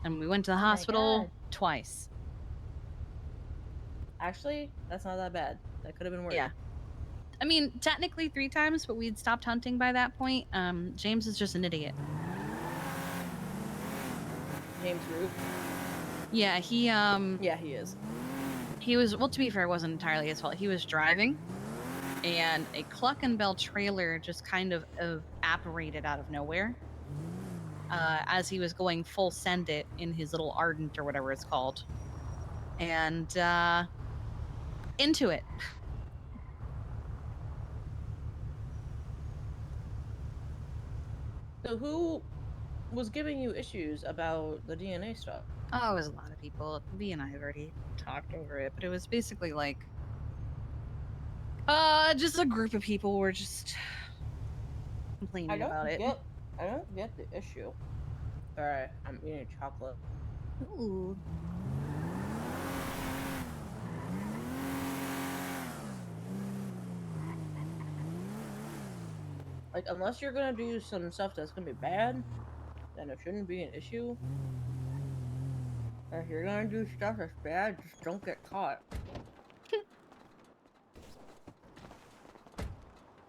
Speaker 8: And we went to the
Speaker 23: Oh my
Speaker 8: hospital
Speaker 23: God.
Speaker 8: twice.
Speaker 23: Actually, that's not that bad. That could have been worse.
Speaker 8: Yeah. I mean, technically 3 times, but we'd stopped hunting by that point. James is just an idiot.
Speaker 23: James Root.
Speaker 8: Yeah, he
Speaker 23: Yeah, he is.
Speaker 8: He was, well, to be fair, it wasn't entirely his fault. He was driving, and a Cluck and Bell trailer just kind of apparated out of nowhere as he was going full send it in his little Ardent or whatever it's called. And into it.
Speaker 23: So who was giving you issues about the DNA stuff?
Speaker 8: Oh, it was a lot of people. V and I have already talked over it, but it was basically like just a group of people were just complaining about it.
Speaker 23: I don't get the issue. Sorry, I'm eating chocolate.
Speaker 8: Ooh.
Speaker 23: Like, unless you're gonna do some stuff that's gonna be bad, then it shouldn't be an issue. If you're gonna do stuff that's bad, just don't get caught.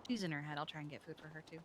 Speaker 8: She's in her head. I'll try and get food for her too.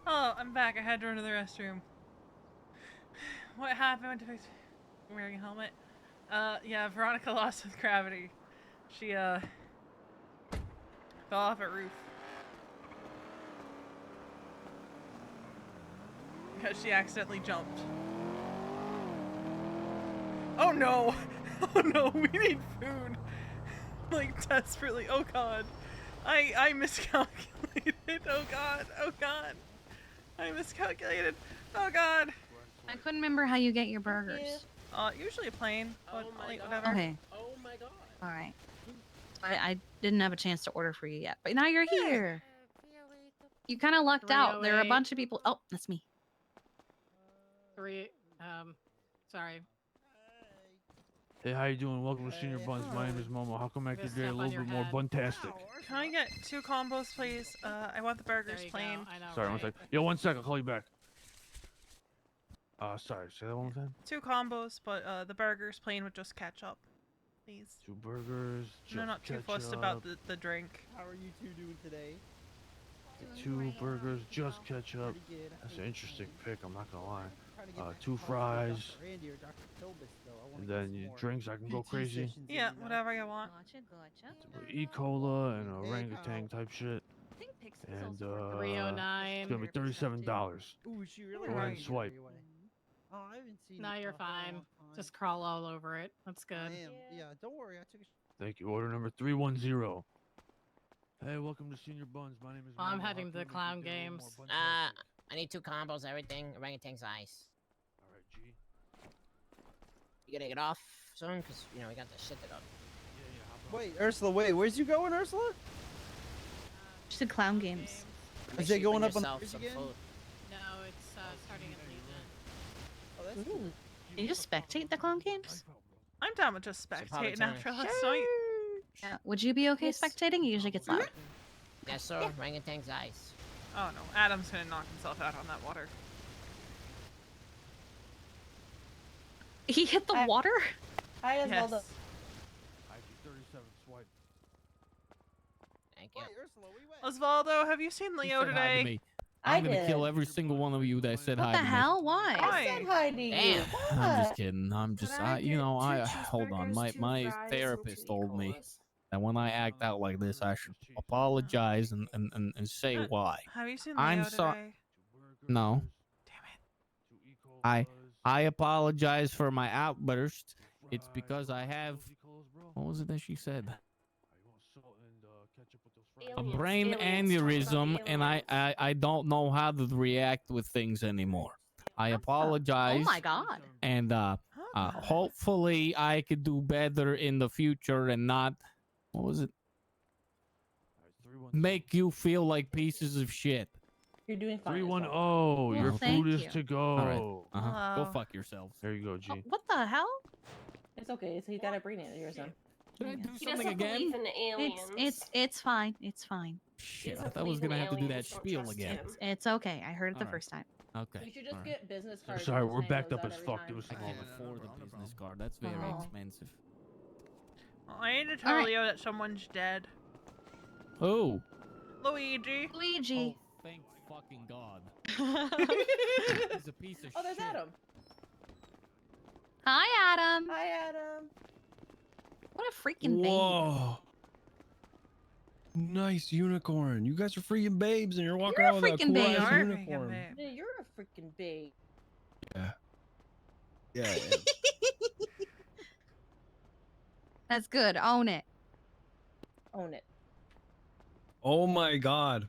Speaker 1: Oh, I'm back. I had to run to the restroom. What happened? I went to fix wearing a helmet. Yeah, Veronica lost with gravity. She, fell off a roof. because she accidentally jumped. Oh no! Oh no, we need food. Like, desperately. Oh god. I miscalculated. Oh god. Oh god. I miscalculated. Oh god.
Speaker 8: I couldn't remember how you get your burgers.
Speaker 1: Usually plain, but I'll eat whatever.
Speaker 8: Okay.
Speaker 23: Oh my god.
Speaker 8: All right. I didn't have a chance to order for you yet, but now you're here. You kind of lucked out. There are a
Speaker 4: 308.
Speaker 8: bunch of people. Oh, that's me.
Speaker 4: Sorry.
Speaker 2: Hey, how you doing? Welcome to Senior Buns. My name is Momo. How come I could get a little bit more buntastic?
Speaker 1: Can I get 2 combos, please? I want the burgers plain.
Speaker 2: Sorry, one sec. Yo, 1 sec. I'll call you back. Sorry. Say that one more time.
Speaker 1: 2 combos, but the burgers plain with just ketchup, please.
Speaker 2: 2 burgers.
Speaker 1: No,
Speaker 2: just
Speaker 1: not too fussed about the drink.
Speaker 23: How are you two doing today?
Speaker 2: 2 burgers, just ketchup. That's an interesting pick. I'm not gonna lie. 2 fries. And then your drinks. I can go crazy.
Speaker 1: Yeah, whatever you want.
Speaker 2: E. cola and orangutan type shit. And it's
Speaker 4: 309.
Speaker 2: gonna be $37.
Speaker 23: Ooh, she really
Speaker 2: Go ahead and swipe.
Speaker 23: Oh, I haven't seen
Speaker 4: No, you're fine. Just crawl all over it. That's good.
Speaker 23: Yeah, don't worry. I took a
Speaker 2: Thank you. Order number 310. Hey, welcome to Senior Buns. My name is.
Speaker 4: I'm
Speaker 2: Momo.
Speaker 4: heading
Speaker 2: How
Speaker 4: to the
Speaker 2: come I
Speaker 4: clown
Speaker 2: could get a little
Speaker 4: games.
Speaker 2: more buntastic?
Speaker 11: I need 2 combos, everything. Orangutan's ice.
Speaker 2: Alright, G.
Speaker 11: You gonna get off soon? Cause you know we got the shit to go.
Speaker 23: Wait, Ursula, wait, where's you going, Ursula?
Speaker 8: Just the clown games.
Speaker 23: Is it going up on the
Speaker 11: yourself
Speaker 23: bridge
Speaker 11: some
Speaker 23: again?
Speaker 11: food.
Speaker 4: No, it's starting at Legion.
Speaker 23: Oh, that's
Speaker 8: Ooh. Can you just spectate the clown games?
Speaker 1: I'm down with just
Speaker 11: probably
Speaker 1: spectating
Speaker 11: turn.
Speaker 1: after last night.
Speaker 8: Yeah. Would you be okay spectating? It usually gets loud.
Speaker 11: Yes, sir. Orangutan's ice.
Speaker 1: Oh no, Adam's gonna knock himself out on that water.
Speaker 8: He hit the water?
Speaker 23: Hi,
Speaker 1: Yes.
Speaker 23: Esmeralda.
Speaker 2: IG 37 swipe.
Speaker 11: Thank you.
Speaker 23: Ursula, where you at?
Speaker 1: Osvaldo, have you seen Leo
Speaker 6: said hi to
Speaker 1: today?
Speaker 6: me.
Speaker 23: I
Speaker 6: I'm gonna
Speaker 23: did.
Speaker 6: kill every single one of you that said
Speaker 8: What
Speaker 6: hi
Speaker 8: the
Speaker 6: to
Speaker 8: hell? Why?
Speaker 23: I said hi to you.
Speaker 11: Damn.
Speaker 6: me. I'm just kidding. I'm just, hold on. My therapist told me that when I act out like this, I should apologize and say why.
Speaker 1: Have you seen Leo
Speaker 6: I'm
Speaker 1: today?
Speaker 6: sorry. No. I apologize for my outburst. It's because I have. What was it that she said? A brain aneurysm, and I don't know how to react with things anymore. I apologize.
Speaker 8: Oh my god.
Speaker 6: And hopefully I could do better in the future and not. What was it? Make you feel like pieces of shit.
Speaker 23: You're doing fine.
Speaker 2: 310. Your
Speaker 8: thank
Speaker 2: food is
Speaker 8: you.
Speaker 2: to go.
Speaker 6: All right. Go
Speaker 1: Hello.
Speaker 6: fuck yourselves.
Speaker 2: There you go, G.
Speaker 8: What the hell?
Speaker 23: It's okay. So you got a brain aneurysm.
Speaker 6: Should I do
Speaker 23: He
Speaker 6: something
Speaker 23: doesn't
Speaker 6: again?
Speaker 23: believe in aliens.
Speaker 8: It's fine. It's fine.
Speaker 6: Shit, I thought I was gonna have to do that spiel again.
Speaker 8: It's okay. I heard it the
Speaker 6: Alright.
Speaker 8: first time.
Speaker 6: Okay.
Speaker 23: You should just
Speaker 6: alright.
Speaker 23: get business cards.
Speaker 2: Sorry,
Speaker 23: and
Speaker 2: we're
Speaker 23: sign
Speaker 2: backed
Speaker 23: those
Speaker 2: up
Speaker 23: out
Speaker 2: as
Speaker 23: every
Speaker 2: fuck.
Speaker 23: time.
Speaker 2: Give us
Speaker 6: I
Speaker 2: a
Speaker 6: can't
Speaker 2: moment.
Speaker 6: afford the business card. That's very
Speaker 23: Oh.
Speaker 6: expensive.
Speaker 1: Well, I need to tell
Speaker 8: Alright.
Speaker 1: Leo that someone's dead.
Speaker 6: Oh.
Speaker 1: Luigi.
Speaker 8: Luigi.
Speaker 6: Oh, thank fucking God.
Speaker 23: Oh,
Speaker 6: He's a piece of
Speaker 23: there's
Speaker 6: shit.
Speaker 23: Adam.
Speaker 8: Hi, Adam.
Speaker 23: Hi, Adam.
Speaker 8: What a freaking baby.
Speaker 12: Whoa. Nice unicorn. You guys are freaking babes and you're walking
Speaker 8: You're a
Speaker 12: around with a
Speaker 8: freaking
Speaker 12: cool
Speaker 8: babe.
Speaker 12: ass
Speaker 8: You're a
Speaker 12: unicorn.
Speaker 23: Yeah, you're a freaking babe.
Speaker 12: Yeah. Yeah.
Speaker 8: That's good. Own it.
Speaker 23: Own it.
Speaker 12: Oh my god.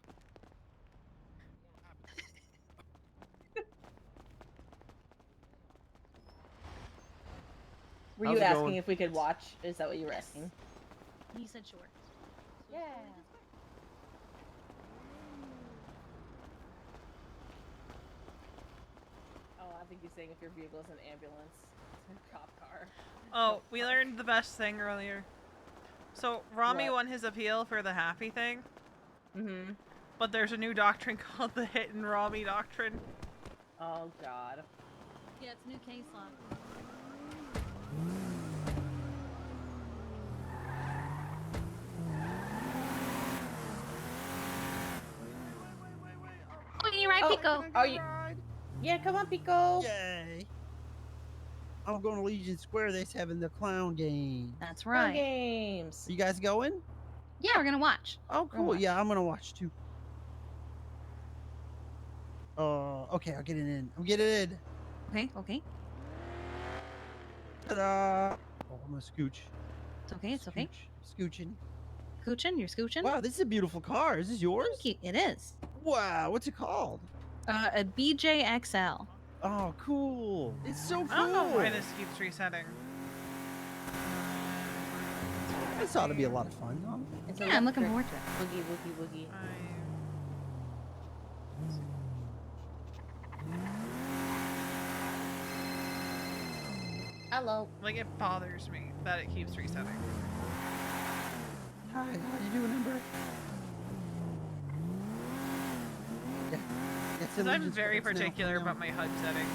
Speaker 23: Were
Speaker 12: How's
Speaker 23: you
Speaker 12: it
Speaker 23: asking
Speaker 12: going?
Speaker 23: if we could watch? Is that what you were asking?
Speaker 8: He said short.
Speaker 23: Yeah. Oh, I think he's saying if your vehicle is an ambulance, it's a cop car.
Speaker 1: Oh, we learned the best thing earlier. So Rami
Speaker 23: What?
Speaker 1: won his appeal for the happy thing,
Speaker 23: Mm-hmm.
Speaker 1: but there's a new doctrine called the hit and Rami doctrine.
Speaker 23: Oh God.
Speaker 8: Yeah, it's new case law. Oh, you right, Pico?
Speaker 23: Are you? Yeah, come on, Pico. Yay. I'm going to Legion Square. They're having the clown game.
Speaker 8: That's
Speaker 23: Clown
Speaker 8: right.
Speaker 23: games. You guys going?
Speaker 8: Yeah, we're gonna watch.
Speaker 23: Oh, cool. Yeah, I'm gonna watch too. Okay, I'll get it in. I'm getting it in.
Speaker 8: Okay, okay.
Speaker 23: Ta-da! Oh, I'm gonna scooch.
Speaker 8: It's okay, it's okay.
Speaker 23: Scooching.
Speaker 8: Scooching, you're scooching.
Speaker 23: Wow, this is a beautiful car. Is this yours?
Speaker 8: Thank you. It is.
Speaker 23: Wow, what's it called?
Speaker 8: A BJXL.
Speaker 23: Oh, cool. It's so cool.
Speaker 1: I don't know why this keeps resetting.
Speaker 23: This ought to be a lot of fun, huh?
Speaker 8: Yeah, I'm looking forward to it.
Speaker 11: Boogie, boogie, boogie. Hello.
Speaker 1: Like, it bothers me that it keeps resetting.
Speaker 23: Hi, how you doing, Ember? Yeah.
Speaker 1: Because I'm very particular about my HUD settings.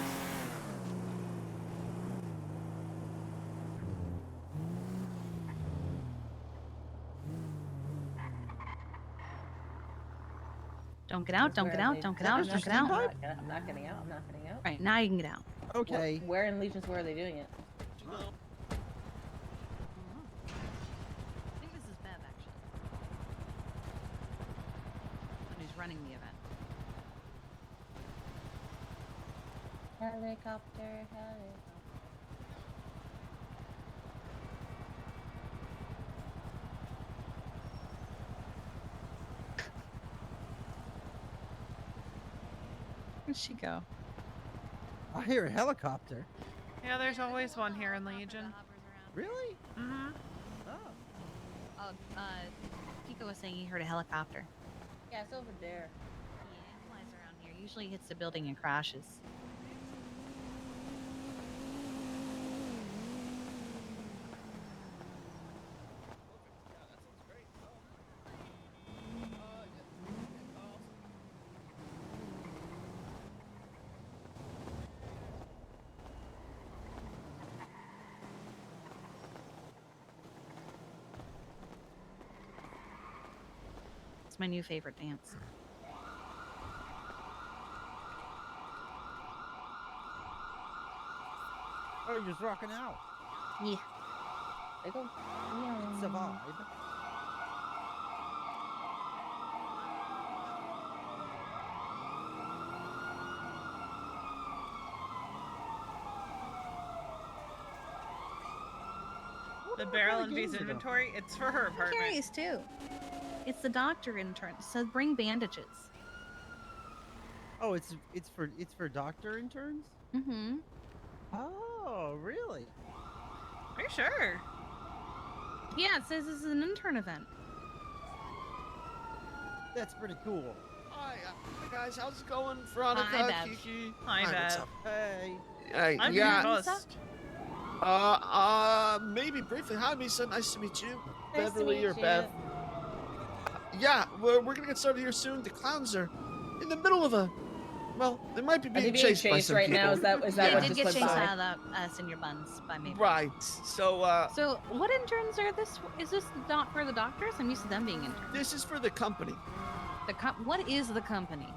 Speaker 8: Don't get out, don't get out, don't get out, don't get out.
Speaker 11: I'm not getting out. I'm not getting out.
Speaker 8: Right, now you can get out.
Speaker 23: Okay.
Speaker 11: Where in Legion Square are they doing it?
Speaker 8: I think this is Bev, actually. And who's running the event.
Speaker 11: Helicopter, helicopter.
Speaker 8: Where'd she go?
Speaker 23: I hear a helicopter.
Speaker 1: Yeah, there's always one here in Legion.
Speaker 23: Really?
Speaker 1: Mm-hmm.
Speaker 8: Oh, Pico was saying he heard a helicopter.
Speaker 11: Yeah, it's over there.
Speaker 8: Yeah, it flies around here. Usually hits the building and crashes. It's my new favorite dance.
Speaker 23: Oh, you're just rocking out.
Speaker 8: Yeah.
Speaker 11: They go.
Speaker 23: It's a vibe.
Speaker 1: The barrel and V's inventory, it's for her
Speaker 8: I'm
Speaker 1: apartment.
Speaker 8: curious too. It's the doctor intern. It says bring bandages.
Speaker 23: Oh, it's for doctor interns?
Speaker 8: Mm-hmm.
Speaker 23: Oh, really?
Speaker 1: Are you sure?
Speaker 8: Yeah, it says this is an intern event.
Speaker 23: That's pretty cool.
Speaker 2: Hi, guys. How's it going? Veronica,
Speaker 8: Hi, Bev.
Speaker 2: Kiki.
Speaker 1: Hi,
Speaker 2: what's
Speaker 1: Bev.
Speaker 2: up?
Speaker 23: Hey.
Speaker 2: Hey,
Speaker 1: I'm
Speaker 2: yeah.
Speaker 1: Ghost.
Speaker 2: Maybe briefly. Hi, Misa. Nice to meet you.
Speaker 11: Nice to
Speaker 2: Beverly
Speaker 11: meet
Speaker 2: or Bev. Yeah, we're gonna get started here soon. The clowns are in the middle of a. Well, they might be
Speaker 11: Are
Speaker 2: being
Speaker 11: they being
Speaker 2: chased by
Speaker 11: chased
Speaker 2: some
Speaker 11: right
Speaker 2: people.
Speaker 11: now? Is that
Speaker 8: They
Speaker 11: what
Speaker 8: did
Speaker 11: just
Speaker 8: get
Speaker 11: went
Speaker 8: chased
Speaker 11: by?
Speaker 8: out of the us in your buns by me.
Speaker 2: Right. So,
Speaker 8: So what interns are this? Is this not for the doctors? I'm used to them being interns.
Speaker 2: this is for the company.
Speaker 8: What is the company?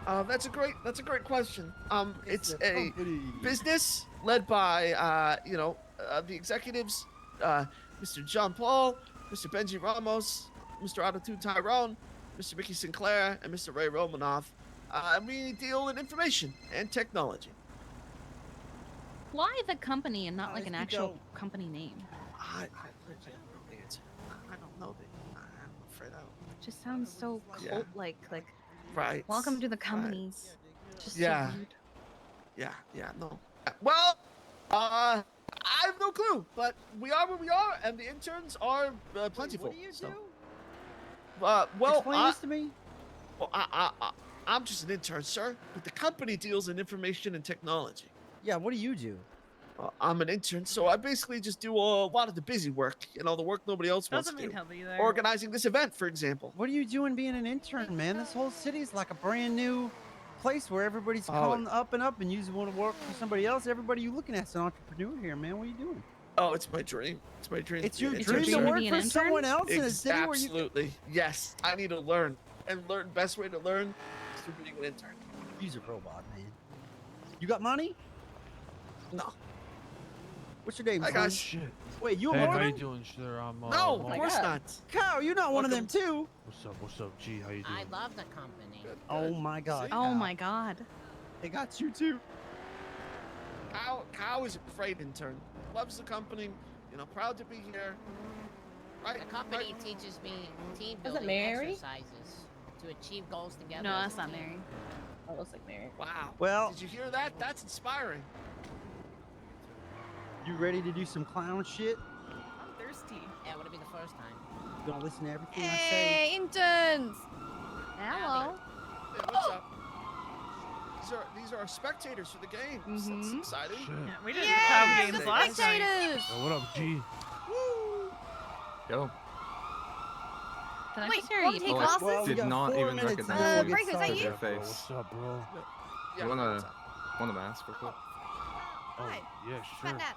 Speaker 2: That's a great question. It's
Speaker 23: the
Speaker 2: a
Speaker 23: company.
Speaker 2: business led by, the executives, Mr. John Paul, Mr. Benji Ramos, Mr. Attitude Tyrone, Mr. Mickey Sinclair, and Mr. Ray Romanoff. And we deal in information and technology.
Speaker 8: Why the company and not like an
Speaker 23: Pico.
Speaker 8: actual company name?
Speaker 2: I don't know the answer. I don't know the. I'm afraid I don't.
Speaker 8: It just sounds so
Speaker 2: Yeah.
Speaker 8: cult-like. Like,
Speaker 2: Right.
Speaker 8: welcome to the
Speaker 2: right.
Speaker 8: companies. Just
Speaker 2: Yeah.
Speaker 8: so weird.
Speaker 2: Yeah, no. Well, I have no clue, but we are where we are, and the interns are plentiful.
Speaker 23: What do you
Speaker 2: so.
Speaker 23: do?
Speaker 2: Well,
Speaker 23: Explain this to me.
Speaker 2: Well, I'm just an intern, sir, but the company deals in information and technology.
Speaker 23: Yeah, what do you do?
Speaker 2: I'm an intern, so I basically just do a lot of the busy work, the work nobody else wants
Speaker 1: Doesn't
Speaker 2: to
Speaker 1: mean
Speaker 2: do.
Speaker 1: he'll be there.
Speaker 2: Organizing this event, for example.
Speaker 23: What are you doing being an intern, man? This whole city's like a brand new place where everybody's calling up and up, and you just want to work for somebody else. Everybody you looking at's an entrepreneur here, man. What are you doing?
Speaker 2: Oh, it's my dream. It's my dream.
Speaker 23: It's
Speaker 2: to be
Speaker 23: your
Speaker 2: an
Speaker 23: dream
Speaker 2: intern,
Speaker 23: to
Speaker 2: sir.
Speaker 23: work for someone else in a city where you.
Speaker 2: Absolutely. Yes, I need to learn, and best way to learn is through being an intern.
Speaker 23: Use a robot, man. You got money?
Speaker 2: No.
Speaker 23: What's your name,
Speaker 2: Hi,
Speaker 23: son?
Speaker 2: guys.
Speaker 23: Shit. Wait, you a
Speaker 15: Hey, how
Speaker 23: Mormon?
Speaker 15: you doing, sir? I'm
Speaker 2: No,
Speaker 23: Oh
Speaker 2: of course not.
Speaker 23: Kyle, you're not one of them too.
Speaker 15: What's up, G? How you doing?
Speaker 11: I love the company.
Speaker 23: Oh my God.
Speaker 2: See?
Speaker 8: Oh
Speaker 23: Kyle.
Speaker 8: my god.
Speaker 23: They got you too.
Speaker 2: Kyle is a great intern. Loves the company. You know, proud to be here. Right.
Speaker 11: The company teaches me team
Speaker 19: Is it
Speaker 11: building
Speaker 19: Mary?
Speaker 11: exercises to achieve goals together.
Speaker 8: No,
Speaker 11: as
Speaker 8: that's
Speaker 11: a
Speaker 8: not
Speaker 11: team.
Speaker 8: Mary.
Speaker 19: That looks like Mary.
Speaker 2: Wow.
Speaker 23: Well-
Speaker 2: did you hear that? That's inspiring.
Speaker 23: You ready to do some clown shit?
Speaker 3: I'm thirsty.
Speaker 11: Yeah, would it be the first time?
Speaker 23: You gonna listen to everything I say?
Speaker 14: Hey, interns!
Speaker 8: Hello.
Speaker 2: Hey, what's up? These are our spectators for the game. That's exciting.
Speaker 1: Yeah, we didn't
Speaker 14: Yeah,
Speaker 1: have
Speaker 14: the
Speaker 1: games last night.
Speaker 14: spectators!
Speaker 15: Yo, what up, G?
Speaker 22: Yo.
Speaker 8: Can I
Speaker 14: Wait,
Speaker 8: just hear
Speaker 14: want
Speaker 8: you?
Speaker 14: to take
Speaker 22: Oh, I
Speaker 14: classes?
Speaker 23: Well, we
Speaker 22: did
Speaker 23: got
Speaker 22: not
Speaker 23: 4
Speaker 22: even
Speaker 23: minutes
Speaker 22: recognize
Speaker 23: until
Speaker 22: you.
Speaker 23: we
Speaker 14: Frank,
Speaker 23: get
Speaker 14: is that
Speaker 23: started.
Speaker 14: you?
Speaker 22: Your face.
Speaker 15: What's up, bro?
Speaker 2: Yeah,
Speaker 22: You wanna
Speaker 2: what's up?
Speaker 22: mask real quick?
Speaker 15: Oh, yeah, sure.
Speaker 14: Fat Nat.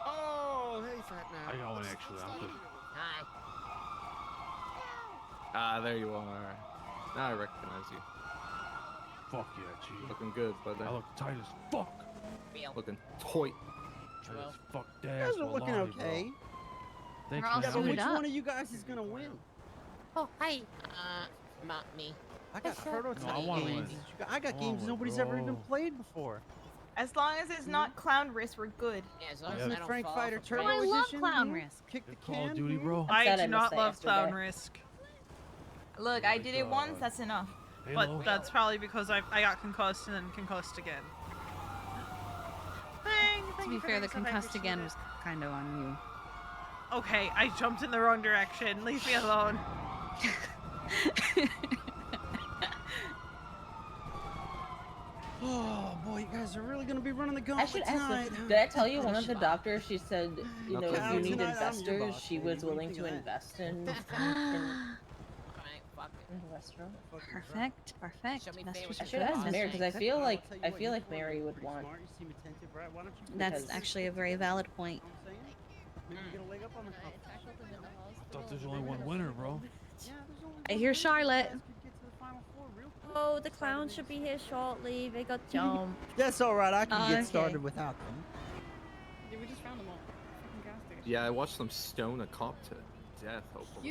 Speaker 2: Oh, hey, Fat Nat.
Speaker 15: I got one actually. I'm good.
Speaker 11: Hi.
Speaker 22: Ah, there you are. Now I recognize you.
Speaker 15: Fuck yeah, G.
Speaker 22: Looking good, but
Speaker 15: I look tight as fuck.
Speaker 11: Real.
Speaker 22: looking toy.
Speaker 15: Tight as fuck,
Speaker 23: You
Speaker 15: dash.
Speaker 23: guys are looking
Speaker 15: wallahi,
Speaker 23: okay.
Speaker 15: Bro. Thanks,
Speaker 8: We're all
Speaker 23: Yeah,
Speaker 15: man.
Speaker 23: but
Speaker 8: suited
Speaker 23: which
Speaker 8: up.
Speaker 23: one of you guys is gonna win?
Speaker 14: Oh, hi.
Speaker 11: Not me.
Speaker 23: I got
Speaker 14: sure.
Speaker 23: prototype
Speaker 15: No, I wanna
Speaker 23: games.
Speaker 15: win.
Speaker 23: I got
Speaker 15: I
Speaker 23: games
Speaker 15: wanna
Speaker 23: nobody's
Speaker 15: win,
Speaker 23: ever even
Speaker 15: bro.
Speaker 23: played before.
Speaker 3: As long as it's not clown wrist, we're good.
Speaker 11: Yeah, as long
Speaker 15: Yeah.
Speaker 11: as I
Speaker 23: Isn't it
Speaker 11: don't
Speaker 23: Frank
Speaker 11: fall
Speaker 23: Fighter
Speaker 11: off a
Speaker 23: Turbo
Speaker 8: Oh, I
Speaker 11: bridge.
Speaker 8: love
Speaker 23: Edition?
Speaker 8: Clown
Speaker 23: Hmm?
Speaker 8: Risk.
Speaker 23: Kick the
Speaker 15: Call of
Speaker 23: can.
Speaker 15: Duty, bro.
Speaker 1: I
Speaker 19: said
Speaker 1: do
Speaker 19: I
Speaker 1: not
Speaker 19: missed it
Speaker 1: love Clown
Speaker 19: yesterday.
Speaker 1: Risk.
Speaker 3: Look, I did it
Speaker 15: God.
Speaker 3: once. That's enough.
Speaker 15: Halo.
Speaker 1: But that's probably because I got concussed and then concussed again.
Speaker 8: To
Speaker 1: Thank
Speaker 8: be
Speaker 1: you for
Speaker 8: fair, the
Speaker 1: being so
Speaker 8: concussed
Speaker 1: appreciate
Speaker 8: again
Speaker 1: it.
Speaker 8: was kind of on you.
Speaker 1: Okay, I jumped in the wrong direction. Leave me alone.
Speaker 23: Oh boy, you guys are really gonna be running the
Speaker 19: I
Speaker 23: gauntlet
Speaker 19: should ask
Speaker 23: tonight.
Speaker 19: them. Did I tell you one of the doctors? She said, you know, if
Speaker 23: Okay.
Speaker 19: you need
Speaker 23: Tonight, I'm your
Speaker 19: investors,
Speaker 23: boss,
Speaker 19: she
Speaker 23: baby.
Speaker 19: was
Speaker 23: What do you
Speaker 19: willing
Speaker 23: think
Speaker 19: to
Speaker 23: of that?
Speaker 19: invest in
Speaker 11: Alright, fuck it.
Speaker 19: the restaurant.
Speaker 8: Perfect, perfect.
Speaker 11: Show me
Speaker 8: That's
Speaker 11: favors
Speaker 8: what
Speaker 19: I
Speaker 11: and
Speaker 19: should ask
Speaker 11: Mary,
Speaker 19: Mary because I
Speaker 11: thanks.
Speaker 19: feel like
Speaker 23: I'll tell you
Speaker 19: I
Speaker 23: what,
Speaker 19: feel
Speaker 23: you
Speaker 19: like
Speaker 23: two are
Speaker 19: Mary would
Speaker 23: pretty
Speaker 19: want.
Speaker 23: smart. You seem attentive, right? Why don't you?
Speaker 8: That's
Speaker 19: Because-
Speaker 8: actually a very valid point.
Speaker 23: You know what I'm saying? Maybe you get a leg up on the couple.
Speaker 15: I thought there's only one winner, bro.
Speaker 23: Yeah, there's only
Speaker 8: I
Speaker 23: one
Speaker 8: hear
Speaker 23: winner.
Speaker 8: Charlotte.
Speaker 23: You guys could get to the final four real quick.
Speaker 14: Oh, the clown should be here shortly. They got jumped.
Speaker 23: That's all right. I can
Speaker 8: Okay.
Speaker 23: get started without them.
Speaker 4: Yeah, we just found them all. Freaking gas station.
Speaker 22: Yeah, I watched them stone a cop to death. Hopefully.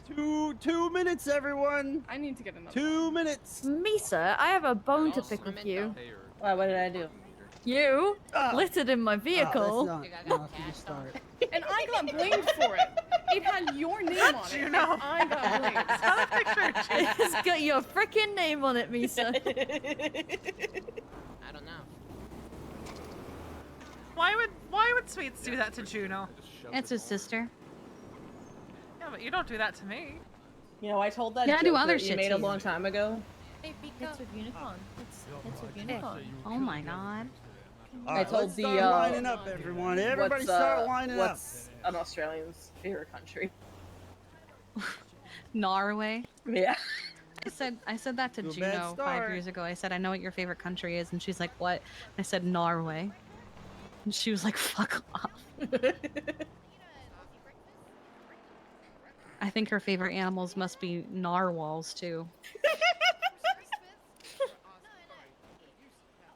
Speaker 4: Cute.
Speaker 23: 2 minutes, everyone.
Speaker 4: I need to get another.
Speaker 23: 2 minutes.
Speaker 14: Misa, I have a bone to
Speaker 11: All
Speaker 14: pick with
Speaker 11: swimming
Speaker 14: you.
Speaker 22: Hey, or-
Speaker 19: Why? What did I do?
Speaker 14: You
Speaker 23: Ah.
Speaker 14: littered in my vehicle.
Speaker 23: That's
Speaker 11: You got
Speaker 23: not a
Speaker 11: cash,
Speaker 23: good start.
Speaker 4: And I got blamed for it. It had your name on it.
Speaker 1: you
Speaker 4: and
Speaker 1: know?
Speaker 4: I got blamed.
Speaker 1: Tell the picture, Jim.
Speaker 14: It's got your freaking name on it, Misa.
Speaker 11: I don't know.
Speaker 1: Why would Sweets do that to Juno?
Speaker 22: I just shoved
Speaker 8: It's
Speaker 22: it
Speaker 8: his
Speaker 22: all.
Speaker 8: sister.
Speaker 1: Yeah, but you don't do that to me.
Speaker 19: You know, I told that
Speaker 8: Yeah, I do
Speaker 19: joke
Speaker 8: other
Speaker 19: that you
Speaker 8: shit
Speaker 19: made
Speaker 8: to
Speaker 19: a
Speaker 8: you.
Speaker 19: long time ago.
Speaker 14: It's with unicorn. It's with unicorn.
Speaker 8: Oh my god.
Speaker 23: All
Speaker 19: I
Speaker 23: right,
Speaker 19: told
Speaker 23: let's
Speaker 19: the,
Speaker 23: start lining up, everyone. Everybody
Speaker 19: what's,
Speaker 23: start lining up.
Speaker 19: What's an Australian's favorite country?
Speaker 8: Norway.
Speaker 19: Yeah.
Speaker 8: I said that to
Speaker 23: To a bad
Speaker 8: Juno 5
Speaker 23: start.
Speaker 8: years ago. I said, I know what your favorite country is, and she's like, what? I said Norway. And she was like, fuck off. I think her favorite animals must be narwhals too.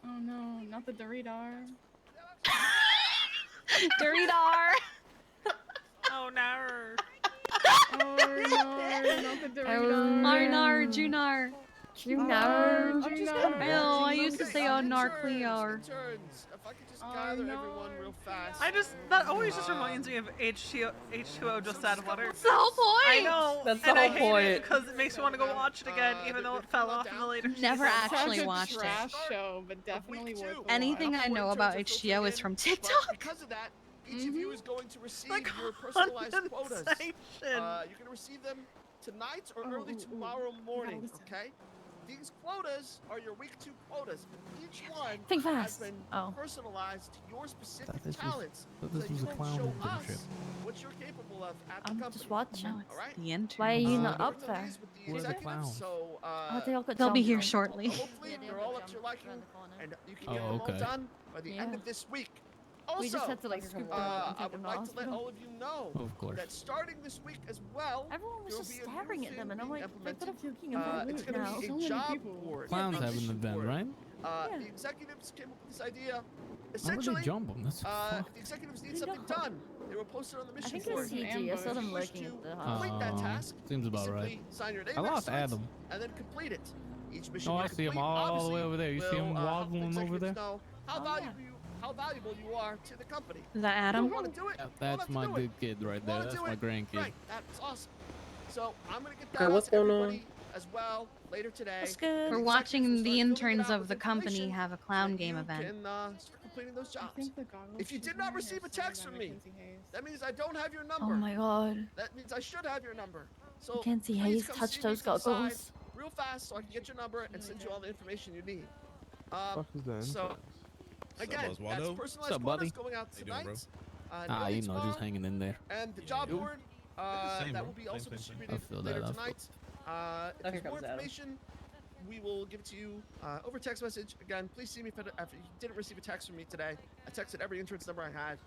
Speaker 4: Oh no, not the Doridar.
Speaker 8: Doridar!
Speaker 1: Oh no.
Speaker 4: Oh no, not the Doridar.
Speaker 8: Arnar, Junar.
Speaker 14: Junar.
Speaker 23: I'm just kind of
Speaker 8: Oh, I
Speaker 23: watching
Speaker 8: used to
Speaker 23: them.
Speaker 8: say Arnar Clear.
Speaker 2: Interns, if I could just gather everyone real fast.
Speaker 1: That always just reminds me of H2O just out of water.
Speaker 8: That's the whole point!
Speaker 1: I know.
Speaker 19: That's
Speaker 1: and
Speaker 19: the
Speaker 1: I
Speaker 19: whole
Speaker 1: hate
Speaker 19: point.
Speaker 1: it because it makes me want to go watch it again, even though it fell off in the later
Speaker 8: Never
Speaker 1: seasons.
Speaker 8: actually
Speaker 4: Such a
Speaker 8: watched it.
Speaker 4: trash show, but definitely worth a
Speaker 8: Anything
Speaker 4: watch.
Speaker 8: I know about HTO is from TikTok.
Speaker 2: Because of that, each of you is going to receive
Speaker 1: Like
Speaker 2: your personalized quotas.
Speaker 1: condensation.
Speaker 2: You're going to receive them tonight or early tomorrow morning, okay? These quotas are your week 2 quotas. Each one
Speaker 14: Think
Speaker 2: has
Speaker 14: fast.
Speaker 2: been
Speaker 14: Oh.
Speaker 2: personalized to your specific
Speaker 6: Thought this was-
Speaker 2: talents.
Speaker 6: thought
Speaker 2: so
Speaker 6: this
Speaker 2: you
Speaker 6: was a
Speaker 2: can
Speaker 6: clown
Speaker 2: show
Speaker 6: internship.
Speaker 2: us what you're capable of at the
Speaker 14: I'm
Speaker 2: company.
Speaker 14: just watching.
Speaker 8: No, it's
Speaker 2: All right?
Speaker 8: the intern.
Speaker 14: Why are you not
Speaker 2: We're
Speaker 14: up
Speaker 2: doing
Speaker 14: there?
Speaker 2: these with the
Speaker 6: Who are the
Speaker 2: executives,
Speaker 6: clowns?
Speaker 2: So,
Speaker 14: Oh, they all got
Speaker 8: They'll be
Speaker 14: jumped.
Speaker 8: here shortly.
Speaker 2: hopefully they're all up to your liking, and you can
Speaker 6: Oh,
Speaker 2: get them all
Speaker 6: okay.
Speaker 2: done by the end
Speaker 14: Yeah.
Speaker 2: of this week. Also,
Speaker 14: We just had to like scoop them up and
Speaker 2: I
Speaker 14: take
Speaker 2: would
Speaker 14: them to
Speaker 2: like to let
Speaker 14: hospital.
Speaker 2: all of you know
Speaker 6: Of course.
Speaker 2: that starting this week as well,
Speaker 14: Everyone was
Speaker 2: there will
Speaker 14: just
Speaker 2: be a new
Speaker 14: staring at them,
Speaker 2: thing
Speaker 14: and I'm
Speaker 2: being
Speaker 14: like, they're
Speaker 2: implemented.
Speaker 14: thinking about
Speaker 2: It's
Speaker 14: it
Speaker 2: going
Speaker 14: now.
Speaker 2: to
Speaker 4: So
Speaker 2: be
Speaker 4: many
Speaker 2: a job
Speaker 4: people.
Speaker 2: board.
Speaker 6: Clowns have an
Speaker 2: recognition
Speaker 6: event,
Speaker 2: board.
Speaker 6: right?
Speaker 2: The executives came up with this idea. Essentially,
Speaker 6: jump 'em? That's
Speaker 2: the executives need something done. They were posted on the mission
Speaker 14: think
Speaker 2: board.
Speaker 14: it's CG. I saw them
Speaker 2: If you wish
Speaker 14: lurking at
Speaker 2: to
Speaker 14: the
Speaker 2: complete that task,
Speaker 6: Seems
Speaker 2: you
Speaker 6: about
Speaker 2: simply
Speaker 6: right.
Speaker 2: sign your name
Speaker 6: I
Speaker 2: next
Speaker 6: lost
Speaker 2: to it,
Speaker 6: Adam.
Speaker 2: and then complete it. Each mission
Speaker 6: Oh,
Speaker 2: you
Speaker 6: I see him
Speaker 2: complete,
Speaker 6: all the
Speaker 2: obviously,
Speaker 6: way over there. You see
Speaker 2: will,
Speaker 6: him
Speaker 2: help the
Speaker 6: waddling over
Speaker 2: executives
Speaker 6: there?
Speaker 2: know how valuable you are to the company.
Speaker 8: Is that
Speaker 2: If
Speaker 8: Adam?
Speaker 2: you don't want to do it,
Speaker 6: Yeah,
Speaker 2: you don't have
Speaker 6: that's
Speaker 2: to
Speaker 6: my
Speaker 2: do
Speaker 6: good
Speaker 2: it.
Speaker 6: kid right
Speaker 2: You
Speaker 6: there.
Speaker 2: wanna
Speaker 6: That's
Speaker 2: do
Speaker 6: my
Speaker 2: it?
Speaker 6: grandkid.
Speaker 2: Great, that's awesome. So I'm gonna get
Speaker 7: Okay,
Speaker 2: that out
Speaker 7: what's
Speaker 2: to
Speaker 7: going on?
Speaker 2: everybody as well later today.
Speaker 8: We're
Speaker 2: Executives will
Speaker 8: watching
Speaker 2: start
Speaker 8: the
Speaker 2: filling it
Speaker 8: interns
Speaker 2: out
Speaker 8: of
Speaker 2: with
Speaker 8: the company
Speaker 2: information
Speaker 8: have a
Speaker 2: so
Speaker 8: clown
Speaker 2: that
Speaker 8: game
Speaker 2: you
Speaker 8: event.
Speaker 2: can start completing those jobs. If you did not receive a text from me, that means I don't have your
Speaker 14: Oh
Speaker 2: number.
Speaker 14: my god.
Speaker 2: That means I should have your number. So
Speaker 14: Mackenzie
Speaker 2: please
Speaker 14: Hayes
Speaker 2: come
Speaker 14: touched
Speaker 2: see me
Speaker 14: those
Speaker 2: to the side
Speaker 14: goggles.
Speaker 2: real fast so I can get your number and send you all the information you need.
Speaker 15: Fuck is that?
Speaker 2: So again, that's
Speaker 6: What's
Speaker 2: personalized
Speaker 6: up,
Speaker 2: quotas
Speaker 6: buddy?
Speaker 2: going out
Speaker 23: How you doing,
Speaker 2: tonight.
Speaker 6: Ah,
Speaker 2: early
Speaker 6: you know, just
Speaker 2: tomorrow.
Speaker 6: hanging in there.
Speaker 2: And the job
Speaker 23: You?
Speaker 2: board
Speaker 23: Same,
Speaker 2: that
Speaker 23: bro.
Speaker 2: will be
Speaker 23: Same,
Speaker 2: also
Speaker 23: same, same.
Speaker 2: distributed
Speaker 6: I feel
Speaker 2: later
Speaker 6: that, I feel
Speaker 2: tonight. If
Speaker 19: Okay,
Speaker 2: there's more
Speaker 19: comes Adam.
Speaker 2: information, we will give it to you over text message. Again, please see me if you didn't receive a text from me today. I texted every entrance number I had.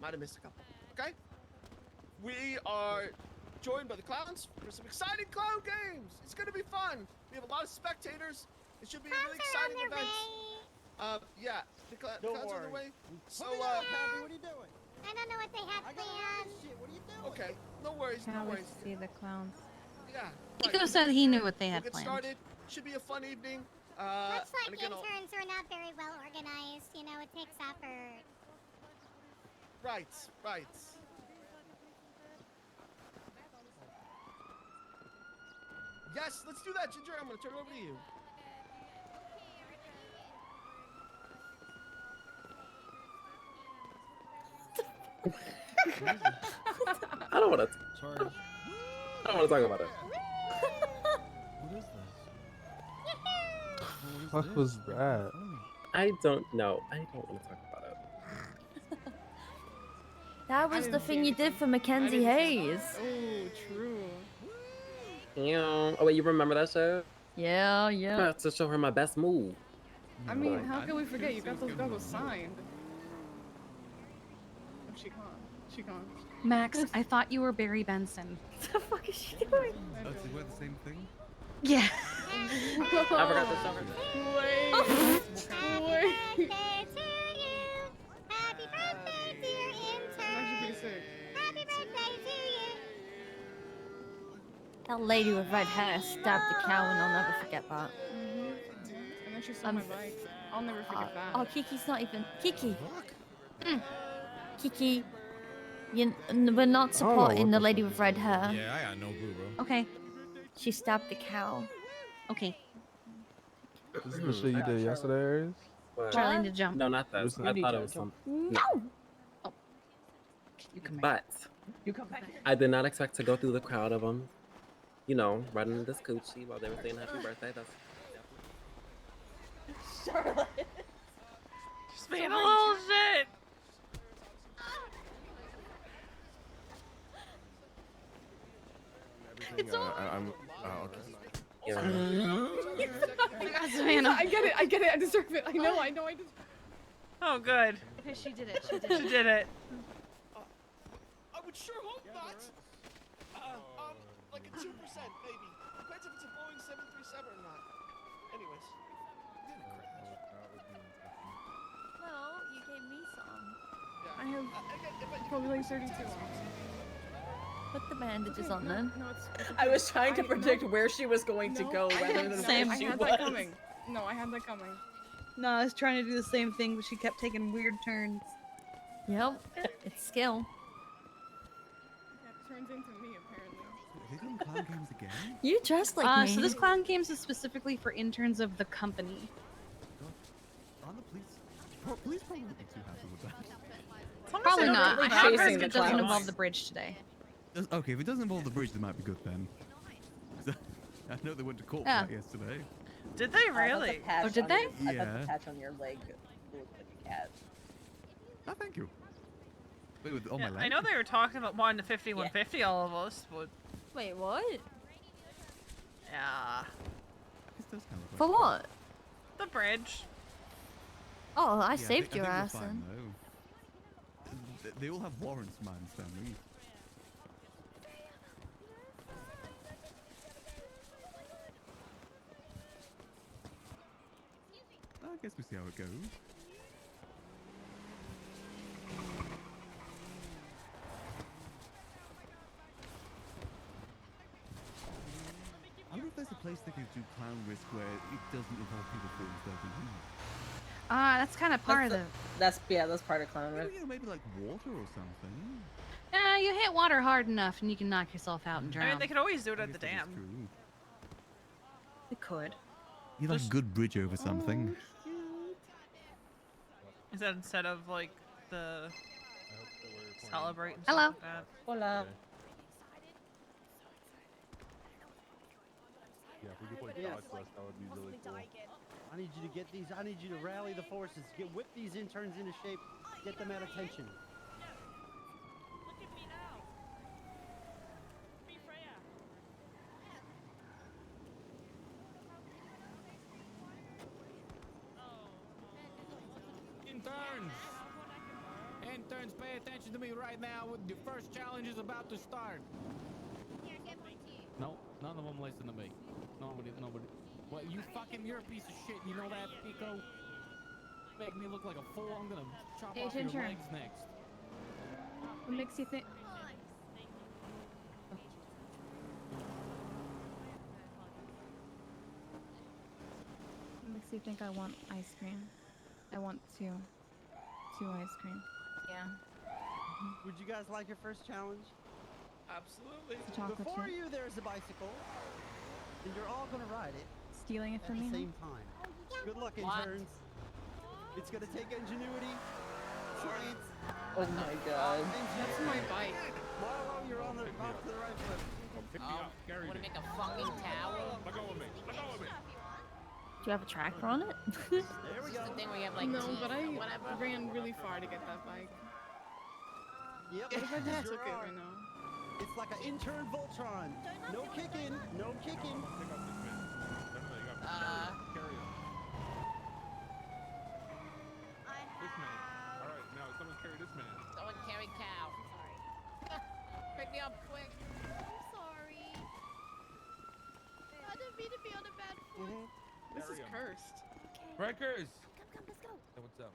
Speaker 2: Might have missed a couple. Okay? We are joined by the clowns for some exciting clown games. It's going to be fun. We have a lot of spectators. It should be a really exciting event. Yeah, the clowns are on their way. So,
Speaker 23: What are you doing?
Speaker 5: I don't know what they have
Speaker 23: I got
Speaker 5: planned.
Speaker 23: shit. What are you doing?
Speaker 2: okay, no worries, no
Speaker 8: Can't wait
Speaker 2: worries.
Speaker 8: to see the clowns.
Speaker 2: Yeah.
Speaker 8: Nico said he knew what they
Speaker 2: We'll
Speaker 8: had
Speaker 2: get
Speaker 8: planned.
Speaker 2: started. Should be a fun evening.
Speaker 5: Looks like
Speaker 2: and again,
Speaker 5: interns are not very well organized. You know, it takes effort.
Speaker 2: right. Yes, let's do that, Ginger. I'm gonna turn it over to you.
Speaker 7: I don't want to.
Speaker 12: Sorry.
Speaker 7: I don't want to talk about it.
Speaker 12: What is this?
Speaker 15: What was that?
Speaker 7: I don't know. I don't want to talk about it.
Speaker 14: That was the thing you did for Mackenzie Hayes.
Speaker 18: Oh, true.
Speaker 7: Yeah. Oh wait, you remember that show?
Speaker 14: Yeah,
Speaker 7: I
Speaker 14: yeah.
Speaker 7: have to show her my best move.
Speaker 18: I mean, how can we forget? You got those goggles signed. Oh, she can't. She can't.
Speaker 8: Max, I thought you were Barry Benson.
Speaker 14: What the fuck is she doing?
Speaker 23: Oh, so you wear the same thing?
Speaker 8: Yeah.
Speaker 7: I forgot to show her.
Speaker 18: Wait. Wait.
Speaker 5: Birthday to you. Happy birthday, dear
Speaker 18: That's actually pretty
Speaker 5: intern.
Speaker 18: sick.
Speaker 5: Happy birthday to you.
Speaker 14: That lady with red hair stabbed the cow and I'll never forget that.
Speaker 18: And then she stole my bike. I'll never forget that.
Speaker 14: Oh, Kiki's not even... Kiki! Kiki, we're not supporting the lady with red hair.
Speaker 23: Yeah, I got no clue, bro.
Speaker 8: Okay.
Speaker 14: She stabbed the cow.
Speaker 8: Okay.
Speaker 15: This is the shit you did yesterday, Aries?
Speaker 7: What?
Speaker 8: Charlie to jump.
Speaker 7: No, not that.
Speaker 15: Listen.
Speaker 7: I thought it was something.
Speaker 14: No!
Speaker 8: You come back.
Speaker 7: But
Speaker 19: You come back here.
Speaker 7: I did not expect to go through the crowd of them, you know, running this coochie while they were saying happy birthday. That's
Speaker 19: Charlotte.
Speaker 1: Just being a little shit.
Speaker 15: It's all. I'm. Okay.
Speaker 7: yeah.
Speaker 18: I get it. I get it. I deserve it. I know. I deserve it.
Speaker 1: Oh, good.
Speaker 8: Okay, she did it. She did
Speaker 1: She did it.
Speaker 2: I would sure hope not. Like a 2% maybe. Depends if it's a Boeing 737 or not. Anyways.
Speaker 14: Well, you gave me some.
Speaker 2: Yeah.
Speaker 18: I have
Speaker 2: Again,
Speaker 18: probably like 32 on.
Speaker 14: Put the bandages on then.
Speaker 18: No, it's
Speaker 19: I was trying to predict where she was going to go rather than
Speaker 8: Same.
Speaker 19: where
Speaker 18: I
Speaker 19: she
Speaker 18: had
Speaker 19: was.
Speaker 18: that coming. No, I had that coming.
Speaker 8: No, I was trying to do the same thing, but she kept taking weird turns.
Speaker 14: Yep, it's skill.
Speaker 18: That turns into me, apparently.
Speaker 23: Are they doing clown games again?
Speaker 14: You dressed like me.
Speaker 8: So this clown games is specifically for interns of the company.
Speaker 23: On the police. Police probably won't be too happy with that.
Speaker 8: Probably not. I
Speaker 19: chasing
Speaker 8: heard
Speaker 19: the
Speaker 8: it doesn't
Speaker 19: clowns.
Speaker 8: involve the bridge today.
Speaker 23: Okay, if it doesn't involve the bridge, they might be good then. I know they went to court
Speaker 8: Yeah.
Speaker 23: for that yesterday.
Speaker 1: Did they really?
Speaker 8: Oh, did they?
Speaker 19: I thought
Speaker 23: Yeah.
Speaker 19: the patch on your leg looked like a cat.
Speaker 23: Oh, thank you. Wait, with all
Speaker 1: Yeah,
Speaker 23: my
Speaker 1: I know they were talking about wanting to 5150 all of us, but
Speaker 14: Wait, what?
Speaker 1: yeah.
Speaker 23: This does kind of
Speaker 14: For what?
Speaker 1: The bridge.
Speaker 14: Oh, I
Speaker 23: Yeah,
Speaker 14: saved
Speaker 23: I
Speaker 14: your
Speaker 23: think we're
Speaker 14: ass
Speaker 23: fine,
Speaker 14: then.
Speaker 23: though. They all have warrants, man, Stanley. I guess we see how it goes.
Speaker 13: clown risk where it doesn't involve people feeling dirty.
Speaker 8: That's kind of part of the.
Speaker 19: That's part of clown risk.
Speaker 13: You know, maybe like water or something.
Speaker 8: Yeah, you hit water hard enough and you can knock yourself out and drown.
Speaker 1: I mean, they could always do it at the dam.
Speaker 8: They could.
Speaker 13: You like a good bridge over something.
Speaker 1: Is that instead of like the celebrate and
Speaker 8: Hello.
Speaker 1: stuff like that?
Speaker 19: Hola.
Speaker 15: Yeah, if we could play Dodge Quest, that would be really cool.
Speaker 23: I need you to get these. I need you to rally the forces. Whip these interns into shape. Get them at attention.
Speaker 17: Look at me now. Be Freya.
Speaker 6: Interns! Interns, pay attention to me right now. The first challenge is about to start. No, none of them listen to me. Nobody. Well, you're a piece of shit. You know that, Pico? Make me look like a fool. I'm gonna chop off your legs next.
Speaker 14: What makes you think? What makes you think I want ice cream? I want two ice cream.
Speaker 8: Yeah.
Speaker 23: Would you guys like your first challenge?
Speaker 2: Absolutely.
Speaker 14: It's a chocolate
Speaker 23: Before
Speaker 14: chip.
Speaker 23: you, there's a bicycle, and you're all gonna ride it
Speaker 14: Stealing it
Speaker 23: at
Speaker 14: from
Speaker 23: the
Speaker 14: me?
Speaker 23: same time. Good luck,
Speaker 19: What?
Speaker 23: interns. It's gonna take ingenuity, science.
Speaker 19: Oh my god.
Speaker 23: That's my bike. Marlo, you're on the off to the right foot.
Speaker 11: Want to make a fucking tower?
Speaker 21: Let go of me. Let go of me.
Speaker 14: Do you have a tractor on it?
Speaker 23: There we
Speaker 11: Just
Speaker 23: go.
Speaker 11: the thing where you have like
Speaker 18: No,
Speaker 11: teeth
Speaker 18: but
Speaker 11: or
Speaker 18: I
Speaker 11: whatever.
Speaker 18: ran really far to get that bike.
Speaker 23: Yep.
Speaker 18: What if I just
Speaker 23: sure
Speaker 18: took it
Speaker 23: are.
Speaker 18: right now?
Speaker 23: It's like an intern Voltron. No kicking. No kicking.
Speaker 21: Pick up this man. No, you got to carry him. This man. All right, now someone carry this man.
Speaker 11: Someone carry cow. Pick me up quick.
Speaker 5: I'm sorry. I didn't mean to be on a bad foot.
Speaker 18: This is
Speaker 21: Carry him.
Speaker 18: cursed.
Speaker 21: Breakers.
Speaker 5: Come, let's go.
Speaker 21: Hey, what's up?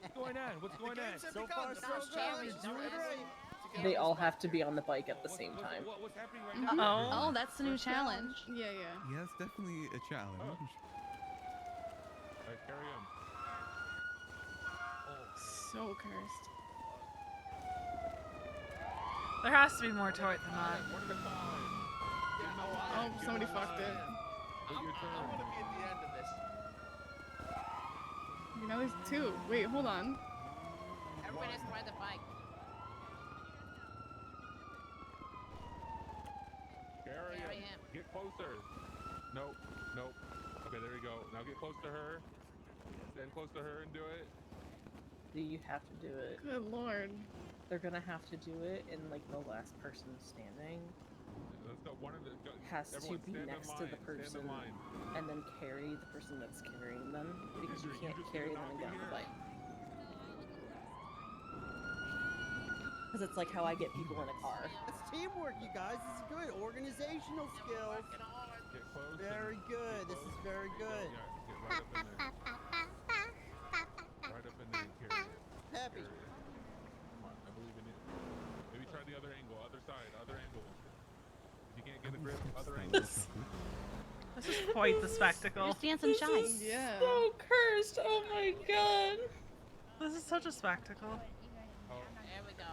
Speaker 21: What's going on? What's going on?
Speaker 23: So far, so good. Doing great.
Speaker 19: They all have to be on the bike at the same time.
Speaker 21: What's happening right now?
Speaker 1: Oh.
Speaker 8: Oh, that's the new challenge.
Speaker 18: Yeah.
Speaker 13: Yeah, it's definitely a challenge.
Speaker 21: All right, carry him.
Speaker 18: So cursed.
Speaker 1: There has to be more to it than that.
Speaker 21: One at a time.
Speaker 18: Oh, somebody fucked it.
Speaker 21: Take your turn.
Speaker 2: I want to be at the end of this.
Speaker 18: Now there's two. Wait, hold on.
Speaker 11: Everyone has to ride the bike.
Speaker 21: Carry him. Get closer. Nope. Okay, there you go. Now get close to her. Stand close to her and do it.
Speaker 19: You have to do it.
Speaker 18: Good lord.
Speaker 19: They're gonna have to do it, and like the last person standing
Speaker 21: Let's go. One of the
Speaker 19: has to
Speaker 21: everyone
Speaker 19: be
Speaker 21: stand in
Speaker 19: next to
Speaker 21: line,
Speaker 19: the
Speaker 21: stand in
Speaker 19: person
Speaker 21: line.
Speaker 19: and then carry the person that's carrying them because you can't
Speaker 21: just
Speaker 19: carry
Speaker 21: need to
Speaker 19: them and
Speaker 21: knock
Speaker 19: get on
Speaker 21: it
Speaker 19: the
Speaker 21: here.
Speaker 19: bike. Because it's like how I get people in a car.
Speaker 23: It's teamwork, you guys. This is good. Organizational skills.
Speaker 21: Get close.
Speaker 23: Very good. This is very good.
Speaker 21: Get right up in there. Right up in there and carry it.
Speaker 23: Happy.
Speaker 21: Carry it. Come on, I believe in it. Maybe try the other angle, other side, other angle. If you can't get a grip, other angle.
Speaker 1: This is quite the spectacle.
Speaker 8: Just dance and shine.
Speaker 18: Yeah.
Speaker 19: So cursed. Oh my god.
Speaker 1: This is such a spectacle.
Speaker 11: There we go.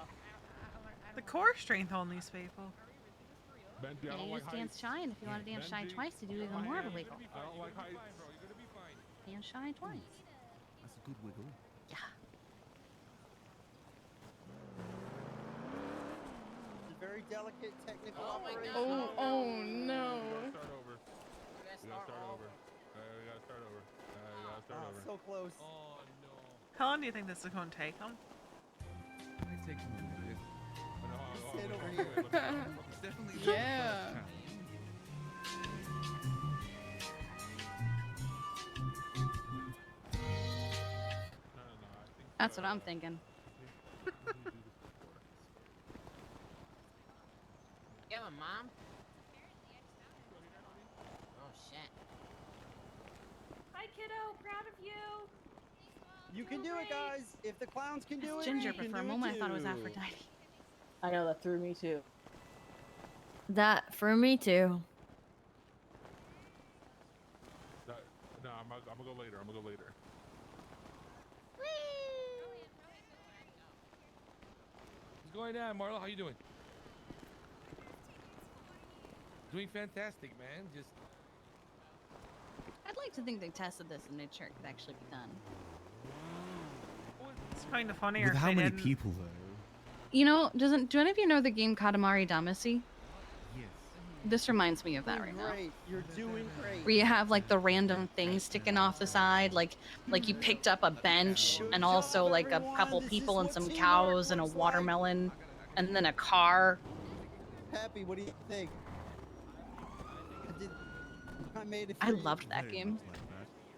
Speaker 1: The core strength on these people.
Speaker 21: Benji, I
Speaker 8: Yeah,
Speaker 21: don't
Speaker 8: you
Speaker 21: like
Speaker 8: just dance
Speaker 21: heights.
Speaker 8: shy, and if you want to dance shy
Speaker 21: Benji,
Speaker 8: twice, you do even
Speaker 21: my
Speaker 8: more
Speaker 21: hand.
Speaker 8: illegal.
Speaker 21: I don't like heights.
Speaker 8: Dance shy twice.
Speaker 13: That's a good wiggle.
Speaker 8: Yeah.
Speaker 23: It's a very delicate technical
Speaker 11: Oh my
Speaker 23: operation.
Speaker 11: God.
Speaker 18: Oh no.
Speaker 21: We gotta start over. We gotta start over. We gotta start over. We gotta start over.
Speaker 23: So close.
Speaker 21: Oh no.
Speaker 1: How long do you think this is going to take them?
Speaker 13: It takes a minute.
Speaker 23: Stand over
Speaker 21: wait,
Speaker 23: here.
Speaker 21: let me-
Speaker 13: It's definitely
Speaker 18: Yeah.
Speaker 8: That's what I'm thinking.
Speaker 11: You have a mom? Oh shit.
Speaker 5: Hi, kiddo. Proud of you.
Speaker 23: You can do it, guys. If the clowns can do it,
Speaker 8: Ginger,
Speaker 23: you
Speaker 8: but
Speaker 23: can
Speaker 8: for a
Speaker 23: do
Speaker 8: moment I
Speaker 23: it
Speaker 8: thought it was
Speaker 23: too.
Speaker 8: Aphrodite.
Speaker 19: I know that threw me too.
Speaker 14: That for me too.
Speaker 21: gonna go later. I'm gonna go later. What's going on, Marlo? How you doing? Doing fantastic, man. Just
Speaker 8: I'd like to think they tested this and made sure it could actually be done.
Speaker 1: It's kind of funnier.
Speaker 12: With
Speaker 1: if
Speaker 12: how
Speaker 1: they
Speaker 12: many
Speaker 1: didn't.
Speaker 12: people though?
Speaker 8: You know, do any of you know the game Katamari Damacy?
Speaker 12: Yes.
Speaker 8: This reminds me of that right now.
Speaker 23: Great. You're doing great.
Speaker 8: Where you have like the random things sticking off the side, like you picked up a bench and also like a couple people and some cows and a watermelon and then a car.
Speaker 23: Happy, what do you think? I made it.
Speaker 8: I loved that game.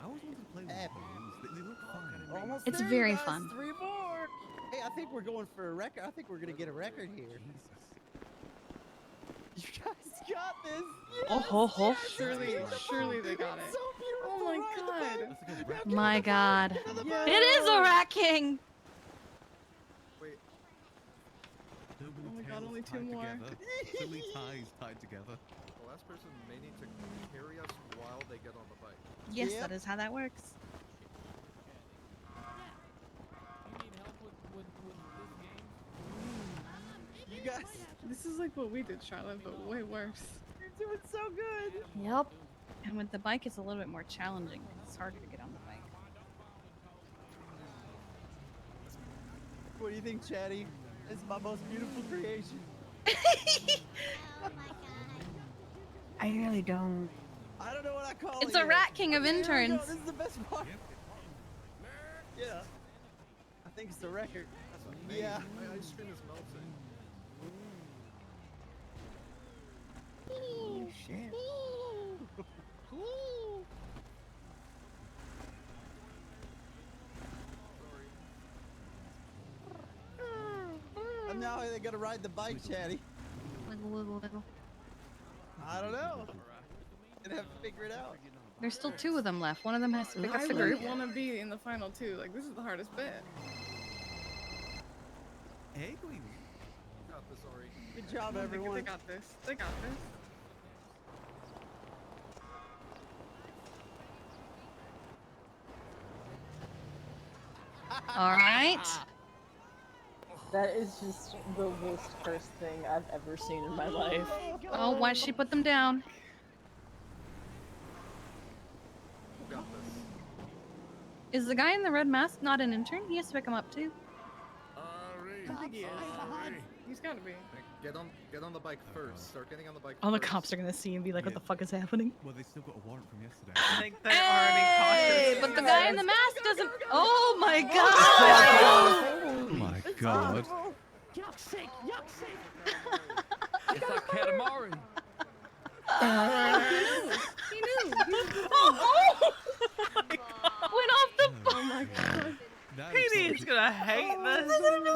Speaker 12: I always wanted to play with those. They look fun.
Speaker 23: Almost
Speaker 8: It's
Speaker 23: there,
Speaker 8: very
Speaker 23: you guys.
Speaker 8: fun.
Speaker 23: 3 more. Hey, I think we're going for a record. I think we're gonna get a record here. You guys got this. Yes,
Speaker 8: Oh ho ho!
Speaker 23: yes,
Speaker 19: Surely they got it.
Speaker 23: So beautiful.
Speaker 19: Oh my
Speaker 23: right
Speaker 19: god.
Speaker 23: there.
Speaker 8: My God,
Speaker 23: Yes.
Speaker 8: it is a Rat King.
Speaker 12: Oh
Speaker 19: my God, only 2 more.
Speaker 12: Silly ties tied together.
Speaker 10: The last person may need to carry us while they get on the bike.
Speaker 8: Yes,
Speaker 23: Yep.
Speaker 8: that is how that works.
Speaker 23: You guys,
Speaker 19: This is like what we did, Charlotte, but way worse.
Speaker 23: you're doing so good.
Speaker 8: Yep. And with the bike, it's a little bit more challenging. It's harder to get on the bike.
Speaker 23: What do you think, Chatty? It's my most beautiful creation.
Speaker 8: I really don't.
Speaker 23: I don't know what I call it.
Speaker 8: It's a
Speaker 23: yet.
Speaker 8: Rat King of
Speaker 23: Okay, here we go.
Speaker 8: interns.
Speaker 23: This is the best part. Yeah. I think it's the record. Yeah.
Speaker 10: My ice cream is melting.
Speaker 23: Oh, shit. Cool. And now they gotta ride the bike, Chatty.
Speaker 8: Wiggle, wiggle, wiggle.
Speaker 23: I don't know. Gonna have to figure it out.
Speaker 8: There's still 2 of them left. One of them has to pick up
Speaker 19: I
Speaker 8: the
Speaker 19: really
Speaker 8: group.
Speaker 19: want to be in the final 2. Like, this is the hardest bit.
Speaker 12: Hey,
Speaker 10: You got this, Ori.
Speaker 23: Good job,
Speaker 19: They
Speaker 23: everyone.
Speaker 19: got this. They got this.
Speaker 8: All right.
Speaker 16: That is just the most cursed thing I've ever seen in my life.
Speaker 8: Oh, why'd she put them down?
Speaker 10: Who got this?
Speaker 8: Is the guy in the red mask not an intern? He has to pick him up too.
Speaker 19: I think he is. He's gotta be.
Speaker 10: Get on the bike first. Start getting on the bike.
Speaker 8: All the
Speaker 10: first.
Speaker 8: cops are gonna see and be like, "What the fuck is happening?"
Speaker 12: Well, they still got a warrant from yesterday.
Speaker 1: I think they're
Speaker 8: Hey,
Speaker 1: already
Speaker 8: but
Speaker 1: cautious.
Speaker 8: the guy in the mask doesn't. Oh my God!
Speaker 12: Oh my god.
Speaker 23: Yuck sick, yuck sick.
Speaker 21: It's like Katamari.
Speaker 8: He knew. Oh my God! Went off the.
Speaker 19: Oh my god.
Speaker 1: PD's gonna hate this.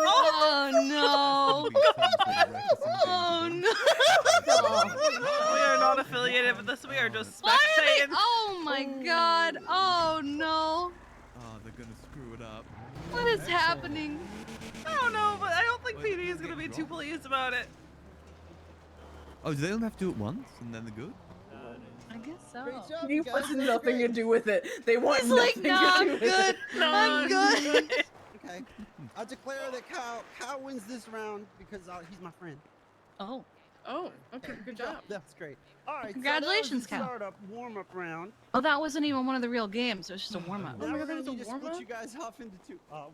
Speaker 8: Oh no! Oh no!
Speaker 1: We are not affiliated with this. We are just
Speaker 8: Why are they?
Speaker 1: spectating.
Speaker 8: Oh my God! Oh no!
Speaker 12: Oh, they're gonna screw it up.
Speaker 8: What is happening?
Speaker 1: I don't know, but I don't think PD is gonna be too pleased about it.
Speaker 12: Oh, do they only have to do it once and then they're good?
Speaker 8: I guess so.
Speaker 23: Great job,
Speaker 16: He
Speaker 23: you guys.
Speaker 16: wants
Speaker 23: That's
Speaker 16: nothing to
Speaker 23: great.
Speaker 16: do with it. They want
Speaker 8: He's like,
Speaker 16: nothing
Speaker 8: "Nah,
Speaker 16: to
Speaker 8: I'm
Speaker 16: do with
Speaker 8: good.
Speaker 16: it.
Speaker 8: I'm good."
Speaker 23: Okay. I declare that Kyle wins this round because he's my friend.
Speaker 8: Oh.
Speaker 19: Oh, okay, good job.
Speaker 23: That's great. All right.
Speaker 8: Congratulations,
Speaker 23: so that was the
Speaker 8: Kyle.
Speaker 23: Startup warm-up round.
Speaker 8: Oh, that wasn't even one of the real games. It was just a warm up.
Speaker 23: Now
Speaker 19: my
Speaker 23: we're
Speaker 19: God, that
Speaker 23: gonna
Speaker 19: was a
Speaker 23: need to split
Speaker 19: warm-up?
Speaker 23: you guys off into 2. Oh.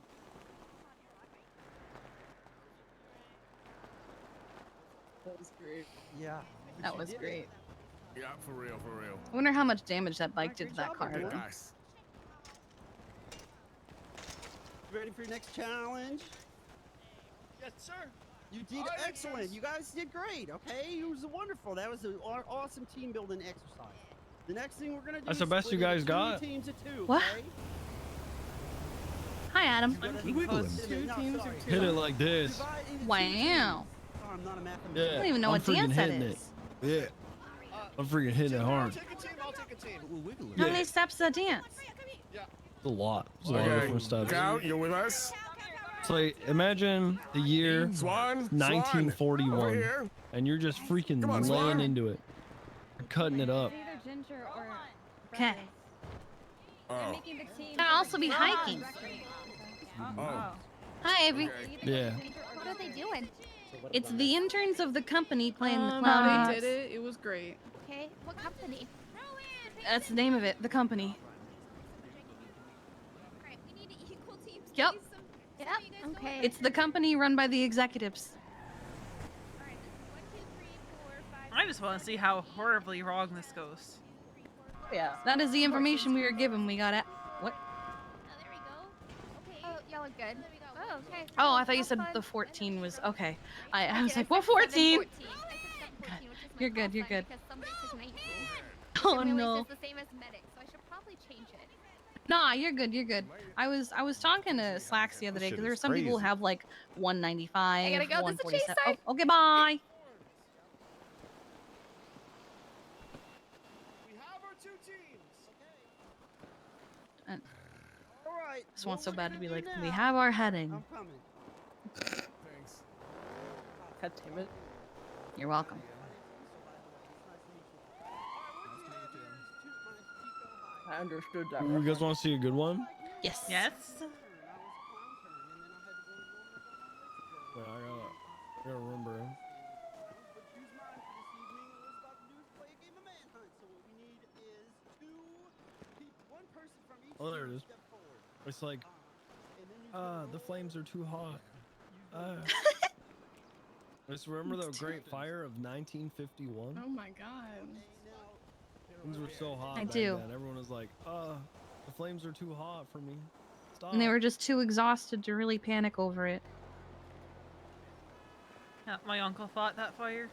Speaker 16: That was great.
Speaker 23: Yeah. but
Speaker 8: That
Speaker 23: you
Speaker 8: was
Speaker 23: did it.
Speaker 8: great.
Speaker 21: Yeah, for real, for real.
Speaker 8: I wonder how much damage that bike
Speaker 23: Alright,
Speaker 8: did to
Speaker 23: great
Speaker 8: that
Speaker 23: job,
Speaker 8: car.
Speaker 23: everyone.
Speaker 8: though.
Speaker 21: Nice.
Speaker 23: You ready for your next challenge?
Speaker 2: Yes, sir.
Speaker 23: You did excellent. You guys did great. Okay, it was wonderful. That was an awesome team building exercise. The next thing we're gonna do
Speaker 20: That's
Speaker 23: is
Speaker 20: the best
Speaker 23: split
Speaker 20: you
Speaker 23: into
Speaker 20: guys
Speaker 23: 2
Speaker 20: got.
Speaker 23: teams of 2.
Speaker 8: What?
Speaker 23: Okay?
Speaker 8: Hi, Adam.
Speaker 23: You're gonna
Speaker 12: Wiggle him.
Speaker 23: no,
Speaker 19: 2 teams of
Speaker 23: sorry.
Speaker 19: 2.
Speaker 20: Hit it like this.
Speaker 23: Divide into 2
Speaker 8: Wow.
Speaker 23: teams. Oh, I'm not a mathematician.
Speaker 20: Yeah.
Speaker 8: I don't even know
Speaker 20: I'm
Speaker 8: what dance
Speaker 20: freaking
Speaker 8: that
Speaker 20: hitting
Speaker 8: is.
Speaker 20: it. Yeah. I'm freaking hitting it hard.
Speaker 2: Take a team. I'll take a team.
Speaker 12: We'll wiggle it.
Speaker 8: How
Speaker 20: Yeah.
Speaker 8: many steps is that dance?
Speaker 20: It's a lot. It's a lot of different stuff.
Speaker 21: Count, you with us?
Speaker 20: It's like, imagine the year
Speaker 21: Swan,
Speaker 20: 1941,
Speaker 21: here.
Speaker 20: and you're just freaking
Speaker 21: Come on,
Speaker 20: laying
Speaker 21: Swan.
Speaker 20: into it. You're cutting it up.
Speaker 14: Either ginger or
Speaker 8: Okay. I'll also be hiking.
Speaker 12: Oh.
Speaker 8: Hi, Avery.
Speaker 20: Yeah.
Speaker 5: What are they doing?
Speaker 8: It's the interns of the company playing the
Speaker 3: They
Speaker 8: clown.
Speaker 3: did it. It was great.
Speaker 5: Okay, what company?
Speaker 8: That's the name of it. The company.
Speaker 5: Alright, we need equal teams.
Speaker 8: Yep.
Speaker 5: Yep. Okay.
Speaker 8: It's the company run by the executives.
Speaker 1: I just want to see how horribly wrong this goes.
Speaker 16: Yeah.
Speaker 8: That is the information we were given. We got it. What?
Speaker 5: Oh, y'all are good. Oh, okay.
Speaker 8: Oh, I thought you said the 14 was okay. I was like, what 14? You're good. You're good. Oh no.
Speaker 5: It's the same as medic, so I should probably change it.
Speaker 8: Nah, you're good. You're good. I was talking to Slacks the other day because there are some people who have like 195,
Speaker 5: I gotta go. This is a chase
Speaker 8: 147.
Speaker 5: sign.
Speaker 8: Oh, okay, bye.
Speaker 2: We have our 2 teams.
Speaker 8: And
Speaker 23: All right.
Speaker 8: just want so bad to be like, we have our heading.
Speaker 23: I'm coming.
Speaker 16: Thanks. God damn it.
Speaker 8: You're welcome.
Speaker 16: I understood that.
Speaker 20: You guys want to see a good one?
Speaker 8: Yes.
Speaker 1: Yes.
Speaker 20: Wait, I gotta remember. Oh, there it is. It's like, the flames are too hot. Just remember the Great Fire of 1951?
Speaker 3: Oh my god.
Speaker 20: Things were so hot.
Speaker 8: I
Speaker 20: back
Speaker 8: do.
Speaker 20: Then. Everyone was like, the flames are too hot for me. Stop.
Speaker 8: And they were just too exhausted to really panic over it.
Speaker 1: Yeah, my uncle fought that fire.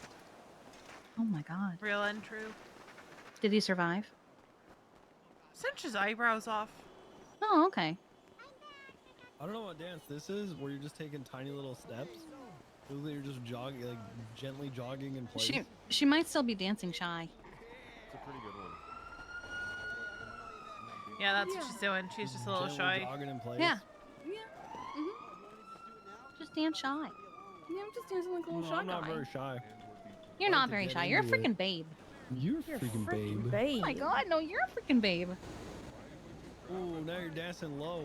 Speaker 8: Oh my god.
Speaker 1: Real and true.
Speaker 8: Did he survive?
Speaker 1: Cinch his eyebrows off.
Speaker 8: Oh, okay.
Speaker 20: I don't know what dance this is, where you're just taking tiny little steps. Usually you're just jogging, like gently jogging in place.
Speaker 8: She might still be dancing shy.
Speaker 15: It's a pretty good one.
Speaker 1: Yeah, that's what she's doing. She's just a little
Speaker 20: Gently
Speaker 1: shy.
Speaker 20: jogging in place.
Speaker 8: Yeah.
Speaker 3: Yeah.
Speaker 8: Just dance shy.
Speaker 3: Yeah, I'm just dancing like a little
Speaker 20: No,
Speaker 3: shy
Speaker 20: I'm not
Speaker 3: guy.
Speaker 20: very shy.
Speaker 8: You're
Speaker 20: I like
Speaker 8: not
Speaker 20: to
Speaker 8: very
Speaker 20: get
Speaker 8: shy. You're a
Speaker 20: into it.
Speaker 8: freaking babe.
Speaker 20: You're a freaking babe.
Speaker 8: Oh my god, no, you're a freaking babe.
Speaker 20: Ooh, now you're dancing low.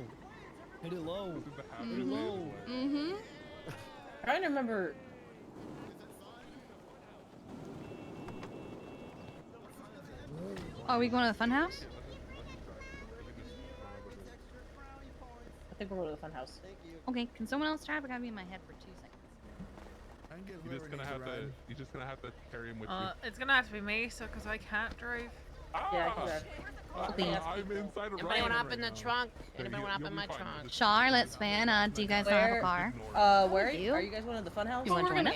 Speaker 20: Hit it low. Hit it low.
Speaker 3: Mm-hmm.
Speaker 16: I'm trying to remember.
Speaker 8: Oh, are we going to the funhouse?
Speaker 16: I think we're going to the funhouse.
Speaker 8: Okay, can someone else drive? I gotta be in my head for 2 seconds.
Speaker 21: You're just gonna have to carry him with you.
Speaker 1: It's gonna have to be me, so because I can't drive.
Speaker 16: Yeah, I can drive.
Speaker 21: I'm inside a
Speaker 11: Anybody want to hop in the trunk? Anybody want to hop in my trunk?
Speaker 8: Charlotte, Span, do you guys not have a car?
Speaker 16: Where
Speaker 8: You?
Speaker 16: are you guys going to the funhouse?
Speaker 8: You want to join us?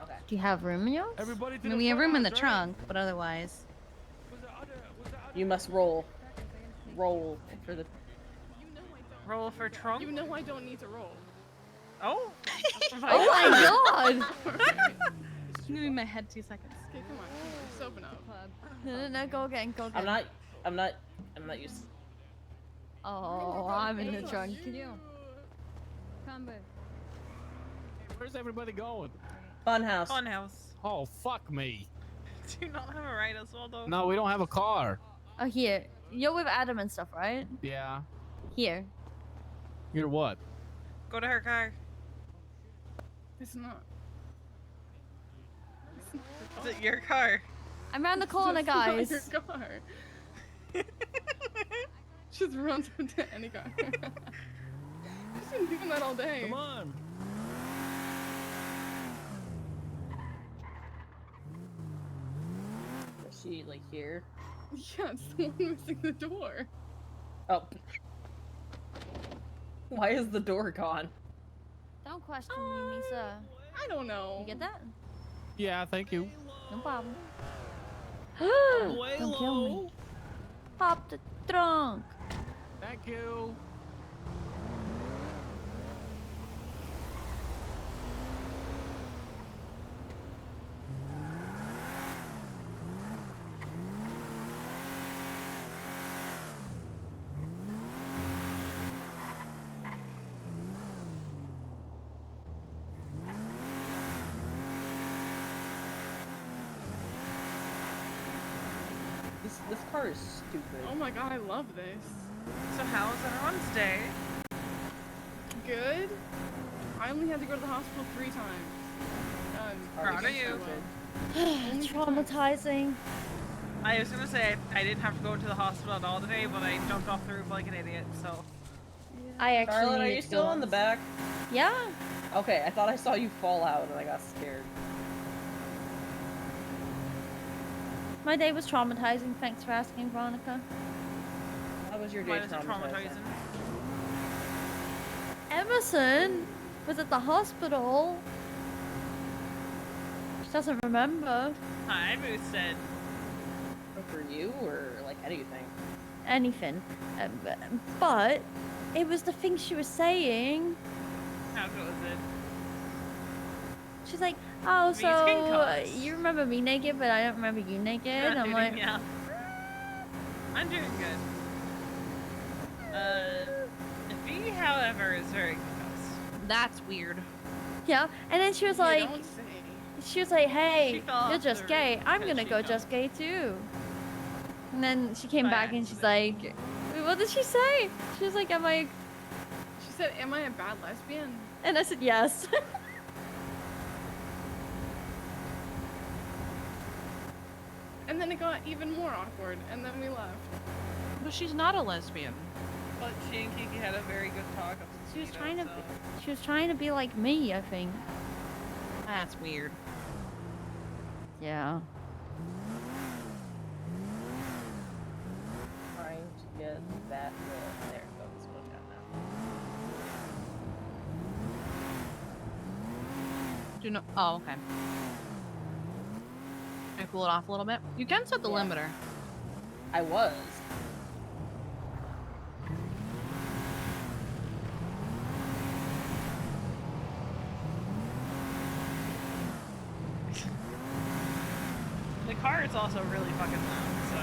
Speaker 16: Okay.
Speaker 14: Do you have room in yours?
Speaker 20: Everybody
Speaker 8: I mean, we have room in the trunk, but otherwise.
Speaker 16: You must roll. Roll for the.
Speaker 1: Roll for trunk.
Speaker 3: You know I don't need to roll.
Speaker 1: Oh.
Speaker 8: Oh my god! Give me my head 2 seconds.
Speaker 3: Okay, come on. Just open up.
Speaker 14: No, go again, go again.
Speaker 16: I'm not used.
Speaker 14: Oh, I'm in the trunk. Can you? Come back.
Speaker 6: Where's everybody going?
Speaker 16: Funhouse.
Speaker 1: Funhouse.
Speaker 6: Oh, fuck me.
Speaker 1: Do you not have a ride as well, though?
Speaker 6: No, we don't have a car.
Speaker 14: Oh, here. You're with Adam and stuff, right?
Speaker 6: Yeah.
Speaker 14: Here.
Speaker 6: You're what?
Speaker 1: Go to her car.
Speaker 3: It's not.
Speaker 1: Is it your car?
Speaker 14: I'm around the corner, guys.
Speaker 3: It's not your car. Just runs into any car. She's been doing that all day.
Speaker 20: Come on.
Speaker 16: Is she like here?
Speaker 3: Yeah, it's the one missing the door.
Speaker 16: Oh. Why is the door gone?
Speaker 14: Don't question me, sir.
Speaker 3: I don't know.
Speaker 14: You get that?
Speaker 6: Yeah, thank you.
Speaker 14: No problem. Don't kill me. Pop the trunk.
Speaker 6: Thank you.
Speaker 16: This car is stupid.
Speaker 3: Oh my god, I love this.
Speaker 1: So how was everyone's day?
Speaker 3: Good. I only had to go to the hospital 3 times.
Speaker 1: Proud of you.
Speaker 14: Traumatizing.
Speaker 1: I was gonna say I didn't have to go to the hospital at all today, but I jumped off the roof like an idiot, so.
Speaker 14: I actually.
Speaker 16: Charlotte, are
Speaker 14: needed
Speaker 16: you
Speaker 14: to
Speaker 16: still
Speaker 14: go
Speaker 16: on the
Speaker 14: once.
Speaker 16: back?
Speaker 14: Yeah.
Speaker 16: Okay, I thought I saw you fall out and I got scared.
Speaker 14: My day was traumatizing. Thanks for asking, Veronica.
Speaker 16: How was your day
Speaker 1: Why is it
Speaker 16: traumatizing?
Speaker 14: Emerson was at the hospital. She doesn't remember
Speaker 1: Hi, Boosted.
Speaker 16: For you, or like anything?
Speaker 14: anything. But it was the things she was saying.
Speaker 1: How good was it?
Speaker 14: She's like, oh,
Speaker 1: These can
Speaker 14: so
Speaker 1: cuss.
Speaker 14: you remember me naked, but I don't remember you naked. I'm like,
Speaker 1: yeah. I'm doing good. V, however, is very concussed.
Speaker 8: That's weird.
Speaker 14: yeah. And then she was like, hey,
Speaker 1: She fell off
Speaker 14: you're just
Speaker 1: the
Speaker 14: gay.
Speaker 1: roof
Speaker 14: I'm
Speaker 1: because
Speaker 14: gonna
Speaker 1: she
Speaker 14: go
Speaker 1: fell.
Speaker 14: just gay too. And then she came
Speaker 1: By
Speaker 14: back and she's like, wait, what did she say? She was like,
Speaker 3: She said, am I a bad lesbian?
Speaker 14: and I said, yes.
Speaker 3: And then it got even more awkward, and then we left.
Speaker 8: But she's not a lesbian.
Speaker 1: But she and Kiki had a very good talk.
Speaker 14: She was trying to be, she was trying to be like me, I think.
Speaker 8: That's weird.
Speaker 14: Yeah.
Speaker 16: Trying to get that lit. There it goes. Look at that.
Speaker 8: Do you know? Oh, okay. Can I cool it off a little bit? You can set the limiter.
Speaker 16: I was.
Speaker 1: The car is also really fucking loud, so.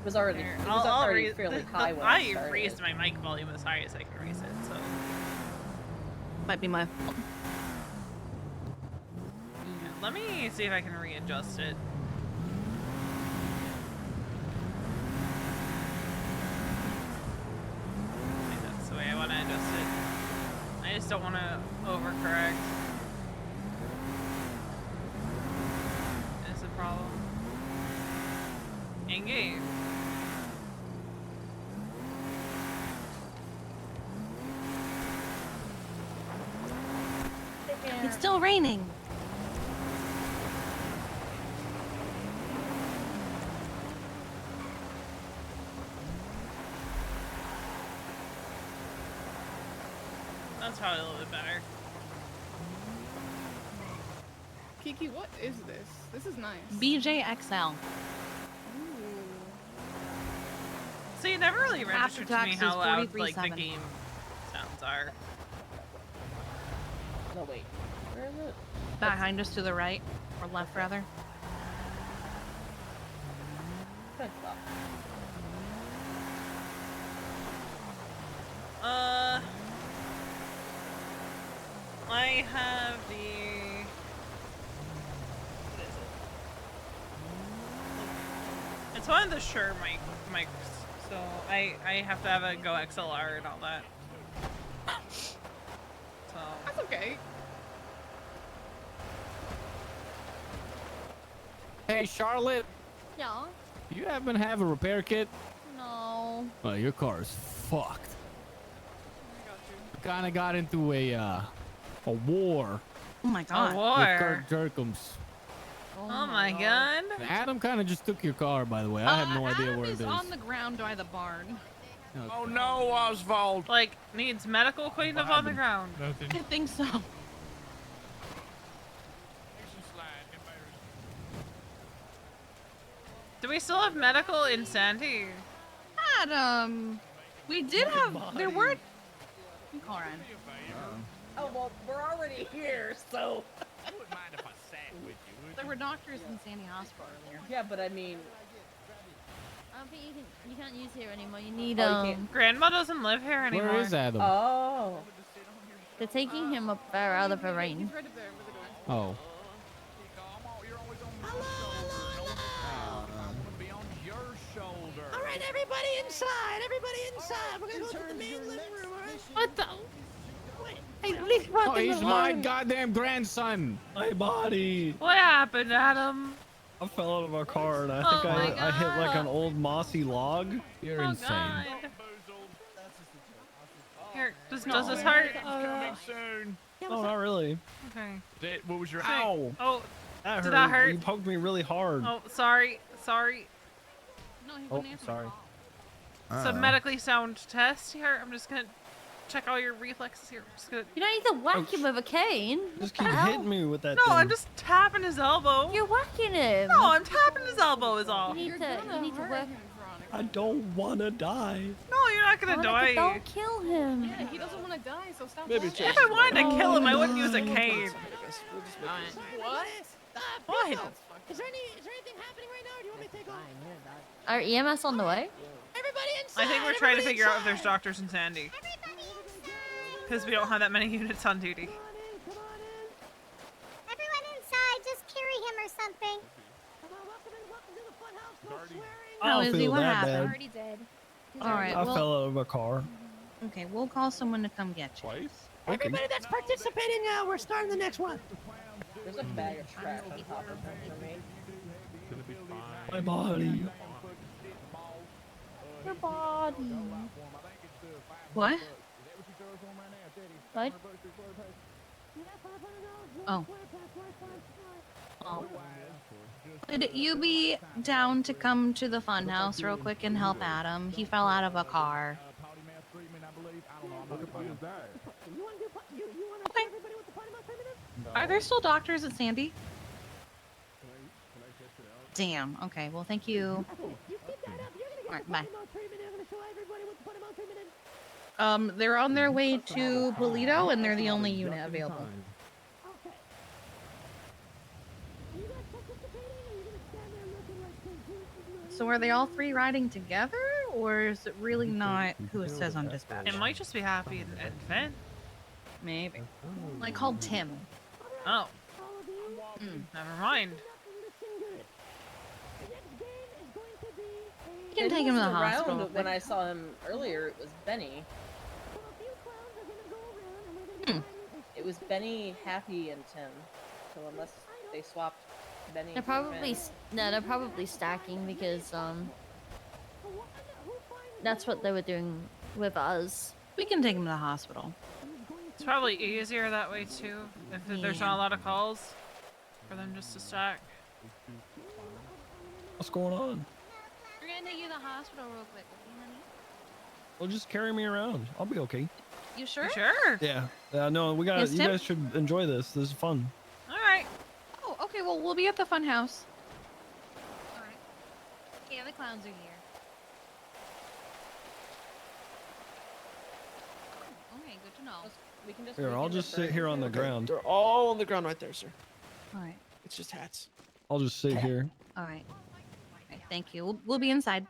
Speaker 16: It was already,
Speaker 1: There,
Speaker 16: it was
Speaker 1: I'll
Speaker 16: already
Speaker 1: raise-
Speaker 16: fairly
Speaker 1: the-
Speaker 16: high when
Speaker 1: I
Speaker 16: I started.
Speaker 1: raised my mic volume as high as I can raise it, so.
Speaker 8: Might be my fault.
Speaker 1: Yeah, let me see if I can readjust it. I think that's the way I want to adjust it. I just don't want to overcorrect. Is the problem. Engage.
Speaker 8: It's still raining.
Speaker 1: That's probably a little bit better.
Speaker 3: Kiki, what is this? This is nice.
Speaker 8: BJXL.
Speaker 1: So you never really
Speaker 8: After
Speaker 1: registered to me
Speaker 8: taxes,
Speaker 1: how loud like the
Speaker 8: 43.7.
Speaker 1: game sounds are.
Speaker 16: No, wait. Where is it?
Speaker 8: Behind us to the right, or left rather.
Speaker 16: Good stuff.
Speaker 1: I have the. What is it? It's one of the Shure mics, so I have to have a Go XLR and all that. So.
Speaker 3: That's okay.
Speaker 6: Hey, Charlotte,
Speaker 14: Yeah.
Speaker 6: you happen to have a repair kit?
Speaker 14: No.
Speaker 6: Well, your car is fucked. Kind of got into a war.
Speaker 8: Oh my god.
Speaker 1: A
Speaker 6: With
Speaker 1: war.
Speaker 6: Kirk Jerkums.
Speaker 1: Oh my god.
Speaker 6: Adam kind of just took your car, by the way. I have no idea
Speaker 8: Adam
Speaker 6: where it
Speaker 8: is
Speaker 6: is.
Speaker 8: on the ground by the barn.
Speaker 1: Oh no, Oswald. Like, needs medical cleanup on the ground.
Speaker 6: Nothing.
Speaker 8: I think so.
Speaker 1: Do we still have medical in Sandy?
Speaker 8: Adam, we did have. There were. All right.
Speaker 16: Oh, well, we're already here, so.
Speaker 15: I wouldn't mind if I sat with you.
Speaker 8: There were doctors in Sandy Hospital earlier.
Speaker 16: Yeah, but I mean.
Speaker 14: I don't think you can't use here anymore. You need
Speaker 16: Oh, you can't.
Speaker 1: Grandma doesn't live here anymore.
Speaker 6: Where is Adam?
Speaker 16: Oh.
Speaker 14: They're taking him up there out of the rain.
Speaker 3: He's right up there with the door.
Speaker 6: Oh.
Speaker 11: Everybody inside! Everybody inside! We're gonna go to the main living room, alright?
Speaker 14: What the?
Speaker 11: Wait, hey, at least run
Speaker 6: Oh,
Speaker 11: to the
Speaker 6: he's my
Speaker 11: room.
Speaker 6: goddamn grandson.
Speaker 20: My body.
Speaker 1: What happened, Adam?
Speaker 20: I fell out of a car and I
Speaker 1: Oh
Speaker 20: think
Speaker 1: my
Speaker 20: I hit like
Speaker 1: God.
Speaker 20: an old mossy log.
Speaker 6: You're
Speaker 1: Oh
Speaker 6: insane.
Speaker 1: God. Here, does this hurt?
Speaker 15: Coming soon.
Speaker 20: No, not really.
Speaker 1: Okay.
Speaker 15: What was your?
Speaker 20: Ow.
Speaker 1: Oh,
Speaker 20: That
Speaker 1: did
Speaker 20: hurt.
Speaker 1: that hurt?
Speaker 20: You poked me really hard.
Speaker 1: Oh, sorry.
Speaker 3: No, he
Speaker 20: Oh,
Speaker 3: wouldn't answer my
Speaker 20: sorry.
Speaker 3: call.
Speaker 1: It's a medically sound test here. I'm just gonna check all your reflexes here. I'm just gonna...
Speaker 14: You don't need to whack him with a cane.
Speaker 20: Just keep hitting me with that
Speaker 1: No,
Speaker 20: thing.
Speaker 1: I'm just tapping his elbow.
Speaker 14: You're whacking him.
Speaker 1: No, I'm tapping his elbow is all.
Speaker 14: You need to work.
Speaker 20: I don't want to die.
Speaker 1: No, you're not gonna die.
Speaker 14: Don't kill him.
Speaker 3: Yeah, he doesn't want to die, so stop.
Speaker 2: Maybe
Speaker 3: bullshit.
Speaker 1: If I wanted to kill him, I wouldn't use a cane.
Speaker 11: What?
Speaker 1: What?
Speaker 11: Is there anything happening right now, or do you want me to take off?
Speaker 14: Are EMS on the way?
Speaker 11: Everybody inside!
Speaker 1: I think we're trying to figure out if there's doctors in Sandy. Because we don't have that many units on duty.
Speaker 5: Everyone inside, just carry him or something.
Speaker 1: How is he?
Speaker 20: feel
Speaker 1: What
Speaker 20: that
Speaker 1: happened?
Speaker 20: bad.
Speaker 5: Already dead.
Speaker 8: All right.
Speaker 20: I
Speaker 8: well,
Speaker 20: fell out of a car.
Speaker 8: Okay, we'll call someone to come get you.
Speaker 20: Okay.
Speaker 11: Everybody that's participating now, we're starting the next one.
Speaker 16: There's a bag of trash on top of him for me.
Speaker 20: My body.
Speaker 14: Your body.
Speaker 8: What?
Speaker 14: What?
Speaker 8: Oh. Could you be down to come to the funhouse real quick and help Adam? He fell out of a car. Okay. Are there still doctors at Sandy? Damn. Okay. Well, thank you. All right, bye. They're on their way to Polito, and they're the only unit available. So are they all three riding together, or is it really not who it says on dispatch?
Speaker 1: It might just be Happy and Finn.
Speaker 8: Maybe. I called Tim.
Speaker 1: Oh. Never mind.
Speaker 8: You can take him to the
Speaker 16: Around
Speaker 8: hospital.
Speaker 16: when I saw him earlier, it was Benny. It was Benny, Happy, and Tim. So unless they swapped Benny,
Speaker 14: They're
Speaker 16: for
Speaker 14: probably
Speaker 16: Finn.
Speaker 14: no, they're probably stacking because that's what they were doing with us.
Speaker 8: We can take him to the hospital.
Speaker 1: It's probably easier that way too, if there's not a lot of calls for them just to stack.
Speaker 20: What's going on?
Speaker 8: We're gonna take you to the hospital real quick, okay, honey?
Speaker 20: Well, just carry me around. I'll be okay.
Speaker 8: You sure?
Speaker 1: Sure.
Speaker 20: Yeah. Yeah. No, we got.
Speaker 8: Yes,
Speaker 20: You
Speaker 8: Tim?
Speaker 20: guys should enjoy this. This is fun.
Speaker 1: All right.
Speaker 8: Oh, okay. Well, we'll be at the fun house. All right. Yeah, the clowns are here. Okay, good to know.
Speaker 16: We can just
Speaker 20: Here, I'll just sit here on the ground.
Speaker 2: They're all on the ground right there, sir.
Speaker 8: All right.
Speaker 2: It's just hats.
Speaker 20: I'll just sit here.
Speaker 8: All right. Thank you. We'll be inside.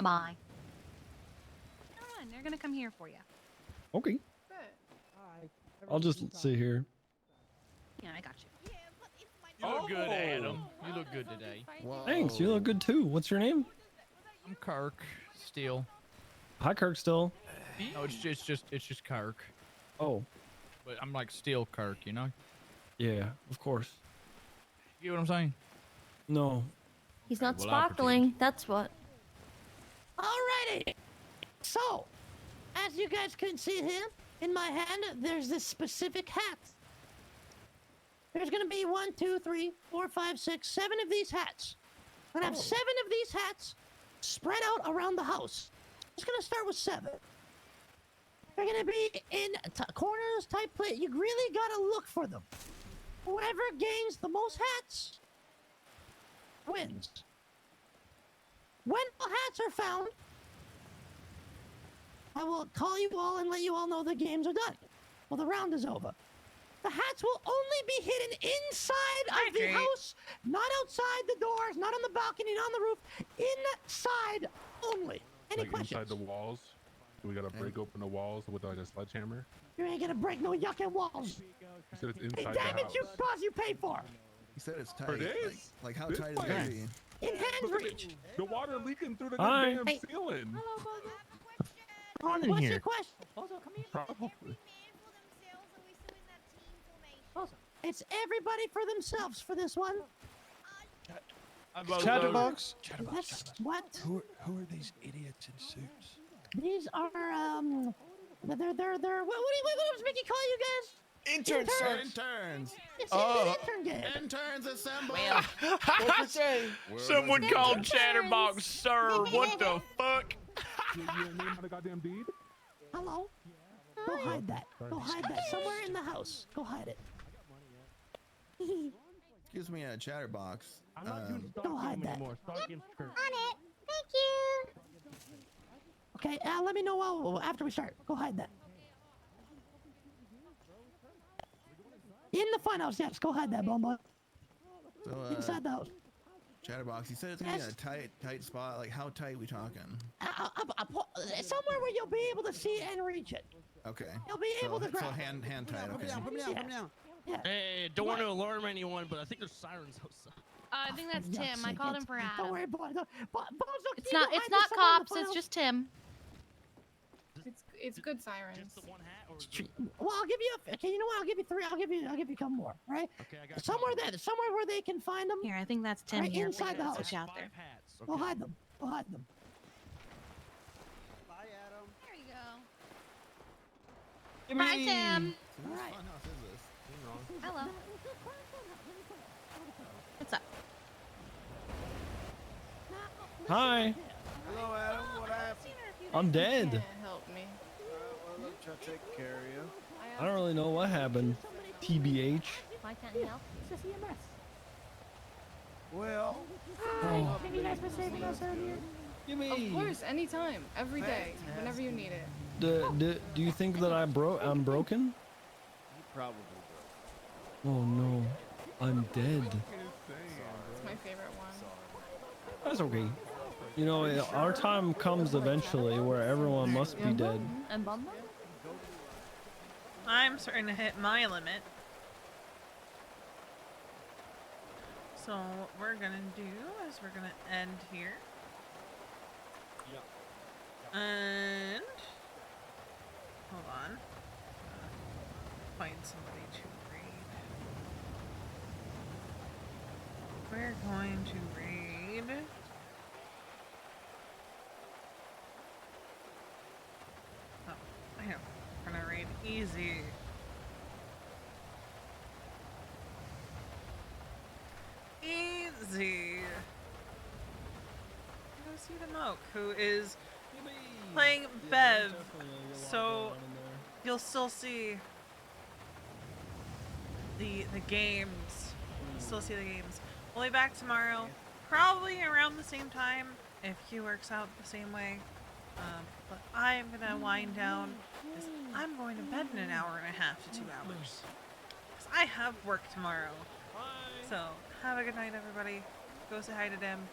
Speaker 8: Bye. Come on, they're gonna come here for you.
Speaker 20: Okay. I'll just sit here.
Speaker 8: Yeah, I got you.
Speaker 15: You look good, Adam. You look good today.
Speaker 20: Thanks. You look good too. What's your name?
Speaker 15: I'm Kirk. Still.
Speaker 20: Hi, Kirk. Still.
Speaker 15: No, it's just Kirk.
Speaker 20: Oh.
Speaker 15: But I'm like still Kirk, you know.
Speaker 20: Yeah. Of course.
Speaker 15: You get what I'm saying?
Speaker 20: No.
Speaker 14: He's not
Speaker 15: well, I'll
Speaker 14: sparkling. That's what.
Speaker 11: Alrighty. So, as you guys can see here, in my hand, there's this specific hat. There's gonna be 1, 2, 3, 4, 5, 6, 7 of these hats. I'm gonna have 7 of these hats spread out around the house. Just gonna start with 7. They're gonna be in corners type play. You really gotta look for them. Whoever gains the most hats wins. When all hats are found, I will call you all and let you all know the games are done. Well, the round is over. The hats will only be hidden inside of the house, not outside the doors, not on the balcony, not on the roof. Inside only. Any
Speaker 21: Like
Speaker 11: questions?
Speaker 21: inside the walls? Do we gotta break open the walls with like a sledgehammer?
Speaker 11: You ain't gonna break no yucking walls.
Speaker 21: You said it's
Speaker 11: Hey,
Speaker 21: inside
Speaker 11: damn
Speaker 21: the
Speaker 11: it,
Speaker 21: house.
Speaker 11: you cause you pay for.
Speaker 12: He said it's tight.
Speaker 21: For this?
Speaker 12: Like how
Speaker 21: This
Speaker 12: tight is it gonna be?
Speaker 11: In hand's reach.
Speaker 21: The water leaking through the
Speaker 20: Hi.
Speaker 21: damn
Speaker 11: Hey.
Speaker 21: ceiling.
Speaker 20: On in
Speaker 11: What's
Speaker 20: here.
Speaker 11: your question?
Speaker 5: Bozo, come here.
Speaker 21: Probably.
Speaker 11: It's everybody for themselves for this one.
Speaker 23: Chatterbox.
Speaker 11: That's what?
Speaker 4: Who are these idiots in suits?
Speaker 11: These are they're what does Mickey call you guys?
Speaker 2: Interns, sir.
Speaker 9: Interns.
Speaker 11: It's
Speaker 23: Oh.
Speaker 11: intern gang.
Speaker 9: Interns assemble.
Speaker 2: What's it say?
Speaker 15: Someone called Chatterbox sir. What the fuck?
Speaker 21: You name on the goddamn deed?
Speaker 11: Hello. Go hide that. Go hide that somewhere in the house. Go hide it.
Speaker 9: Excuse me, Chatterbox.
Speaker 21: I'm not using
Speaker 11: Go hide that.
Speaker 5: On it. Thank you.
Speaker 11: Okay, let me know after we start. Go hide that. In the funhouse, yes. Go hide that, Bomba.
Speaker 9: So,
Speaker 11: Inside the house.
Speaker 9: Chatterbox, you said it's gonna
Speaker 11: Yes.
Speaker 9: be in a tight spot. Like, how tight we talking?
Speaker 11: Somewhere where you'll be able to see it and reach it.
Speaker 9: Okay.
Speaker 11: You'll be able to
Speaker 9: So
Speaker 11: grab.
Speaker 9: hand tight.
Speaker 23: Put me
Speaker 9: Okay.
Speaker 23: down. Put me down. Put me down.
Speaker 11: Yeah.
Speaker 15: Hey, don't want to alarm anyone, but I think there's sirens outside.
Speaker 14: I think that's
Speaker 11: Yeah,
Speaker 14: Tim. I
Speaker 11: see,
Speaker 14: called him
Speaker 11: it's-
Speaker 14: for
Speaker 11: Don't
Speaker 14: Adam.
Speaker 11: worry, boy. Bozo,
Speaker 14: It's
Speaker 11: can you
Speaker 14: not.
Speaker 11: go
Speaker 14: It's
Speaker 11: hide
Speaker 14: not
Speaker 11: this somewhere in the
Speaker 14: cops. It's
Speaker 11: funhouse?
Speaker 14: just Tim.
Speaker 3: It's good sirens.
Speaker 11: Well, I'll give you okay. You know what? I'll give you three. I'll give you a couple more. Right?
Speaker 15: Okay, I got
Speaker 11: Somewhere where they can find them.
Speaker 8: Here, I think that's Tim
Speaker 11: Right
Speaker 8: here.
Speaker 11: inside the house.
Speaker 8: Watch out there.
Speaker 11: Go hide them. Go hide them.
Speaker 23: Bye, Adam.
Speaker 5: There you go.
Speaker 14: Hi, Tim.
Speaker 9: So whose funhouse is this? Being wrong.
Speaker 14: Hello.
Speaker 8: What's up?
Speaker 20: Hi.
Speaker 23: Hello, Adam. What happened?
Speaker 20: I'm dead.
Speaker 3: Can't help me.
Speaker 23: Well, let me try to take care of you.
Speaker 20: I don't really know what happened. TBH.
Speaker 14: Why can't you help?
Speaker 11: It's just EMS.
Speaker 23: Well,
Speaker 20: Oh.
Speaker 11: Thank you guys for saving us earlier.
Speaker 3: Of course, anytime, every day, whenever you need it.
Speaker 20: Do you think that I'm broken?
Speaker 23: you probably
Speaker 20: Oh no, I'm dead.
Speaker 3: It's my favorite one.
Speaker 20: That's okay. You know, our time comes eventually where everyone must be dead.
Speaker 14: And Bumba?
Speaker 1: I'm starting to hit my limit. So what we're gonna do is we're gonna end here. And hold on. Find somebody to raid. We're going to raid. Oh, I know. We're gonna raid easy. Easy. Go see the Moke, who is playing Bev, so you'll still see the games. You'll still see the games. We'll be back tomorrow, probably around the same time if he works out the same way. But I am gonna wind down because I'm going to bed in an hour and a half to 2 hours. 'Cause I have work tomorrow. So have a good night, everybody. Go say hi to them.